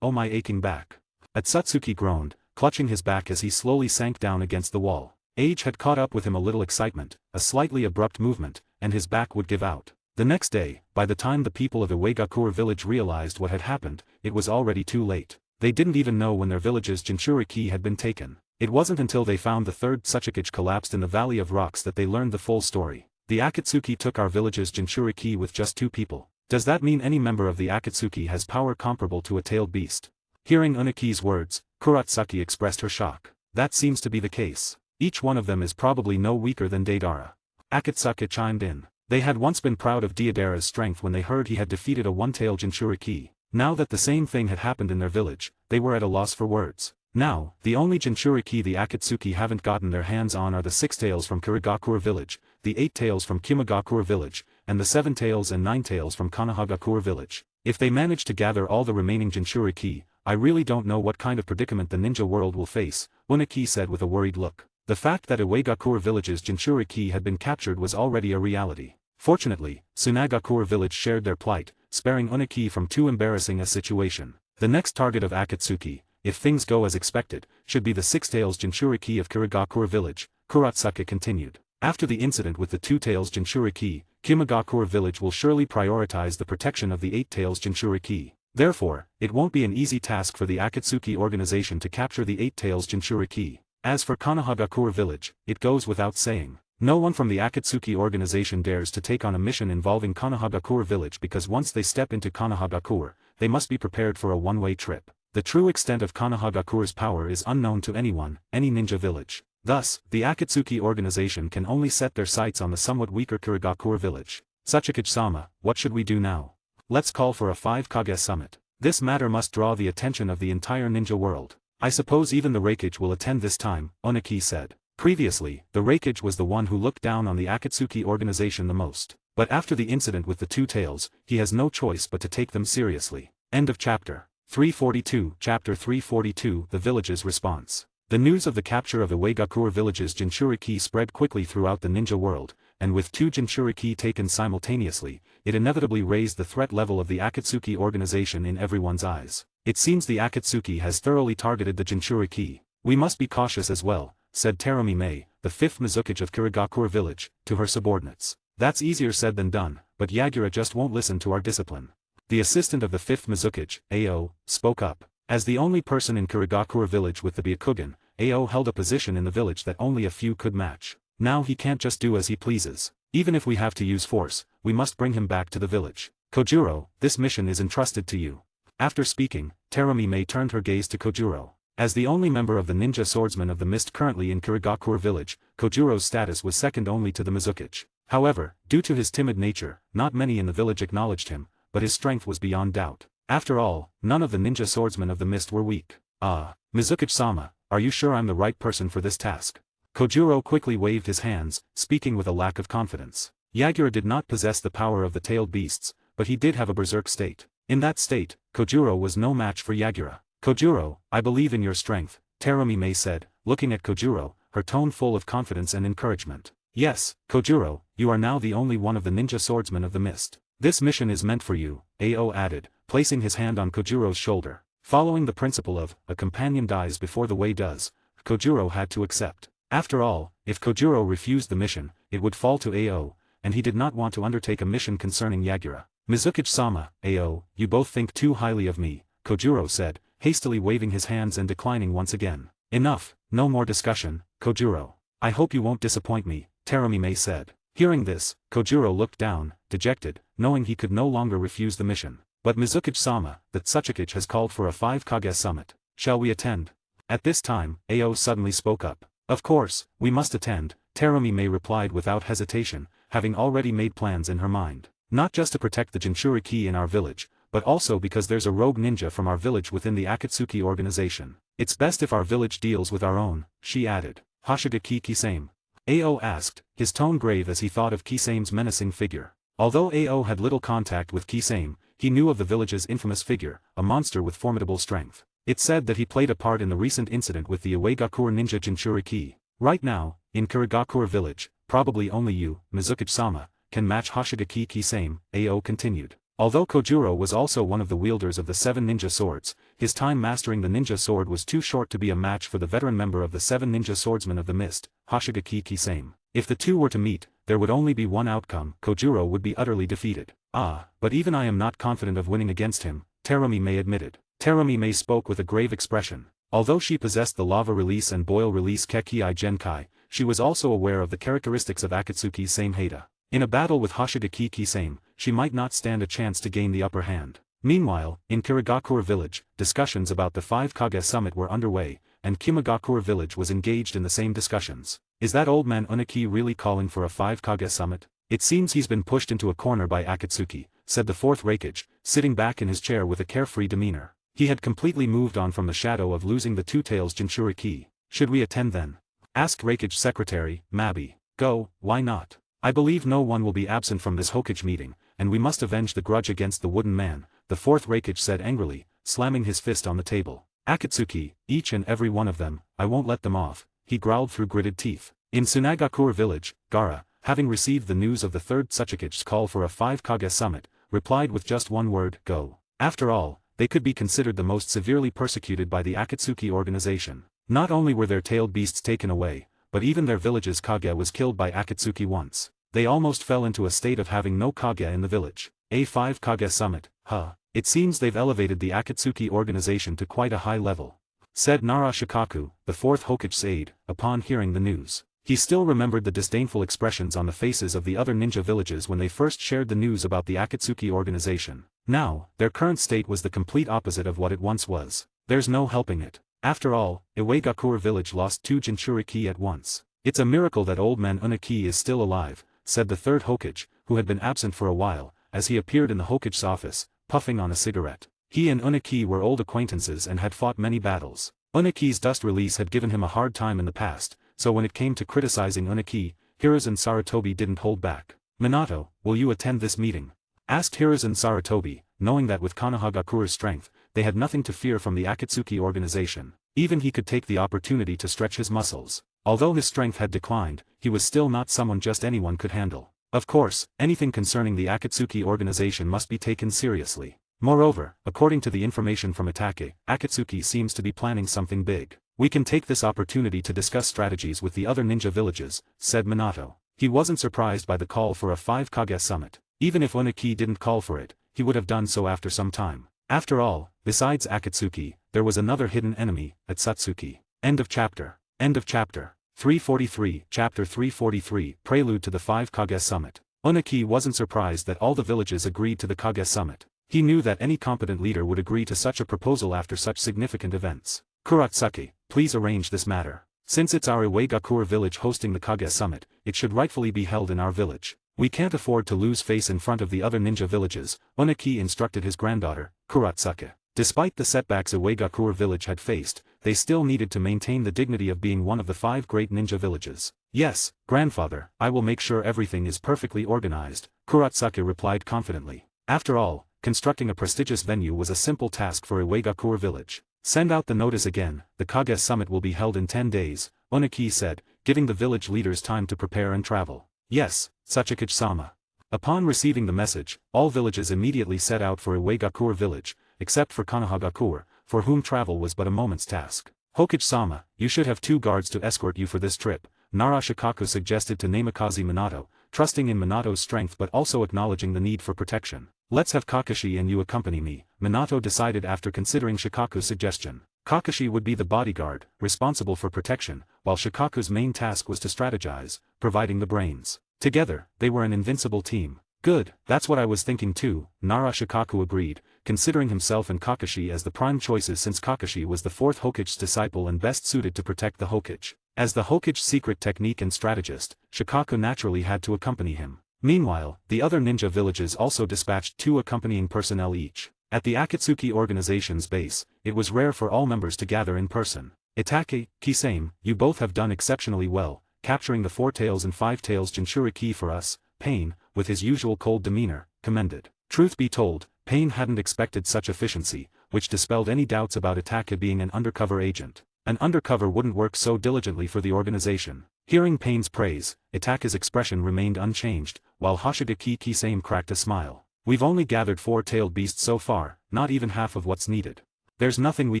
oh my aching back. Atsutsuki groaned, clutching his back as he slowly sank down against the wall. Age had caught up with him a little excitement, a slightly abrupt movement, and his back would give out. The next day, by the time the people of Iwagakure village realized what had happened, it was already too late. They didn't even know when their village's Jinchuriki had been taken. It wasn't until they found the third Tsuchikage collapsed in the Valley of Rocks that they learned the full story. The Akatsuki took our village's Jinchuriki with just 2 people. Does that mean any member of the Akatsuki has power comparable to a tailed beast? Hearing Oniki's words, Kurotsuki expressed her shock. That seems to be the case. Each one of them is probably no weaker than Deidara. Akatsuki chimed in. They had once been proud of Deidara's strength when they heard he had defeated a one-tailed Jinchuriki. Now that the same thing had happened in their village, they were at a loss for words. Now, the only Jinchuriki the Akatsuki haven't gotten their hands on are the 6 tails from Kirigakura village, the 8 tails from Kimagakura village, and the 7 tails and 9 tails from Konohagakura village. If they manage to gather all the remaining Jinchuriki, I really don't know what kind of predicament the ninja world will face, Uniki said with a worried look. The fact that Uegakura village's Jinchuriki had been captured was already a reality. Fortunately, Tsunagakura village shared their plight, sparing Uniki from too embarrassing a situation. The next target of Akatsuki, if things go as expected, should be the 6 tails Jinchuriki of Kirigakura village, Kuratsuka continued. After the incident with the 2 tails Jinchuriki, Kimagakura village will surely prioritize the protection of the 8 tails Jinchuriki. Therefore, it won't be an easy task for the Akatsuki organization to capture the 8 tails Jinchuriki. As for Konohagakura village, it goes without saying. No one from the Akatsuki organization dares to take on a mission involving Konohagakura village because once they step into Konohagakura, they must be prepared for a one-way trip. The true extent of Konohagakura's power is unknown to anyone, any ninja village. Thus, the Akatsuki organization can only set their sights on the somewhat weaker Kirigakura village. Sachikage-sama, what should we do now? Let's call for a 5 Kage summit. This matter must draw the attention of the entire ninja world. I suppose even the Raikage will attend this time, Oniki said. Previously, the Raikage was the one who looked down on the Akatsuki organization the most. But after the incident with the 2 tails, he has no choice but to take them seriously. End of chapter. 342. Chapter 342. The village's response. The news of the capture of Uegakura village's Jinchuriki spread quickly throughout the ninja world, and with 2 Jinchuriki taken simultaneously, it inevitably raised the threat level of the Akatsuki organization in everyone's eyes. It seems the Akatsuki has thoroughly targeted the Jinchuriki. We must be cautious as well, said Terumi Mei, the 5th Mizukage of Kirigakura village, to her subordinates. That's easier said than done, but Yagura just won't listen to our discipline. The assistant of the 5th Mizukage, Ao, spoke up. As the only person in Kirigakura village with the Byakugan, Ao held a position in the village that only a few could match. Now he can't just do as he pleases. Even if we have to use force, we must bring him back to the village. Kojuro, this mission is entrusted to you. After speaking, Terumi Mei turned her gaze to Kojuro. As the only member of the ninja swordsmen of the mist currently in Kirigakura village, Kojuro's status was second only to the Mizukage. However, due to his timid nature, not many in the village acknowledged him, but his strength was beyond doubt. After all, none of the ninja swordsmen of the mist were weak. Mizukage-sama, are you sure I'm the right person for this task? Kojuro quickly waved his hands, speaking with a lack of confidence. Yagura did not possess the power of the tailed beasts, but he did have a berserk state. In that state, Kojuro was no match for Yagura. Kojuro, I believe in your strength, Terumi Mei said, looking at Kojuro, her tone full of confidence and encouragement. Yes, Kojuro, you are now the only one of the ninja swordsmen of the mist. This mission is meant for you, Ao added, placing his hand on Kojuro's shoulder. Following the principle of, a companion dies before the way does, Kojuro had to accept. After all, if Kojuro refused the mission, it would fall to Ao, and he did not want to undertake a mission concerning Yagura. Mizukage-sama, Ao, you both think too highly of me, Kojuro said, hastily waving his hands and declining once again. Enough, no more discussion, Kojuro. I hope you won't disappoint me, Terumi Mei said. Hearing this, Kojuro looked down, dejected, knowing he could no longer refuse the mission. But Mizukage-sama, that Sachikage has called for a 5 Kage summit. Shall we attend? At this time, Ao suddenly spoke up. Of course, we must attend, Terumi Mei replied without hesitation, having already made plans in her mind. Not just to protect the Jinchuriki in our village, but also because there's a rogue ninja from our village within the Akatsuki organization. It's best if our village deals with our own, she added. Hoshigaki Kisame? Ao asked, his tone grave as he thought of Kisame's menacing figure. Although Ao had little contact with Kisame, he knew of the village's infamous figure, a monster with formidable strength. It said that he played a part in the recent incident with the Uegakura ninja Jinchuriki. Right now, in Kirigakura village, probably only you, Mizukage-sama, can match Hoshigaki Kisame, Ao continued. Although Kojuro was also one of the wielders of the 7 ninja swords, his time mastering the ninja sword was too short to be a match for the veteran member of the 7 ninja swordsmen of the mist, Hoshigaki Kisame. If the two were to meet, there would only be one outcome, Kojuro would be utterly defeated. But even I am not confident of winning against him, Terumi Mei admitted. Terumi Mei spoke with a grave expression. Although she possessed the lava release and boil release Kekii Genkai, she was also aware of the characteristics of Akatsuki's Samehada. In a battle with Hoshigaki Kisame, she might not stand a chance to gain the upper hand. Meanwhile, in Kirigakura village, discussions about the 5 Kage summit were underway, and Kimagakura village was engaged in the same discussions. Is that old man Uniki really calling for a 5 Kage summit? It seems he's been pushed into a corner by Akatsuki, said the 4th Raikage, sitting back in his chair with a carefree demeanor. He had completely moved on from the shadow of losing the Two Tails Jinchuriki. Should we attend then? Asked Reikage Secretary, Mabi. Go, why not? I believe no one will be absent from this Hokage meeting, and we must avenge the grudge against the wooden man, the fourth Reikage said angrily, slamming his fist on the table. Akatsuki, each and every one of them, I won't let them off, he growled through gritted teeth. In Tsunagakure village, Gaara, having received the news of the third Tsuchikage's call for a 5-Kage summit, replied with just one word, go. After all, they could be considered the most severely persecuted by the Akatsuki organization. Not only were their tailed beasts taken away, but even their village's Kage was killed by Akatsuki once. They almost fell into a state of having no Kage in the village. A 5-Kage summit, huh? It seems they've elevated the Akatsuki organization to quite a high level, said Nara Shikaku, the fourth Hokage's aide, upon hearing the news. He still remembered the disdainful expressions on the faces of the other ninja villages when they first shared the news about the Akatsuki organization. Now, their current state was the complete opposite of what it once was. There's no helping it. After all, Iwagakure village lost 2 Jinchuriki at once. It's a miracle that old man Unaki is still alive, said the third Hokage, who had been absent for a while, as he appeared in the Hokage's office, puffing on a cigarette. He and Unaki were old acquaintances and had fought many battles. Unaki's dust release had given him a hard time in the past, so when it came to criticizing Unaki, Hiruzen Sarutobi didn't hold back. Minato, will you attend this meeting? Asked Hiruzen Sarutobi, knowing that with Konohagakure's strength, they had nothing to fear from the Akatsuki organization. Even he could take the opportunity to stretch his muscles. Although his strength had declined, he was still not someone just anyone could handle. Of course, anything concerning the Akatsuki organization must be taken seriously. Moreover, according to the information from Itake, Akatsuki seems to be planning something big. We can take this opportunity to discuss strategies with the other ninja villages, said Minato. He wasn't surprised by the call for a 5-Kage summit. Even if Unaki didn't call for it, he would have done so after some time. After all, besides Akatsuki, there was another hidden enemy, Atsutsuki. End of chapter. End of chapter. 343. Chapter 343. Prelude to the 5-Kage summit. Unaki wasn't surprised that all the villages agreed to the Kage summit. He knew that any competent leader would agree to such a proposal after such significant events. Kuratsuki, please arrange this matter. Since it's our Iwagakure village hosting the Kage summit, it should rightfully be held in our village. We can't afford to lose face in front of the other ninja villages, Unaki instructed his granddaughter, Kuratsuki. Despite the setbacks Iwagakure village had faced, they still needed to maintain the dignity of being one of the 5 great ninja villages. Yes, grandfather, I will make sure everything is perfectly organized, Kuratsuki replied confidently. After all, constructing a prestigious venue was a simple task for Iwagakure village. Send out the notice again, the Kage summit will be held in 10 days, Unaki said, giving the village leaders time to prepare and travel. Yes, Tsuchikage-sama. Upon receiving the message, all villages immediately set out for Iwagakure village, except for Konohagakure, for whom travel was but a moment's task. Hokage-sama, you should have 2 guards to escort you for this trip, Nara Shikaku suggested to Namikaze Minato, trusting in Minato's strength but also acknowledging the need for protection. Let's have Kakashi and you accompany me, Minato decided after considering Shikaku's suggestion. Kakashi would be the bodyguard, responsible for protection, while Shikaku's main task was to strategize, providing the brains. Together, they were an invincible team. Good, that's what I was thinking too, Nara Shikaku agreed, considering himself and Kakashi as the prime choices since Kakashi was the 4th Hokage's disciple and best suited to protect the Hokage. As the Hokage's secret technique and strategist, Shikaku naturally had to accompany him. Meanwhile, the other ninja villages also dispatched 2 accompanying personnel each. At the Akatsuki organization's base, it was rare for all members to gather in person. Itake, Kisame, you both have done exceptionally well, capturing the 4 tails and 5 tails Jinchuriki for us, Pain, with his usual cold demeanor, commended. Truth be told, Pain hadn't expected such efficiency, which dispelled any doubts about Itake being an undercover agent. An undercover wouldn't work so diligently for the organization. Hearing Pain's praise, Itake's expression remained unchanged, while Hoshigaki Kisame cracked a smile. We've only gathered 4-tailed beasts so far, not even half of what's needed. There's nothing we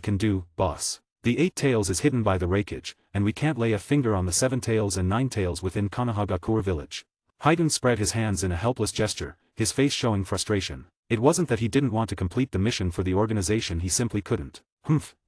can do, boss. The 8 tails is hidden by the Reikage, and we can't lay a finger on the 7 tails and 9 tails within Konohagakure village. Haiden spread his hands in a helpless gesture, his face showing frustration. It wasn't that he didn't want to complete the mission for the organization, he simply couldn't.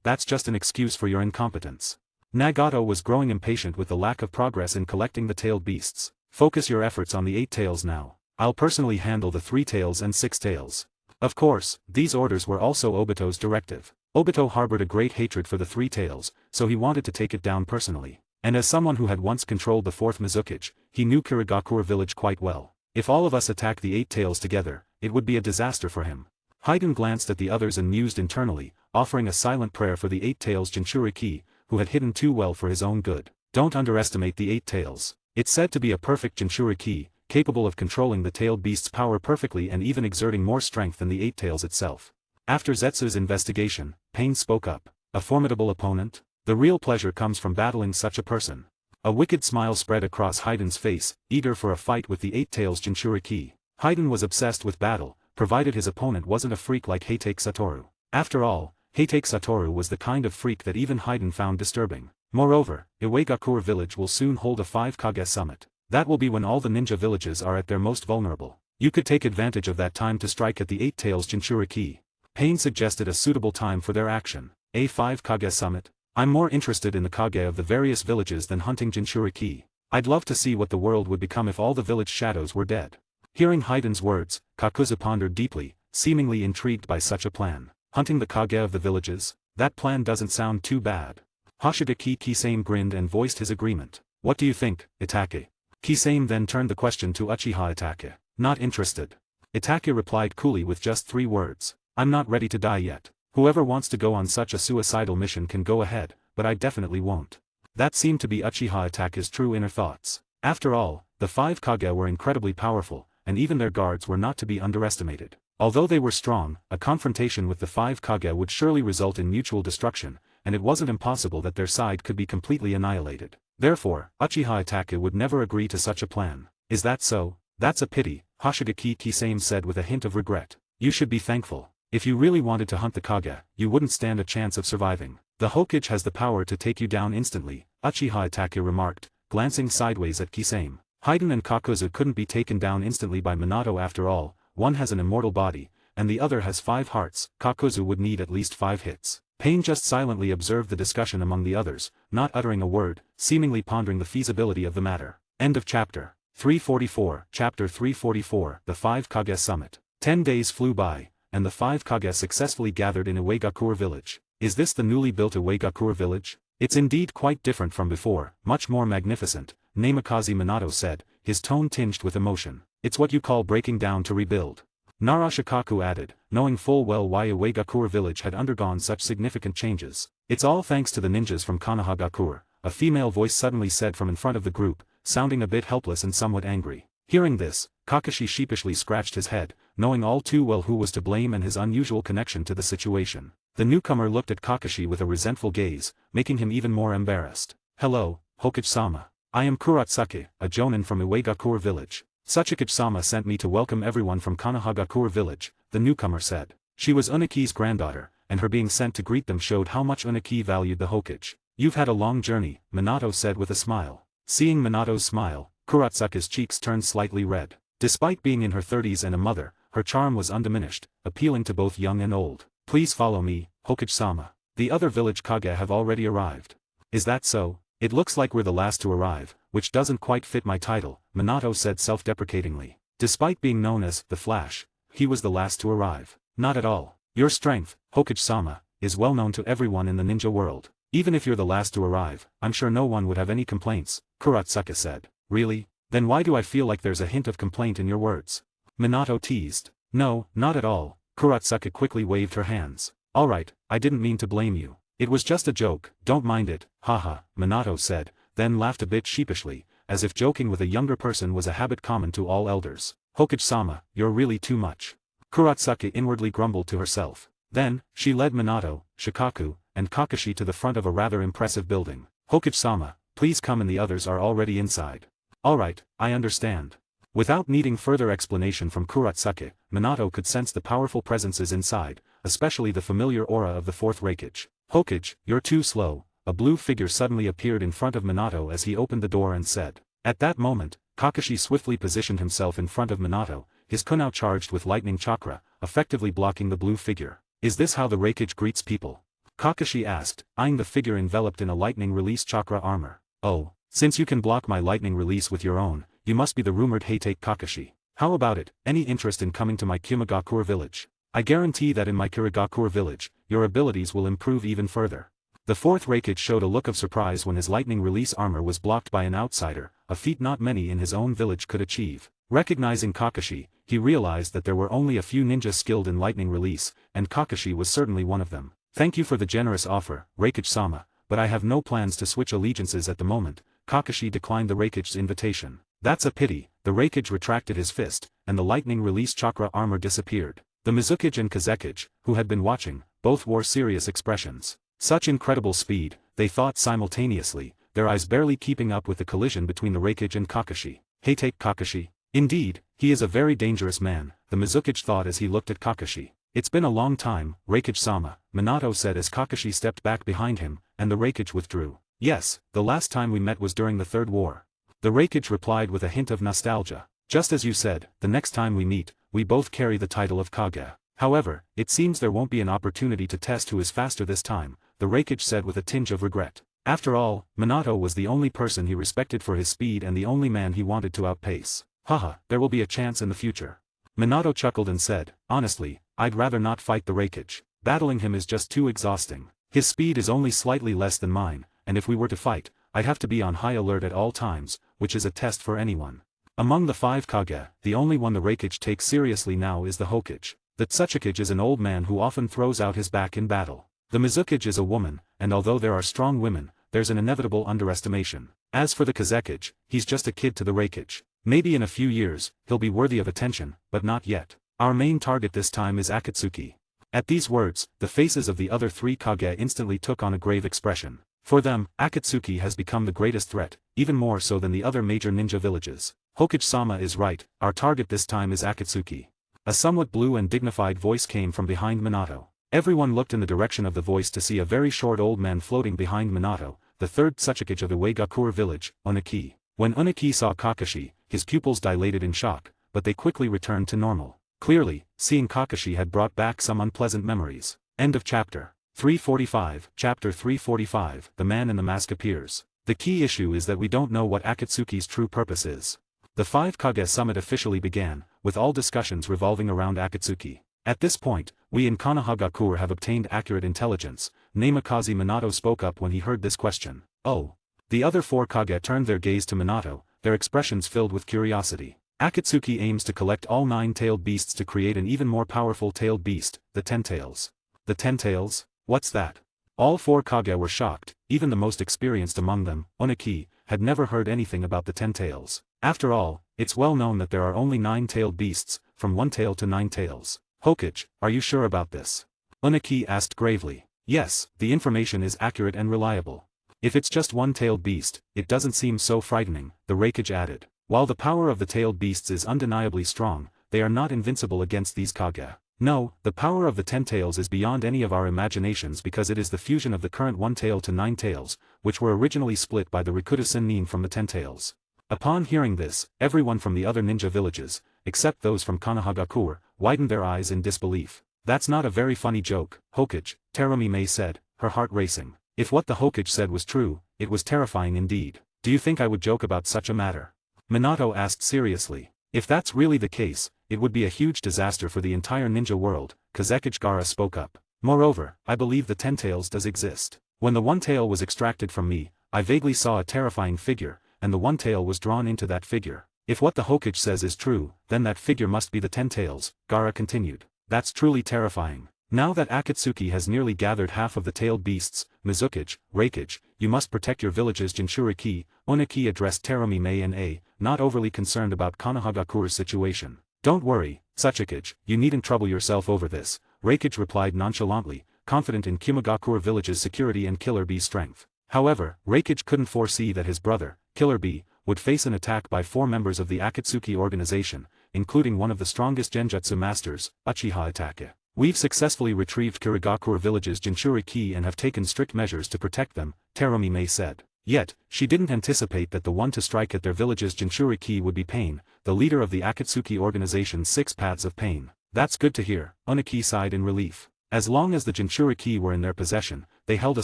That's just an excuse for your incompetence. Nagato was growing impatient with the lack of progress in collecting the tailed beasts. Focus your efforts on the 8 tails now. I'll personally handle the 3 tails and 6 tails. Of course, these orders were also Obito's directive. Obito harbored a great hatred for the 3 tails, so he wanted to take it down personally. And as someone who had once controlled the 4th Mizukage, he knew Kirigakure village quite well. If all of us attack the 8 tails together, it would be a disaster for him. Haiden glanced at the others and mused internally, offering a silent prayer for the Eight Tails Jinchuriki, who had hidden too well for his own good. Don't underestimate the Eight Tails. It's said to be a perfect Jinchuriki, capable of controlling the tailed beast's power perfectly and even exerting more strength than the Eight Tails itself. After Zetsu's investigation, Pain spoke up. A formidable opponent? The real pleasure comes from battling such a person. A wicked smile spread across Haiden's face, eager for a fight with the Eight Tails Jinchuriki. Haiden was obsessed with battle, provided his opponent wasn't a freak like Heitake Satoru. After all, Heitake Satoru was the kind of freak that even Haiden found disturbing. Moreover, Iwagakure village will soon hold a 5 Kage summit. That will be when all the ninja villages are at their most vulnerable. You could take advantage of that time to strike at the Eight Tails Jinchuriki. Pain suggested a suitable time for their action. A 5 Kage summit? I'm more interested in the Kage of the various villages than hunting Jinchuriki. I'd love to see what the world would become if all the village shadows were dead. Hearing Haiden's words, Kakuzu pondered deeply, seemingly intrigued by such a plan. Hunting the Kage of the villages? That plan doesn't sound too bad. Hoshigaki Kisame grinned and voiced his agreement. What do you think, Itake? Kisame then turned the question to Uchiha Itake. Not interested. Itake replied coolly with just 3 words. I'm not ready to die yet. Whoever wants to go on such a suicidal mission can go ahead, but I definitely won't. That seemed to be Uchiha Itake's true inner thoughts. After all, the 5 Kage were incredibly powerful, and even their guards were not to be underestimated. Although they were strong, a confrontation with the 5 Kage would surely result in mutual destruction, and it wasn't impossible that their side could be completely annihilated. Therefore, Uchiha Itaku would never agree to such a plan. Is that so? That's a pity, Hoshigaki Kisame said with a hint of regret. You should be thankful. If you really wanted to hunt the Kage, you wouldn't stand a chance of surviving. The Hokage has the power to take you down instantly, Uchiha Itaku remarked, glancing sideways at Kisame. Haiden and Kakuzu couldn't be taken down instantly by Minato after all, one has an immortal body, and the other has 5 hearts. Kakuzu would need at least 5 hits. Pain just silently observed the discussion among the others, not uttering a word, seemingly pondering the feasibility of the matter. End of chapter. 344. Chapter 344, The 5 Kage Summit. 10 days flew by, and the 5 Kage successfully gathered in Iwagakure village. Is this the newly built Iwagakure village? It's indeed quite different from before, much more magnificent, Namikaze Minato said, his tone tinged with emotion. It's what you call breaking down to rebuild. Narashikaku added, knowing full well why Iwagakure village had undergone such significant changes. It's all thanks to the ninjas from Konohagakure, a female voice suddenly said from in front of the group, sounding a bit helpless and somewhat angry. Hearing this, Kakashi sheepishly scratched his head, knowing all too well who was to blame and his unusual connection to the situation. The newcomer looked at Kakashi with a resentful gaze, making him even more embarrassed. Hello, Hokage-sama. I am Kuratsuke, a jonin from Iwagakure village. Tsuchikage-sama sent me to welcome everyone from Konohagakure village, the newcomer said. She was Uneki's granddaughter, and her being sent to greet them showed how much Uneki valued the Hokage. You've had a long journey, Minato said with a smile. Seeing Minato's smile, Kuratsuke's cheeks turned slightly red. Despite being in her 30s and a mother, her charm was undiminished, appealing to both young and old. Please follow me, Hokage-sama. The other village Kage have already arrived. Is that so? It looks like we're the last to arrive, which doesn't quite fit my title, Minato said self-deprecatingly. Despite being known as the Flash, he was the last to arrive. Not at all. Your strength, Hokage-sama, is well known to everyone in the ninja world. Even if you're the last to arrive, I'm sure no one would have any complaints, Kuratsuke said. Really? Then why do I feel like there's a hint of complaint in your words? Minato teased. No, not at all. Kuratsuke quickly waved her hands. Alright, I didn't mean to blame you. It was just a joke, don't mind it, haha, Minato said, then laughed a bit sheepishly, as if joking with a younger person was a habit common to all elders. Hokage-sama, you're really too much. Kuratsuke inwardly grumbled to herself. Then, she led Minato, Shikaku, and Kakashi to the front of a rather impressive building. Hokage-sama, please come and the others are already inside. Alright, I understand. Without needing further explanation from Kuratsuke, Minato could sense the powerful presences inside, especially the familiar aura of the 4th Raikage. Hokage, you're too slow. A blue figure suddenly appeared in front of Minato as he opened the door and said. At that moment, Kakashi swiftly positioned himself in front of Minato, his kunao charged with lightning chakra, effectively blocking the blue figure. Is this how the Raikage greets people? Kakashi asked, eyeing the figure enveloped in a lightning release chakra armor. Oh, since you can block my lightning release with your own, you must be the rumored Heitake Kakashi. How about it, any interest in coming to my Kimagakure village? I guarantee that in my Kirigakure village, your abilities will improve even further. The 4th Raikage showed a look of surprise when his lightning release armor was blocked by an outsider, a feat not many in his own village could achieve. Recognizing Kakashi, he realized that there were only a few ninjas skilled in lightning release, and Kakashi was certainly one of them. Thank you for the generous offer, Reikage-sama, but I have no plans to switch allegiances at the moment. Kakashi declined the Reikage's invitation. That's a pity. The Reikage retracted his fist, and the lightning release chakra armor disappeared. The Mizukage and Kazekage, who had been watching, both wore serious expressions. Such incredible speed, they thought simultaneously, their eyes barely keeping up with the collision between the Reikage and Kakashi. Hey, take Kakashi. Indeed, he is a very dangerous man, the Mizukage thought as he looked at Kakashi. It's been a long time, Reikage-sama, Minato said as Kakashi stepped back behind him, and the Reikage withdrew. Yes, the last time we met was during the Third War. The Reikage replied with a hint of nostalgia. Just as you said, the next time we meet, we both carry the title of Kage. However, it seems there won't be an opportunity to test who is faster this time, the Reikage said with a tinge of regret. After all, Minato was the only person he respected for his speed and the only man he wanted to outpace. Haha, there will be a chance in the future. Minato chuckled and said, honestly, I'd rather not fight the Reikage. Battling him is just too exhausting. His speed is only slightly less than mine, and if we were to fight, I'd have to be on high alert at all times, which is a test for anyone. Among the 5 Kage, the only one the Reikage takes seriously now is the Hokage. The Tsuchikage is an old man who often throws out his back in battle. The Mizukage is a woman, and although there are strong women, there's an inevitable underestimation. As for the Kazekage, he's just a kid to the Reikage. Maybe in a few years, he'll be worthy of attention, but not yet. Our main target this time is Akatsuki. At these words, the faces of the other 3 Kage instantly took on a grave expression. For them, Akatsuki has become the greatest threat, even more so than the other major ninja villages. Hokage-sama is right, our target this time is Akatsuki. A somewhat blue and dignified voice came from behind Minato. Everyone looked in the direction of the voice to see a very short old man floating behind Minato, the 3rd Tsuchikage of Uegakure village, Oniki. When Oniki saw Kakashi, his pupils dilated in shock, but they quickly returned to normal. Clearly, seeing Kakashi had brought back some unpleasant memories. End of chapter. 345. Chapter 345. The Man in the Mask appears. The key issue is that we don't know what Akatsuki's true purpose is. The 5 Kage summit officially began, with all discussions revolving around Akatsuki. At this point, we in Konohagakure have obtained accurate intelligence. Namikaze Minato spoke up when he heard this question. Oh. The other 4 Kage turned their gaze to Minato, their expressions filled with curiosity. Akatsuki aims to collect all 9-tailed beasts to create an even more powerful tailed beast, the 10 tails. The 10 tails? What's that? All 4 Kage were shocked, even the most experienced among them, Oniki, had never heard anything about the 10 tails. After all, it's well known that there are only 9-tailed beasts, from 1 tail to 9 tails. Hokage, are you sure about this? Oniki asked gravely. Yes, the information is accurate and reliable. If it's just 1-tailed beast, it doesn't seem so frightening, the Reikage added. While the power of the tailed beasts is undeniably strong, they are not invincible against these Kage. No, the power of the 10 tails is beyond any of our imaginations because it is the fusion of the current 1 tail to 9 tails, which were originally split by the Rikudo Sennin from the 10 tails. Upon hearing this, everyone from the other ninja villages, except those from Konohagakure, widened their eyes in disbelief. That's not a very funny joke, Hokage, Terumi May said, her heart racing. If what the Hokage said was true, it was terrifying indeed. Do you think I would joke about such a matter? Minato asked seriously. If that's really the case, it would be a huge disaster for the entire ninja world, Kazekage Gaara spoke up. Moreover, I believe the 10 tails does exist. When the 1 tail was extracted from me, I vaguely saw a terrifying figure, and the 1 tail was drawn into that figure. If what the Hokage says is true, then that figure must be the 10 tails, Gaara continued. That's truly terrifying. Now that Akatsuki has nearly gathered half of the tailed beasts, Mizukage, Reikage, you must protect your village's Jinchuriki, Oniki addressed Terumi May and A, not overly concerned about Konohagakure's situation. Don't worry, Tsuchikage, you needn't trouble yourself over this, Reikage replied nonchalantly, confident in Kimagakure village's security and Killer Bee's strength. However, Reikage couldn't foresee that his brother, Killer Bee, would face an attack by 4 members of the Akatsuki organization, including one of the strongest Genjutsu masters, Uchiha Itachi. We've successfully retrieved Kirigakure village's Jinchuriki and have taken strict measures to protect them, Terumi May said. Yet, she didn't anticipate that the one to strike at their village's Jinchuriki would be Pain, the leader of the Akatsuki organization's 6 paths of pain. That's good to hear, Oniki sighed in relief. As long as the Jinchuriki were in their possession, they held a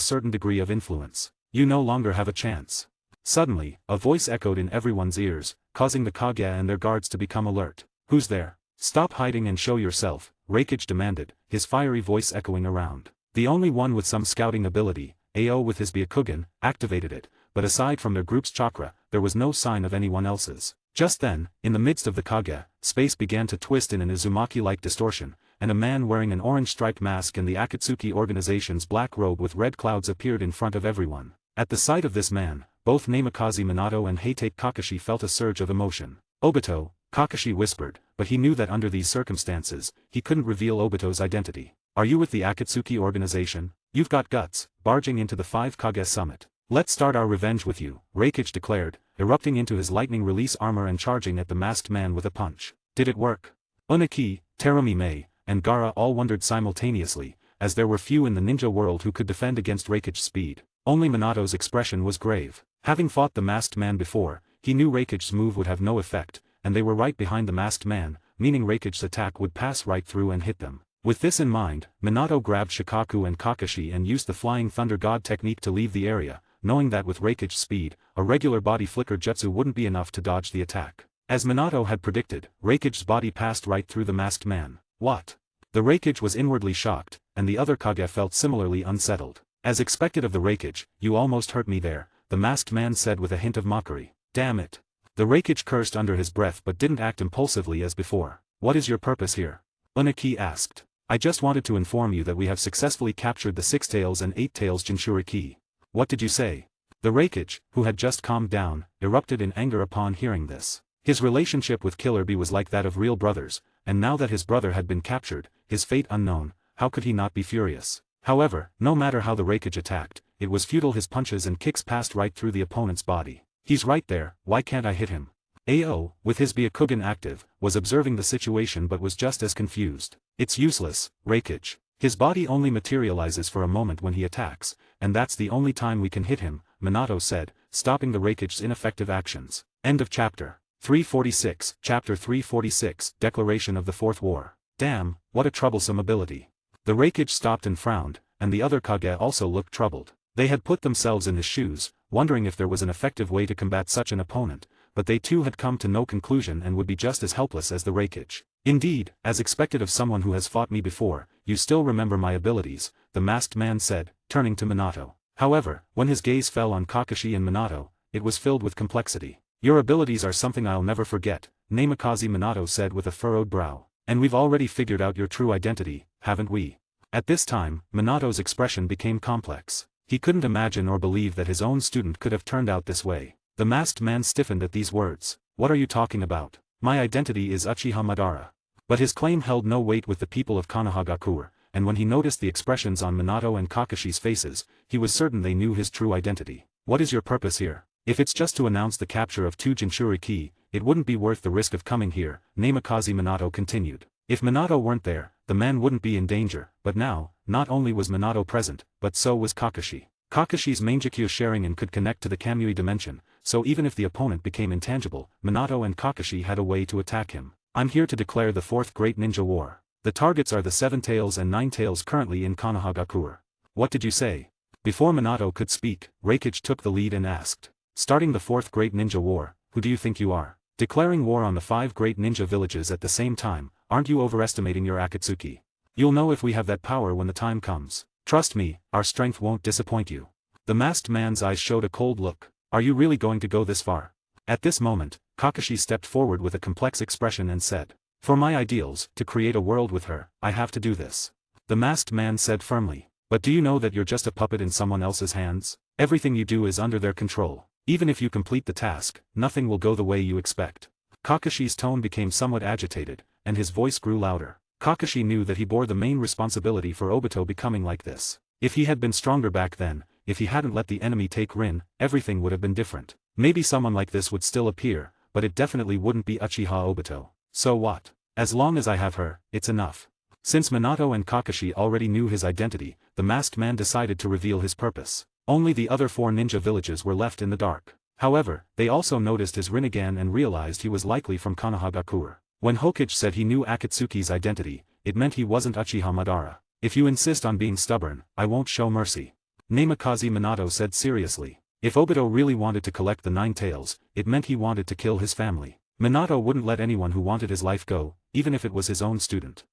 certain degree of influence. You no longer have a chance. Suddenly, a voice echoed in everyone's ears, causing the Kage and their guards to become alert. Who's there? Stop hiding and show yourself, Reikage demanded, his fiery voice echoing around. The only one with some scouting ability, Ao with his Byakugan, activated it, but aside from their group's chakra, there was no sign of anyone else's. Just then, in the midst of the Kage, space began to twist in an Uzumaki-like distortion, and a man wearing an orange-striped mask and the Akatsuki organization's black robe with red clouds appeared in front of everyone. At the sight of this man, both Namikaze Minato and Heitake Kakashi felt a surge of emotion. Obito, Kakashi whispered, but he knew that under these circumstances, he couldn't reveal Obito's identity. Are you with the Akatsuki organization? You've got guts, barging into the 5 Kage summit. Let's start our revenge with you, Reikage declared, erupting into his lightning release armor and charging at the masked man with a punch. Did it work? Unaki, Terumi Mei, and Gaara all wondered simultaneously, as there were few in the ninja world who could defend against Reikage's speed. Only Minato's expression was grave. Having fought the masked man before, he knew Reikage's move would have no effect, and they were right behind the masked man, meaning Reikage's attack would pass right through and hit them. With this in mind, Minato grabbed Shikaku and Kakashi and used the Flying Thunder God technique to leave the area, knowing that with Reikage's speed, a regular body flicker jutsu wouldn't be enough to dodge the attack. As Minato had predicted, Reikage's body passed right through the masked man. What? The Reikage was inwardly shocked, and the other Kage felt similarly unsettled. As expected of the Reikage, you almost hurt me there, the masked man said with a hint of mockery. Damn it. The Reikage cursed under his breath but didn't act impulsively as before. What is your purpose here? Unaki asked. I just wanted to inform you that we have successfully captured the 6 Tails and 8 Tails Jinchuriki. What did you say? The Reikage, who had just calmed down, erupted in anger upon hearing this. His relationship with Killer Bee was like that of real brothers, and now that his brother had been captured, his fate unknown, how could he not be furious? However, no matter how the Reikage attacked, it was futile. His punches and kicks passed right through the opponent's body. He's right there, why can't I hit him? Ao, with his Byakugan active, was observing the situation but was just as confused. It's useless, Reikage. His body only materializes for a moment when he attacks, and that's the only time we can hit him, Minato said, stopping the Reikage's ineffective actions. End of chapter. 346, Chapter 346, Declaration of the Fourth War. Damn, what a troublesome ability. The Reikage stopped and frowned, and the other Kage also looked troubled. They had put themselves in his shoes, wondering if there was an effective way to combat such an opponent, but they too had come to no conclusion and would be just as helpless as the Reikage. Indeed, as expected of someone who has fought me before, you still remember my abilities, the masked man said, turning to Minato. However, when his gaze fell on Kakashi and Minato, it was filled with complexity. Your abilities are something I'll never forget, Namikaze Minato said with a furrowed brow. And we've already figured out your true identity, haven't we? At this time, Minato's expression became complex. He couldn't imagine or believe that his own student could have turned out this way. The masked man stiffened at these words. What are you talking about? My identity is Uchiha Madara. But his claim held no weight with the people of Konohagakure, and when he noticed the expressions on Minato and Kakashi's faces, he was certain they knew his true identity. What is your purpose here? If it's just to announce the capture of 2 Jinchuriki, it wouldn't be worth the risk of coming here, Namikaze Minato continued. If Minato weren't there, the man wouldn't be in danger, but now, not only was Minato present, but so was Kakashi. Kakashi's Mangekyo Sharingan could connect to the Kamui dimension, so even if the opponent became intangible, Minato and Kakashi had a way to attack him. I'm here to declare the 4th Great Ninja War. The targets are the 7 Tails and 9 Tails currently in Konohagakure. What did you say? Before Minato could speak, Reikage took the lead and asked. Starting the 4th Great Ninja War, who do you think you are? Declaring war on the 5 great ninja villages at the same time, aren't you overestimating your Akatsuki? You'll know if we have that power when the time comes. Trust me, our strength won't disappoint you. The masked man's eyes showed a cold look. Are you really going to go this far? At this moment, Kakashi stepped forward with a complex expression and said, for my ideals, to create a world with her, I have to do this. The masked man said firmly, but do you know that you're just a puppet in someone else's hands? Everything you do is under their control. Even if you complete the task, nothing will go the way you expect. Kakashi's tone became somewhat agitated, and his voice grew louder. Kakashi knew that he bore the main responsibility for Obito becoming like this. If he had been stronger back then, if he hadn't let the enemy take Rin, everything would have been different. Maybe someone like this would still appear, but it definitely wouldn't be Uchiha Obito. So what? As long as I have her, it's enough. Since Minato and Kakashi already knew his identity, the masked man decided to reveal his purpose. Only the other 4 ninja villages were left in the dark. However, they also noticed his Rinnegan and realized he was likely from Konohagakure. When Hokage said he knew Akatsuki's identity, it meant he wasn't Uchiha Madara. If you insist on being stubborn, I won't show mercy. Namikaze Minato said seriously. If Obito really wanted to collect the 9 tails, it meant he wanted to kill his family. Minato wouldn't let anyone who wanted his life go, even if it was his own student.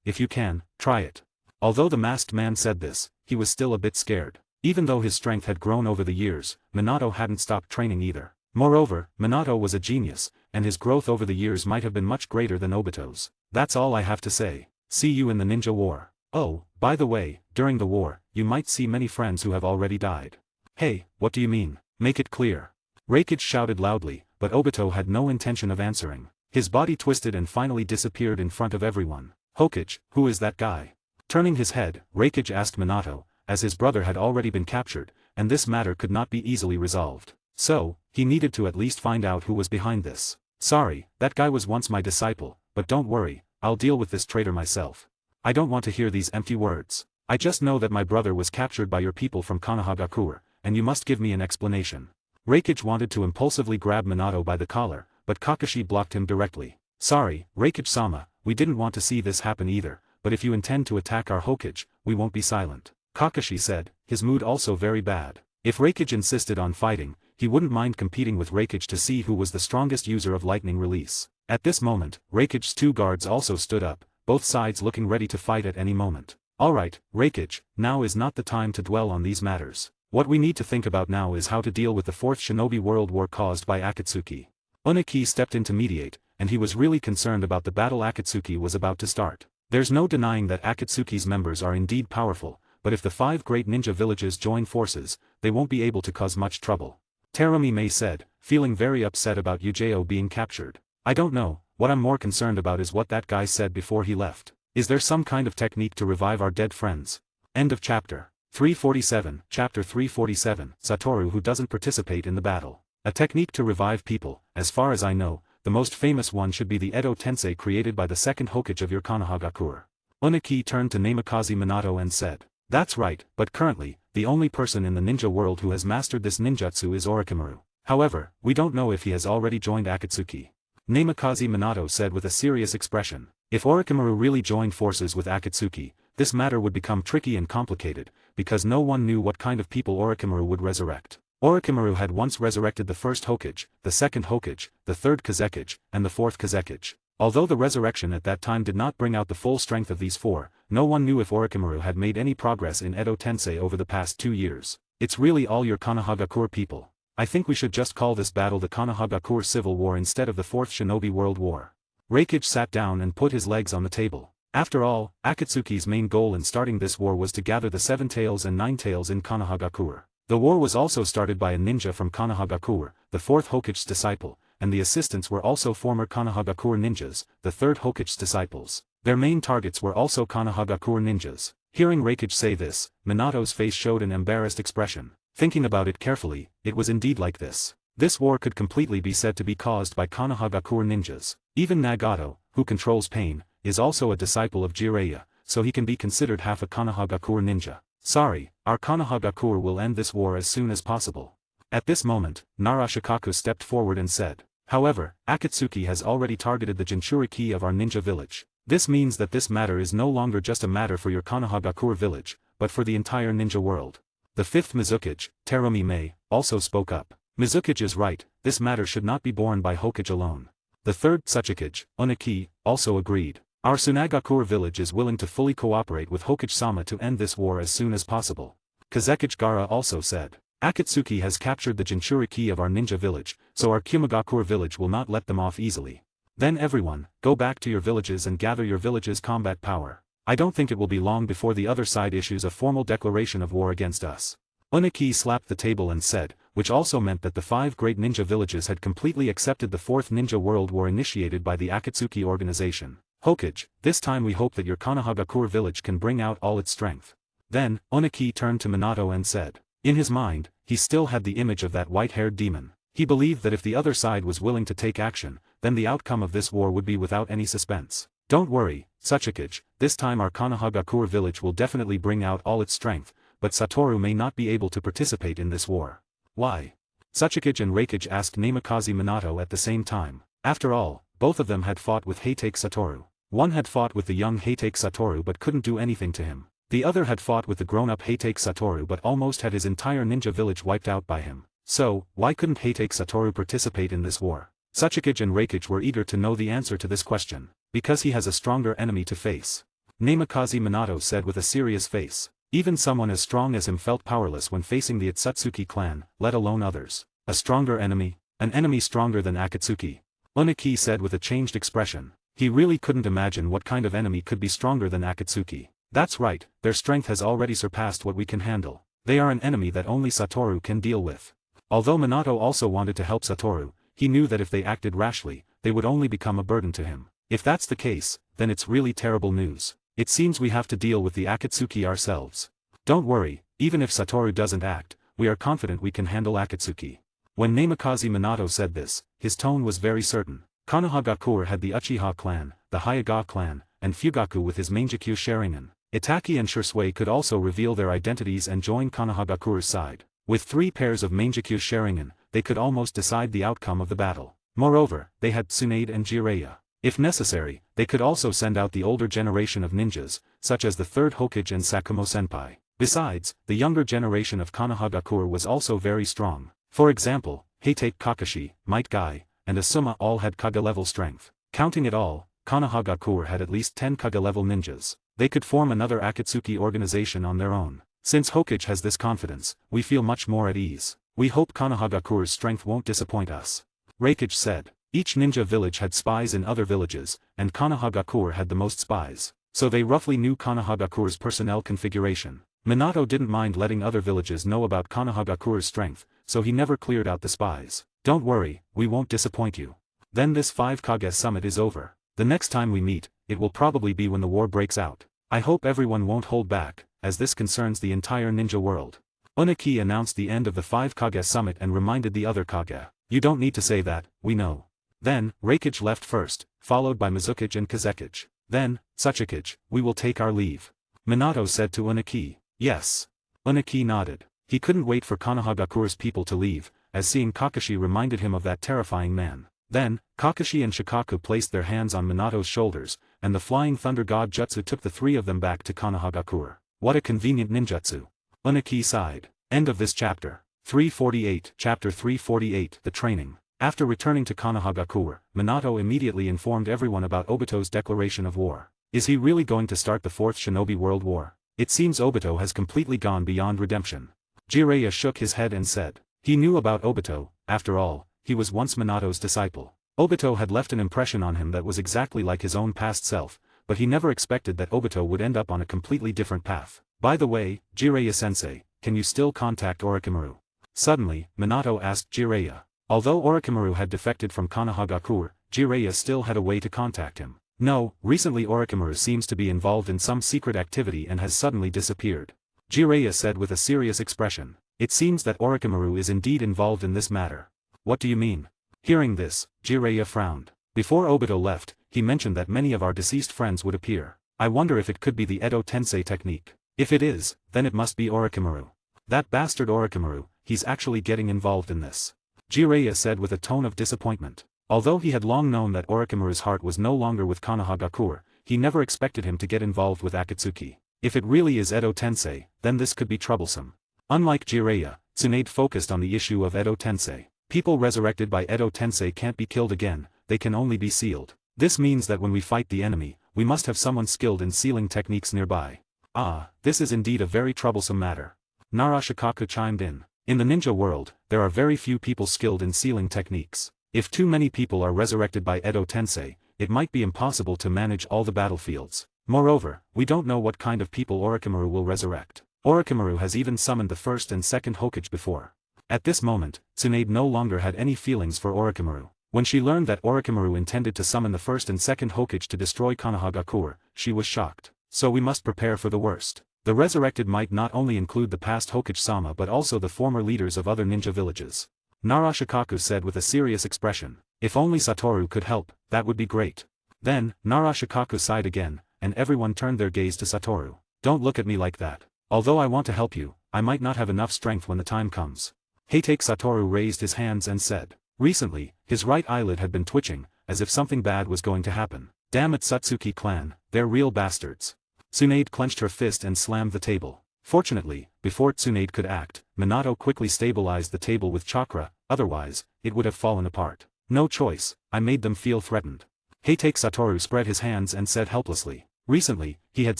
If you can, try it. Although the masked man said this, he was still a bit scared. Even though his strength had grown over the years, Minato hadn't stopped training either. Moreover, Minato was a genius, and his growth over the years might have been much greater than Obito's. That's all I have to say. See you in the ninja war. Oh, by the way, during the war, you might see many friends who have already died. Hey, what do you mean? Make it clear. Reikage shouted loudly, but Obito had no intention of answering. His body twisted and finally disappeared in front of everyone. Hokage, who is that guy? Turning his head, Reikage asked Minato, as his brother had already been captured, and this matter could not be easily resolved. So, he needed to at least find out who was behind this. Sorry, that guy was once my disciple, but don't worry, I'll deal with this traitor myself. I don't want to hear these empty words. I just know that my brother was captured by your people from Konohagakure, and you must give me an explanation. Reikage wanted to impulsively grab Minato by the collar, but Kakashi blocked him directly. Sorry, Reikage-sama, we didn't want to see this happen either, but if you intend to attack our Hokage, we won't be silent. Kakashi said, his mood also very bad. If Reikage insisted on fighting, he wouldn't mind competing with Reikage to see who was the strongest user of lightning release. At this moment, Reikage's two guards also stood up, both sides looking ready to fight at any moment. Alright, Reikage, now is not the time to dwell on these matters. What we need to think about now is how to deal with the Fourth Shinobi World War caused by Akatsuki. Uniki stepped in to mediate, and he was really concerned about the battle Akatsuki was about to start. There's no denying that Akatsuki's members are indeed powerful, but if the 5 great ninja villages join forces, they won't be able to cause much trouble. Terumi Mei said, feeling very upset about Yujeo being captured. I don't know, what I'm more concerned about is what that guy said before he left. Is there some kind of technique to revive our dead friends? End of chapter. 347, Chapter 347, Satoru who doesn't participate in the battle. A technique to revive people, as far as I know, the most famous one should be the Edo Tensei created by the second Hokage of your Konohagakure. Uniki turned to Namikaze Minato and said, that's right, but currently, the only person in the ninja world who has mastered this ninjutsu is Orochimaru. However, we don't know if he has already joined Akatsuki. Namikaze Minato said with a serious expression. If Orochimaru really joined forces with Akatsuki, this matter would become tricky and complicated, because no one knew what kind of people Orochimaru would resurrect. Orochimaru had once resurrected the first Hokage, the second Hokage, the third Kazekage, and the fourth Kazekage. Although the resurrection at that time did not bring out the full strength of these 4, no one knew if Orochimaru had made any progress in Edo Tensei over the past 2 years. It's really all your Konohagakure people. I think we should just call this battle the Konohagakure Civil War instead of the Fourth Shinobi World War. Reikage sat down and put his legs on the table. After all, Akatsuki's main goal in starting this war was to gather the 7 tails and 9 tails in Konohagakure. The war was also started by a ninja from Konohagakure, the 4th Hokage's disciple, and the assistants were also former Konohagakure ninjas, the 3rd Hokage's disciples. Their main targets were also Konohagakure ninjas. Hearing Reikage say this, Minato's face showed an embarrassed expression. Thinking about it carefully, it was indeed like this. This war could completely be said to be caused by Konohagakure ninjas. Even Nagato, who controls pain, is also a disciple of Jiraiya, so he can be considered half a Konohagakure ninja. Sorry, our Konohagakure will end this war as soon as possible. At this moment, Narashikaku stepped forward and said, however, Akatsuki has already targeted the Jinchuriki of our ninja village. This means that this matter is no longer just a matter for your Konohagakure village, but for the entire ninja world. The 5th Mizukage, Terumi Mei, also spoke up. Mizukage is right, this matter should not be borne by Hokage alone. The 3rd Tsuchikage, Uniki, also agreed. Our Tsunagakure village is willing to fully cooperate with Hokage-sama to end this war as soon as possible. Kazekage Gaara also said. Akatsuki has captured the Jinchuriki of our ninja village, so our Kumagakure village will not let them off easily. Then everyone, go back to your villages and gather your village's combat power. I don't think it will be long before the other side issues a formal declaration of war against us. Uniki slapped the table and said, which also meant that the 5 great ninja villages had completely accepted the 4th Ninja World War initiated by the Akatsuki organization. Hokage, this time we hope that your Konohagakure village can bring out all its strength. Then, Uniki turned to Minato and said. In his mind, he still had the image of that white-haired demon. He believed that if the other side was willing to take action, then the outcome of this war would be without any suspense. Don't worry, Tsuchikage, this time our Konohagakure village will definitely bring out all its strength, but Satoru may not be able to participate in this war. Why? Tsuchikage and Reikage asked Namikaze Minato at the same time. After all, both of them had fought with Heitake Satoru. One had fought with the young Heitake Satoru but couldn't do anything to him. The other had fought with the grown-up Heitake Satoru but almost had his entire ninja village wiped out by him. So, why couldn't Heitake Satoru participate in this war? Tsuchikage and Reikage were eager to know the answer to this question. Because he has a stronger enemy to face. Namikaze Minato said with a serious face. Even someone as strong as him felt powerless when facing the Otsutsuki clan, let alone others. A stronger enemy? An enemy stronger than Akatsuki? Uniki said with a changed expression. He really couldn't imagine what kind of enemy could be stronger than Akatsuki. That's right, their strength has already surpassed what we can handle. They are an enemy that only Satoru can deal with. Although Minato also wanted to help Satoru, he knew that if they acted rashly, they would only become a burden to him. If that's the case, then it's really terrible news. It seems we have to deal with the Akatsuki ourselves. Don't worry, even if Satoru doesn't act, we are confident we can handle Akatsuki. When Namikaze Minato said this, his tone was very certain. Konohagakure had the Uchiha clan, the Hyuga clan, and Fugaku with his Mangekyo Sharingan. Itaki and Shisui could also reveal their identities and join Konohagakure's side. With 3 pairs of Mangekyo Sharingan, they could almost decide the outcome of the battle. Moreover, they had Tsunade and Jiraiya. If necessary, they could also send out the older generation of ninjas, such as the 3rd Hokage and Sakumo Senpai. Besides, the younger generation of Konohagakure was also very strong. For example, Heitake Kakashi, Might Guy, and Asuma all had Kage-level strength. Counting it all, Konohagakure had at least 10 Kage-level ninjas. They could form another Akatsuki organization on their own. Since Hokage has this confidence, we feel much more at ease. We hope Konohagakure's strength won't disappoint us. Reikage said. Each ninja village had spies in other villages, and Konohagakure had the most spies, so they roughly knew Konohagakure's personnel configuration. Minato didn't mind letting other villages know about Konohagakure's strength, so he never cleared out the spies. Don't worry, we won't disappoint you. Then this 5 Kage summit is over. The next time we meet, it will probably be when the war breaks out. I hope everyone won't hold back, as this concerns the entire ninja world. Uniki announced the end of the 5 Kage summit and reminded the other Kage. You don't need to say that, we know. Then, Reikage left first, followed by Mizukage and Kazekage. Then, Tsuchikage, we will take our leave. Minato said to Uniki. Yes. Uniki nodded. He couldn't wait for Konohagakure's people to leave, as seeing Kakashi reminded him of that terrifying man. Then, Kakashi and Shikaku placed their hands on Minato's shoulders, and the Flying Thunder God Jutsu took the 3 of them back to Konohagakure. What a convenient ninjutsu. Uniki sighed. End of this chapter. 348. Chapter 348. The Training. After returning to Konohagakure, Minato immediately informed everyone about Obito's declaration of war. Is he really going to start the 4th Shinobi World War? It seems Obito has completely gone beyond redemption. Jiraiya shook his head and said. He knew about Obito, after all, he was once Minato's disciple. Obito had left an impression on him that was exactly like his own past self, but he never expected that Obito would end up on a completely different path. By the way, Jiraiya-sensei, can you still contact Orochimaru? Suddenly, Minato asked Jiraiya. Although Orochimaru had defected from Konohagakure, Jiraiya still had a way to contact him. No, recently Orochimaru seems to be involved in some secret activity and has suddenly disappeared. Jiraiya said with a serious expression. It seems that Orochimaru is indeed involved in this matter. What do you mean? Hearing this, Jiraiya frowned. Before Obito left, he mentioned that many of our deceased friends would appear. I wonder if it could be the Edo Tensei technique. If it is, then it must be Orochimaru. That bastard Orochimaru, he's actually getting involved in this. Jiraiya said with a tone of disappointment. Although he had long known that Orochimaru's heart was no longer with Konohagakure, he never expected him to get involved with Akatsuki. If it really is Edo Tensei, then this could be troublesome. Unlike Jiraiya, Tsunade focused on the issue of Edo Tensei. People resurrected by Edo Tensei can't be killed again, they can only be sealed. This means that when we fight the enemy, we must have someone skilled in sealing techniques nearby. Ah, this is indeed a very troublesome matter. Nara Shikaku chimed in. In the ninja world, there are very few people skilled in sealing techniques. If too many people are resurrected by Edo Tensei, it might be impossible to manage all the battlefields. Moreover, we don't know what kind of people Orochimaru will resurrect. Orochimaru has even summoned the 1st and 2nd Hokage before. At this moment, Tsunade no longer had any feelings for Orochimaru. When she learned that Orochimaru intended to summon the 1st and 2nd Hokage to destroy Konohagakure, she was shocked. So we must prepare for the worst. The resurrected might not only include the past Hokage-sama but also the former leaders of other ninja villages. Nara Shikaku said with a serious expression. If only Satoru could help, that would be great. Then, Nara Shikaku sighed again, and everyone turned their gaze to Satoru. Don't look at me like that. Although I want to help you, I might not have enough strength when the time comes. Heitake Satoru raised his hands and said. Recently, his right eyelid had been twitching, as if something bad was going to happen. Damn it Satsuki clan, they're real bastards. Tsunade clenched her fist and slammed the table. Fortunately, before Tsunade could act, Minato quickly stabilized the table with chakra, otherwise, it would have fallen apart. No choice, I made them feel threatened. Heitake Satoru spread his hands and said helplessly. Recently, he had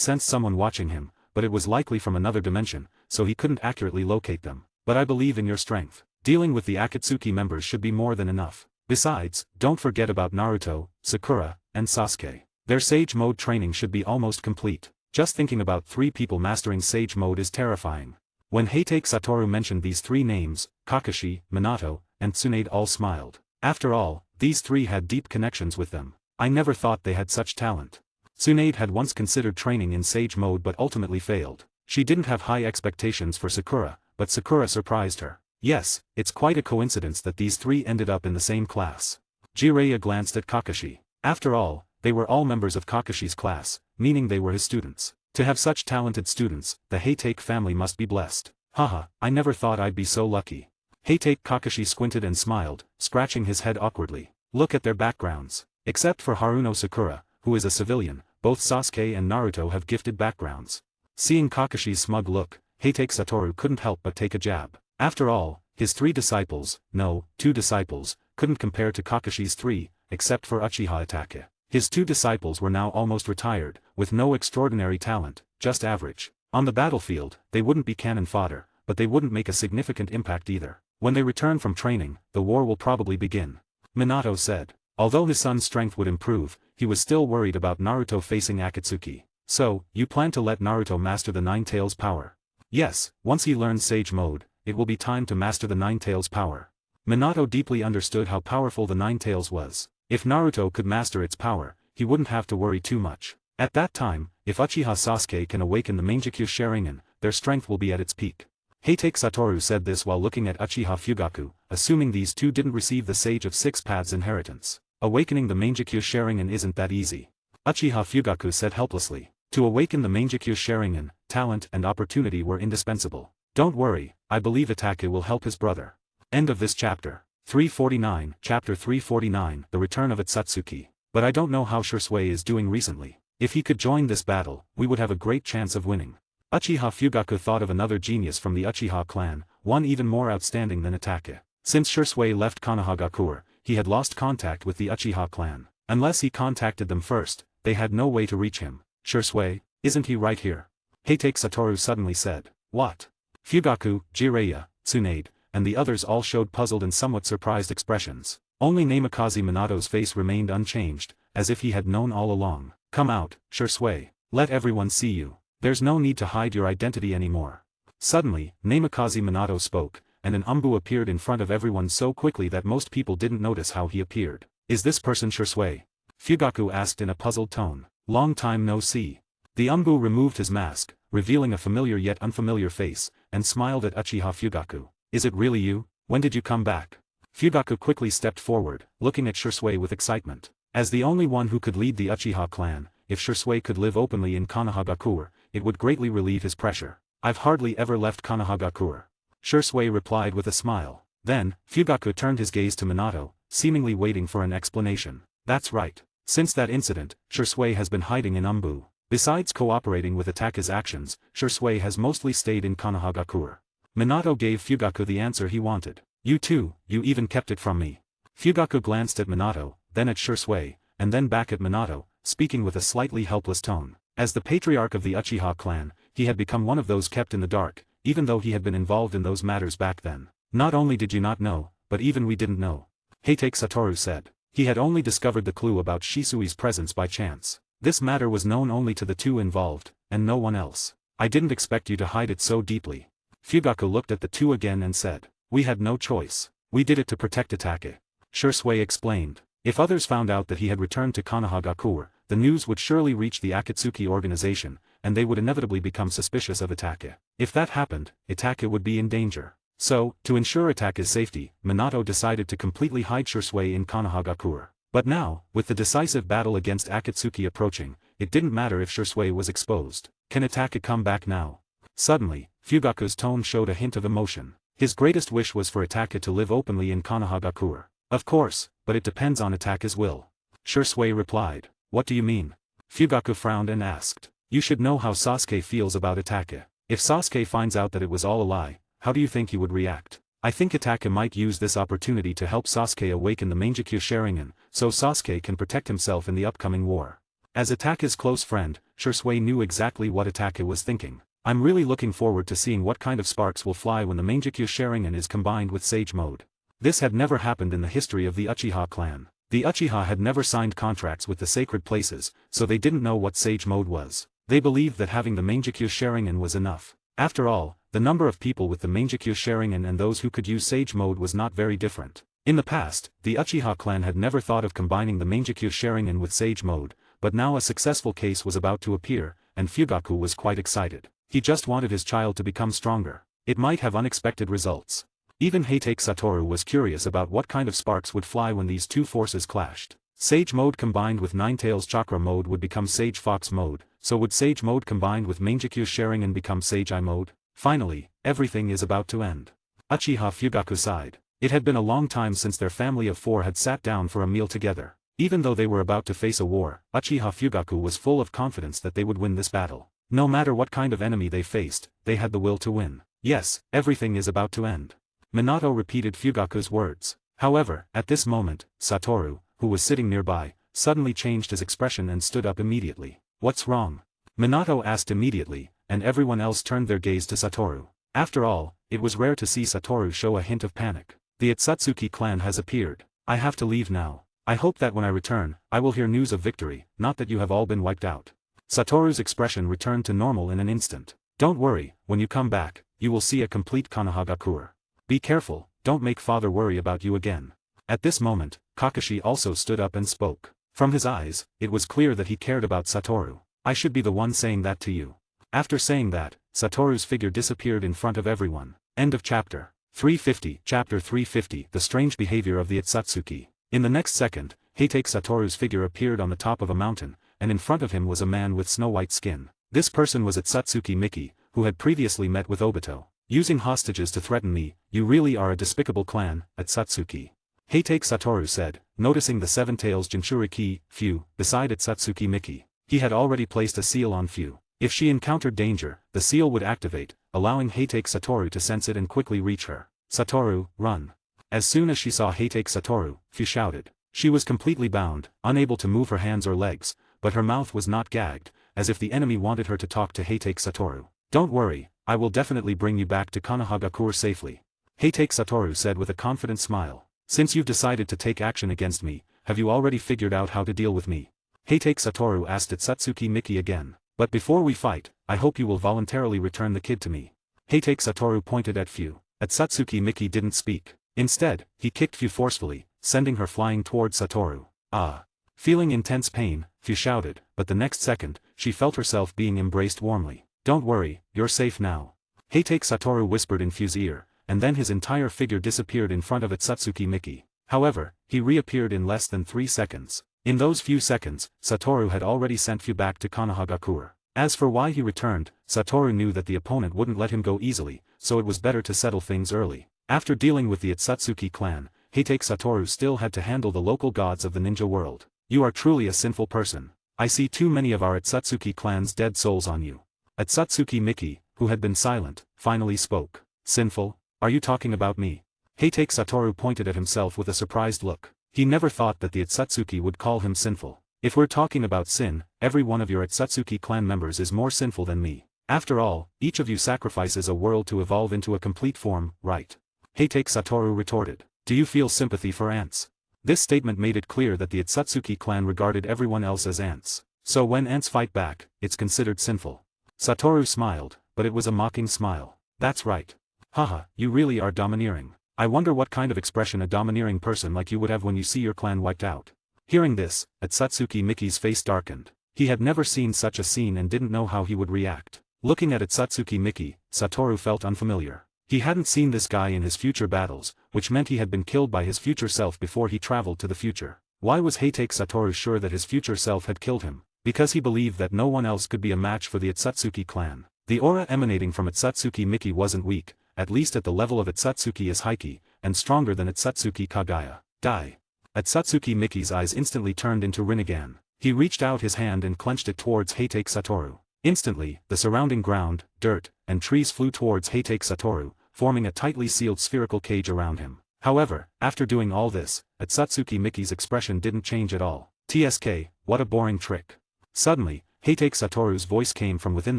sensed someone watching him, but it was likely from another dimension, so he couldn't accurately locate them. But I believe in your strength. Dealing with the Akatsuki members should be more than enough. Besides, don't forget about Naruto, Sakura, and Sasuke. Their Sage Mode training should be almost complete. Just thinking about 3 people mastering Sage Mode is terrifying. When Heitake Satoru mentioned these 3 names, Kakashi, Minato, and Tsunade all smiled. After all, these 3 had deep connections with them. I never thought they had such talent. Tsunade had once considered training in Sage Mode but ultimately failed. She didn't have high expectations for Sakura, but Sakura surprised her. Yes, it's quite a coincidence that these 3 ended up in the same class. Jiraiya glanced at Kakashi. After all, they were all members of Kakashi's class, meaning they were his students. To have such talented students, the Heitake family must be blessed. Haha, I never thought I'd be so lucky. Heitake Kakashi squinted and smiled, scratching his head awkwardly. Look at their backgrounds. Except for Haruno Sakura, who is a civilian, both Sasuke and Naruto have gifted backgrounds. Seeing Kakashi's smug look, Heitake Satoru couldn't help but take a jab. After all, his 3 disciples, no, 2 disciples, couldn't compare to Kakashi's 3, except for Uchiha Itachi. His 2 disciples were now almost retired, with no extraordinary talent, just average. On the battlefield, they wouldn't be cannon fodder, but they wouldn't make a significant impact either. When they return from training, the war will probably begin. Minato said. Although his son's strength would improve, he was still worried about Naruto facing Akatsuki. So, you plan to let Naruto master the Nine Tails power? Yes, once he learns Sage Mode, it will be time to master the Nine Tails power. Minato deeply understood how powerful the Nine Tails was. If Naruto could master its power, he wouldn't have to worry too much. At that time, if Uchiha Sasuke can awaken the Mangekyo Sharingan, their strength will be at its peak. Heitake Satoru said this while looking at Uchiha Fugaku, assuming these 2 didn't receive the Sage of 6 Paths inheritance. Awakening the Mangekyo Sharingan isn't that easy. Uchiha Fugaku said helplessly. To awaken the Mangekyo Sharingan, talent and opportunity were indispensable. Don't worry, I believe Itachi will help his brother. End of this chapter. 349, Chapter 349, The Return of Itsutsuki. But I don't know how Shisui is doing recently. If he could join this battle, we would have a great chance of winning. Uchiha Fugaku thought of another genius from the Uchiha clan, one even more outstanding than Itachi. Since Shisui left Konohagakure, he had lost contact with the Uchiha clan. Unless he contacted them first, they had no way to reach him. Shisui, isn't he right here? Heitake Satoru suddenly said. What? Fugaku, Jiraiya, Tsunade, and the others all showed puzzled and somewhat surprised expressions. Only Namikaze Minato's face remained unchanged, as if he had known all along. Come out, Shisui. Let everyone see you. There's no need to hide your identity anymore. Suddenly, Namikaze Minato spoke, and an Umbu appeared in front of everyone so quickly that most people didn't notice how he appeared. Is this person Shisui? Fugaku asked in a puzzled tone. Long time no see. The Umbu removed his mask, revealing a familiar yet unfamiliar face, and smiled at Uchiha Fugaku. Is it really you? When did you come back? Fugaku quickly stepped forward, looking at Shisui with excitement. As the only one who could lead the Uchiha clan, if Shisui could live openly in Konohagakure, it would greatly relieve his pressure. I've hardly ever left Konohagakure. Shisui replied with a smile. Then, Fugaku turned his gaze to Minato, seemingly waiting for an explanation. That's right. Since that incident, Shisui has been hiding in Umbu. Besides cooperating with Itachi's actions, Shisui has mostly stayed in Konohagakure. Minato gave Fugaku the answer he wanted. You too, you even kept it from me. Fugaku glanced at Minato, then at Shisui, and then back at Minato, speaking with a slightly helpless tone. As the patriarch of the Uchiha clan, he had become one of those kept in the dark, even though he had been involved in those matters back then. Not only did you not know, but even we didn't know. Heitake Satoru said. He had only discovered the clue about Shisui's presence by chance. This matter was known only to the 2 involved, and no one else. I didn't expect you to hide it so deeply. Fugaku looked at the 2 again and said. We had no choice. We did it to protect Itachi. Shisui explained. If others found out that he had returned to Konohagakure, the news would surely reach the Akatsuki organization, and they would inevitably become suspicious of Itachi. If that happened, Itachi would be in danger. So, to ensure Itachi's safety, Minato decided to completely hide Shisui in Konohagakure. But now, with the decisive battle against Akatsuki approaching, it didn't matter if Shisui was exposed. Can Itachi come back now? Suddenly, Fugaku's tone showed a hint of emotion. His greatest wish was for Itachi to live openly in Konohagakure. Of course, but it depends on Itachi's will. Shisui replied. What do you mean? Fugaku frowned and asked. You should know how Sasuke feels about Itachi. If Sasuke finds out that it was all a lie, how do you think he would react? I think Itachi might use this opportunity to help Sasuke awaken the Mangekyo Sharingan, so Sasuke can protect himself in the upcoming war. As Itachi's close friend, Shisui knew exactly what Itachi was thinking. I'm really looking forward to seeing what kind of sparks will fly when the Mangekyo Sharingan is combined with Sage Mode. This had never happened in the history of the Uchiha clan. The Uchiha had never signed contracts with the sacred places, so they didn't know what Sage Mode was. They believed that having the Mangekyo Sharingan was enough. After all, the number of people with the Mangekyo Sharingan and those who could use Sage Mode was not very different. In the past, the Uchiha clan had never thought of combining the Mangekyo Sharingan with Sage Mode, but now a successful case was about to appear, and Fugaku was quite excited. He just wanted his child to become stronger. It might have unexpected results. Even Heitake Satoru was curious about what kind of sparks would fly when these two forces clashed. Sage Mode combined with Ninetales Chakra Mode would become Sage Fox Mode, so would Sage Mode combined with Mangekyo Sharingan become Sage Eye Mode? Finally, everything is about to end. Uchiha Fugaku sighed. It had been a long time since their family of 4 had sat down for a meal together. Even though they were about to face a war, Uchiha Fugaku was full of confidence that they would win this battle. No matter what kind of enemy they faced, they had the will to win. Yes, everything is about to end. Minato repeated Fugaku's words. However, at this moment, Satoru, who was sitting nearby, suddenly changed his expression and stood up immediately. What's wrong? Minato asked immediately, and everyone else turned their gaze to Satoru. After all, it was rare to see Satoru show a hint of panic. The Itsutsuki clan has appeared. I have to leave now. I hope that when I return, I will hear news of victory, not that you have all been wiped out. Satoru's expression returned to normal in an instant. Don't worry, when you come back, you will see a complete Konohagakure. Be careful, don't make father worry about you again. At this moment, Kakashi also stood up and spoke. From his eyes, it was clear that he cared about Satoru. I should be the one saying that to you. After saying that, Satoru's figure disappeared in front of everyone. End of chapter. 350. Chapter 350. The strange behavior of the Itsutsuki. In the next second, Heitake Satoru's figure appeared on the top of a mountain, and in front of him was a man with snow-white skin. This person was Itsutsuki Miki, who had previously met with Obito. Using hostages to threaten me, you really are a despicable clan, Itsutsuki. Heitake Satoru said, noticing the Seven Tails Jinchuriki, Fu, beside Itsutsuki Miki. He had already placed a seal on Fu. If she encountered danger, the seal would activate, allowing Heitake Satoru to sense it and quickly reach her. Satoru, run. As soon as she saw Heitake Satoru, Fu shouted. She was completely bound, unable to move her hands or legs, but her mouth was not gagged, as if the enemy wanted her to talk to Heitake Satoru. Don't worry, I will definitely bring you back to Konohagakure safely. Heitake Satoru said with a confident smile. Since you've decided to take action against me, have you already figured out how to deal with me? Heitake Satoru asked Itsutsuki Miki again. But before we fight, I hope you will voluntarily return the kid to me. Heitake Satoru pointed at Fu. Itsutsuki Miki didn't speak. Instead, he kicked Fu forcefully, sending her flying towards Satoru. Ah! Feeling intense pain, Fu shouted, but the next second, she felt herself being embraced warmly. Don't worry, you're safe now. Heitake Satoru whispered in Fu's ear, and then his entire figure disappeared in front of Itsutsuki Miki. However, he reappeared in less than 3 seconds. In those few seconds, Satoru had already sent Fu back to Konohagakure. As for why he returned, Satoru knew that the opponent wouldn't let him go easily, so it was better to settle things early. After dealing with the Itsutsuki clan, Heitake Satoru still had to handle the local gods of the ninja world. You are truly a sinful person. I see too many of our Itsutsuki clan's dead souls on you. Itsutsuki Miki, who had been silent, finally spoke. Sinful? Are you talking about me? Heitake Satoru pointed at himself with a surprised look. He never thought that the Itsutsuki would call him sinful. If we're talking about sin, every one of your Itsutsuki clan members is more sinful than me. After all, each of you sacrifices a world to evolve into a complete form, right? Heitake Satoru retorted. Do you feel sympathy for ants? This statement made it clear that the Itsutsuki clan regarded everyone else as ants. So when ants fight back, it's considered sinful. Satoru smiled, but it was a mocking smile. That's right. Haha, you really are domineering. I wonder what kind of expression a domineering person like you would have when you see your clan wiped out. Hearing this, Itsutsuki Miki's face darkened. He had never seen such a scene and didn't know how he would react. Looking at Itsutsuki Miki, Satoru felt unfamiliar. He hadn't seen this guy in his future battles, which meant he had been killed by his future self before he traveled to the future. Why was Heitake Satoru sure that his future self had killed him? Because he believed that no one else could be a match for the Itsutsuki clan. The aura emanating from Itsutsuki Miki wasn't weak, at least at the level of Itsutsuki is Heiki, and stronger than Itsutsuki Kagaya. Die. Itsutsuki Miki's eyes instantly turned into Rinnegan. He reached out his hand and clenched it towards Heitake Satoru. Instantly, the surrounding ground, dirt, and trees flew towards Heitake Satoru, forming a tightly sealed spherical cage around him. However, after doing all this, Itsutsuki Miki's expression didn't change at all. TSK, what a boring trick. Suddenly, Heitake Satoru's voice came from within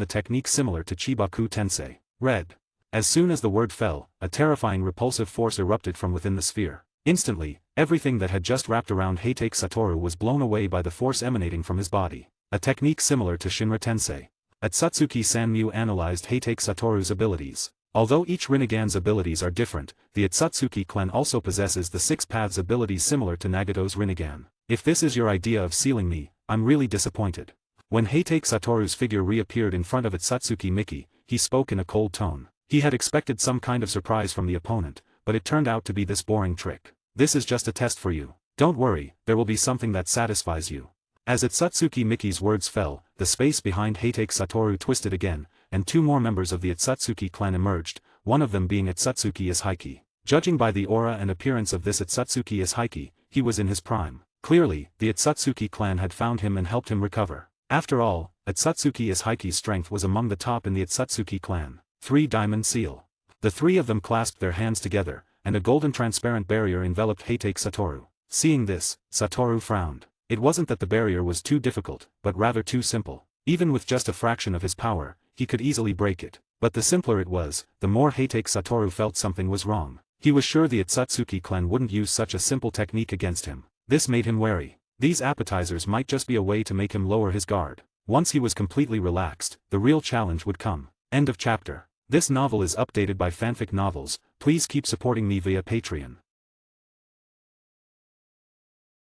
the technique similar to Chibaku Tensei. Red. As soon as the word fell, a terrifying repulsive force erupted from within the sphere. Instantly, everything that had just wrapped around Heitake Satoru was blown away by the force emanating from his body. A technique similar to Shinra Tensei. Atsutsuki Sanmyo analyzed Heitake Satoru's abilities. Although each Rinnegan's abilities are different, the Atsutsuki clan also possesses the 6 paths abilities similar to Nagato's Rinnegan. If this is your idea of sealing me, I'm really disappointed. When Heitake Satoru's figure reappeared in front of Atsutsuki Miki, he spoke in a cold tone. He had expected some kind of surprise from the opponent, but it turned out to be this boring trick. This is just a test for you. Don't worry, there will be something that satisfies you. As Atsutsuki Miki's words fell, the space behind Heitake Satoru twisted again, and 2 more members of the Atsutsuki clan emerged, one of them being Atsutsuki Ishaiki. Judging by the aura and appearance of this Atsutsuki Ishaiki, he was in his prime. Clearly, the Atsutsuki clan had found him and helped him recover. After all, Atsutsuki Ishaiki's strength was among the top in the Atsutsuki clan. 3 Diamond Seal. The 3 of them clasped their hands together, and a golden transparent barrier enveloped Heitake Satoru. Seeing this, Satoru frowned. It wasn't that the barrier was too difficult, but rather too simple. Even with just a fraction of his power, he could easily break it. But the simpler it was, the more Heitake Satoru felt something was wrong. He was sure the Atsutsuki clan wouldn't use such a simple technique against him. This made him wary. These appetizers might just be a way to make him lower his guard. Once he was completely relaxed, the real challenge would come. End of chapter. This novel is updated by Fanfic Novels. Please keep supporting me via Patreon.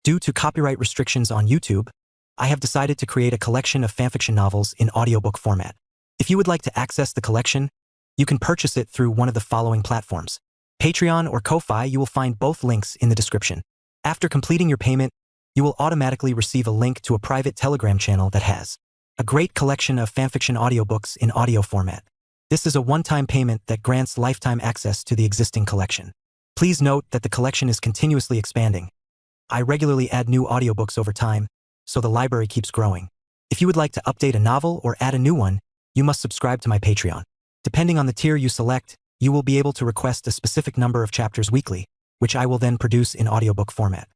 Due to copyright restrictions on YouTube, I have decided to create a collection of fanfiction novels in audiobook format. If you would like to access the collection, you can purchase it through one of the following platforms. Patreon or Ko-Fi. You will find both links in the description. After completing your payment, you will automatically receive a link to a private Telegram channel that has a great collection of fanfiction audiobooks in audio format. This is a one-time payment that grants lifetime access to the existing collection. Please note that the collection is continuously expanding. I regularly add new audiobooks over time, so the library keeps growing. If you would like to update a novel or add a new one, you must subscribe to my Patreon. Depending on the tier you select, you will be able to request a specific number of chapters weekly, which I will then produce in audiobook format.